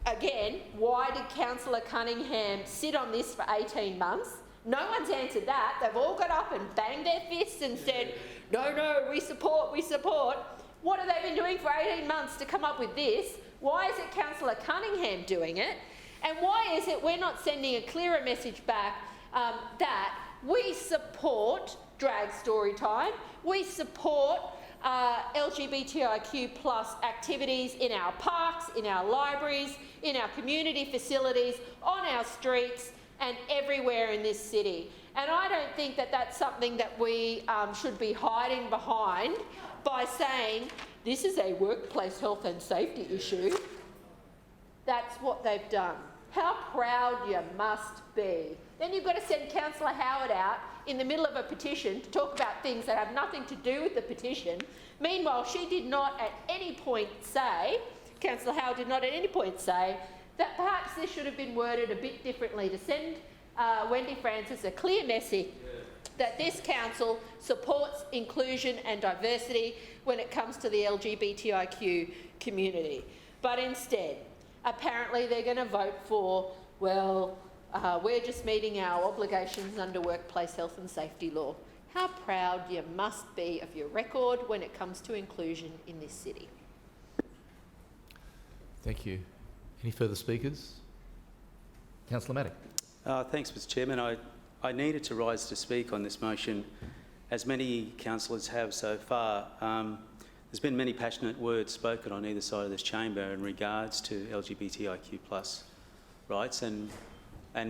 again, why did Councillor Cunningham sit on this for 18 months? No one's answered that. They've all got up and banged their fists and said, no, we support, we support. What have they been doing for 18 months to come up with this? Why is it Councillor Cunningham doing it? And why is it we're not sending a clearer message back that we support drag story time, we support LGBTIQ plus activities in our parks, in our libraries, in our community facilities, on our streets, and everywhere in this city. And I don't think that that's something that we should be hiding behind by saying this is a workplace health and safety issue. That's what they've done. How proud you must be. Then you've got to send Councillor Howard out in the middle of a petition to talk about things that have nothing to do with the petition. Meanwhile, she did not at any point say, Councillor Howard did not at any point say, that perhaps this should have been worded a bit differently to send Wendy Francis a clear message that this council supports inclusion and diversity when it comes to the LGBTIQ community. But instead, apparently they're going to vote for, well, we're just meeting our obligations under workplace health and safety law. How proud you must be of your record when it comes to inclusion in this city. Thank you. Any further speakers? Councillor Maddock. Thanks, Mr Chairman. I needed to rise to speak on this motion, as many councillors have so far. There's been many passionate words spoken on either side of this chamber in regards to LGBTIQ+ rights, and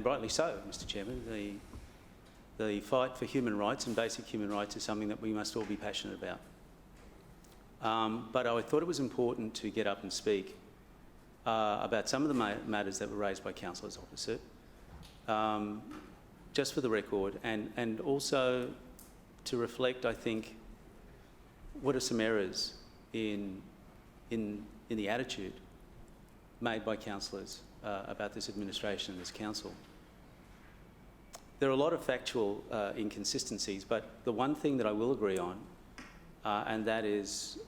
rightly so, Mr Chairman. The fight for human rights and basic human rights is something that we must all be passionate about. But I thought it was important to get up and speak about some of the matters that were raised by councillors opposite, just for the record, and also to reflect, I think, what are some errors in the attitude made by councillors about this administration and this council. There are a lot of factual inconsistencies, but the one thing that I will agree on, and that is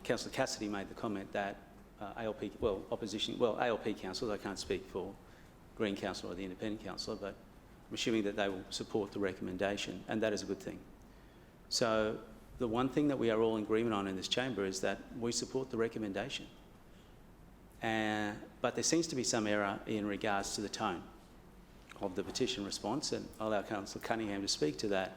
Councillor Cassidy made the comment that ALP councillors, I can't speak for Green Council or the Independent Councillor, but I'm assuming that they will support the recommendation, and that is a good thing. So the one thing that we are all in agreement on in this chamber is that we support the recommendation. But there seems to be some error in regards to the tone of the petition response, and I'll allow Councillor Cunningham to speak to that.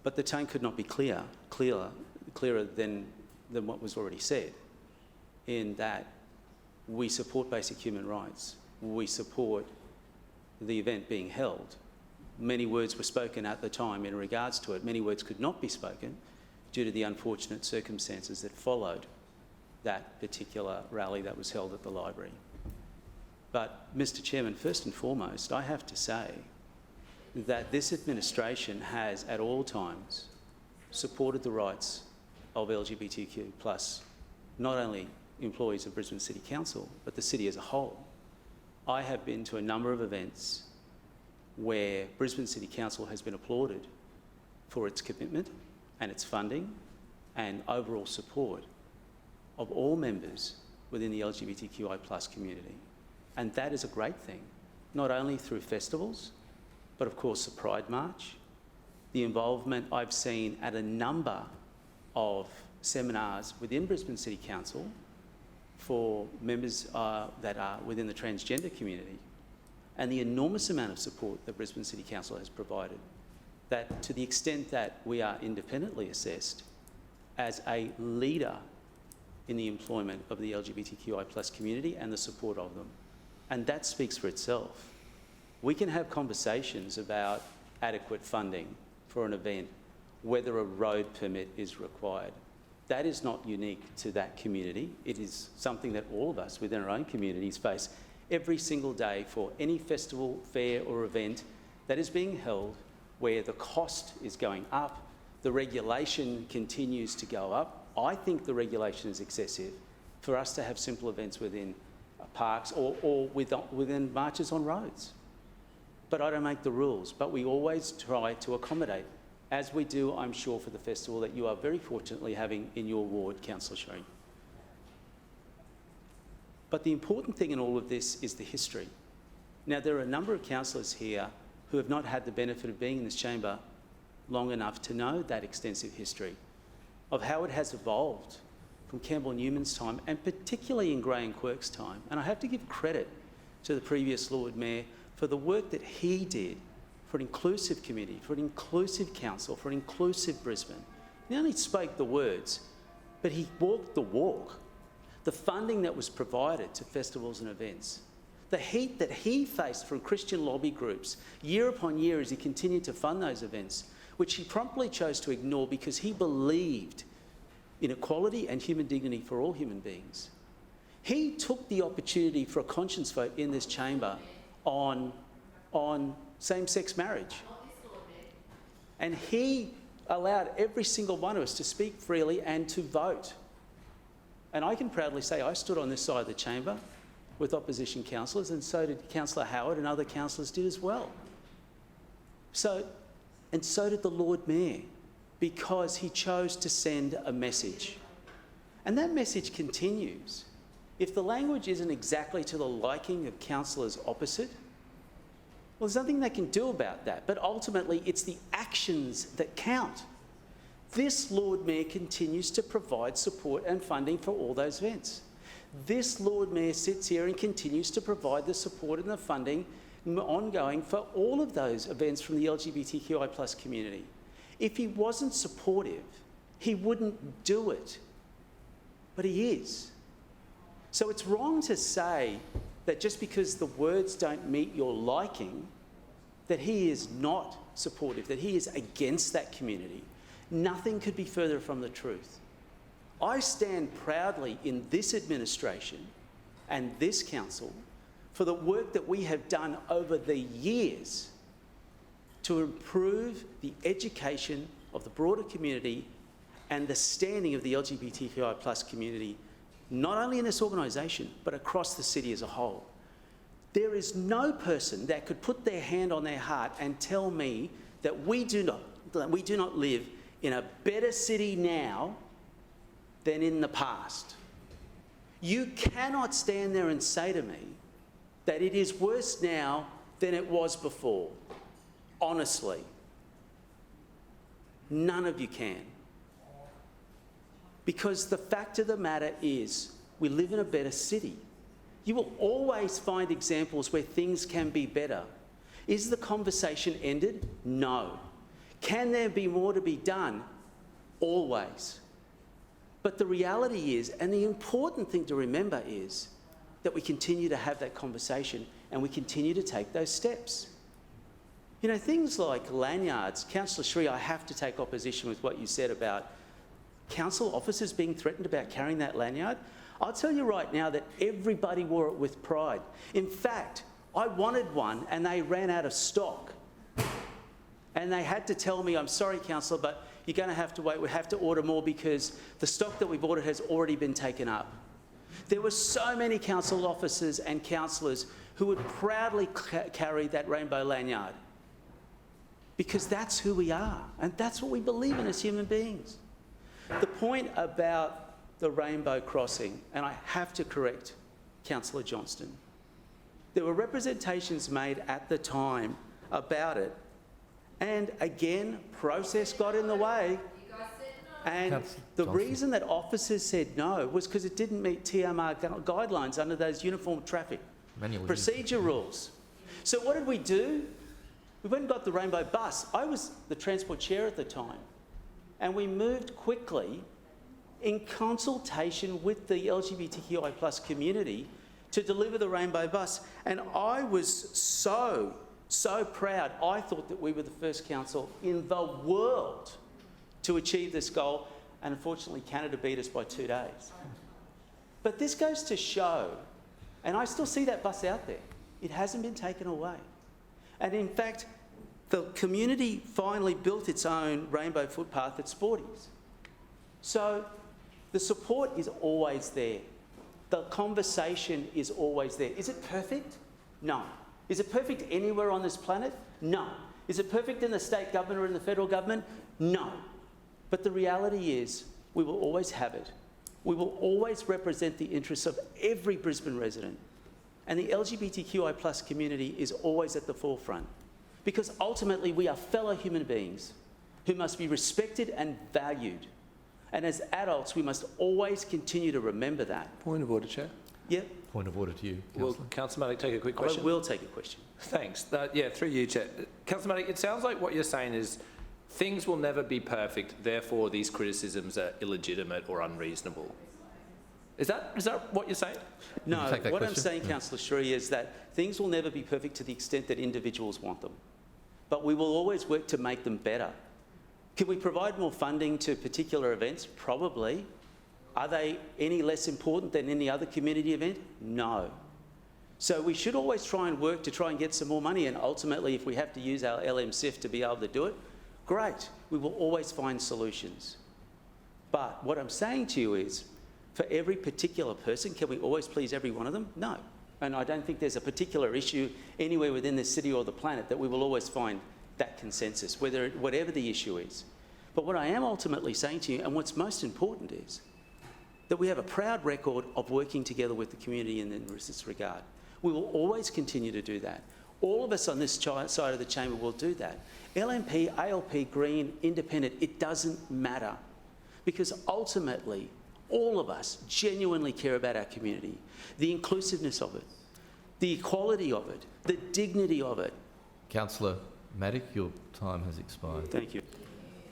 But the tone could not be clearer than what was already said, in that we support basic human rights, we support the event being held. Many words were spoken at the time in regards to it. Many words could not be spoken due to the unfortunate circumstances that followed that particular rally that was held at the library. But, Mr Chairman, first and foremost, I have to say that this administration has at all times supported the rights of LGBTQ+, not only employees of Brisbane City Council, but the city as a whole. I have been to a number of events where Brisbane City Council has been applauded for its commitment and its funding and overall support of all members within the LGBTQI+ community. And that is a great thing, not only through festivals, but of course the Pride March, the involvement I've seen at a number of seminars within Brisbane City Council for members that are within the transgender community, and the enormous amount of support that Brisbane City Council has provided, that to the extent that we are independently assessed as a leader in the employment of the LGBTQI+ community and the support of them. And that speaks for itself. We can have conversations about adequate funding for an event, whether a road permit is required. That is not unique to that community. It is something that all of us within our own communities face every single day for any festival, fair or event that is being held where the cost is going up, the regulation continues to go up. I think the regulation is excessive for us to have simple events within parks or within marches on roads. But I don't make the rules, but we always try to accommodate, as we do, I'm sure, for the festival that you are very fortunately having in your ward, Councillor Shereen. But the important thing in all of this is the history. Now, there are a number of councillors here who have not had the benefit of being in this chamber long enough to know that extensive history of how it has evolved from Campbell Newman's time, and particularly in Graham Quirk's time. And I have to give credit to the previous Lord Mayor for the work that he did for an inclusive community, for an inclusive council, for an inclusive Brisbane. He not only spoke the words, but he walked the walk. The funding that was provided to festivals and events, the heat that he faced from Christian lobby groups year upon year as he continued to fund those events, which he promptly chose to ignore because he believed in equality and human dignity for all human beings. He took the opportunity for a conscience vote in this chamber on same-sex marriage. And he allowed every single one of us to speak freely and to vote. And I can proudly say I stood on this side of the chamber with opposition councillors, and so did Councillor Howard, and other councillors did as well. So did the Lord Mayor, because he chose to send a message. And that message continues. If the language isn't exactly to the liking of councillors opposite, well, there's nothing they can do about that. But ultimately, it's the actions that count. This Lord Mayor continues to provide support and funding for all those events. This Lord Mayor sits here and continues to provide the support and the funding ongoing for all of those events from the LGBTQI+ community. If he wasn't supportive, he wouldn't do it. But he is. So it's wrong to say that just because the words don't meet your liking, that he is not supportive, that he is against that community. Nothing could be further from the truth. I stand proudly in this administration and this council for the work that we have done over the years to improve the education of the broader community and the standing of the LGBTQI+ community, not only in this organisation, but across the city as a whole. There is no person that could put their hand on their heart and tell me that we do not live in a better city now than in the past. You cannot stand there and say to me that it is worse now than it was before. Honestly. None of you can. Because the fact of the matter is, we live in a better city. You will always find examples where things can be better. Is the conversation ended? No. Can there be more to be done? Always. But the reality is, and the important thing to remember is, that we continue to have that conversation and we continue to take those steps. You know, things like lanyards. Councillor Sri, I have to take opposition with what you said about council officers being threatened about carrying that lanyard. I'll tell you right now that everybody wore it with pride. In fact, I wanted one and they ran out of stock. And they had to tell me, I'm sorry, councillor, but you're going to have to wait. We have to order more because the stock that we bought has already been taken up. There were so many council officers and councillors who would proudly carry that rainbow lanyard because that's who we are and that's what we believe in as human beings. The point about the rainbow crossing, and I have to correct Councillor Johnston, there were representations made at the time about it, and again, process got in the way. And the reason that officers said no was because it didn't meet TMR guidelines under those uniform traffic procedure rules. So what did we do? We went and got the rainbow bus. I was the transport chair at the time. And we moved quickly in consultation with the LGBTQI+ community to deliver the rainbow bus. And I was so proud. I thought that we were the first council in the world to achieve this goal, and unfortunately Canada beat us by 2 days. But this goes to show, and I still see that bus out there, it hasn't been taken away. And in fact, the community finally built its own rainbow footpath at Sporties. So the support is always there. The conversation is always there. Is it perfect? No. Is it perfect anywhere on this planet? No. Is it perfect in the state government or in the federal government? No. But the reality is, we will always have it. We will always represent the interests of every Brisbane resident. And the LGBTQI+ community is always at the forefront. Because ultimately, we are fellow human beings who must be respected and valued. And as adults, we must always continue to remember that. Point of order, Chair. Yep. Point of order to you, Councillor. Will Councillor Malik take a quick question? I will take a question. Thanks. Yeah, through you, Chair. Councillor Malik, it sounds like what you're saying is things will never be perfect, therefore these criticisms are illegitimate or unreasonable. Is that what you're saying? No, what I'm question? saying, Councillor Shree, is that things will never be perfect to the extent that individuals want them. But we will always work to make them better. Can we provide more funding to particular events? Probably. Are they any less important than any other community event? No. So we should always try and work to try and get some more money, and ultimately if we have to use our LMSIF to be able to do it, great. We will always find solutions. But what I'm saying to you is, for every particular person, can we always please every one of them? No. And I don't think there's a particular issue anywhere within the city or the planet that we will always find that consensus, whatever the issue is. But what I am ultimately saying to you, and what's most important, is that we have a proud record of working together with the community in this regard. We will always continue to do that. All of us on this side of the chamber will do that. LNP, ALP, Green, Independent, it doesn't matter. Because ultimately, all of us genuinely care about our community, the inclusiveness of it, the equality of it, the dignity of it. Councillor Maddock, your time has expired. Thank you.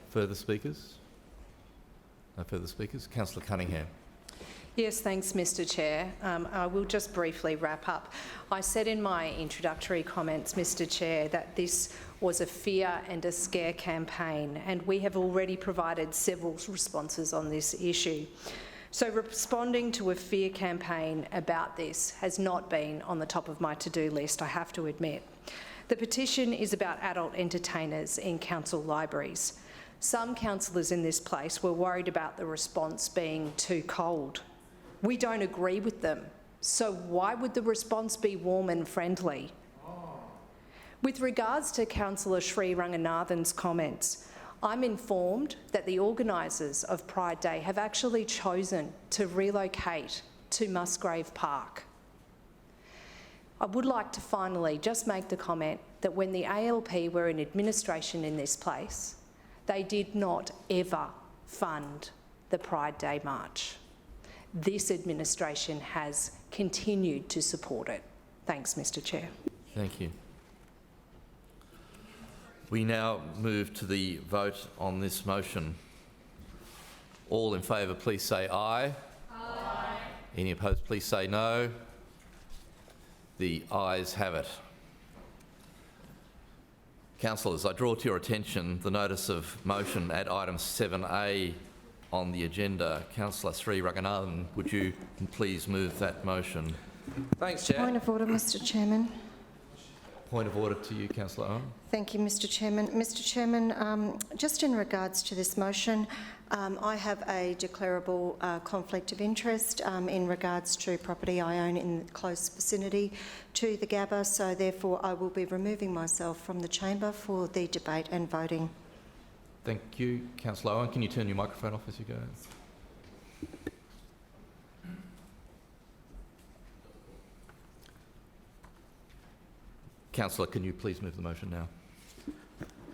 Further speakers? No further speakers. Councillor Cunningham. Yes, thanks, Mr Chair. I will just briefly wrap up. I said in my introductory comments, Mr Chair, that this was a fear and a scare campaign, and we have already provided several responses on this issue. So responding to a fear campaign about this has not been on the top of my to-do list, I have to admit. The petition is about adult entertainers in council libraries. Some councillors in this place were worried about the response being too cold. We don't agree with them, so why would the response be warm and friendly? With regards to Councillor Sri Ranganathan's comments, I'm informed that the organisers of Pride Day have actually chosen to relocate to Musgrave Park. I would like to finally just make the comment that when the ALP were in administration in this place, they did not ever fund the Pride Day March. This administration has continued to support it. Thanks, Mr Chair. Thank you. We now move to the vote on this motion. All in favour, please say aye. Aye. Any opposed, please say no. The ayes have it. Councillors, I draw to your attention the notice of motion at item 7A on the agenda. Councillor Sri Ranganathan, would you please move that motion? Thanks, Chair. Point of order, Mr Chairman. Point of order to you, Councillor Owen. Thank you, Mr Chairman. Mr Chairman, just in regards to this motion, I have a declarable conflict of interest in regards to property I own in close vicinity to the Gabba, so therefore I will be removing myself from the chamber for the debate and voting. Thank you. Councillor Owen, can you turn your microphone off as you go? Councillor, can you please move the motion now?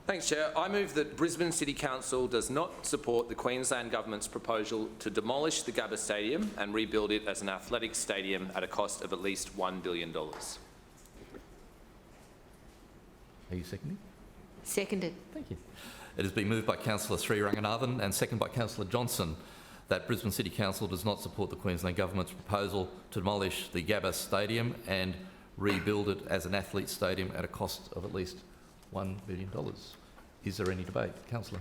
Thanks, Chair. I move that Brisbane City Council does not support the Queensland Government's proposal to demolish the Gabba Stadium and rebuild it as an athletics stadium at a cost of at least $1 billion. Are you seconding? Seconded. Thank you. It has been moved by Councillor Sri Ranganathan and seconded by Councillor Johnson that Brisbane City Council does not support the Queensland Government's proposal to demolish the Gabba Stadium and rebuild it as an athlete stadium at a cost of at least $1 billion. Is there any debate? Councillor.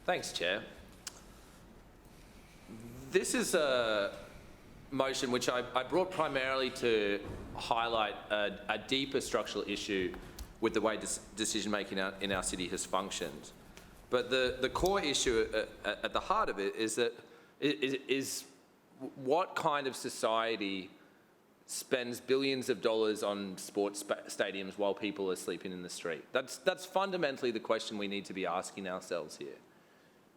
Thanks, Chair. This is a motion which I brought primarily to highlight a deeper structural issue with the way decision-making in our city has functioned. But the core issue at the heart of it is that is what kind of society spends billions of dollars on sports stadiums while people are sleeping in the street? That's fundamentally the question we need to be asking ourselves here.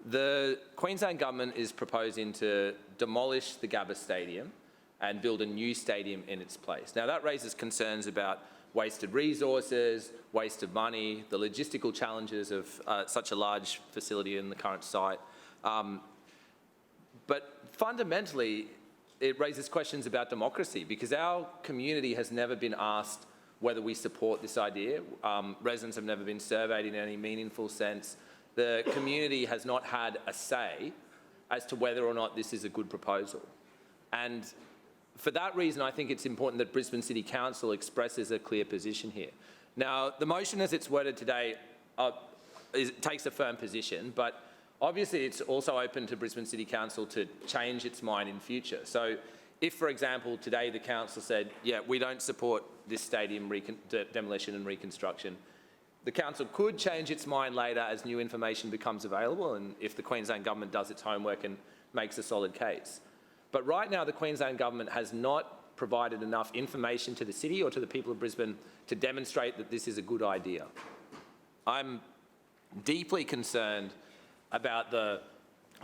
The Queensland Government is proposing to demolish the Gabba Stadium and build a new stadium in its place. Now that raises concerns about wasted resources, waste of money, the logistical challenges of such a large facility in the current site. But fundamentally, it raises questions about democracy because our community has never been asked whether we support this idea. Residents have never been surveyed in any meaningful sense. The community has not had a say as to whether or not this is a good proposal. And for that reason, I think it's important that Brisbane City Council expresses a clear position here. Now, the motion as it's worded today takes a firm position, but obviously it's also open to Brisbane City Council to change its mind in future. So if, for example, today the council said, yeah, we don't support this stadium demolition and reconstruction, the council could change its mind later as new information becomes available and if the Queensland Government does its homework and makes a solid case. But right now, the Queensland Government has not provided enough information to the city or to the people of Brisbane to demonstrate that this is a good idea. I'm deeply concerned about the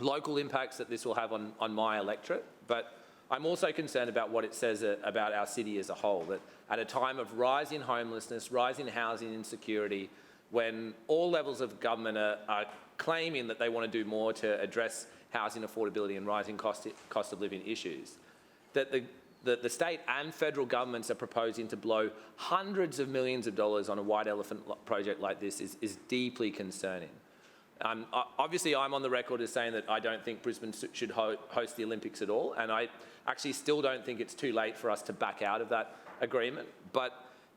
local impacts that this will have on my electorate, but I'm also concerned about what it says about our city as a whole, that at a time of rising homelessness, rising housing insecurity, when all levels of government are claiming that they want to do more to address housing affordability and rising cost of living issues, that the state and federal governments are proposing to blow hundreds of millions of dollars on a white elephant project like this is deeply concerning. Obviously, I'm on the record as saying that I don't think Brisbane should host the Olympics at all, and I actually still don't think it's too late for us to back out of that agreement. But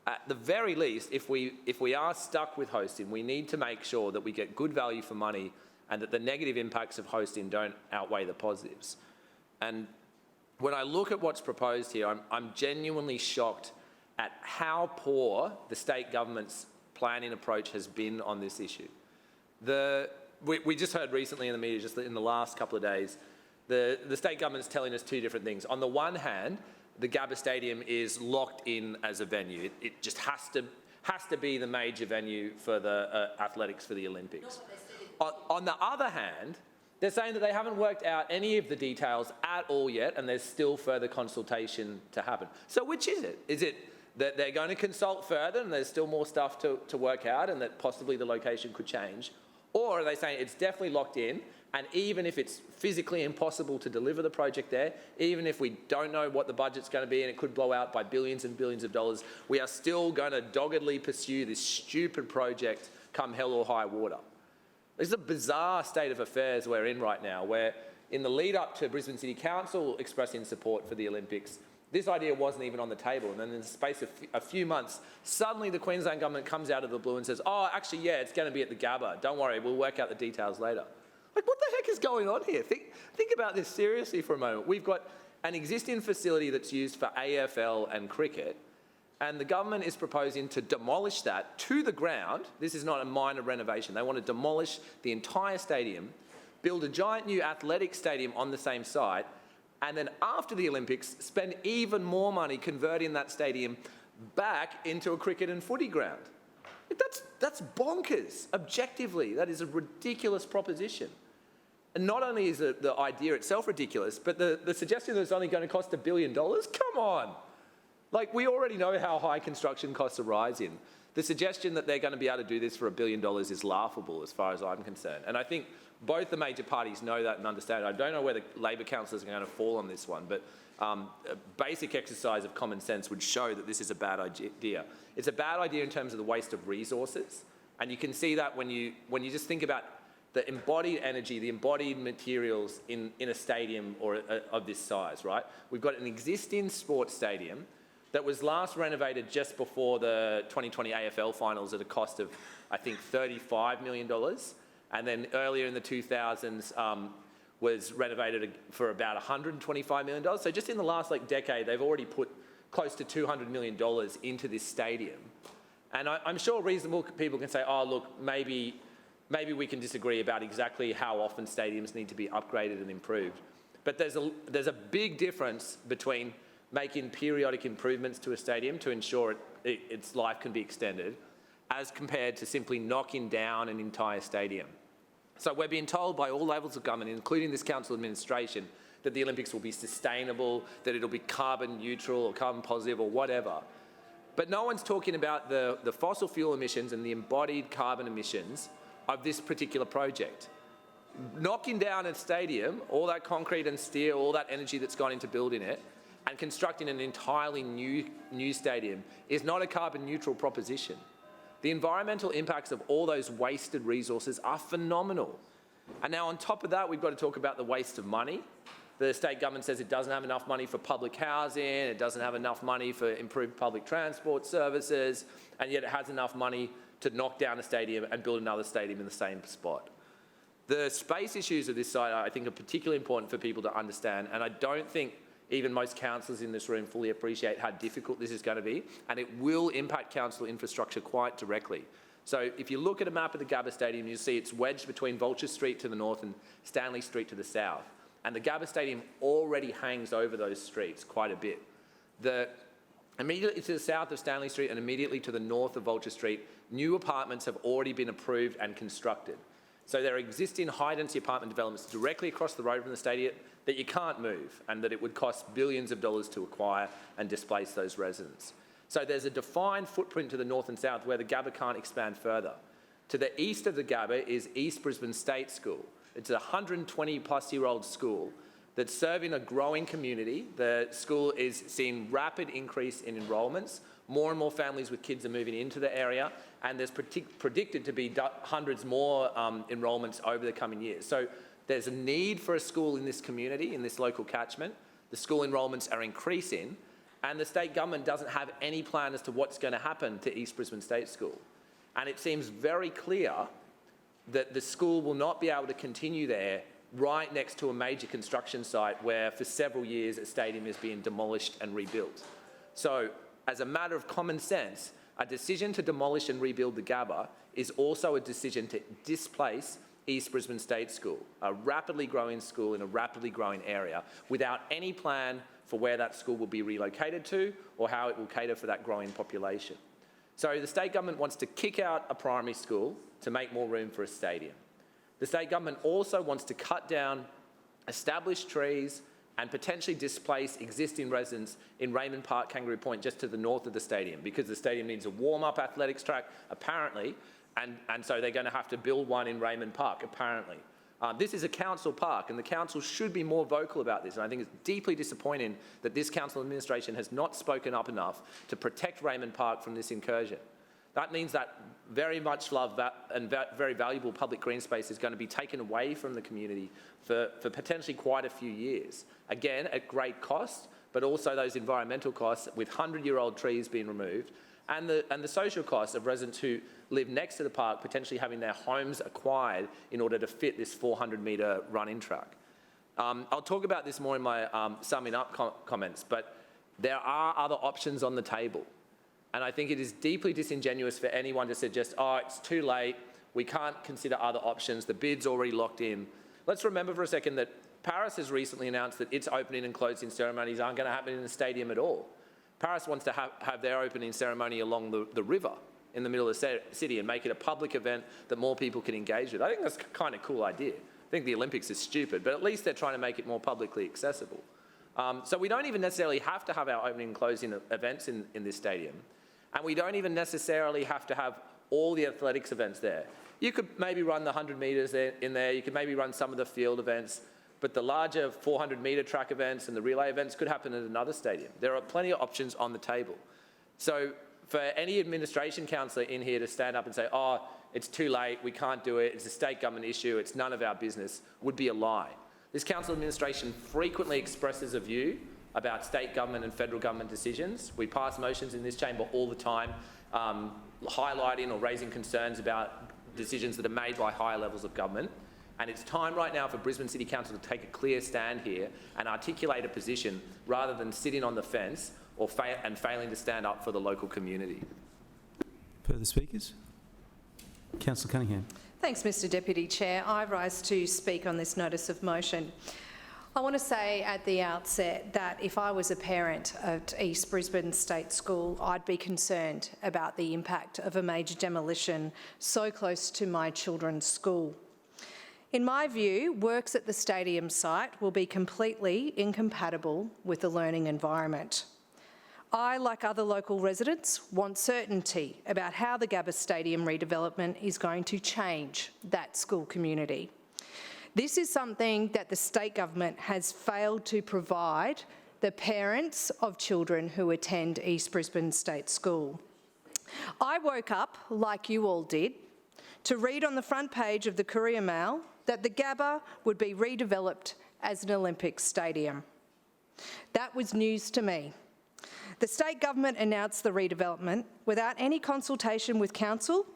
at the very least, if we are stuck with hosting, we need to make sure that we get good value for money and that the negative impacts of hosting don't outweigh the positives. And when I look at what's proposed here, I'm genuinely shocked at how poor the state government's planning approach has been on this issue. We just heard recently in the media, just in the last couple of days, the state government's telling us two different things. On the one hand, the Gabba Stadium is locked in as a venue. It just has to be the major venue for the athletics for the Olympics. On the other hand, they're saying that they haven't worked out any of the details at all yet, and there's still further consultation to happen. So which is it? Is it that they're going to consult further and there's still more stuff to work out and that possibly the location could change? Or are they saying it's definitely locked in, and even if it's physically impossible to deliver the project there, even if we don't know what the budget's going to be and it could blow out by billions and billions of dollars, we are still going to doggedly pursue this stupid project come hell or high water? This is a bizarre state of affairs we're in right now, where in the lead up to Brisbane City Council expressing support for the Olympics, this idea wasn't even on the table. And then in the space of a few months, suddenly the Queensland Government comes out of the blue and says, oh, actually, yeah, it's going to be at the Gabba. Don't worry, we'll work out the details later. Like, what the heck is going on here? Think about this seriously for a moment. We've got an existing facility that's used for AFL and cricket, and the government is proposing to demolish that to the ground. This is not a minor renovation. They want to demolish the entire stadium, build a giant new athletic stadium on the same site, and then after the Olympics, spend even more money converting that stadium back into a cricket and footy ground. That's bonkers. Objectively, that is a ridiculous proposition. And not only is the idea itself ridiculous, but the suggestion that it's only going to cost $1 billion? Come on. Like, we already know how high construction costs are rising. The suggestion that they're going to be able to do this for $1 billion is laughable as far as I'm concerned. And I think both the major parties know that and understand it. I don't know where the Labor councillors are going to fall on this one, but a basic exercise of common sense would show that this is a bad idea. It's a bad idea in terms of the waste of resources. And you can see that when you just think about the embodied energy, the embodied materials in a stadium of this size, right? We've got an existing sports stadium that was last renovated just before the 2020 AFL finals at a cost of, I think, $35 million. And then earlier in the 2000s was renovated for about $125 million. So just in the last decade, they've already put close to $200 million into this stadium. And I'm sure reasonable people can say, oh, look, maybe we can disagree about exactly how often stadiums need to be upgraded and improved. But there's a big difference between making periodic improvements to a stadium to ensure its life can be extended, as compared to simply knocking down an entire stadium. So we're being told by all levels of government, including this council administration, that the Olympics will be sustainable, that it'll be carbon neutral or carbon positive or whatever. But no one's talking about the fossil fuel emissions and the embodied carbon emissions of this particular project. Knocking down a stadium, all that concrete and steel, all that energy that's gone into building it, and constructing an entirely new stadium is not a carbon neutral proposition. The environmental impacts of all those wasted resources are phenomenal. And now on top of that, we've got to talk about the waste of money. the state government says it doesn't have enough money for public housing, it doesn't have enough money for improved public transport services, and yet it has enough money to knock down a stadium and build another stadium in the same spot. The space issues of this site, I think, are particularly important for people to understand, and I don't think even most councillors in this room fully appreciate how difficult this is going to be, and it will impact council infrastructure quite directly. So if you look at a map of the Gabba Stadium, you'll see it's wedged between Vulture Street to the north and Stanley Street to the south. And the Gabba Stadium already hangs over those streets quite a bit. Immediately to the south of Stanley Street and immediately to the north of Vulture Street, new apartments have already been approved and constructed. So there are existing high-density apartment developments directly across the road from the stadium that you can't move, and that it would cost billions of dollars to acquire and displace those residents. So there's a defined footprint to the north and south where the Gabba can't expand further. To the east of the Gabba is East Brisbane State School. It's a 120-plus-year-old school that's serving a growing community. The school is seeing rapid increase in enrolments. More and more families with kids are moving into the area, and there's predicted to be hundreds more enrolments over the coming years. So there's a need for a school in this community, in this local catchment. The school enrolments are increasing, and the state government doesn't have any plan as to what's going to happen to East Brisbane State School. And it seems very clear that the school will not be able to continue there right next to a major construction site where for several years a stadium is being demolished and rebuilt. So as a matter of common sense, a decision to demolish and rebuild the Gabba is also a decision to displace East Brisbane State School, a rapidly growing school in a rapidly growing area, without any plan for where that school will be relocated to or how it will cater for that growing population. So the state government wants to kick out a primary school to make more room for a stadium. The state government also wants to cut down established trees and potentially displace existing residents in Raymond Park, Kangaroo Point, just to the north of the stadium, because the stadium needs a warm-up athletics track, apparently, and so they're going to have to build one in Raymond Park, apparently. This is a council park, and the council should be more vocal about this, and I think it's deeply disappointing that this council administration has not spoken up enough to protect Raymond Park from this incursion. That means that very much loved and very valuable public green space is going to be taken away from the community for potentially quite a few years. Again, at great cost, but also those environmental costs with 100-year-old trees being removed, and the social costs of residents who live next to the park potentially having their homes acquired in order to fit this 400-metre run-in track. I'll talk about this more in my summing up comments, but there are other options on the table. And I think it is deeply disingenuous for anyone to suggest, oh, it's too late, we can't consider other options, the bid's already locked in. Let's remember for a second that Paris has recently announced that its opening and closing ceremonies aren't going to happen in the stadium at all. Paris wants to have their opening ceremony along the river in the middle of the city and make it a public event that more people can engage with. I think that's kind of a cool idea. I think the Olympics is stupid, but at least they're trying to make it more publicly accessible. So we don't even necessarily have to have our opening and closing events in this stadium. And we don't even necessarily have to have all the athletics events there. You could maybe run the 100 metres in there, you could maybe run some of the field events, but the larger 400-metre track events and the relay events could happen at another stadium. There are plenty of options on the table. So for any administration councillor in here to stand up and say, oh, it's too late, we can't do it, it's a state government issue, it's none of our business, would be a lie. This council administration frequently expresses a view about state government and federal government decisions. We pass motions in this chamber all the time, highlighting or raising concerns about decisions that are made by higher levels of government. And it's time right now for Brisbane City Council to take a clear stand here and articulate a position rather than sitting on the fence or failing to stand up for the local community. Further speakers? Councillor Cunningham. Thanks, Mr Deputy Chair. I rise to speak on this notice of motion. I want to say at the outset that if I was a parent at East Brisbane State School, I'd be concerned about the impact of a major demolition so close to my children's school. In my view, works at the stadium site will be completely incompatible with the learning environment. I, like other local residents, want certainty about how the Gabba Stadium redevelopment is going to change that school community. This is something that the state government has failed to provide the parents of children who attend East Brisbane State School. I woke up, like you all did, to read on the front page of the Courier Mail that the Gabba would be redeveloped as an Olympic stadium. That was news to me. The state government announced the redevelopment without any consultation with council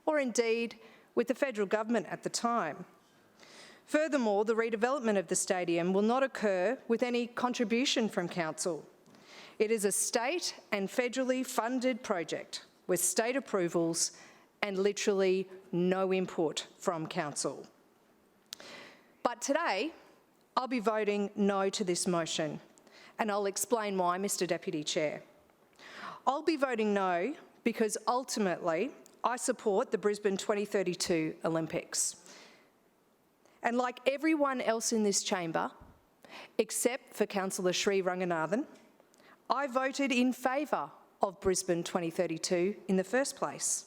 or indeed with the federal government at the time. Furthermore, the redevelopment of the stadium will not occur with any contribution from council. It is a state and federally funded project with state approvals and literally no input from council. But today, I'll be voting no to this motion, and I'll explain why, Mr. Deputy Chair. I'll be voting no because ultimately I support the Brisbane 2032 Olympics. And like everyone else in this chamber, except for Councillor Sri Ranganathan, I voted in favour of Brisbane 2032 in the first place.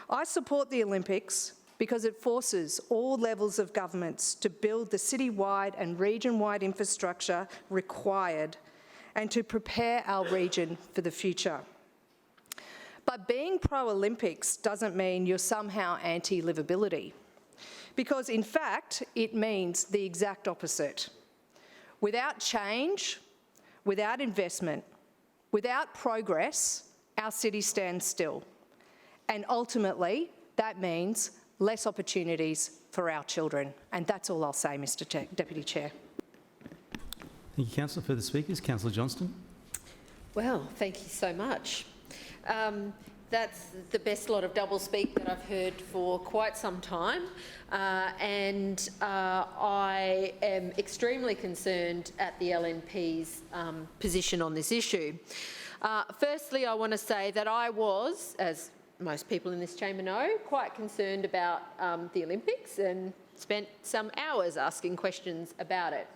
I support the Olympics because it forces all levels of governments to build the citywide and region-wide infrastructure required and to prepare our region for the future. But being pro-Olympics doesn't mean you're somehow anti-livability, because in fact, it means the exact opposite. Without change, without investment, without progress, our city stands still. And ultimately, that means less opportunities for our children. And that's all I'll say, Mr. Deputy Chair. Thank you, Councillor. Further speakers? Councillor Johnston. Well, thank you so much. That's the best lot of doublespeak that I've heard for quite some time, and I am extremely concerned at the LNP's position on this issue. Firstly, I want to say that I was, as most people in this chamber know, quite concerned about the Olympics and spent some hours asking questions about it.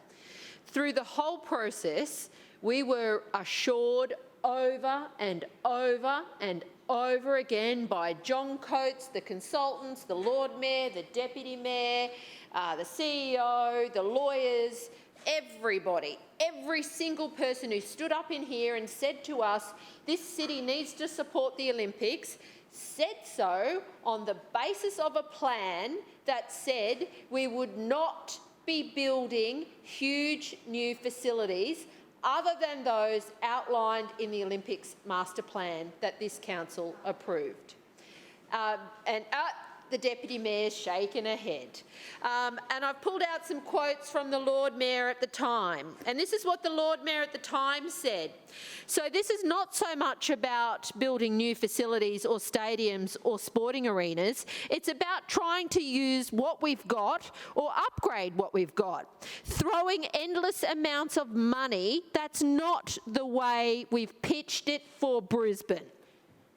Through the whole process, we were assured over and over and over again by John Coates, the consultants, the Lord Mayor, the Deputy Mayor, the CEO, the lawyers, everybody, every single person who stood up in here and said to us, this city needs to support the Olympics, said so on the basis of a plan that said we would not be building huge new facilities other than those outlined in the Olympics master plan that this council approved. The Deputy Mayor's shaking her head. And I've pulled out some quotes from the Lord Mayor at the time. And this is what the Lord Mayor at the time said. So this is not so much about building new facilities or stadiums or sporting arenas. It's about trying to use what we've got or upgrade what we've got. Throwing endless amounts of money, that's not the way we've pitched it for Brisbane.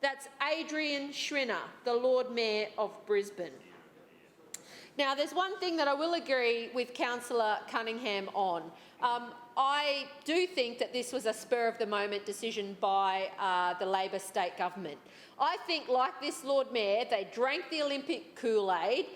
That's Adrian Schrinner, the Lord Mayor of Brisbane. Now, there's one thing that I will agree with Councillor Cunningham on. I do think that this was a spur-of-the-moment decision by the Labor state government. I think, like this Lord Mayor, they drank the Olympic Kool-Aid,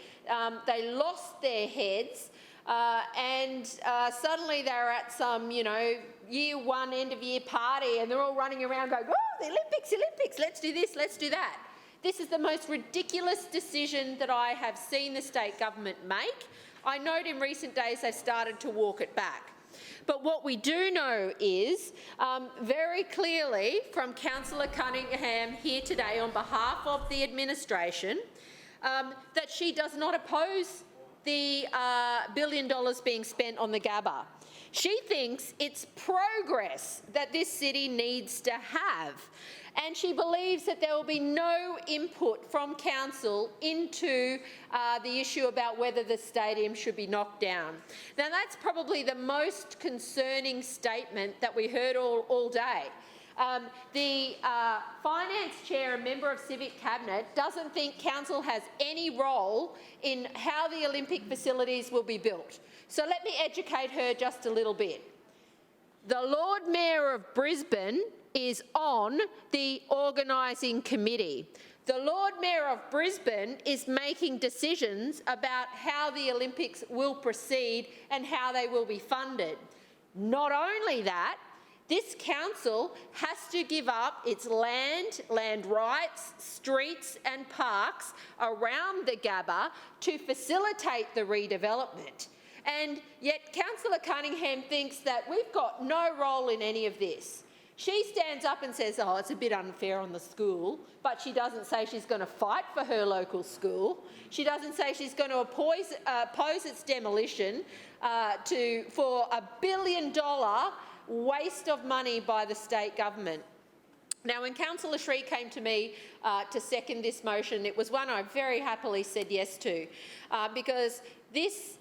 they lost their heads, and suddenly they're at some, year one, end of year party, and they're all running around going, oh, the Olympics, Olympics, let's do this, let's do that. This is the most ridiculous decision that I have seen the state government make. I note in recent days they've started to walk it back. But what we do know is, very clearly from Councillor Cunningham here today on behalf of the administration, that she does not oppose the $1 billion being spent on the Gabba. She thinks it's progress that this city needs to have, and she believes that there will be no input from council into the issue about whether the stadium should be knocked down. Now, that's probably the most concerning statement that we heard all day. The Finance Chair and Member of Civic Cabinet doesn't think council has any role in how the Olympic facilities will be built. So let me educate her just a little bit. The Lord Mayor of Brisbane is on the organising committee. The Lord Mayor of Brisbane is making decisions about how the Olympics will proceed and how they will be funded. Not only that, this council has to give up its land rights, streets and parks around the Gabba to facilitate the redevelopment. And yet Councillor Cunningham thinks that we've got no role in any of this. She stands up and says, oh, it's a bit unfair on the school, but she doesn't say she's going to fight for her local school. She doesn't say she's going to oppose its demolition for $1 billion waste of money by the state government. Now, when Councillor Shree came to me to second this motion, it was one I very happily said yes to, because this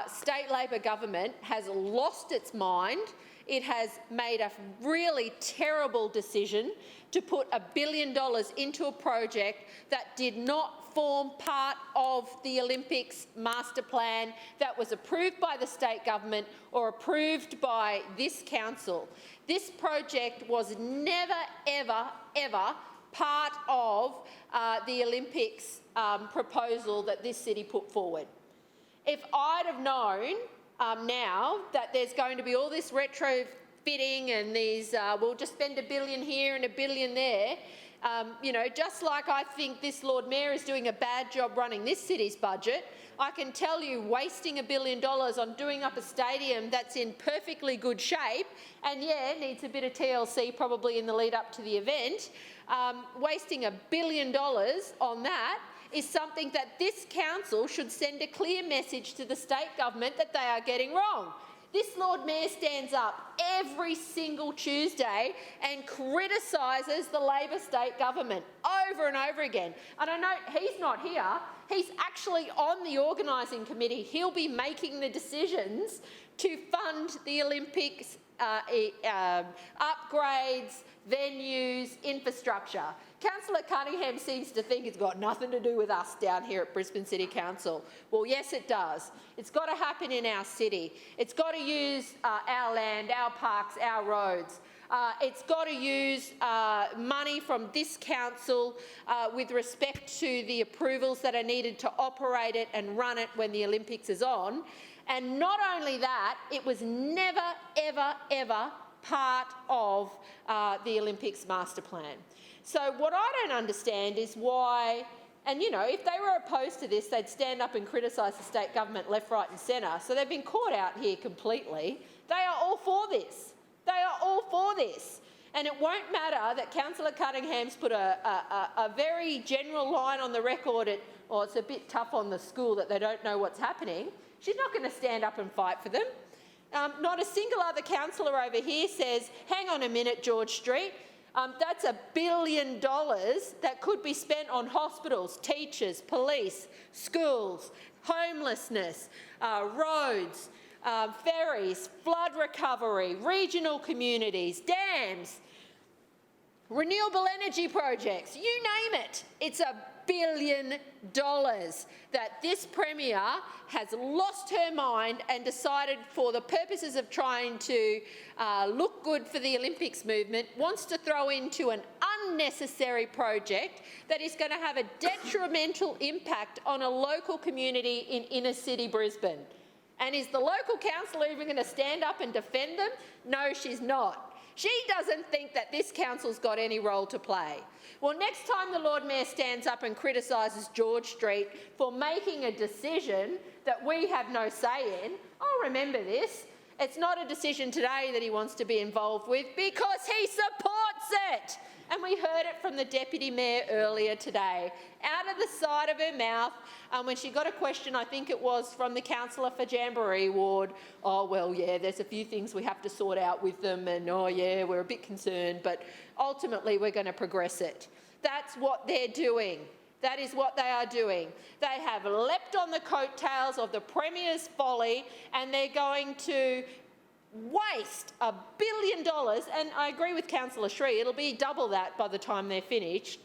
state Labor government has lost its mind. It has made a really terrible decision to put $1 billion into a project that did not form part of the Olympics master plan that was approved by the state government or approved by this council. This project was never, ever, ever part of the Olympics proposal that this city put forward. If I'd have known now that there's going to be all this retrofitting and these, we'll just spend $1 billion here and $1 billion there, you know, just like I think this Lord Mayor is doing a bad job running this city's budget, I can tell you wasting $1 billion on doing up a stadium that's in perfectly good shape and, yeah, needs a bit of TLC probably in the lead up to the event, wasting $1 billion on that is something that this council should send a clear message to the state government that they are getting wrong. This Lord Mayor stands up every single Tuesday and criticises the Labor state government over and over again. And I know he's not here. He's actually on the organising committee. He'll be making the decisions to fund the Olympics, upgrades, venues, infrastructure. Councillor Cunningham seems to think it's got nothing to do with us down here at Brisbane City Council. Well, yes, it does. It's got to happen in our city. It's got to use our land, our parks, our roads. It's got to use money from this council with respect to the approvals that are needed to operate it and run it when the Olympics is on. And not only that, it was never, ever, ever part of the Olympics master plan. So what I don't understand is why, and you know, if they were opposed to this, they'd stand up and criticise the state government left, right and centre. So they've been caught out here completely. They are all for this. They are all for this. And it won't matter that Councillor Cunningham's put a very general line on the record at, oh, it's a bit tough on the school that they don't know what's happening. She's not going to stand up and fight for them. Not a single other councillor over here says, hang on a minute, George Street, that's $1 billion that could be spent on hospitals, teachers, police, schools, homelessness, roads, ferries, flood recovery, regional communities, dams, renewable energy projects, you name it. It's $1 billion that this Premier has lost her mind and decided for the purposes of trying to look good for the Olympics movement, wants to throw into an unnecessary project that is going to have a detrimental impact on a local community in inner city Brisbane. And is the local councillor even going to stand up and defend them? No, she's not. She doesn't think that this council's got any role to play. Well, next time the Lord Mayor stands up and criticises George Street for making a decision that we have no say in, I'll remember this. It's not a decision today that he wants to be involved with because he supports it. And we heard it from the Deputy Mayor earlier today, out of the side of her mouth, when she got a question, I think it was from the councillor for Jamboree Ward, oh, well, yeah, there's a few things we have to sort out with them and, oh, yeah, we're a bit concerned, but ultimately we're going to progress it. That's what they're doing. That is what they are doing. They have leapt on the coattails of the Premier's folly and they're going to waste $1 billion, and I agree with Councillor Shree, it'll be double that by the time they're finished,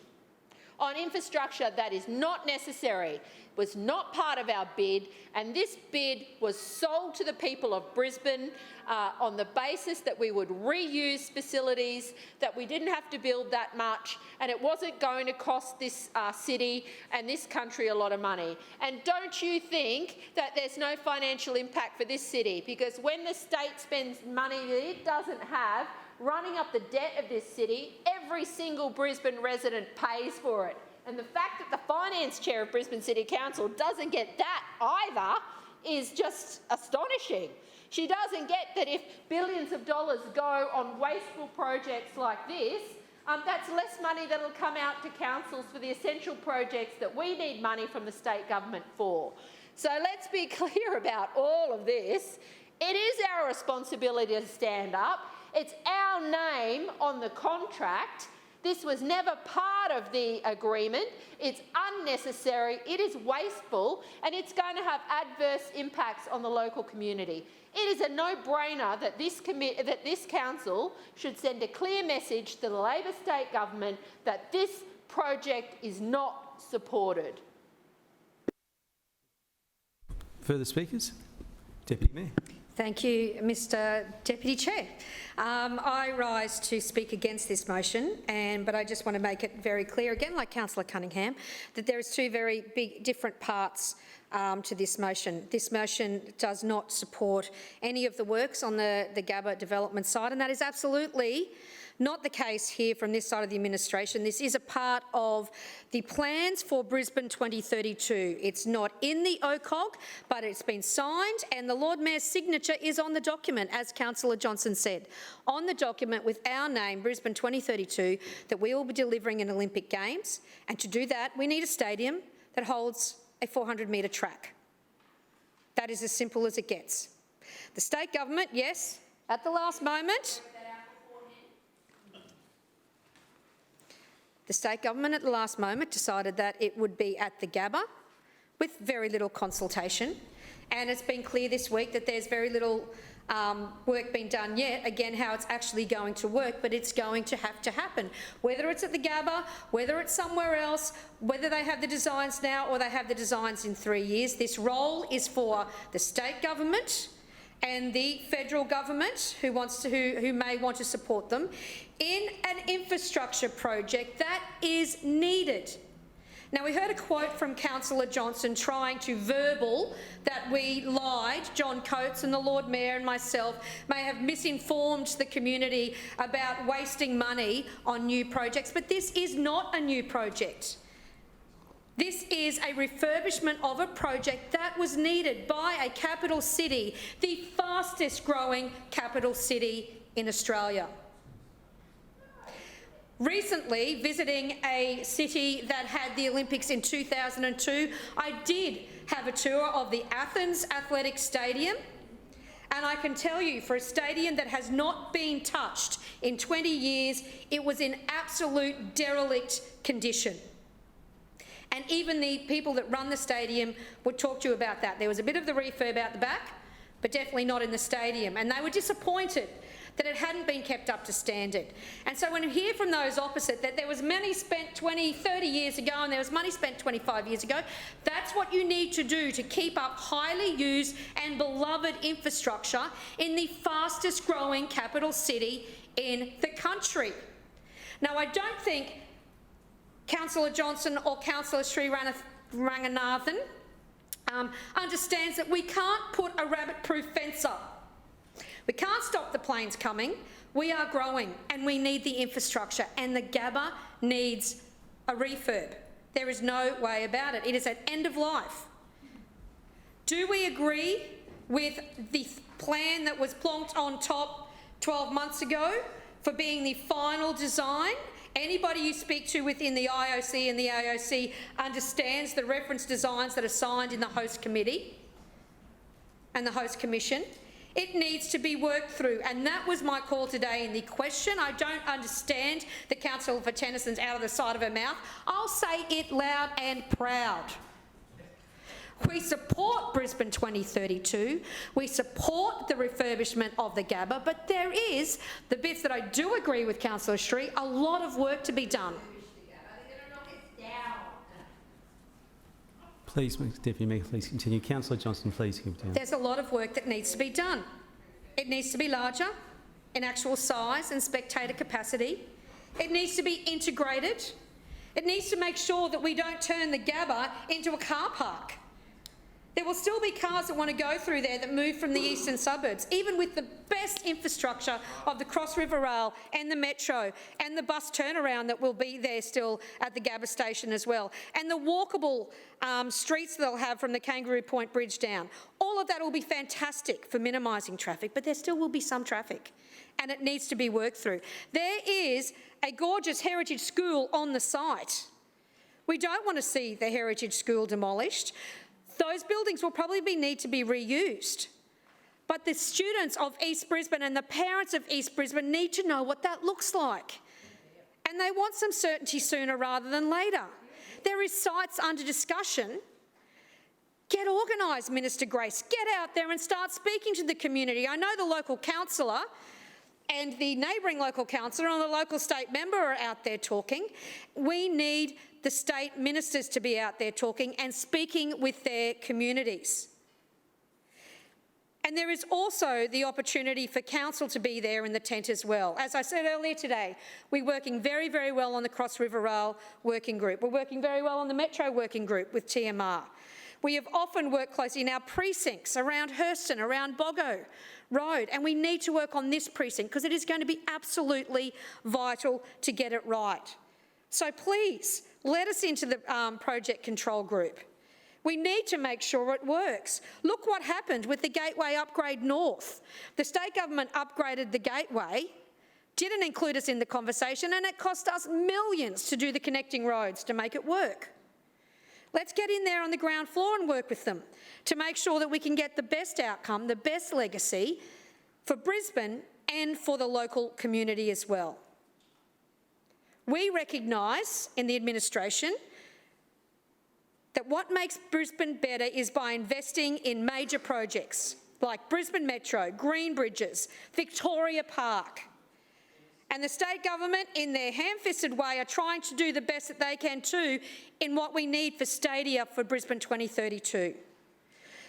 on infrastructure that is not necessary, was not part of our bid, and this bid was sold to the people of Brisbane on the basis that we would reuse facilities, that we didn't have to build that much, and it wasn't going to cost this city and this country a lot of money. And don't you think that there's no financial impact for this city? Because when the state spends money that it doesn't have, running up the debt of this city, every single Brisbane resident pays for it. And the fact that the finance chair of Brisbane City Council doesn't get that either is just astonishing. She doesn't get that if billions of dollars go on wasteful projects like this, that's less money that will come out to councils for the essential projects that we need money from the state government for. So let's be clear about all of this. It is our responsibility to stand up. It's our name on the contract. This was never part of the agreement. It's unnecessary, it is wasteful, and it's going to have adverse impacts on the local community. It is a no-brainer that this council should send a clear message to the Labor state government that this project is not supported. Further speakers? Deputy Mayor. Thank you, Mr Deputy Chair. I rise to speak against this motion, but I just want to make it very clear, again, like Councillor Cunningham, that there is two very big different parts to this motion. This motion does not support any of the works on the Gabba development side, and that is absolutely not the case here from this side of the administration. This is a part of the plans for Brisbane 2032. It's not in the OCOG, but it's been signed, and the Lord Mayor's signature is on the document, as Councillor Johnson said. On the document with our name, Brisbane 2032, that we will be delivering an Olympic Games, and to do that, we need a stadium that holds a 400-metre track. That is as simple as it gets. The state government, yes, at the last moment, the state government at the last moment decided that it would be at the Gabba with very little consultation, and it's been clear this week that there's very little work being done yet, again, how it's actually going to work, but it's going to have to happen. Whether it's at the Gabba, whether it's somewhere else, whether they have the designs now or they have the designs in 3 years, this role is for the state government and the federal government who may want to support them in an infrastructure project that is needed. Now, we heard a quote from Councillor Johnson trying to verbal that we lied. John Coates and the Lord Mayor and myself may have misinformed the community about wasting money on new projects, but this is not a new project. This is a refurbishment of a project that was needed by a capital city, the fastest growing capital city in Australia. Recently, visiting a city that had the Olympics in 2002, I did have a tour of the Athens Athletic Stadium, and I can tell you, for a stadium that has not been touched in 20 years, it was in absolute derelict condition. And even the people that run the stadium would talk to you about that. There was a bit of the refurb out the back, but definitely not in the stadium, and they were disappointed that it hadn't been kept up to standard. And so when you hear from those opposite that there was money spent 20, 30 years ago and there was money spent 25 years ago, that's what you need to do to keep up highly used and beloved infrastructure in the fastest growing capital city in the country. Now, I don't think Councillor Johnson or Councillor Sri Ranganathan understands that we can't put a rabbit-proof fence up. We can't stop the planes coming. We are growing and we need the infrastructure, and the Gabba needs a refurb. There is no way about it. It is at end of life. Do we agree with the plan that was plonked on top 12 months ago for being the final design? Anybody you speak to within the IOC and the AOC understands the reference designs that are signed in the host committee and the host commission. It needs to be worked through, and that was my call today in the question. I don't understand the Councillor for Tennyson's out of the side of her mouth. I'll say it loud and proud. We support Brisbane 2032. We support the refurbishment of the Gabba, but there is, the bits that I do agree with Councillor Sri, a lot of work to be done. Please, Deputy Mayor, please continue. Councillor Johnson, please continue. There's a lot of work that needs to be done. It needs to be larger in actual size and spectator capacity. It needs to be integrated. It needs to make sure that we don't turn the Gabba into a car park. There will still be cars that want to go through there that move from the eastern suburbs, even with the best infrastructure of the Cross River Rail and the Metro and the bus turnaround that will be there still at the Gabba station as well, and the walkable streets they'll have from the Kangaroo Point Bridge down. All of that will be fantastic for minimising traffic, but there still will be some traffic, and it needs to be worked through. There is a gorgeous heritage school on the site. We don't want to see the heritage school demolished. Those buildings will probably need to be reused. But the students of East Brisbane and the parents of East Brisbane need to know what that looks like. And they want some certainty sooner rather than later. There is sites under discussion. Get organised, Minister Grace. Get out there and start speaking to the community. I know the local councillor and the neighbouring local councillor and the local state member are out there talking. We need the state ministers to be out there talking and speaking with their communities. And there is also the opportunity for council to be there in the tent as well. As I said earlier today, we're working very, very well on the Cross River Rail working group. We're working very well on the Metro working group with TMR. We have often worked closely in our precincts around Hurston, around Boggo Road, and we need to work on this precinct because it is going to be absolutely vital to get it right. So please, let us into the project control group. We need to make sure it works. Look what happened with the Gateway Upgrade North. The state government upgraded the gateway, didn't include us in the conversation, and it cost us millions to do the connecting roads to make it work. Let's get in there on the ground floor and work with them to make sure that we can get the best outcome, the best legacy for Brisbane and for the local community as well. We recognise in the administration that what makes Brisbane better is by investing in major projects like Brisbane Metro, Green Bridges, Victoria Park. And the state government, in their ham-fisted way, are trying to do the best that they can too in what we need for stadia for Brisbane 2032.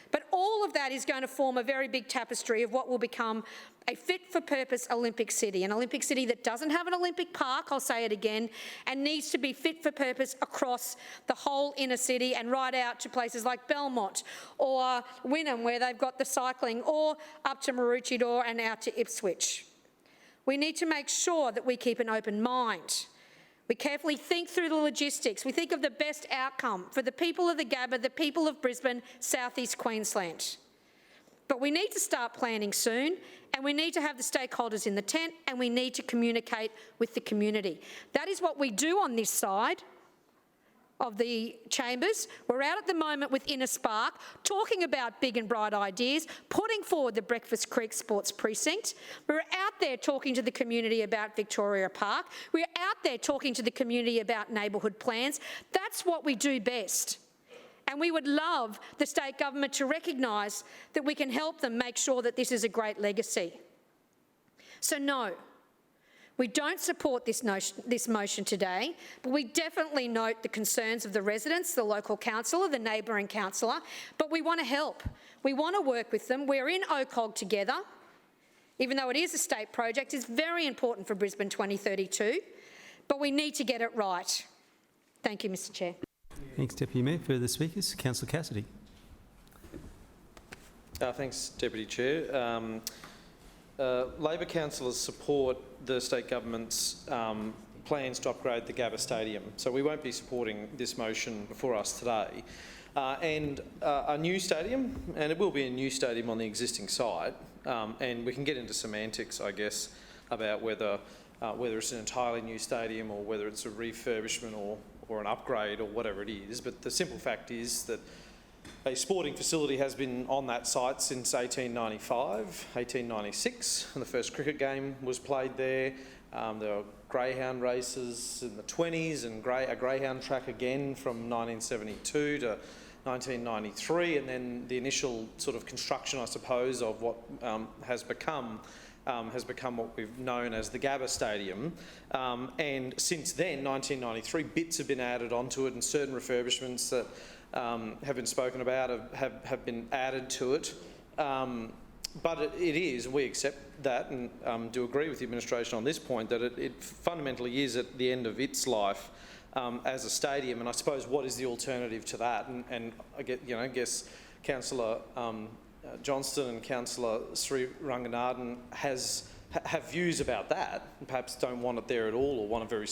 But all of that is going to form a very big tapestry of what will become a fit-for-purpose Olympic city, an Olympic city that doesn't have an Olympic park, I'll say it again, and needs to be fit for purpose across the whole inner city and right out to places like Belmont or Wynnum, where they've got the cycling, or up to Maroochydore and out to Ipswich. We need to make sure that we keep an open mind. We carefully think through the logistics. We think of the best outcome for the people of the Gabba, the people of Brisbane, South East Queensland. But we need to start planning soon, and we need to have the stakeholders in the tent, and we need to communicate with the community. That is what we do on this side of the chambers. We're out at the moment with Inner Spark, talking about big and bright ideas, putting forward the Breakfast Creek Sports Precinct. We're out there talking to the community about Victoria Park. We're out there talking to the community about neighbourhood plans. That's what we do best. And we would love the state government to recognise that we can help them make sure that this is a great legacy. So no, we don't support this motion today, but we definitely note the concerns of the residents, the local councillor, the neighbouring councillor, but we want to help. We want to work with them. We're in OCOG together. Even though it is a state project, it's very important for Brisbane 2032, but we need to get it right. Thank you, Mr Chair. Thanks, Deputy Mayor. Further speakers? Councillor Cassidy. Thanks, Deputy Chair. Labor councillors support the state government's plans to upgrade the Gabba Stadium, so we won't be supporting this motion before us today. And a new stadium, and it will be a new stadium on the existing site, and we can get into semantics, I guess, about whether it's an entirely new stadium or whether it's a refurbishment or an upgrade or whatever it is. But the simple fact is that a sporting facility has been on that site since 1895, 1896, and the first cricket game was played there. There were greyhound races in the 20s and a greyhound track again from 1972 to 1993, and then the initial sort of construction, I suppose, of what has become what we've known as the Gabba Stadium. And since then, 1993, bits have been added onto it, and certain refurbishments that have been spoken about have been added to it. But it is, we accept that and do agree with the administration on this point, that it fundamentally is at the end of its life as a stadium. And I suppose what is the alternative to that? And I guess Councillor Johnston and Councillor Sri Ranganathan have views about that, and perhaps don't want it there at all, or want to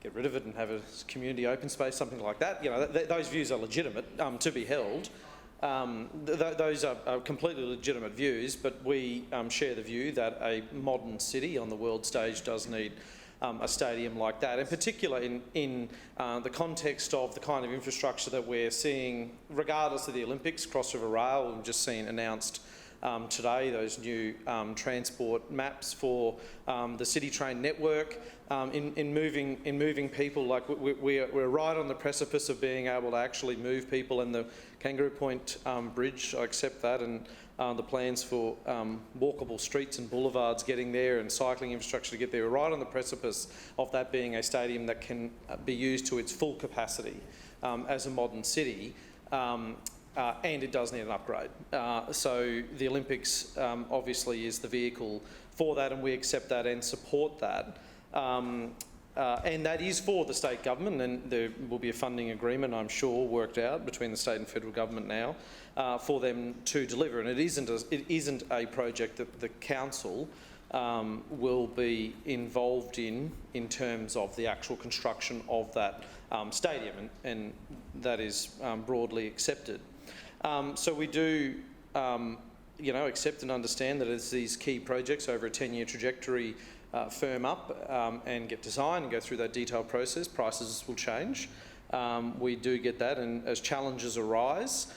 get rid of it and have a community open space, something like that. Those views are legitimate to be held. Those are completely legitimate views, but we share the view that a modern city on the world stage does need a stadium like that, in particular in the context of the kind of infrastructure that we're seeing, regardless of the Olympics. Cross River Rail, we've just seen announced today, those new transport maps for the City Train network, in moving people. Like we're right on the precipice of being able to actually move people, and the Kangaroo Point Bridge, I accept that, and the plans for walkable streets and boulevards getting there, and cycling infrastructure to get there. We're right on the precipice of that being a stadium that can be used to its full capacity as a modern city. And it does need an upgrade. So the Olympics obviously is the vehicle for that, and we accept that and support that. And that is for the state government, and there will be a funding agreement, I'm sure, worked out between the state and federal government now for them to deliver. And it isn't a project that the council will be involved in terms of the actual construction of that stadium, and that is broadly accepted. So we do, accept and understand that as these key projects over a 10-year trajectory firm up and get designed and go through that detailed process, prices will change. We do get that, and as challenges arise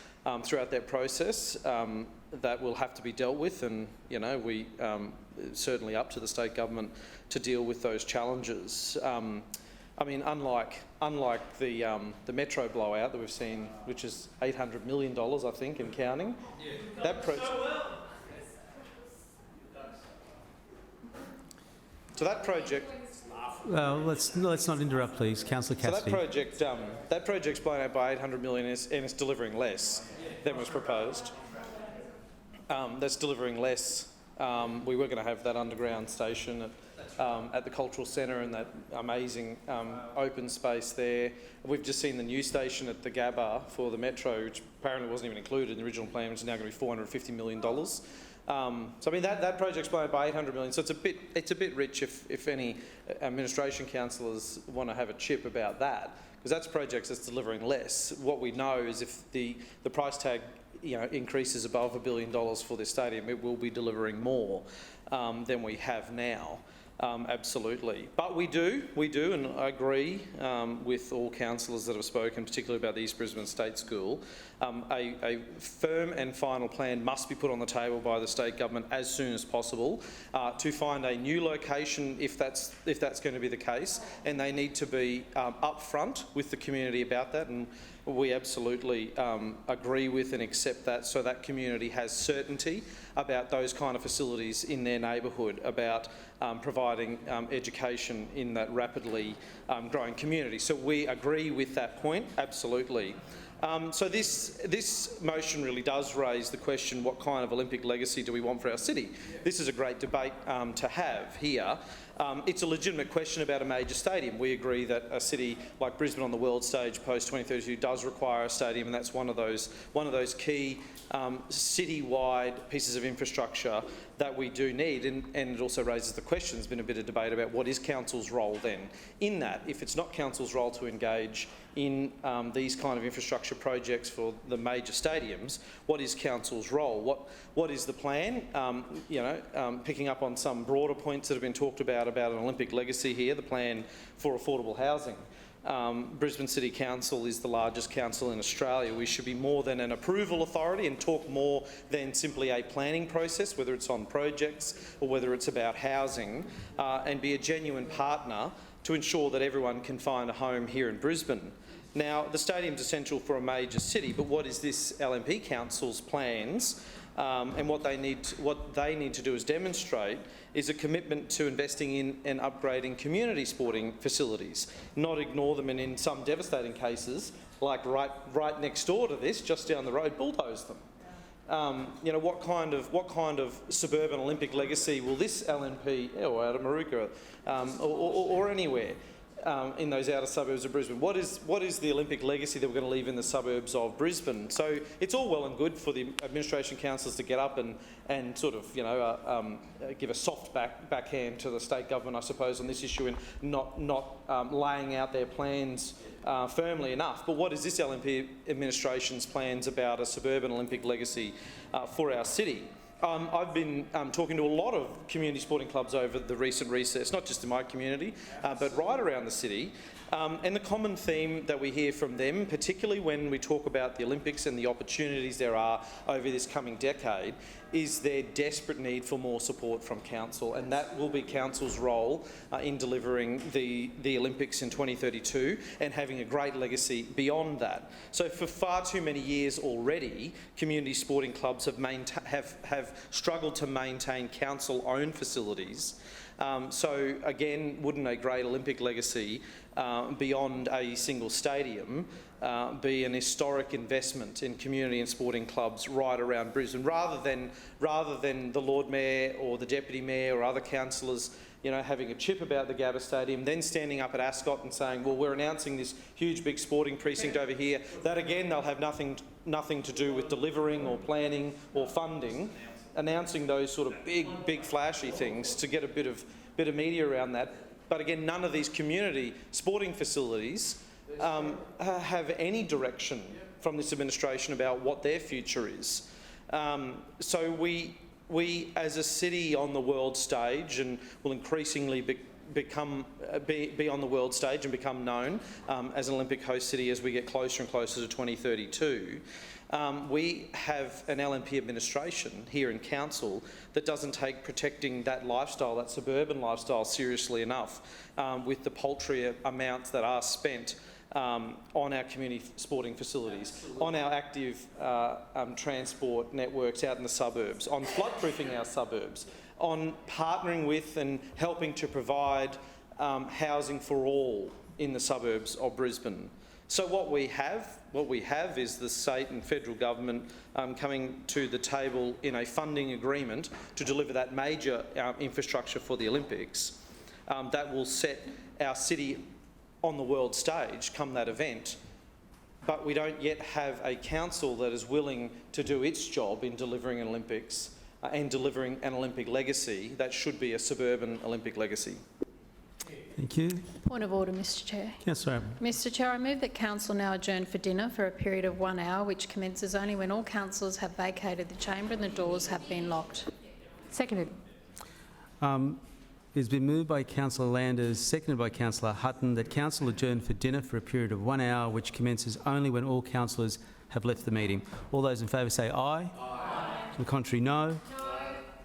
throughout that process, that will have to be dealt with, and we certainly up to the state government to deal with those challenges. I mean, unlike the metro blowout that we've seen, which is $800 million, I think, and counting. Yeah. So that project. Well, let's not interrupt, please, Councillor Cassidy. So that project's blown out by $800 million, and it's delivering less than was proposed. That's delivering less. We were going to have that underground station at the Cultural Centre and that amazing open space there. We've just seen the new station at the Gabba for the Metro, which apparently wasn't even included in the original plan, which is now going to be $450 million. So I mean that project's blown by $800 million. So it's a bit rich if any administration councillors want to have a chip about that, because that's projects that's delivering less. What we know is if the price tag increases above $1 billion for this stadium, it will be delivering more than we have now. Absolutely. But we do, and I agree with all councillors that have spoken, particularly about the East Brisbane State School. A firm and final plan must be put on the table by the state government as soon as possible to find a new location if that's going to be the case, and they need to be upfront with the community about that, and we absolutely agree with and accept that, so that community has certainty about those kind of facilities in their neighbourhood, about providing education in that rapidly growing community. So we agree with that point, absolutely. So this motion really does raise the question, what kind of Olympic legacy do we want for our city? This is a great debate to have here. It's a legitimate question about a major stadium. We agree that a city like Brisbane on the world stage post-2032 does require a stadium, and that's one of those key city-wide pieces of infrastructure that we do need, and it also raises the question, there's been a bit of debate about what is council's role then in that. If it's not council's role to engage in these kind of infrastructure projects for the major stadiums, what is council's role? What is the plan? Picking up on some broader points that have been talked about an Olympic legacy here, the plan for affordable housing. Brisbane City Council is the largest council in Australia. We should be more than an approval authority and talk more than simply a planning process, whether it's on projects or whether it's about housing, and be a genuine partner to ensure that everyone can find a home here in Brisbane. Now, the stadium's essential for a major city, but what is this LNP Council's plans? And what they need to do is demonstrate is a commitment to investing in and upgrading community sporting facilities, not ignore them, and in some devastating cases, like right next door to this, just down the road, bulldoze them. What kind of suburban Olympic legacy will this LNP, or out of Maruka, or anywhere? in those outer suburbs of Brisbane. What is the Olympic legacy that we're going to leave in the suburbs of Brisbane? So it's all well and good for the administration councils to get up and sort of, give a soft backhand to the state government, I suppose, on this issue and not laying out their plans firmly enough. But what is this LNP administration's plans about a suburban Olympic legacy for our city? I've been talking to a lot of community sporting clubs over the recent recess, not just in my community, but right around the city. And the common theme that we hear from them, particularly when we talk about the Olympics and the opportunities there are over this coming decade, is their desperate need for more support from council, and that will be council's role in delivering the Olympics in 2032 and having a great legacy beyond that. So for far too many years already, community sporting clubs have struggled to maintain council-owned facilities. So again, wouldn't a great Olympic legacy beyond a single stadium be an historic investment in community and sporting clubs right around Brisbane, rather than the Lord Mayor or the Deputy Mayor or other councillors, having a chip about the Gabba Stadium, then standing up at Ascot and saying, well, we're announcing this huge big sporting precinct over here. That again, they'll have nothing to do with delivering or planning or funding. Announcing those sort of big flashy things to get a bit of media around that. But again, none of these community sporting facilities have any direction from this administration about what their future is. So we as a city on the world stage, and will increasingly be on the world stage and become known as an Olympic host city as we get closer and closer to 2032. We have an LNP administration here in council that doesn't take protecting that lifestyle, that suburban lifestyle, seriously enough, with the paltry amounts that are spent on our community sporting facilities, on our active transport networks out in the suburbs, on floodproofing our suburbs, on partnering with and helping to provide housing for all in the suburbs of Brisbane. So what we have is the state and federal government coming to the table in a funding agreement to deliver that major infrastructure for the Olympics that will set our city on the world stage come that event. But we don't yet have a council that is willing to do its job in delivering an Olympics and delivering an Olympic legacy that should be a suburban Olympic legacy. Thank you. Point of order, Mr Chair. Councillor. Mr Chair, I move that council now adjourn for dinner for a period of 1 hour, which commences only when all councillors have vacated the chamber and the doors have been locked. Seconded. It's been moved by Councillor Landers, seconded by Councillor Hutton, that council adjourn for dinner for a period of 1 hour, which commences only when all councillors have left the meeting. All those in favour say aye. Aye. To the contrary, no. No.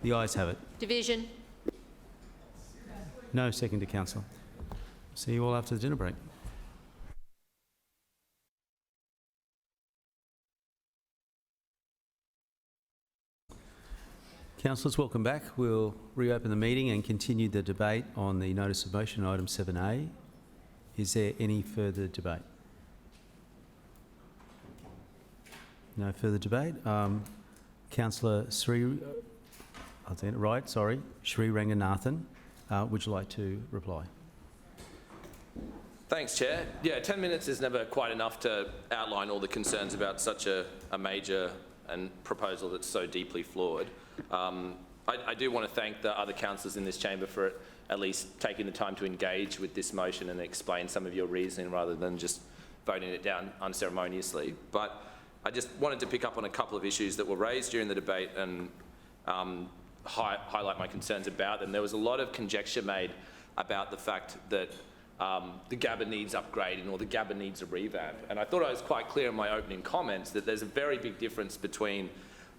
The ayes have it. Division. No second to council. See you all after the dinner break. Councillors, welcome back. We'll reopen the meeting and continue the debate on the notice of motion, item 7A. Is there any further debate? No further debate. Councillor Sri Ranganathan, would you like to reply? Thanks, Chair. Yeah, 10 minutes is never quite enough to outline all the concerns about such a major and proposal that's so deeply flawed. I do want to thank the other councillors in this chamber for at least taking the time to engage with this motion and explain some of your reasoning rather than just voting it down unceremoniously. But I just wanted to pick up on a couple of issues that were raised during the debate and highlight my concerns about them. There was a lot of conjecture made about the fact that the Gabba needs upgrading or the Gabba needs a revamp. And I thought I was quite clear in my opening comments that there's a very big difference between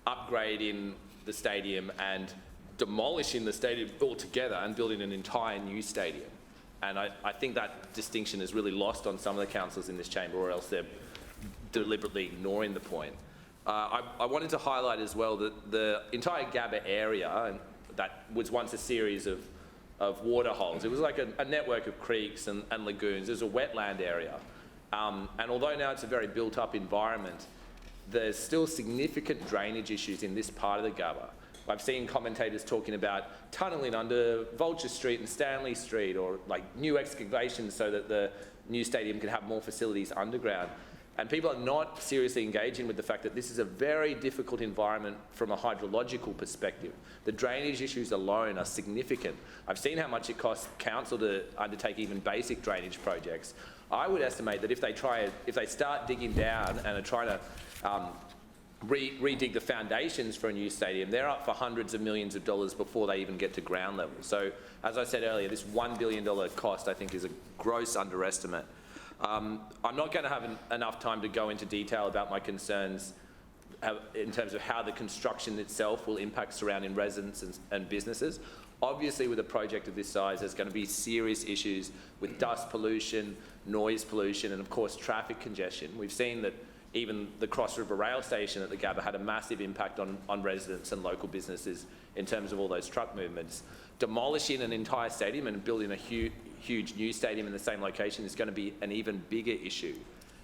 upgrading the stadium and demolishing the stadium altogether and building an entire new stadium. And I think that distinction is really lost on some of the councillors in this chamber, or else they're deliberately ignoring the point. I wanted to highlight as well that the entire Gabba area, that was once a series of water holes. It was like a network of creeks and lagoons. It was a wetland area. And although now it's a very built-up environment, there's still significant drainage issues in this part of the Gabba. I've seen commentators talking about tunnelling under Vulture Street and Stanley Street, or like new excavations so that the new stadium can have more facilities underground. And people are not seriously engaging with the fact that this is a very difficult environment from a hydrological perspective. The drainage issues alone are significant. I've seen how much it costs council to undertake even basic drainage projects. I would estimate that if they start digging down and are trying to redig the foundations for a new stadium, they're up for hundreds of millions of dollars before they even get to ground level. So, as I said earlier, this $1 billion cost, I think, is a gross underestimate. I'm not going to have enough time to go into detail about my concerns in terms of how the construction itself will impact surrounding residents and businesses. Obviously, with a project of this size, there's going to be serious issues with dust pollution, noise pollution, and of course, traffic congestion. We've seen that even the Cross River Rail Station at the Gabba had a massive impact on residents and local businesses in terms of all those truck movements. Demolishing an entire stadium and building a huge new stadium in the same location is going to be an even bigger issue.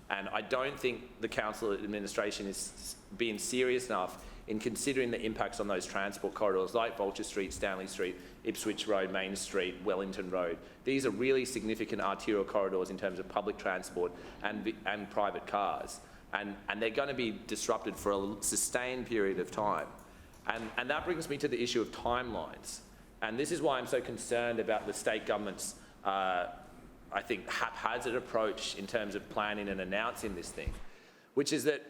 And I don't think the council administration is being serious enough in considering the impacts on those transport corridors like Vulture Street, Stanley Street, Ipswich Road, Main Street, Wellington Road. These are really significant arterial corridors in terms of public transport and private cars. And they're going to be disrupted for a sustained period of time. And that brings me to the issue of timelines. And this is why I'm so concerned about the state government's, I think, haphazard approach in terms of planning and announcing this thing, which is that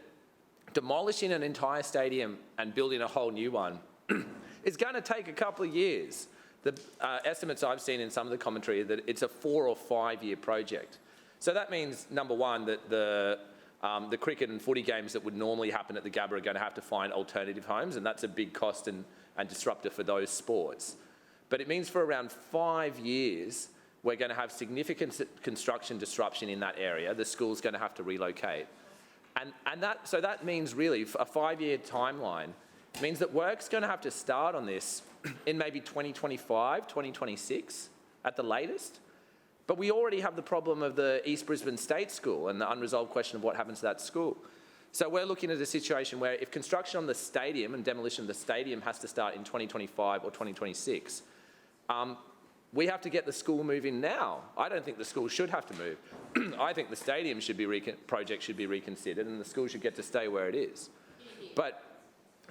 demolishing an entire stadium and building a whole new one is going to take a couple of years. The estimates I've seen in some of the commentary are that it's a 4 or 5 year project. So that means, number one, that the cricket and footy games that would normally happen at the Gabba are going to have to find alternative homes, and that's a big cost and disruptor for those sports. But it means for around 5 years, we're going to have significant construction disruption in that area. The school's going to have to relocate. So that means really a 5 year timeline means that work's going to have to start on this in maybe 2025, 2026 at the latest. But we already have the problem of the East Brisbane State School and the unresolved question of what happens to that school. So we're looking at a situation where if construction on the stadium and demolition of the stadium has to start in 2025 or 2026, we have to get the school moving now. I don't think the school should have to move. I think the stadium project should be reconsidered and the school should get to stay where it is. But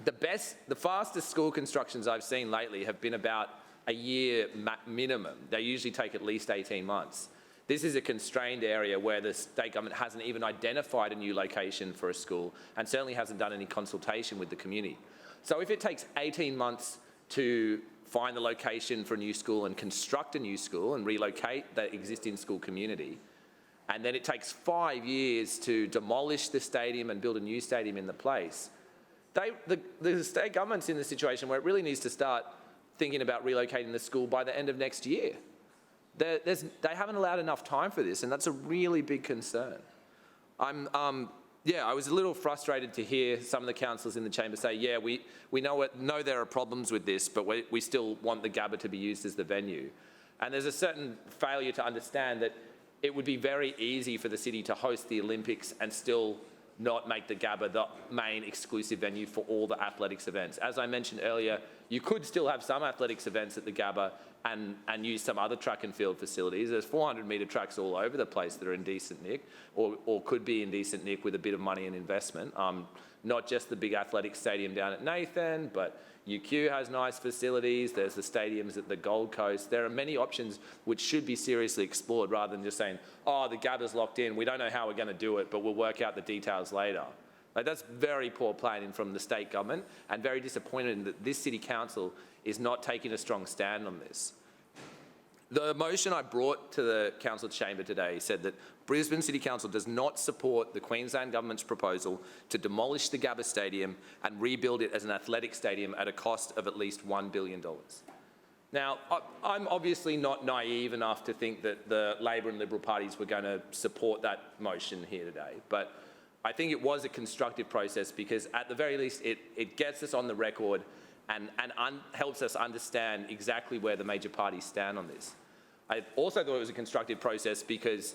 the fastest school constructions I've seen lately have been about a year minimum. They usually take at least 18 months. This is a constrained area where the state government hasn't even identified a new location for a school and certainly hasn't done any consultation with the community. So if it takes 18 months to find the location for a new school and construct a new school and relocate the existing school community, and then it takes 5 years to demolish the stadium and build a new stadium in the place, the state government's in the situation where it really needs to start thinking about relocating the school by the end of next year. They haven't allowed enough time for this, and that's a really big concern. I was a little frustrated to hear some of the councillors in the chamber say, yeah, we know there are problems with this, but we still want the Gabba to be used as the venue. And there's a certain failure to understand that it would be very easy for the city to host the Olympics and still not make the Gabba the main exclusive venue for all the athletics events. As I mentioned earlier, you could still have some athletics events at the Gabba and use some other track and field facilities. There's 400-metre tracks all over the place that are in decent nick, or could be in decent nick with a bit of money and investment. Not just the big athletic stadium down at Nathan, but UQ has nice facilities. There's the stadiums at the Gold Coast. There are many options which should be seriously explored rather than just saying, oh, the Gabba's locked in. We don't know how we're going to do it, but we'll work out the details later. Like, that's very poor planning from the state government and very disappointing that this city council is not taking a strong stand on this. The motion I brought to the council chamber today said that Brisbane City Council does not support the Queensland Government's proposal to demolish the Gabba Stadium and rebuild it as an athletic stadium at a cost of at least $1 billion. Now, I'm obviously not naive enough to think that the Labor and Liberal parties were going to support that motion here today, but I think it was a constructive process because at the very least it gets us on the record and helps us understand exactly where the major parties stand on this. I also thought it was a constructive process because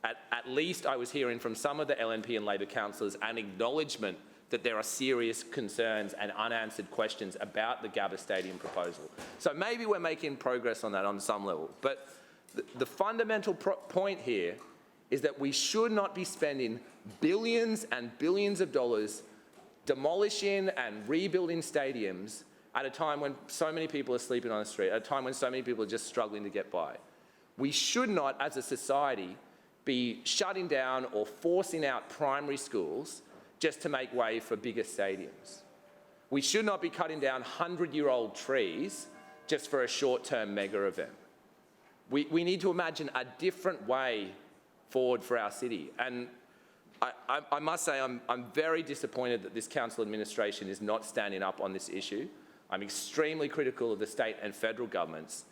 at least I was hearing from some of the LNP and Labor councillors an acknowledgement that there are serious concerns and unanswered questions about the Gabba Stadium proposal. So maybe we're making progress on that on some level. But the fundamental point here is that we should not be spending billions and billions of dollars demolishing and rebuilding stadiums at a time when so many people are sleeping on the street, at a time when so many people are just struggling to get by. We should not, as a society, be shutting down or forcing out primary schools just to make way for bigger stadiums. We should not be cutting down 100-year-old trees just for a short-term mega event. We need to imagine a different way forward for our city. And I must say I'm very disappointed that this council administration is not standing up on this issue. I'm extremely critical of the state and federal governments,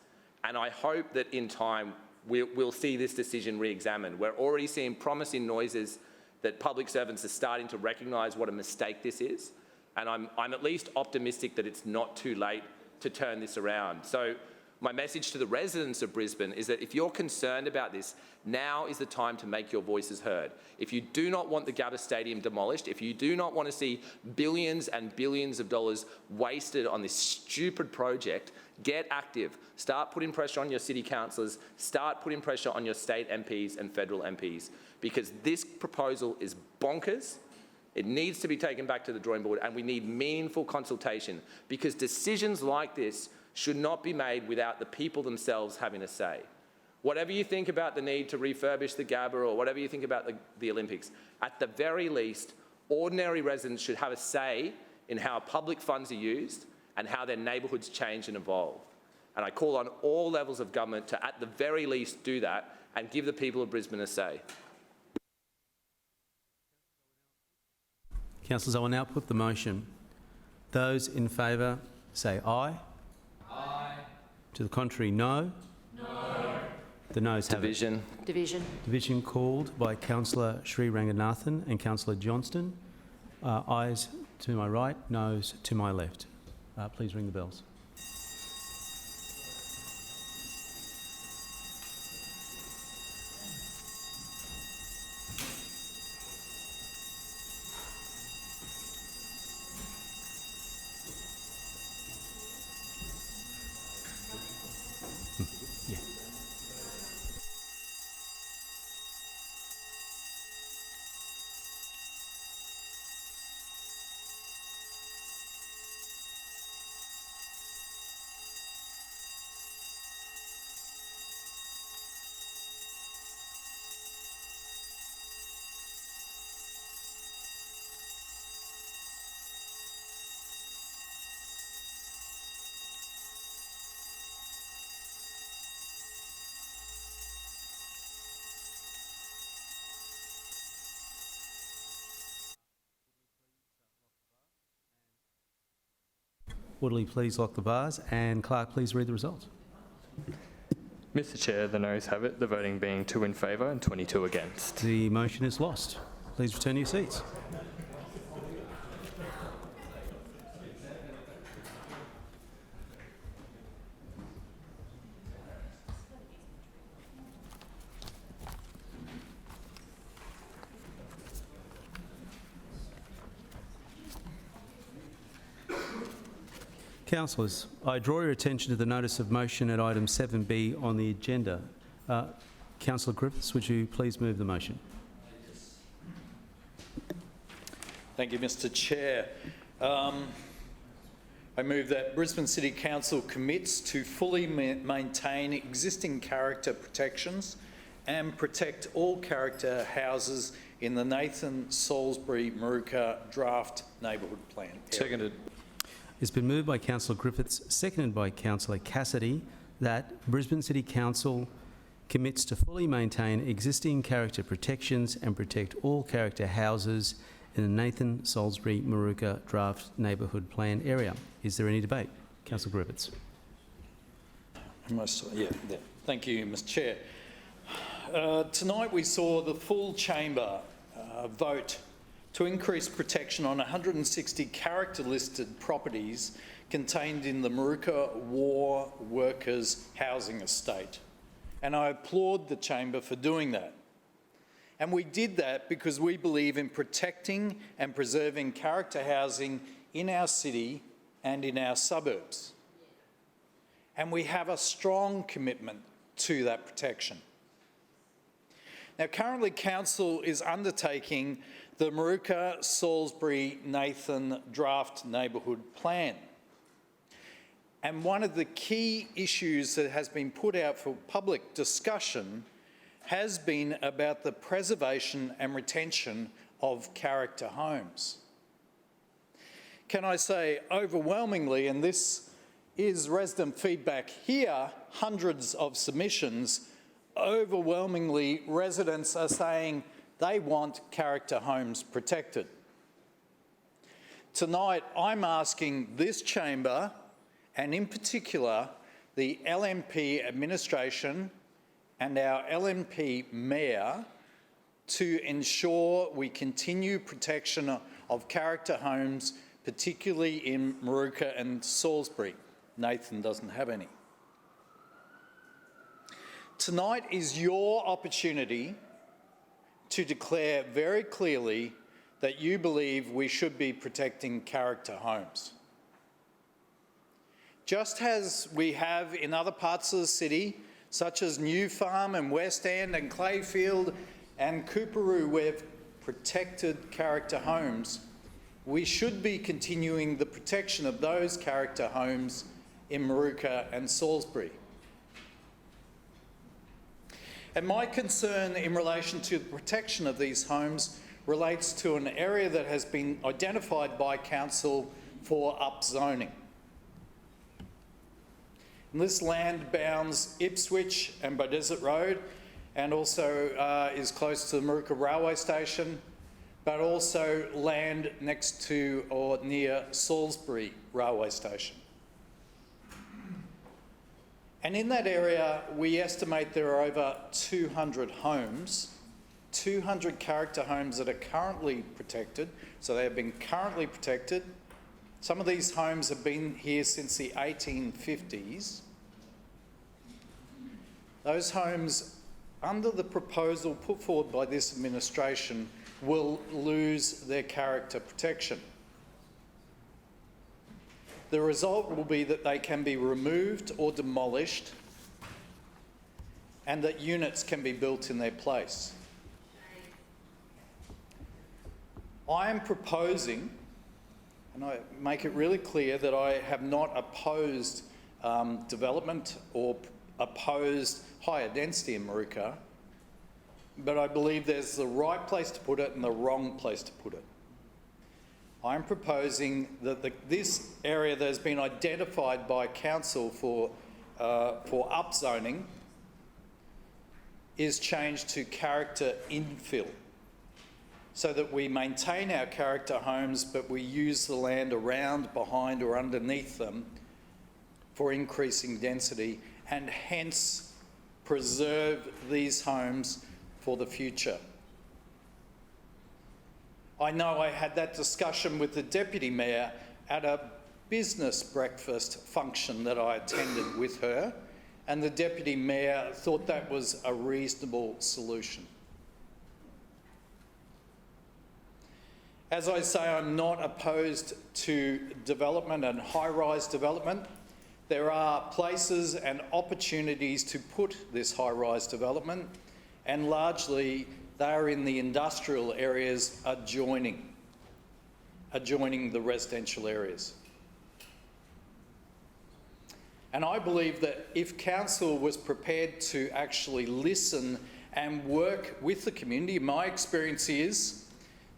and I hope that in time we'll see this decision re-examined. We're already seeing promising noises that public servants are starting to recognise what a mistake this is, and I'm at least optimistic that it's not too late to turn this around. So my message to the residents of Brisbane is that if you're concerned about this, now is the time to make your voices heard. If you do not want the Gabba Stadium demolished, if you do not want to see billions and billions of dollars wasted on this stupid project, get active. Start putting pressure on your city councillors, start putting pressure on your state MPs and federal MPs, because this proposal is bonkers. It needs to be taken back to the drawing board, and we need meaningful consultation, because decisions like this should not be made without the people themselves having a say. Whatever you think about the need to refurbish the Gabba, or whatever you think about the Olympics, at the very least, ordinary residents should have a say in how public funds are used and how their neighbourhoods change and evolve. And I call on all levels of government to, at the very least, do that and give the people of Brisbane a say. Councillors, I will now put the motion. Those in favour say aye. Aye. To the contrary, no. No. The noes have it. Division. Division. Division called by Councillor Sri Ranganathan and Councillor Johnston. Ayes to my right, noes to my left. Please ring the bells. Woodley, please lock the bars, and Clark, please read the results. Mr Chair, the noes have it, the voting being 2 in favour and 22 against. The motion is lost. Please return to your seats. Councillors, I draw your attention to the notice of motion at item 7B on the agenda. Councillor Griffiths, would you please move the motion? Thank you, Mr Chair. I move that Brisbane City Council commits to fully maintain existing character protections and protect all character houses in the Nathan Salisbury Maruka Draft Neighbourhood Plan area. Seconded. It's been moved by Councillor Griffiths, seconded by Councillor Cassidy, that Brisbane City Council commits to fully maintain existing character protections and protect all character houses in the Nathan Salisbury Maruka Draft Neighbourhood Plan area. Is there any debate? Councillor Griffiths. Thank you, Mr Chair. Tonight we saw the full chamber vote to increase protection on 160 character-listed properties contained in the Maruka War Workers Housing Estate. And I applaud the chamber for doing that. And we did that because we believe in protecting and preserving character housing in our city and in our suburbs. And we have a strong commitment to that protection. Now, currently, Council is undertaking the Maruka Salisbury Nathan Draft Neighbourhood Plan. And one of the key issues that has been put out for public discussion has been about the preservation and retention of character homes. Can I say overwhelmingly, and this is resident feedback here, hundreds of submissions, overwhelmingly residents are saying they want character homes protected. Tonight, I'm asking this chamber, and in particular, the LNP administration and our LNP mayor, to ensure we continue protection of character homes, particularly in Maruka and Salisbury. Nathan doesn't have any. Tonight is your opportunity to declare very clearly that you believe we should be protecting character homes. Just as we have in other parts of the city, such as New Farm and West End and Clayfield and Cooperoo, we've protected character homes, we should be continuing the protection of those character homes in Maruka and Salisbury. And my concern in relation to the protection of these homes relates to an area that has been identified by Council for upzoning. And this land bounds Ipswich and Beaudesert Road, and also is close to the Maruka railway station, but also land next to or near Salisbury railway station. And in that area, we estimate there are over 200 homes, 200 character homes that are currently protected. So they have been currently protected. Some of these homes have been here since the 1850s. Those homes, under the proposal put forward by this administration, will lose their character protection. The result will be that they can be removed or demolished and that units can be built in their place. I am proposing, and I make it really clear that I have not opposed development or opposed higher density in Maruka, but I believe there's the right place to put it and the wrong place to put it. I'm proposing that this area that has been identified by Council for upzoning is changed to character infill, so that we maintain our character homes, but we use the land around, behind or underneath them for increasing density, and hence preserve these homes for the future. I know I had that discussion with the Deputy Mayor at a business breakfast function that I attended with her, and the Deputy Mayor thought that was a reasonable solution. As I say, I'm not opposed to development and high-rise development. There are places and opportunities to put this high-rise development, and largely they are in the industrial areas adjoining the residential areas. And I believe that if Council was prepared to actually listen and work with the community, my experience is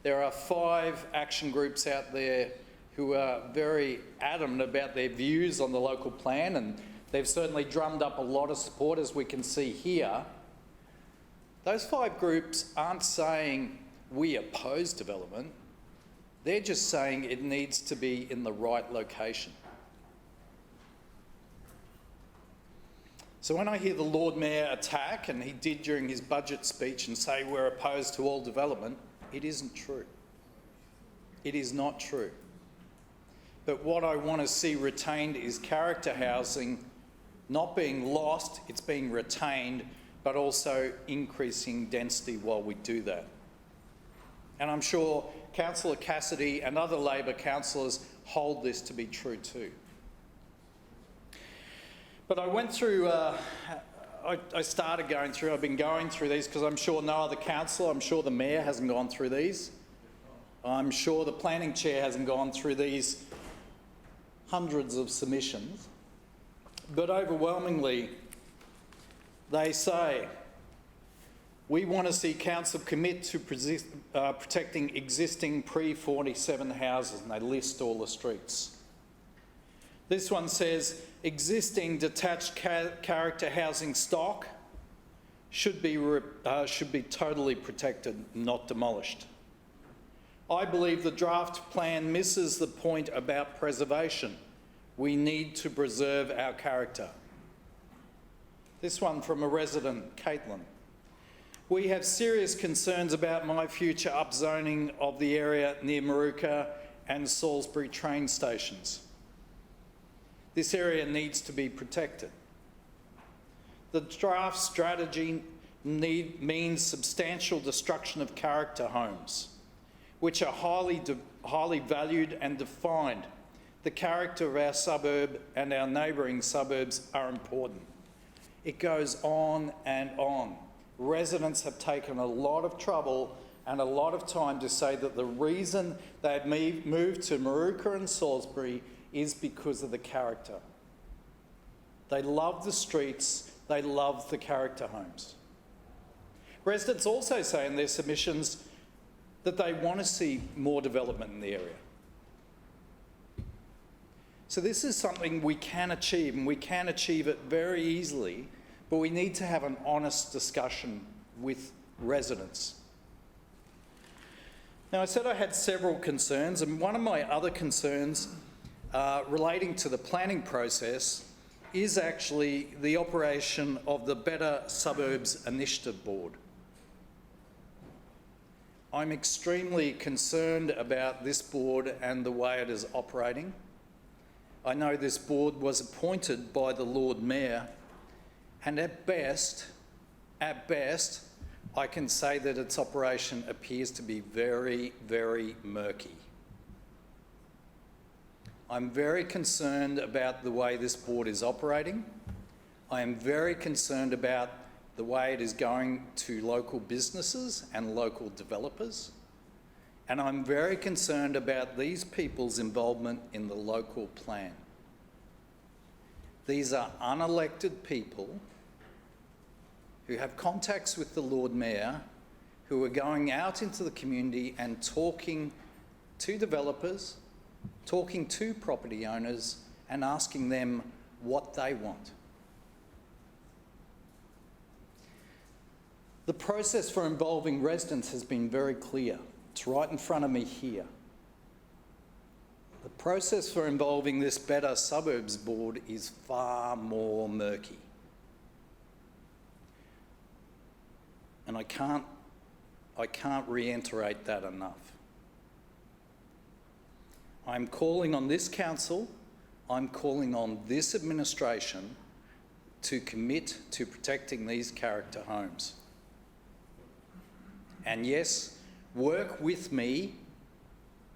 there are 5 action groups out there who are very adamant about their views on the local plan, and they've certainly drummed up a lot of support, as we can see here. Those 5 groups aren't saying we oppose development. They're just saying it needs to be in the right location. So when I hear the Lord Mayor attack, and he did during his budget speech, and say we're opposed to all development, it isn't true. It is not true. But what I want to see retained is character housing not being lost, it's being retained but also increasing density while we do that. And I'm sure Councillor Cassidy and other Labor councillors hold this to be true too. But I went through, I started going through, I've been going through these because I'm sure no other councillor, I'm sure the Mayor hasn't gone through these. I'm sure the Planning Chair hasn't gone through these hundreds of submissions. But overwhelmingly, they say, we want to see Council commit to protecting existing pre-47 houses, and they list all the streets. This one says, existing detached character housing stock should be totally protected, not demolished. I believe the draft plan misses the point about preservation. We need to preserve our character. This one from a resident, Caitlin. We have serious concerns about my future upzoning of the area near Maruka and Salisbury train stations. This area needs to be protected. The draft strategy means substantial destruction of character homes, which are highly valued and defined. The character of our suburb and our neighbouring suburbs are important. It goes on and on. Residents have taken a lot of trouble and a lot of time to say that the reason they've moved to Maruka and Salisbury is because of the character. They love the streets, they love the character homes. Residents also say in their submissions that they want to see more development in the area. So this is something we can achieve, and we can achieve it very easily, but we need to have an honest discussion with residents. Now, I said I had several concerns, and one of my other concerns relating to the planning process is actually the operation of the Better Suburbs Initiative Board. I'm extremely concerned about this board and the way it is operating. I know this board was appointed by the Lord Mayor, and at best, I can say that its operation appears to be very, very murky. I'm very concerned about the way this board is operating. I am very concerned about the way it is going to local businesses and local developers. And I'm very concerned about these people's involvement in the local plan. These are unelected people who have contacts with the Lord Mayor, who are going out into the community and talking to developers, talking to property owners, and asking them what they want. The process for involving residents has been very clear. It's right in front of me here. The process for involving this Better Suburbs Board is far more murky. And I can't reiterate that enough. I'm calling on this council, I'm calling on this administration to commit to protecting these character homes. And yes, work with me,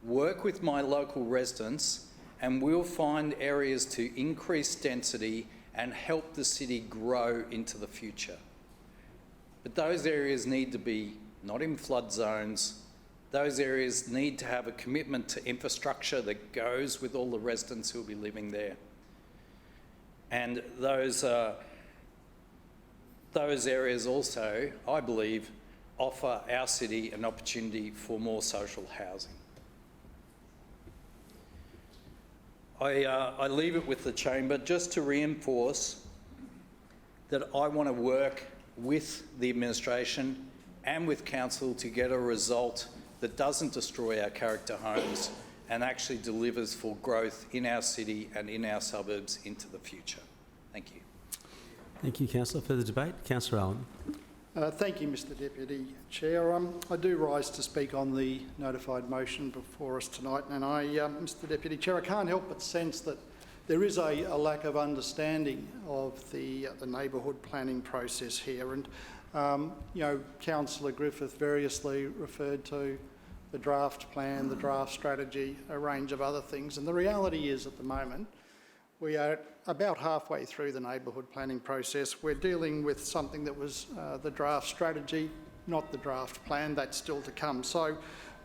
work with my local residents, and we'll find areas to increase density and help the city grow into the future. But those areas need to be not in flood zones. Those areas need to have a commitment to infrastructure that goes with all the residents who will be living there. And those areas also, I believe, offer our city an opportunity for more social housing. I leave it with the chamber just to reinforce that I want to work with the administration and with council to get a result that doesn't destroy our character homes and actually delivers for growth in our city and in our suburbs into the future. Thank you. Thank you, Councillor. Further debate? Councillor Owen. Thank you, Mr Deputy Chair. I do rise to speak on the notified motion before us tonight, and Mr Deputy Chair, I can't help but sense that there is a lack of understanding of the neighbourhood planning process here. And, you know, Councillor Griffith variously referred to the draft plan, the draft strategy, a range of other things. And the reality is, at the moment, we are about halfway through the neighbourhood planning process. We're dealing with something that was the draft strategy, not the draft plan. That's still to come. So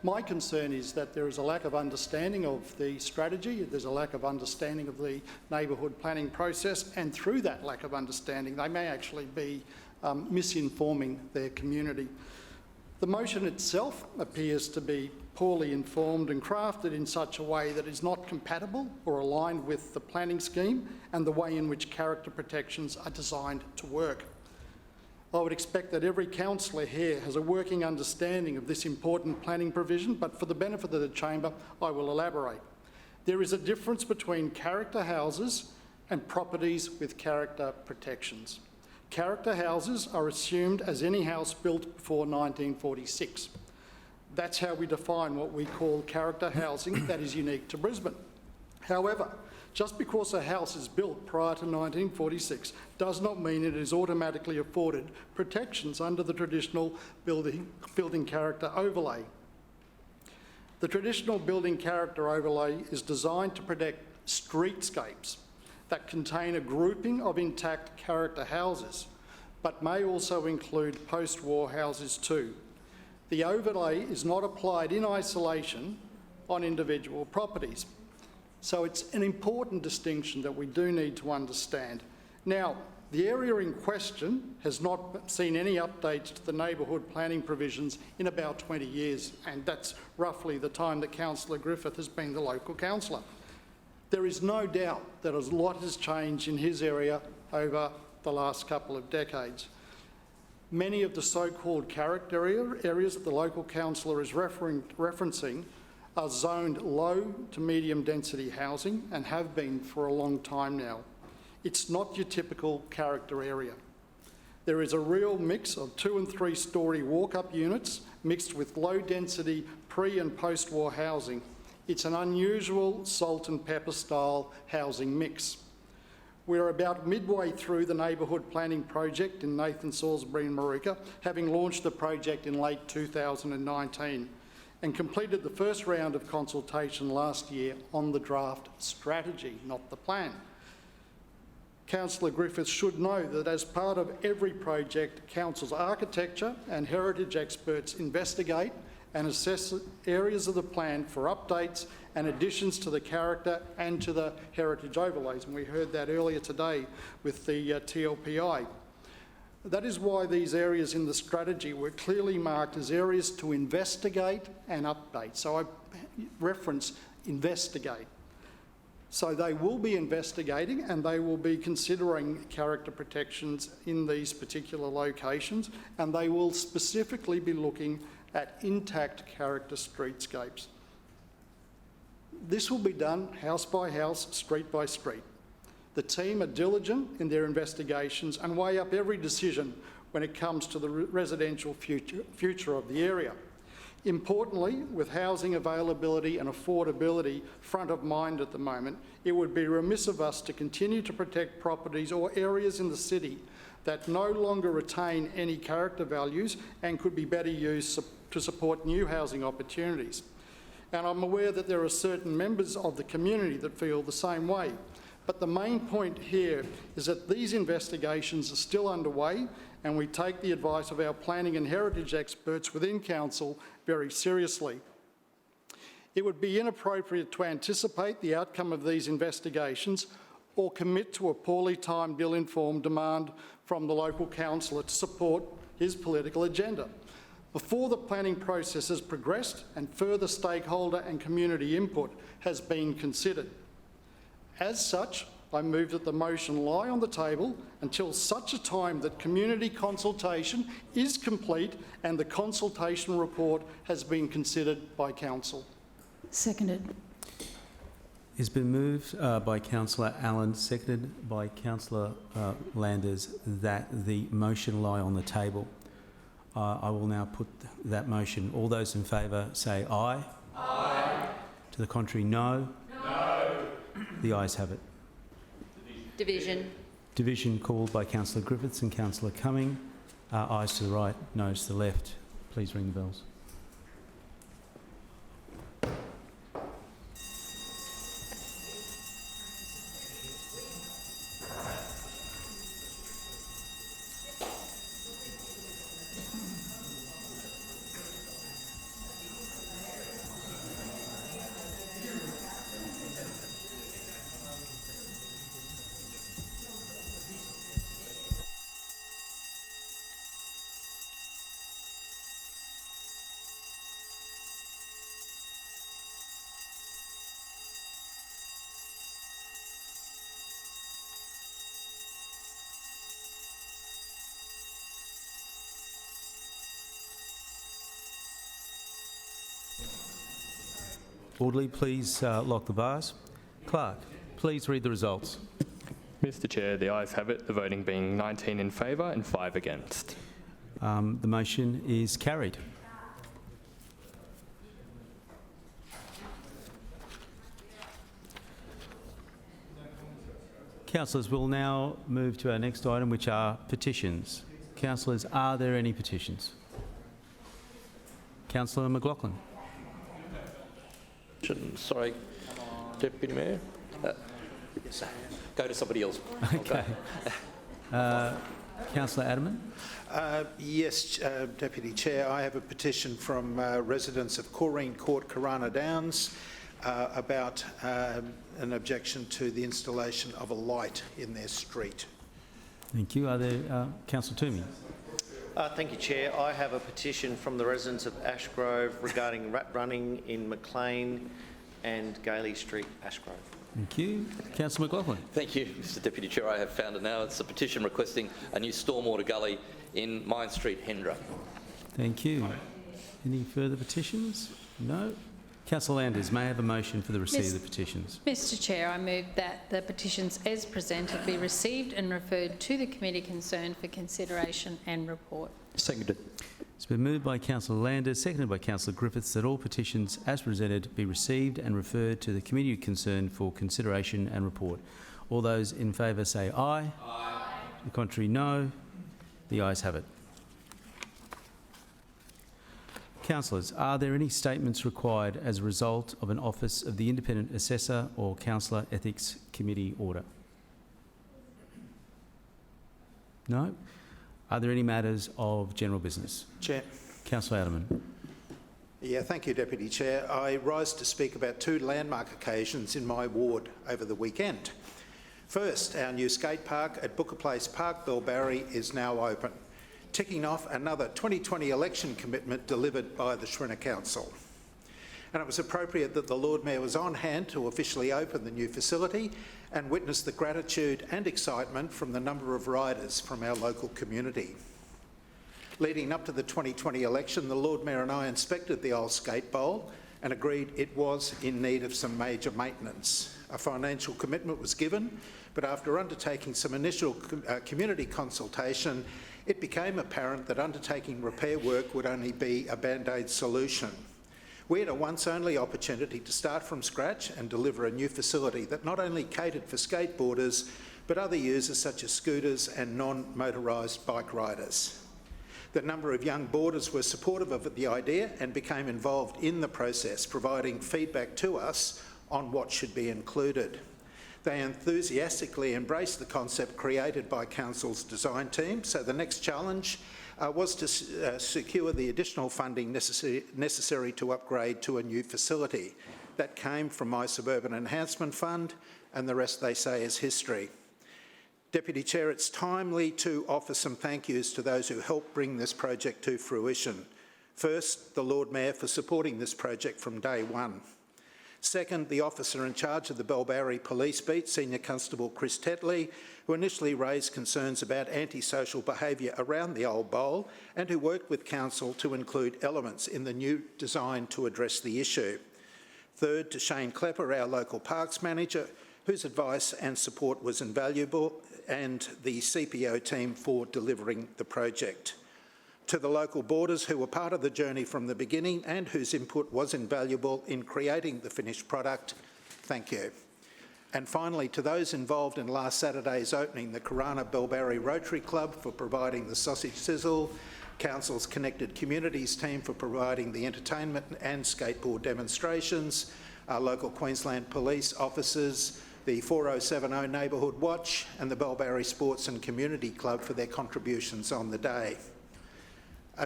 my concern is that there is a lack of understanding of the strategy, there's a lack of understanding of the neighbourhood planning process, and through that lack of understanding, they may actually be misinforming their community. The motion itself appears to be poorly informed and crafted in such a way that is not compatible or aligned with the planning scheme and the way in which character protections are designed to work. I would expect that every councillor here has a working understanding of this important planning provision, but for the benefit of the chamber, I will elaborate. There is a difference between character houses and properties with character protections. Character houses are assumed as any house built before 1946. That's how we define what we call character housing that is unique to Brisbane. However, just because a house is built prior to 1946 does not mean it is automatically afforded protections under the traditional building character overlay. The traditional building character overlay is designed to protect streetscapes that contain a grouping of intact character houses, but may also include post-war houses too. The overlay is not applied in isolation on individual properties. So it's an important distinction that we do need to understand. Now, the area in question has not seen any updates to the neighbourhood planning provisions in about 20 years, and that's roughly the time that Councillor Griffith has been the local councillor. There is no doubt that a lot has changed in his area over the last couple of decades. Many of the so-called character areas that the local councillor is referencing are zoned low to medium density housing and have been for a long time now. It's not your typical character area. There is a real mix of 2- and 3-storey walk-up units mixed with low density pre- and post-war housing. It's an unusual salt and pepper style housing mix. We're about midway through the neighbourhood planning project in Nathan Salisbury and Maruka, having launched the project in late 2019 and completed the first round of consultation last year on the draft strategy, not the plan. Councillor Griffith should know that as part of every project, Council's architecture and heritage experts investigate and assess areas of the plan for updates and additions to the character and to the heritage overlays. And we heard that earlier today with the TLPI. That is why these areas in the strategy were clearly marked as areas to investigate and update. So I reference investigate. So they will be investigating and they will be considering character protections in these particular locations, and they will specifically be looking at intact character streetscapes. This will be done house by house, street by street. The team are diligent in their investigations and weigh up every decision when it comes to the residential future of the area. Importantly, with housing availability and affordability front of mind at the moment, it would be remiss of us to continue to protect properties or areas in the city that no longer retain any character values and could be better used to support new housing opportunities. And I'm aware that there are certain members of the community that feel the same way. But the main point here is that these investigations are still underway, and we take the advice of our planning and heritage experts within council very seriously. It would be inappropriate to anticipate the outcome of these investigations or commit to a poorly timed, ill-informed demand from the local councillor to support his political agenda. Before the planning process has progressed and further stakeholder and community input has been considered. As such, I move that the motion lie on the table until such a time that community consultation is complete and the consultation report has been considered by council. Seconded. It's been moved by Councillor Allen, seconded by Councillor Landers, that the motion lie on the table. I will now put that motion. All those in favour say aye. Aye. To the contrary, no. No. The ayes have it. Division. Division called by Councillor Griffiths and Councillor Cumming. Ayes to the right, noes to the left. Please ring the bells. Orderly, please lock the bars. Clerk, please read the results. Mr Chair, the ayes have it, the voting being 19 in favour and 5 against. The motion is carried. Councillors, we'll now move to our next item, which are petitions. Councillors, are there any petitions? Councillor McLaughlin. Sorry, Deputy Mayor. Go to somebody else. Okay. Councillor Adamant. Yes, Deputy Chair, I have a petition from residents of Corrine Court, Corona Downs, about an objection to the installation of a light in their street. Thank you. Are there Councillor Toomey? Thank you, Chair. I have a petition from the residents of Ashgrove regarding rat running in McLean and Gailey Street, Ashgrove. Thank you. Councillor McLaughlin. Thank you, Mr Deputy Chair. I have found it now. It's a petition requesting a new stormwater gully in Mine Street, Hendra. Thank you. Any further petitions? No. Councillor Landers, may I have a motion for the receipt of the petitions? Mr Chair, I move that the petitions as presented be received and referred to the committee concerned for consideration and report. Seconded. It's been moved by Councillor Landers, seconded by Councillor Griffiths, that all petitions as presented be received and referred to the committee concerned for consideration and report. All those in favour say aye. Aye. The contrary, no. The ayes have it. Councillors, are there any statements required as a result of an Office of the Independent Assessor or Councillor Ethics Committee order? No? Are there any matters of general business? Chair. Councillor Adamant. Yeah, thank you, Deputy Chair. I rise to speak about two landmark occasions in my ward over the weekend. First, our new skate park at Booker Place Park, Bellbarry, is now open, ticking off another 2020 election commitment delivered by the Brisbane Council. And it was appropriate that the Lord Mayor was on hand to officially open the new facility and witness the gratitude and excitement from the number of riders from our local community. Leading up to the 2020 election, the Lord Mayor and I inspected the old skate bowl and agreed it was in need of some major maintenance. A financial commitment was given, but after undertaking some initial community consultation, it became apparent that undertaking repair work would only be a band-aid solution. We had a once-only opportunity to start from scratch and deliver a new facility that not only catered for skateboarders, but other users such as scooters and non-motorised bike riders. The number of young boarders were supportive of the idea and became involved in the process, providing feedback to us on what should be included. They enthusiastically embraced the concept created by Council's design team, so the next challenge was to secure the additional funding necessary to upgrade to a new facility. That came from my Suburban Enhancement Fund, and the rest, they say, is history. Deputy Chair, it's timely to offer some thank yous to those who helped bring this project to fruition. First, the Lord Mayor for supporting this project from day one. Second, the officer in charge of the Bellbarry Police Beat, Senior Constable Chris Tetley, who initially raised concerns about antisocial behaviour around the old bowl and who worked with Council to include elements in the new design to address the issue. Third, to Shane Klepper, our local parks manager, whose advice and support was invaluable, and the CPO team for delivering the project. To the local boarders who were part of the journey from the beginning and whose input was invaluable in creating the finished product, thank you. And finally, to those involved in last Saturday's opening, the Koala Bilberry Rotary Club for providing the sausage sizzle, Council's Connected Communities team for providing the entertainment and skateboard demonstrations, our local Queensland Police officers, the 4070 Neighbourhood Watch and the Bilberry Sports and Community Club for their contributions on the day.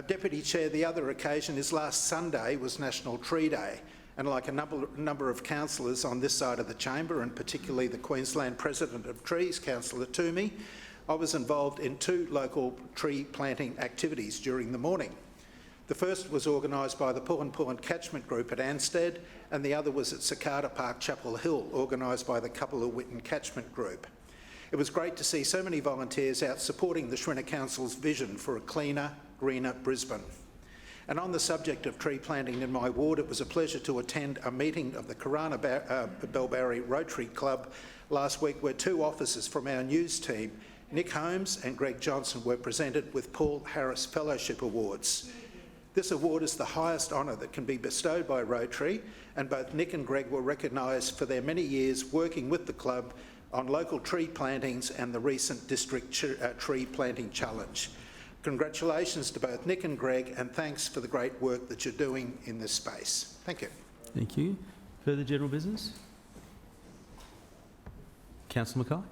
Deputy Chair, the other occasion is last Sunday was National Tree Day, and like a number of councillors on this side of the chamber, and particularly the Queensland President of Trees, Councillor Toomey, I was involved in 2 local tree planting activities during the morning. The first was organised by the Pullen Catchment Group at Anstead, and the other was at Cicada Park, Chapel Hill, organised by the Coupler-Witten Catchment Group. It was great to see so many volunteers out supporting the Shrinner Council's vision for a cleaner, greener Brisbane. And on the subject of tree planting in my ward, it was a pleasure to attend a meeting of the Koala Bilberry Rotary Club last week where 2 officers from our news team, Nick Holmes and Greg Johnson, were presented with Paul Harris Fellowship Awards. This award is the highest honour that can be bestowed by Rotary, and both Nick and Greg were recognised for their many years working with the club on local tree plantings and the recent District Tree Planting Challenge. Congratulations to both Nick and Greg, and thanks for the great work that you're doing in this space. Thank you. Thank you. Further general business? Councillor Mackay.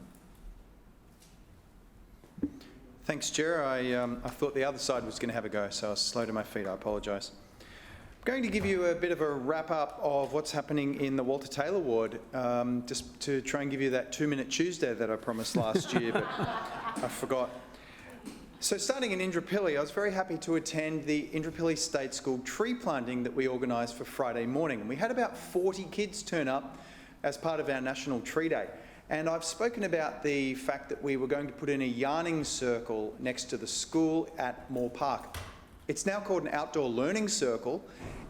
Thanks, Chair. I thought the other side was going to have a go, so I was slow to my feet. I apologise. I'm going to give you a bit of a wrap-up of what's happening in the Walter Taylor ward, just to try and give you that 2-minute Tuesday that I promised last year, but I forgot. So starting in Indooroopilly, I was very happy to attend the Indooroopilly State School tree planting that we organised for Friday morning. And we had about 40 kids turn up as part of our National Tree Day. And I've spoken about the fact that we were going to put in a yarning circle next to the school at Moore Park. It's now called an outdoor learning circle,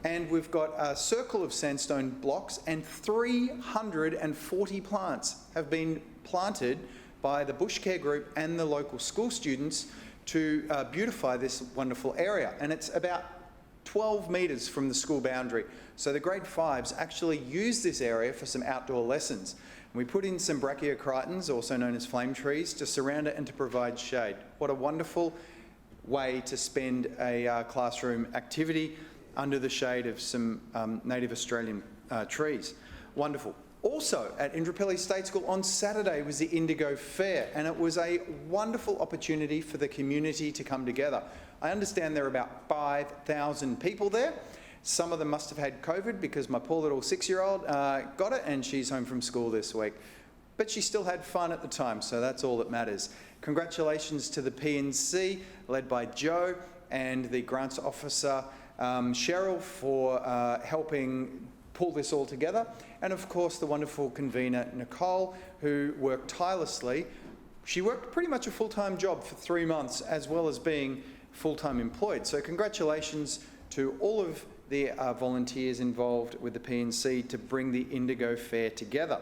and we've got a circle of sandstone blocks, and 340 plants have been planted by the Bush Care Group and the local school students to beautify this wonderful area. And it's about 12 metres from the school boundary. So the grade 5s actually use this area for some outdoor lessons. And we put in some brachiochritons, also known as flame trees, to surround it and to provide shade. What a wonderful way to spend a classroom activity under the shade of some native Australian trees. Wonderful. Also at Indooroopilly State School on Saturday was the Indigo Fair, and it was a wonderful opportunity for the community to come together. I understand there are about 5,000 people there. Some of them must have had COVID because my poor little 6-year-old got it, and she's home from school this week. But she still had fun at the time, so that's all that matters. Congratulations to the P&C, led by Joe, and the grants officer, Cheryl, for helping pull this all together. And of course, the wonderful convener, Nicole, who worked tirelessly. She worked pretty much a full-time job for 3 months, as well as being full-time employed. So congratulations to all of the volunteers involved with the P&C to bring the Indigo Fair together.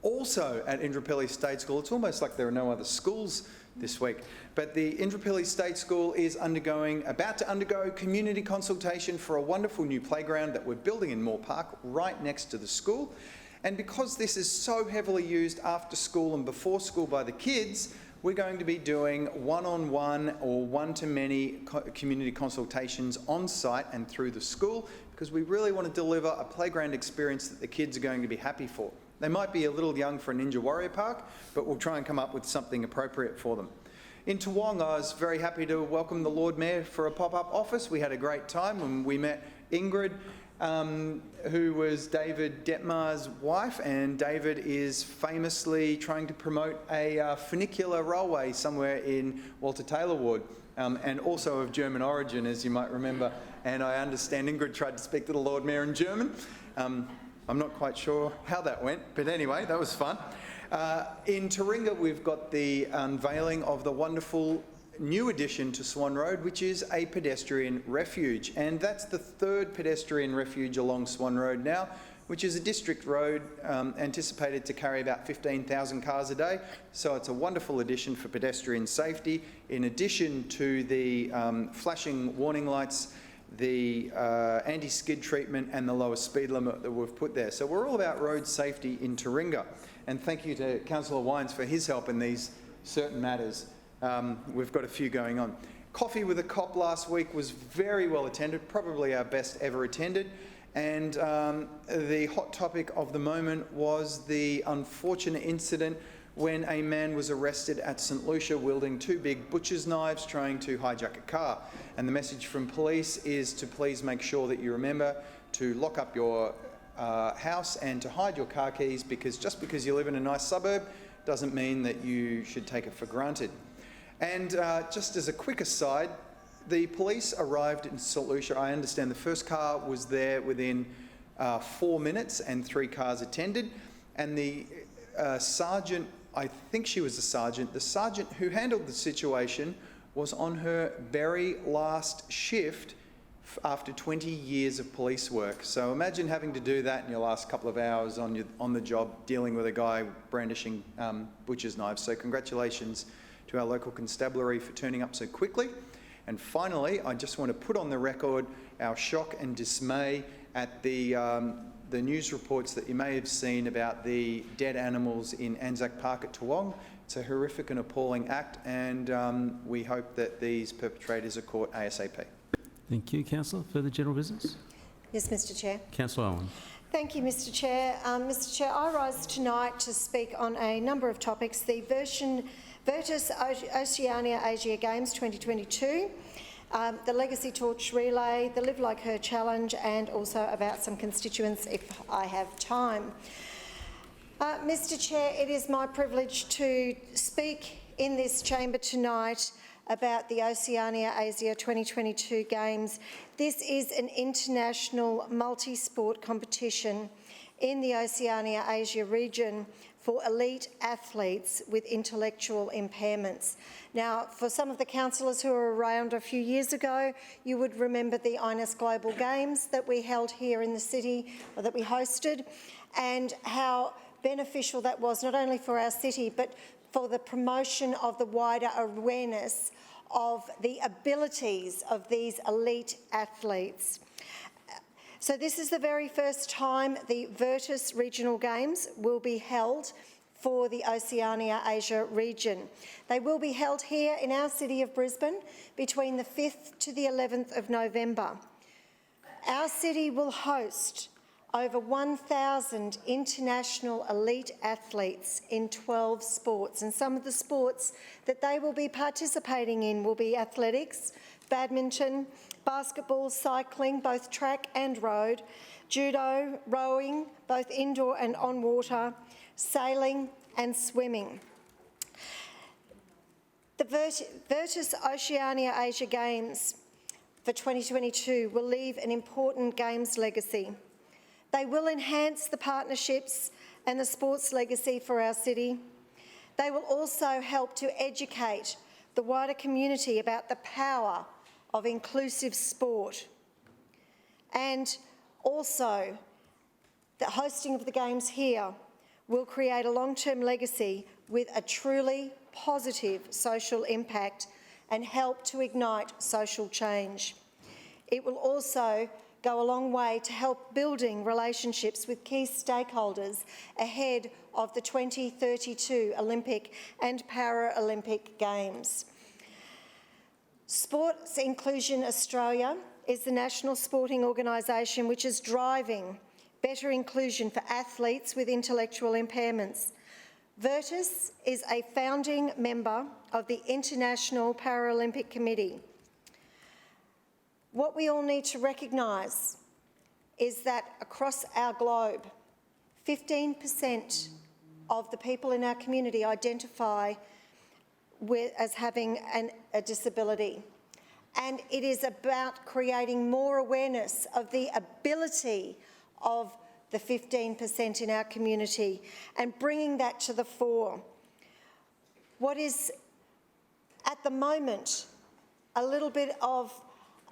Also at Indooroopilly State School, it's almost like there are no other schools this week, but the Indooroopilly State School is about to undergo community consultation for a wonderful new playground that we're building in Moore Park right next to the school. And because this is so heavily used after school and before school by the kids, we're going to be doing one-on-one or one-to-many community consultations on site and through the school, because we really want to deliver a playground experience that the kids are going to be happy for. They might be a little young for a Ninja Warrior Park, but we'll try and come up with something appropriate for them. In Toowong, I was very happy to welcome the Lord Mayor for a pop-up office. We had a great time when we met Ingrid, who was David Detmar's wife, and David is famously trying to promote a funicular railway somewhere in Walter Taylor Ward, and also of German origin, as you might remember. And I understand Ingrid tried to speak to the Lord Mayor in German. I'm not quite sure how that went, but anyway, that was fun. In Taringa, we've got the unveiling of the wonderful new addition to Swan Road, which is a pedestrian refuge. And that's the 3rd pedestrian refuge along Swan Road now, which is a district road anticipated to carry about 15,000 cars a day. So it's a wonderful addition for pedestrian safety. In addition to the flashing warning lights the anti-skid treatment and the lower speed limit that we've put there. So we're all about road safety in Taringa. And thank you to Councillor Wines for his help in these certain matters. We've got a few going on. Coffee with a Cop last week was very well attended, probably our best ever attended. And the hot topic of the moment was the unfortunate incident when a man was arrested at St Lucia wielding two big butcher's knives trying to hijack a car. And the message from police is to please make sure that you remember to lock up your house and to hide your car keys, because just because you live in a nice suburb doesn't mean that you should take it for granted. And just as a quick aside, the police arrived in St Lucia. I understand the first car was there within 4 minutes and 3 cars attended. And the sergeant, I think she was the sergeant who handled the situation was on her very last shift after 20 years of police work. So imagine having to do that in your last couple of hours on the job, dealing with a guy brandishing butcher's knives. So congratulations to our local constabulary for turning up so quickly. And finally, I just want to put on the record our shock and dismay at the news reports that you may have seen about the dead animals in Anzac Park at Toowong. It's a horrific and appalling act, and we hope that these perpetrators are caught ASAP. Thank you, Councillor. Further general business? Yes, Mr Chair. Councillor Owen. Thank you, Mr Chair. Mr Chair, I rise tonight to speak on a number of topics. The Virtus Oceania Asia Games 2022, the Legacy Torch Relay, the Live Like Her Challenge, and also about some constituents if I have time. Mr Chair, it is my privilege to speak in this chamber tonight about the Oceania Asia 2022 Games. This is an international multi-sport competition in the Oceania Asia region for elite athletes with intellectual impairments. Now, for some of the councillors who were around a few years ago, you would remember the INES Global Games that we held here in the city, or that we hosted, and how beneficial that was, not only for our city, but for the promotion of the wider awareness of the abilities of these elite athletes. So this is the very first time the Virtus Regional Games will be held for the Oceania Asia region. They will be held here in our city of Brisbane between the 5th to the 11th of November. Our city will host over 1,000 international elite athletes in 12 sports, and some of the sports that they will be participating in will be athletics, badminton, basketball, cycling, both track and road, judo, rowing, both indoor and on water, sailing and swimming. The Virtus Oceania Asia Games for 2022 will leave an important games legacy. They will enhance the partnerships and the sports legacy for our city. They will also help to educate the wider community about the power of inclusive sport. And also, the hosting of the Games here will create a long-term legacy with a truly positive social impact and help to ignite social change. It will also go a long way to help building relationships with key stakeholders ahead of the 2032 Olympic and Paralympic Games. Sports Inclusion Australia is the national sporting organisation which is driving better inclusion for athletes with intellectual impairments. Virtus is a founding member of the International Paralympic Committee. What we all need to recognise is that across our globe, 15% of the people in our community identify as having a disability. And it is about creating more awareness of the ability of the 15% in our community and bringing that to the fore. What is, at the moment, a little bit of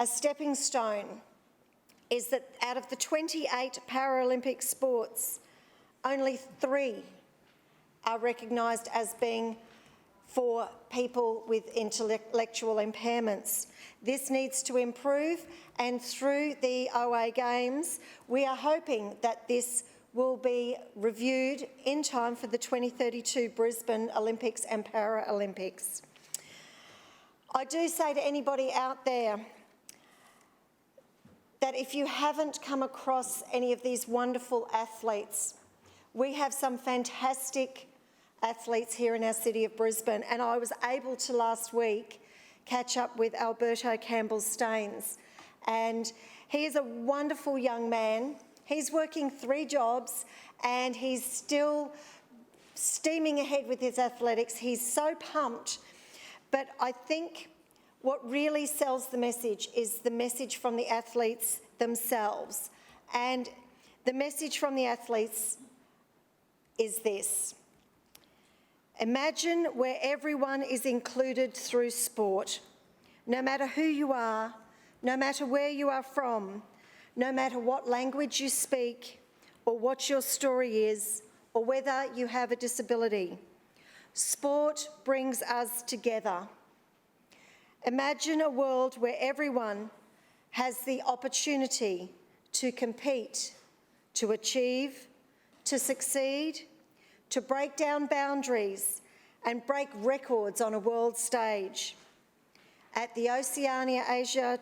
a stepping stone is that out of the 28 Paralympic sports, only 3 are recognised as being for people with intellectual impairments. This needs to improve, and through the OA Games, we are hoping that this will be reviewed in time for the 2032 Brisbane Olympics and Paralympics. I do say to anybody out there that if you haven't come across any of these wonderful athletes, we have some fantastic athletes here in our city of Brisbane, and I was able to last week catch up with Alberto Campbell-Staines, and he is a wonderful young man. He's working 3 jobs and he's still steaming ahead with his athletics. He's so pumped. But I think what really sells the message is the message from the athletes themselves. And the message from the athletes is this: imagine where everyone is included through sport, no matter who you are, no matter where you are from, no matter what language you speak or what your story is, or whether you have a disability. Sport brings us together. Imagine a world where everyone has the opportunity to compete, to achieve, to succeed, to break down boundaries and break records on a world stage. At the Oceania Asia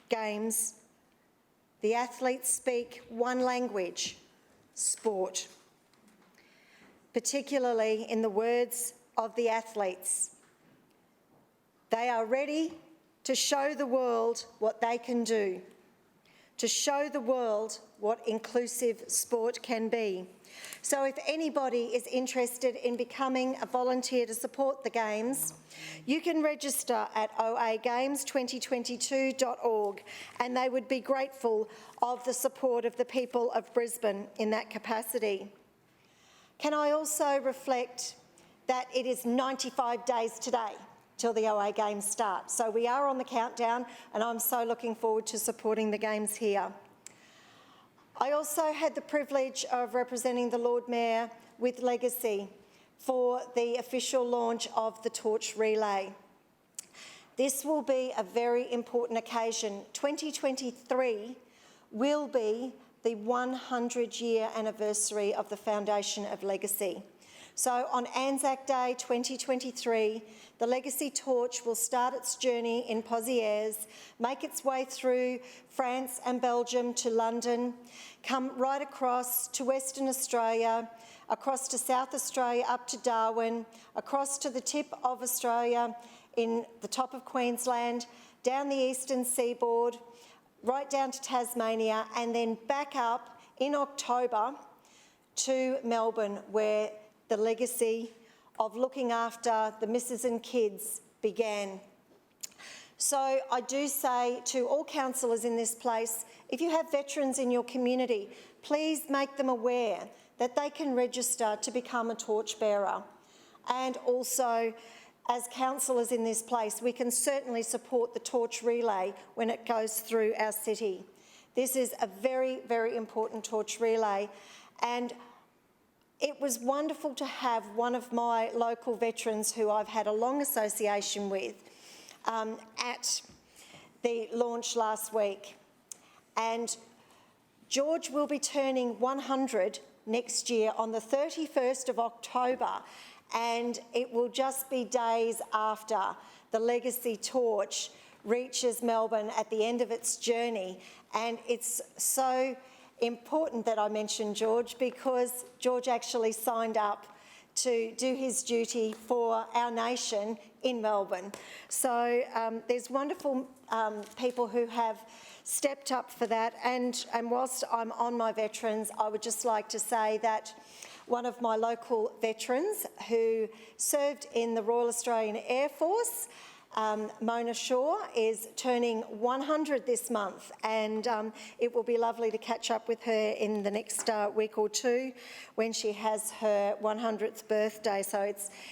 Games, the athletes speak one language: sport. Particularly in the words of the athletes, they are ready to show the world what they can do, to show the world what inclusive sport can be. So if anybody is interested in becoming a volunteer to support the Games, you can register at oagames2022.org, and they would be grateful of the support of the people of Brisbane in that capacity. Can I also reflect that it is 95 days today till the OA Games start. So we are on the countdown, and I'm so looking forward to supporting the Games here. I also had the privilege of representing the Lord Mayor with Legacy for the official launch of the torch relay. This will be a very important occasion. 2023 will be the 100-year anniversary of the foundation of Legacy. So on Anzac Day 2023, the Legacy Torch will start its journey in Pozieres, make its way through France and Belgium to London, come right across to Western Australia, across to South Australia, up to Darwin, across to the tip of Australia in the top of Queensland, down the eastern seaboard, right down to Tasmania, and then back up in October to Melbourne, where the legacy of looking after the misses and kids began. So I do say to all councillors in this place, if you have veterans in your community, please make them aware that they can register to become a torchbearer. And also, as councillors in this place, we can certainly support the torch relay when it goes through our city. This is a very, very important torch relay, and it was wonderful to have one of my local veterans who I've had a long association with at the launch last week. And George will be turning 100 next year on the 31st of October, and it will just be days after the Legacy Torch reaches Melbourne at the end of its journey. And it's so important that I mention George, because George actually signed up to do his duty for our nation in Melbourne. So there's wonderful people who have stepped up for that. And whilst I'm on my veterans, I would just like to say that one of my local veterans who served in the Royal Australian Air Force, Mona Shaw, is turning 100 this month, and it will be lovely to catch up with her in the next week or two when she has her 100th birthday. So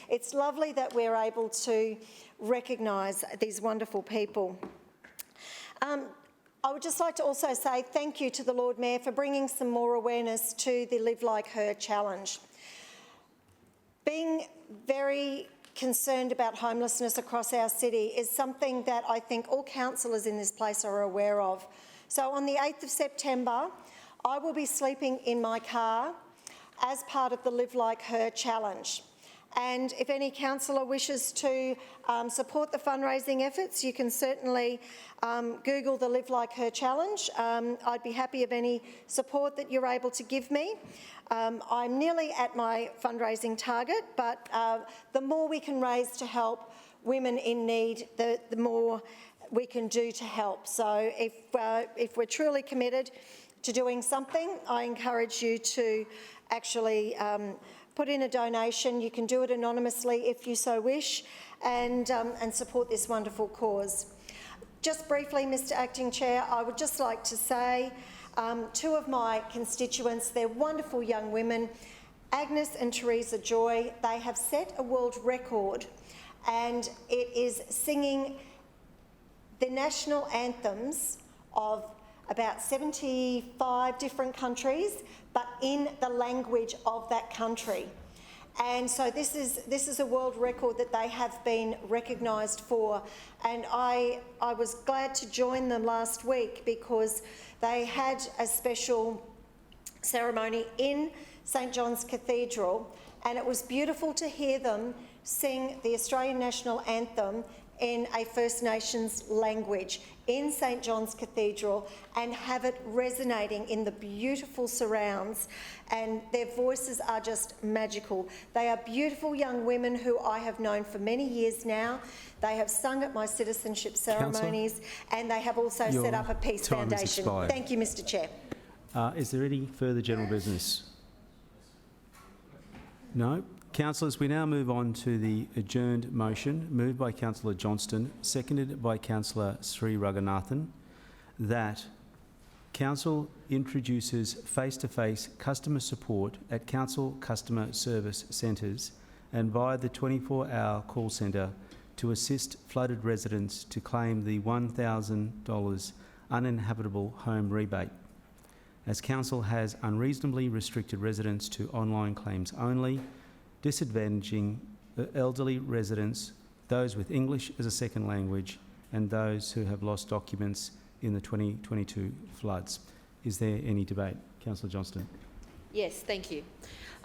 it's lovely that we're able to recognise these wonderful people. I would just like to also say thank you to the Lord Mayor for bringing some more awareness to the Live Like Her challenge. Being very concerned about homelessness across our city is something that I think all councillors in this place are aware of. So on the 8th of September, I will be sleeping in my car as part of the Live Like Her challenge. And if any councillor wishes to support the fundraising efforts, you can certainly Google the Live Like Her challenge. I'd be happy of any support that you're able to give me. I'm nearly at my fundraising target, but the more we can raise to help women in need, the more we can do to help. So if we're truly committed to doing something, I encourage you to actually put in a donation. You can do it anonymously if you so wish, and support this wonderful cause. Just briefly, Mr Acting Chair, I would just like to say two of my constituents, they're wonderful young women, Agnes and Teresa Joy. They have set a world record, and it is singing the national anthems of about 75 different countries, but in the language of that country. And so this is a world record that they have been recognised for. And I was glad to join them last week because they had a special ceremony in St John's Cathedral, and it was beautiful to hear them sing the Australian National Anthem in a First Nations language in St John's Cathedral and have it resonating in the beautiful surrounds, and their voices are just magical. They are beautiful young women who I have known for many years now. They have sung at my citizenship ceremonies, and they have also set up a peace foundation. Thank you, Mr Chair. Is there any further general business? No? Councillors, we now move on to the adjourned motion, moved by Councillor Johnston, seconded by Councillor Sri Raghunathan, that Council introduces face-to-face customer support at Council customer service centres and via the 24-hour call centre to assist flooded residents to claim the $1,000 uninhabitable home rebate. As Council has unreasonably restricted residents to online claims only, disadvantaging elderly residents, those with English as a second language, and those who have lost documents in the 2022 floods. Is there any debate? Councillor Johnston. Yes, thank you.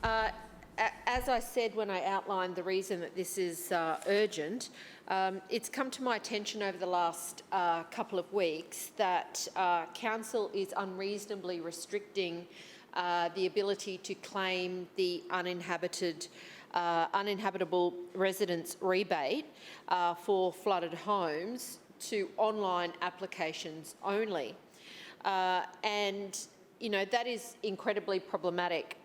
As I said when I outlined the reason that this is urgent, it's come to my attention over the last couple of weeks that Council is unreasonably restricting the ability to claim the uninhabitable residence rebate for flooded homes to online applications only. And you know, that is incredibly problematic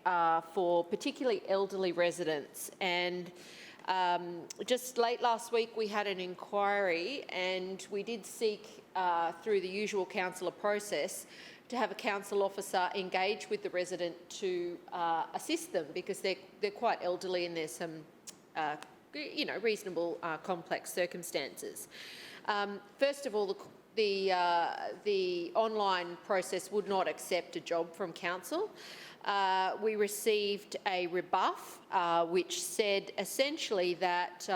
for particularly elderly residents. And just late last week we had an inquiry, and we did seek through the usual councillor process to have a council officer engage with the resident to assist them, because they're quite elderly and there's some you know, reasonable complex circumstances. First of all, the online process would not accept a job from council. We received a rebuff which said essentially that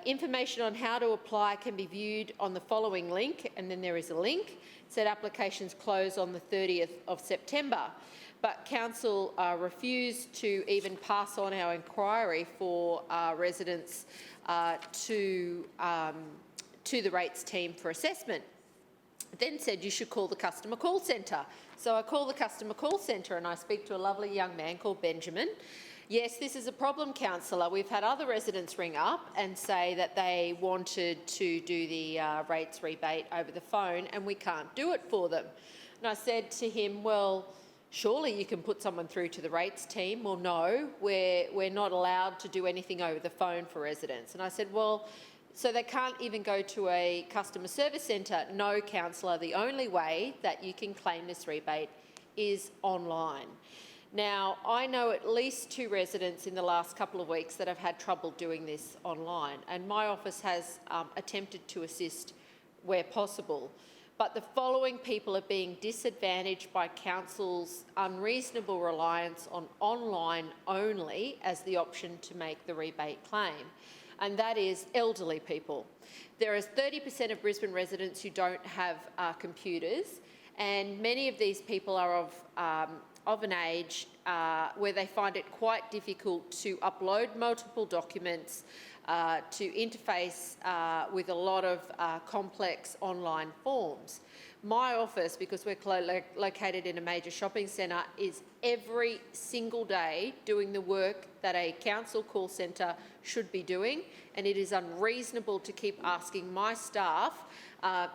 information on how to apply can be viewed on the following link, and then there is a link. It said applications close on the 30th of September. But council refused to even pass on our inquiry for residents to the rates team for assessment. It then said you should call the customer call centre. So I call the customer call centre and I speak to a lovely young man called Benjamin. Yes, this is a problem, councillor. We've had other residents ring up and say that they wanted to do the rates rebate over the phone and we can't do it for them. And I said to him, well, surely you can put someone through to the rates team. Well, no, we're not allowed to do anything over the phone for residents. And I said, well, so they can't even go to a customer service centre? No, councillor, the only way that you can claim this rebate is online. Now, I know at least 2 residents in the last couple of weeks that have had trouble doing this online, and my office has attempted to assist where possible. but the following people are being disadvantaged by council's unreasonable reliance on online only as the option to make the rebate claim, and that is elderly people. There is 30% of Brisbane residents who don't have computers, and many of these people are of an age where they find it quite difficult to upload multiple documents, to interface with a lot of complex online forms. My office, because we're located in a major shopping centre, is every single day doing the work that a council call centre should be doing, and it is unreasonable to keep asking my staff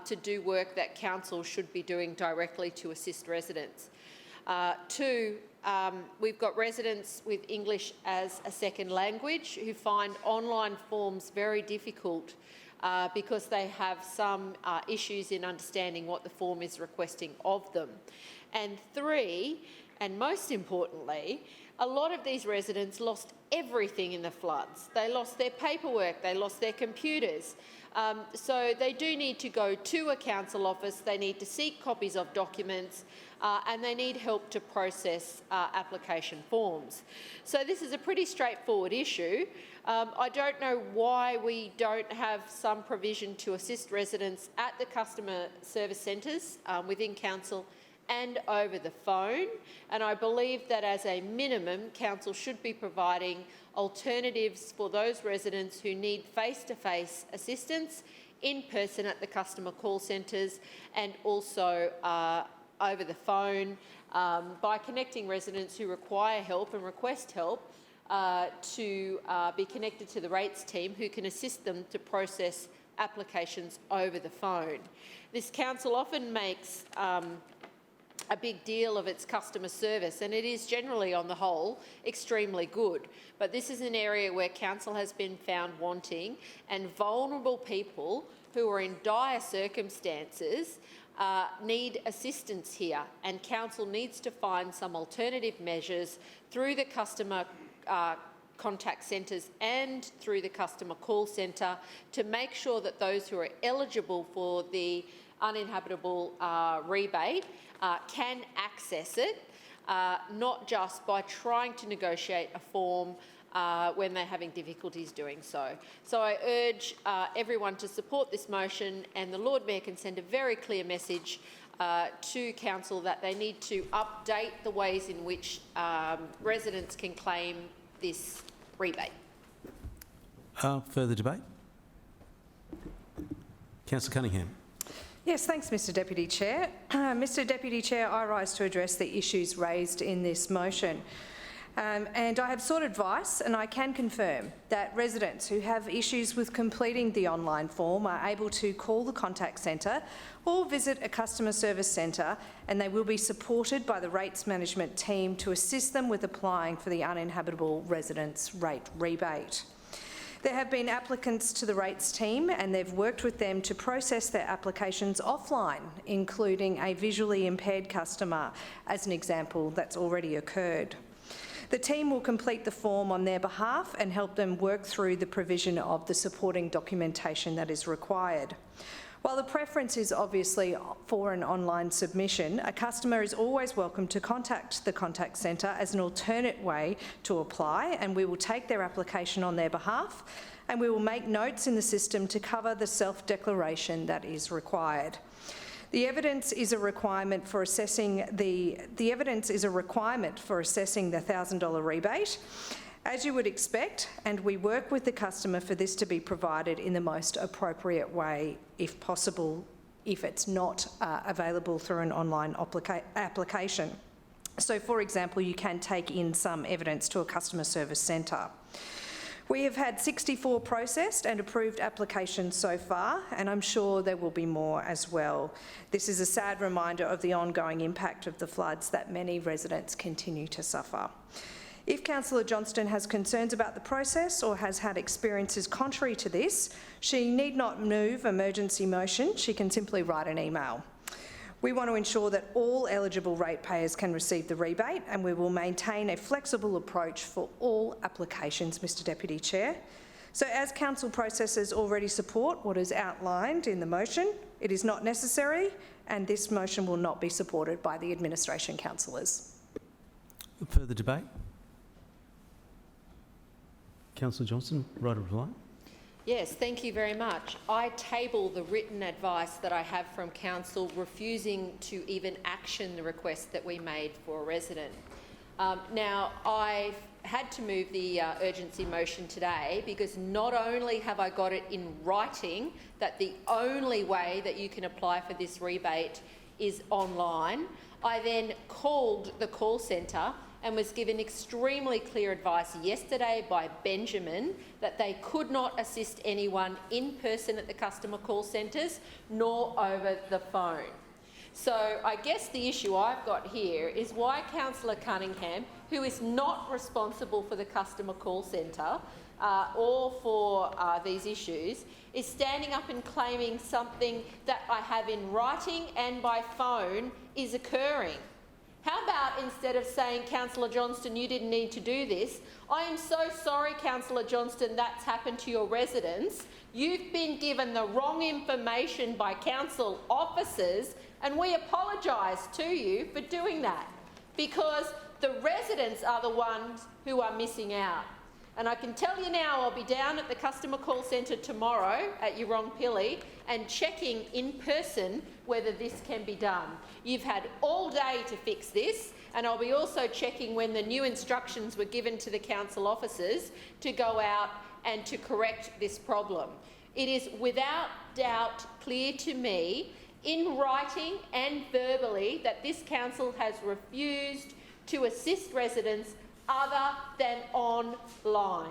to do work that council should be doing directly to assist residents. Two, we've got residents with English as a second language who find online forms very difficult because they have some issues in understanding what the form is requesting of them. And three, and most importantly, a lot of these residents lost everything in the floods. They lost their paperwork, they lost their computers. So they do need to go to a council office, they need to seek copies of documents, and they need help to process application forms. So this is a pretty straightforward issue. I don't know why we don't have some provision to assist residents at the customer service centres within council and over the phone, and I believe that as a minimum, council should be providing alternatives for those residents who need face-to-face assistance in person at the customer call centres and also over the phone by connecting residents who require help and request help to be connected to the rates team who can assist them to process applications over the phone. This council often makes a big deal of its customer service, and it is generally, on the whole, extremely good. But this is an area where council has been found wanting, and vulnerable people who are in dire circumstances need assistance here, and council needs to find some alternative measures through the customer contact centres and through the customer call centre to make sure that those who are eligible for the uninhabitable rebate can access it, not just by trying to negotiate a form when they're having difficulties doing so. So I urge everyone to support this motion, and the Lord Mayor can send a very clear message to council that they need to update the ways in which residents can claim this rebate. Further debate? Councillor Cunningham. Yes, thanks, Mr Deputy Chair. Mr Deputy Chair, I rise to address the issues raised in this motion. And I have sought advice, and I can confirm that residents who have issues with completing the online form are able to call the contact centre or visit a customer service centre, and they will be supported by the rates management team to assist them with applying for the uninhabitable residence rate rebate. There have been applicants to the rates team, and they've worked with them to process their applications offline, including a visually impaired customer, as an example that's already occurred. The team will complete the form on their behalf and help them work through the provision of the supporting documentation that is required. While the preference is obviously for an online submission, a customer is always welcome to contact the contact centre as an alternate way to apply, and we will take their application on their behalf, and we will make notes in the system to cover the self-declaration that is required. The evidence is a requirement for assessing the $1,000 rebate, as you would expect, and we work with the customer for this to be provided in the most appropriate way, if possible, if it's not available through an online application. So, for example, you can take in some evidence to a customer service centre. We have had 64 processed and approved applications so far, and I'm sure there will be more as well. This is a sad reminder of the ongoing impact of the floods that many residents continue to suffer. If Councillor Johnston has concerns about the process or has had experiences contrary to this, she need not move emergency motion, she can simply write an email. We want to ensure that all eligible ratepayers can receive the rebate, and we will maintain a flexible approach for all applications, Mr Deputy Chair. So as council processes already support what is outlined in the motion, it is not necessary and this motion will not be supported by the administration councillors. Further debate? Councillor Johnston, right of reply. Yes, thank you very much. I table the written advice that I have from council refusing to even action the request that we made for a resident. Now, I've had to move the urgency motion today because not only have I got it in writing that the only way that you can apply for this rebate is online, I then called the call centre and was given extremely clear advice yesterday by Benjamin that they could not assist anyone in person at the customer call centres nor over the phone. So I guess the issue I've got here is why Councillor Cunningham, who is not responsible for the customer call centre or for these issues, is standing up and claiming something that I have in writing and by phone is occurring. How about instead of saying, Councillor Johnston, you didn't need to do this, I am so sorry, Councillor Johnston, that's happened to your residents. You've been given the wrong information by council officers and we apologise to you for doing that because the residents are the ones who are missing out. And I can tell you now, I'll be down at the customer call centre tomorrow at Yurongpilly and checking in person whether this can be done. You've had all day to fix this, and I'll be also checking when the new instructions were given to the council officers to go out and to correct this problem. It is without doubt clear to me, in writing and verbally, that this council has refused to assist residents other than online.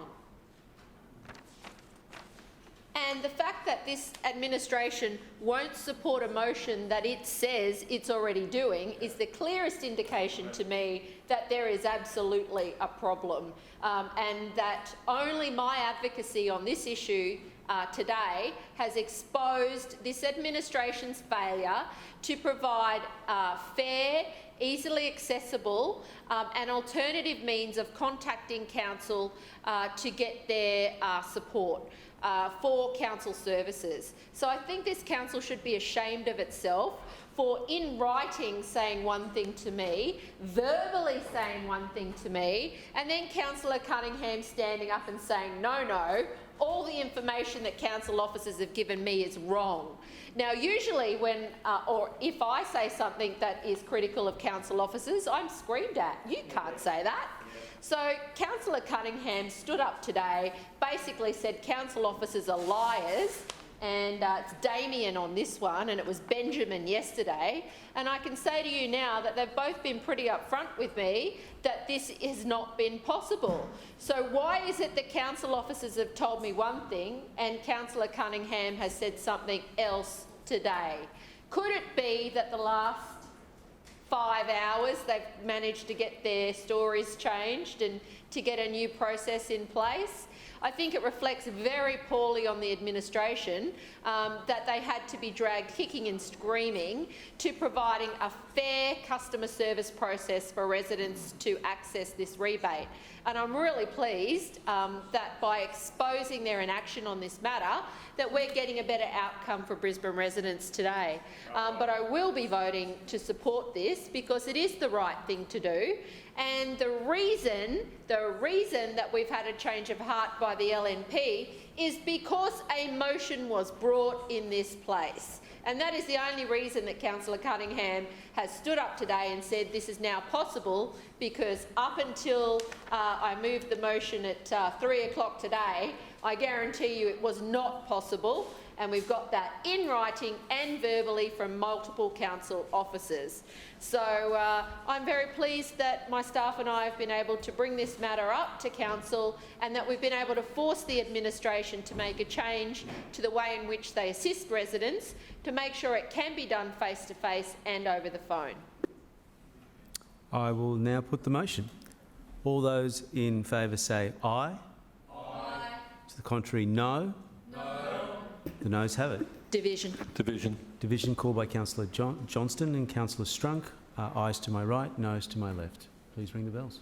And the fact that this administration won't support a motion that it says it's already doing is the clearest indication to me that there is absolutely a problem and that only my advocacy on this issue today has exposed this administration's failure to provide fair, easily accessible and alternative means of contacting council to get their support for council services. So I think this council should be ashamed of itself for in writing saying one thing to me, verbally saying one thing to me, and then Councillor Cunningham standing up and saying, no, all the information that council officers have given me is wrong. Now, usually when, or if I say something that is critical of council officers, I'm screamed at. You can't say that. So Councillor Cunningham stood up today, basically said council officers are liars, and it's Damien on this one, and it was Benjamin yesterday. And I can say to you now that they've both been pretty upfront with me that this has not been possible. So why is it that council officers have told me one thing and Councillor Cunningham has said something else today? Could it be that the last 5 hours they've managed to get their stories changed and to get a new process in place? I think it reflects very poorly on the administration that they had to be dragged kicking and screaming to providing a fair customer service process for residents to access this rebate. And I'm really pleased that by exposing their inaction on this matter, that we're getting a better outcome for Brisbane residents today. But I will be voting to support this because it is the right thing to do. And the reason that we've had a change of heart by the LNP is because a motion was brought in this place. And that is the only reason that Councillor Cunningham has stood up today and said this is now possible, because up until I moved the motion at 3 o'clock today, I guarantee you it was not possible. And we've got that in writing and verbally from multiple council officers. So I'm very pleased that my staff and I have been able to bring this matter up to council and that we've been able to force the administration to make a change to the way in which they assist residents to make sure it can be done face-to-face and over the phone. I will now put the motion. All those in favour say aye. Aye. To the contrary, no. The noes have it. Division. Division. Division called by Councillor Johnston and Councillor Strunk. Ayes to my right, noes to my left. Please ring the bells.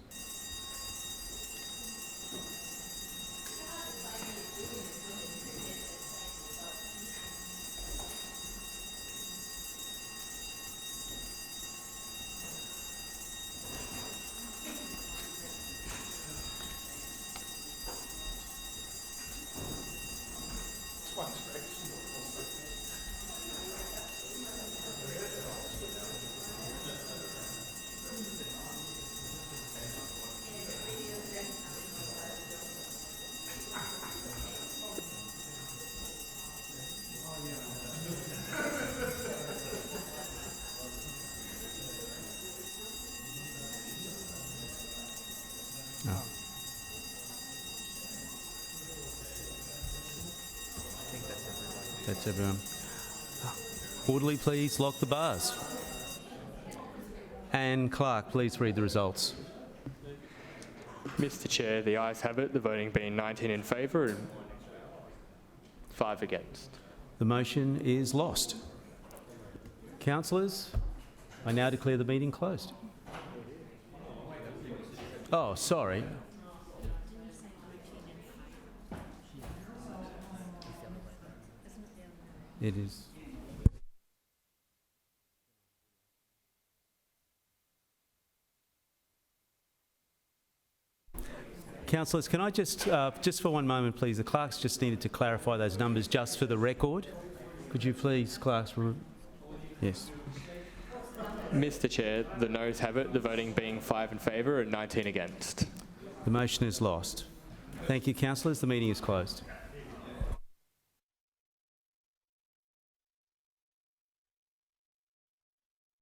No. That's everyone. Orderly, please lock the bars. And Clerk, please read the results. Mr Chair, the ayes have it, the voting being 19 in favour and 5 against. The motion is lost. Councillors, I now declare the meeting closed. Oh, sorry. It is. Councillors, can I just for one moment, please, the clerks just needed to clarify those numbers just for the record. Could you please, clerks? Yes. Mr Chair, the noes have it, the voting being 5 in favour and 19 against. The motion is lost. Thank you, councillors. The meeting is closed.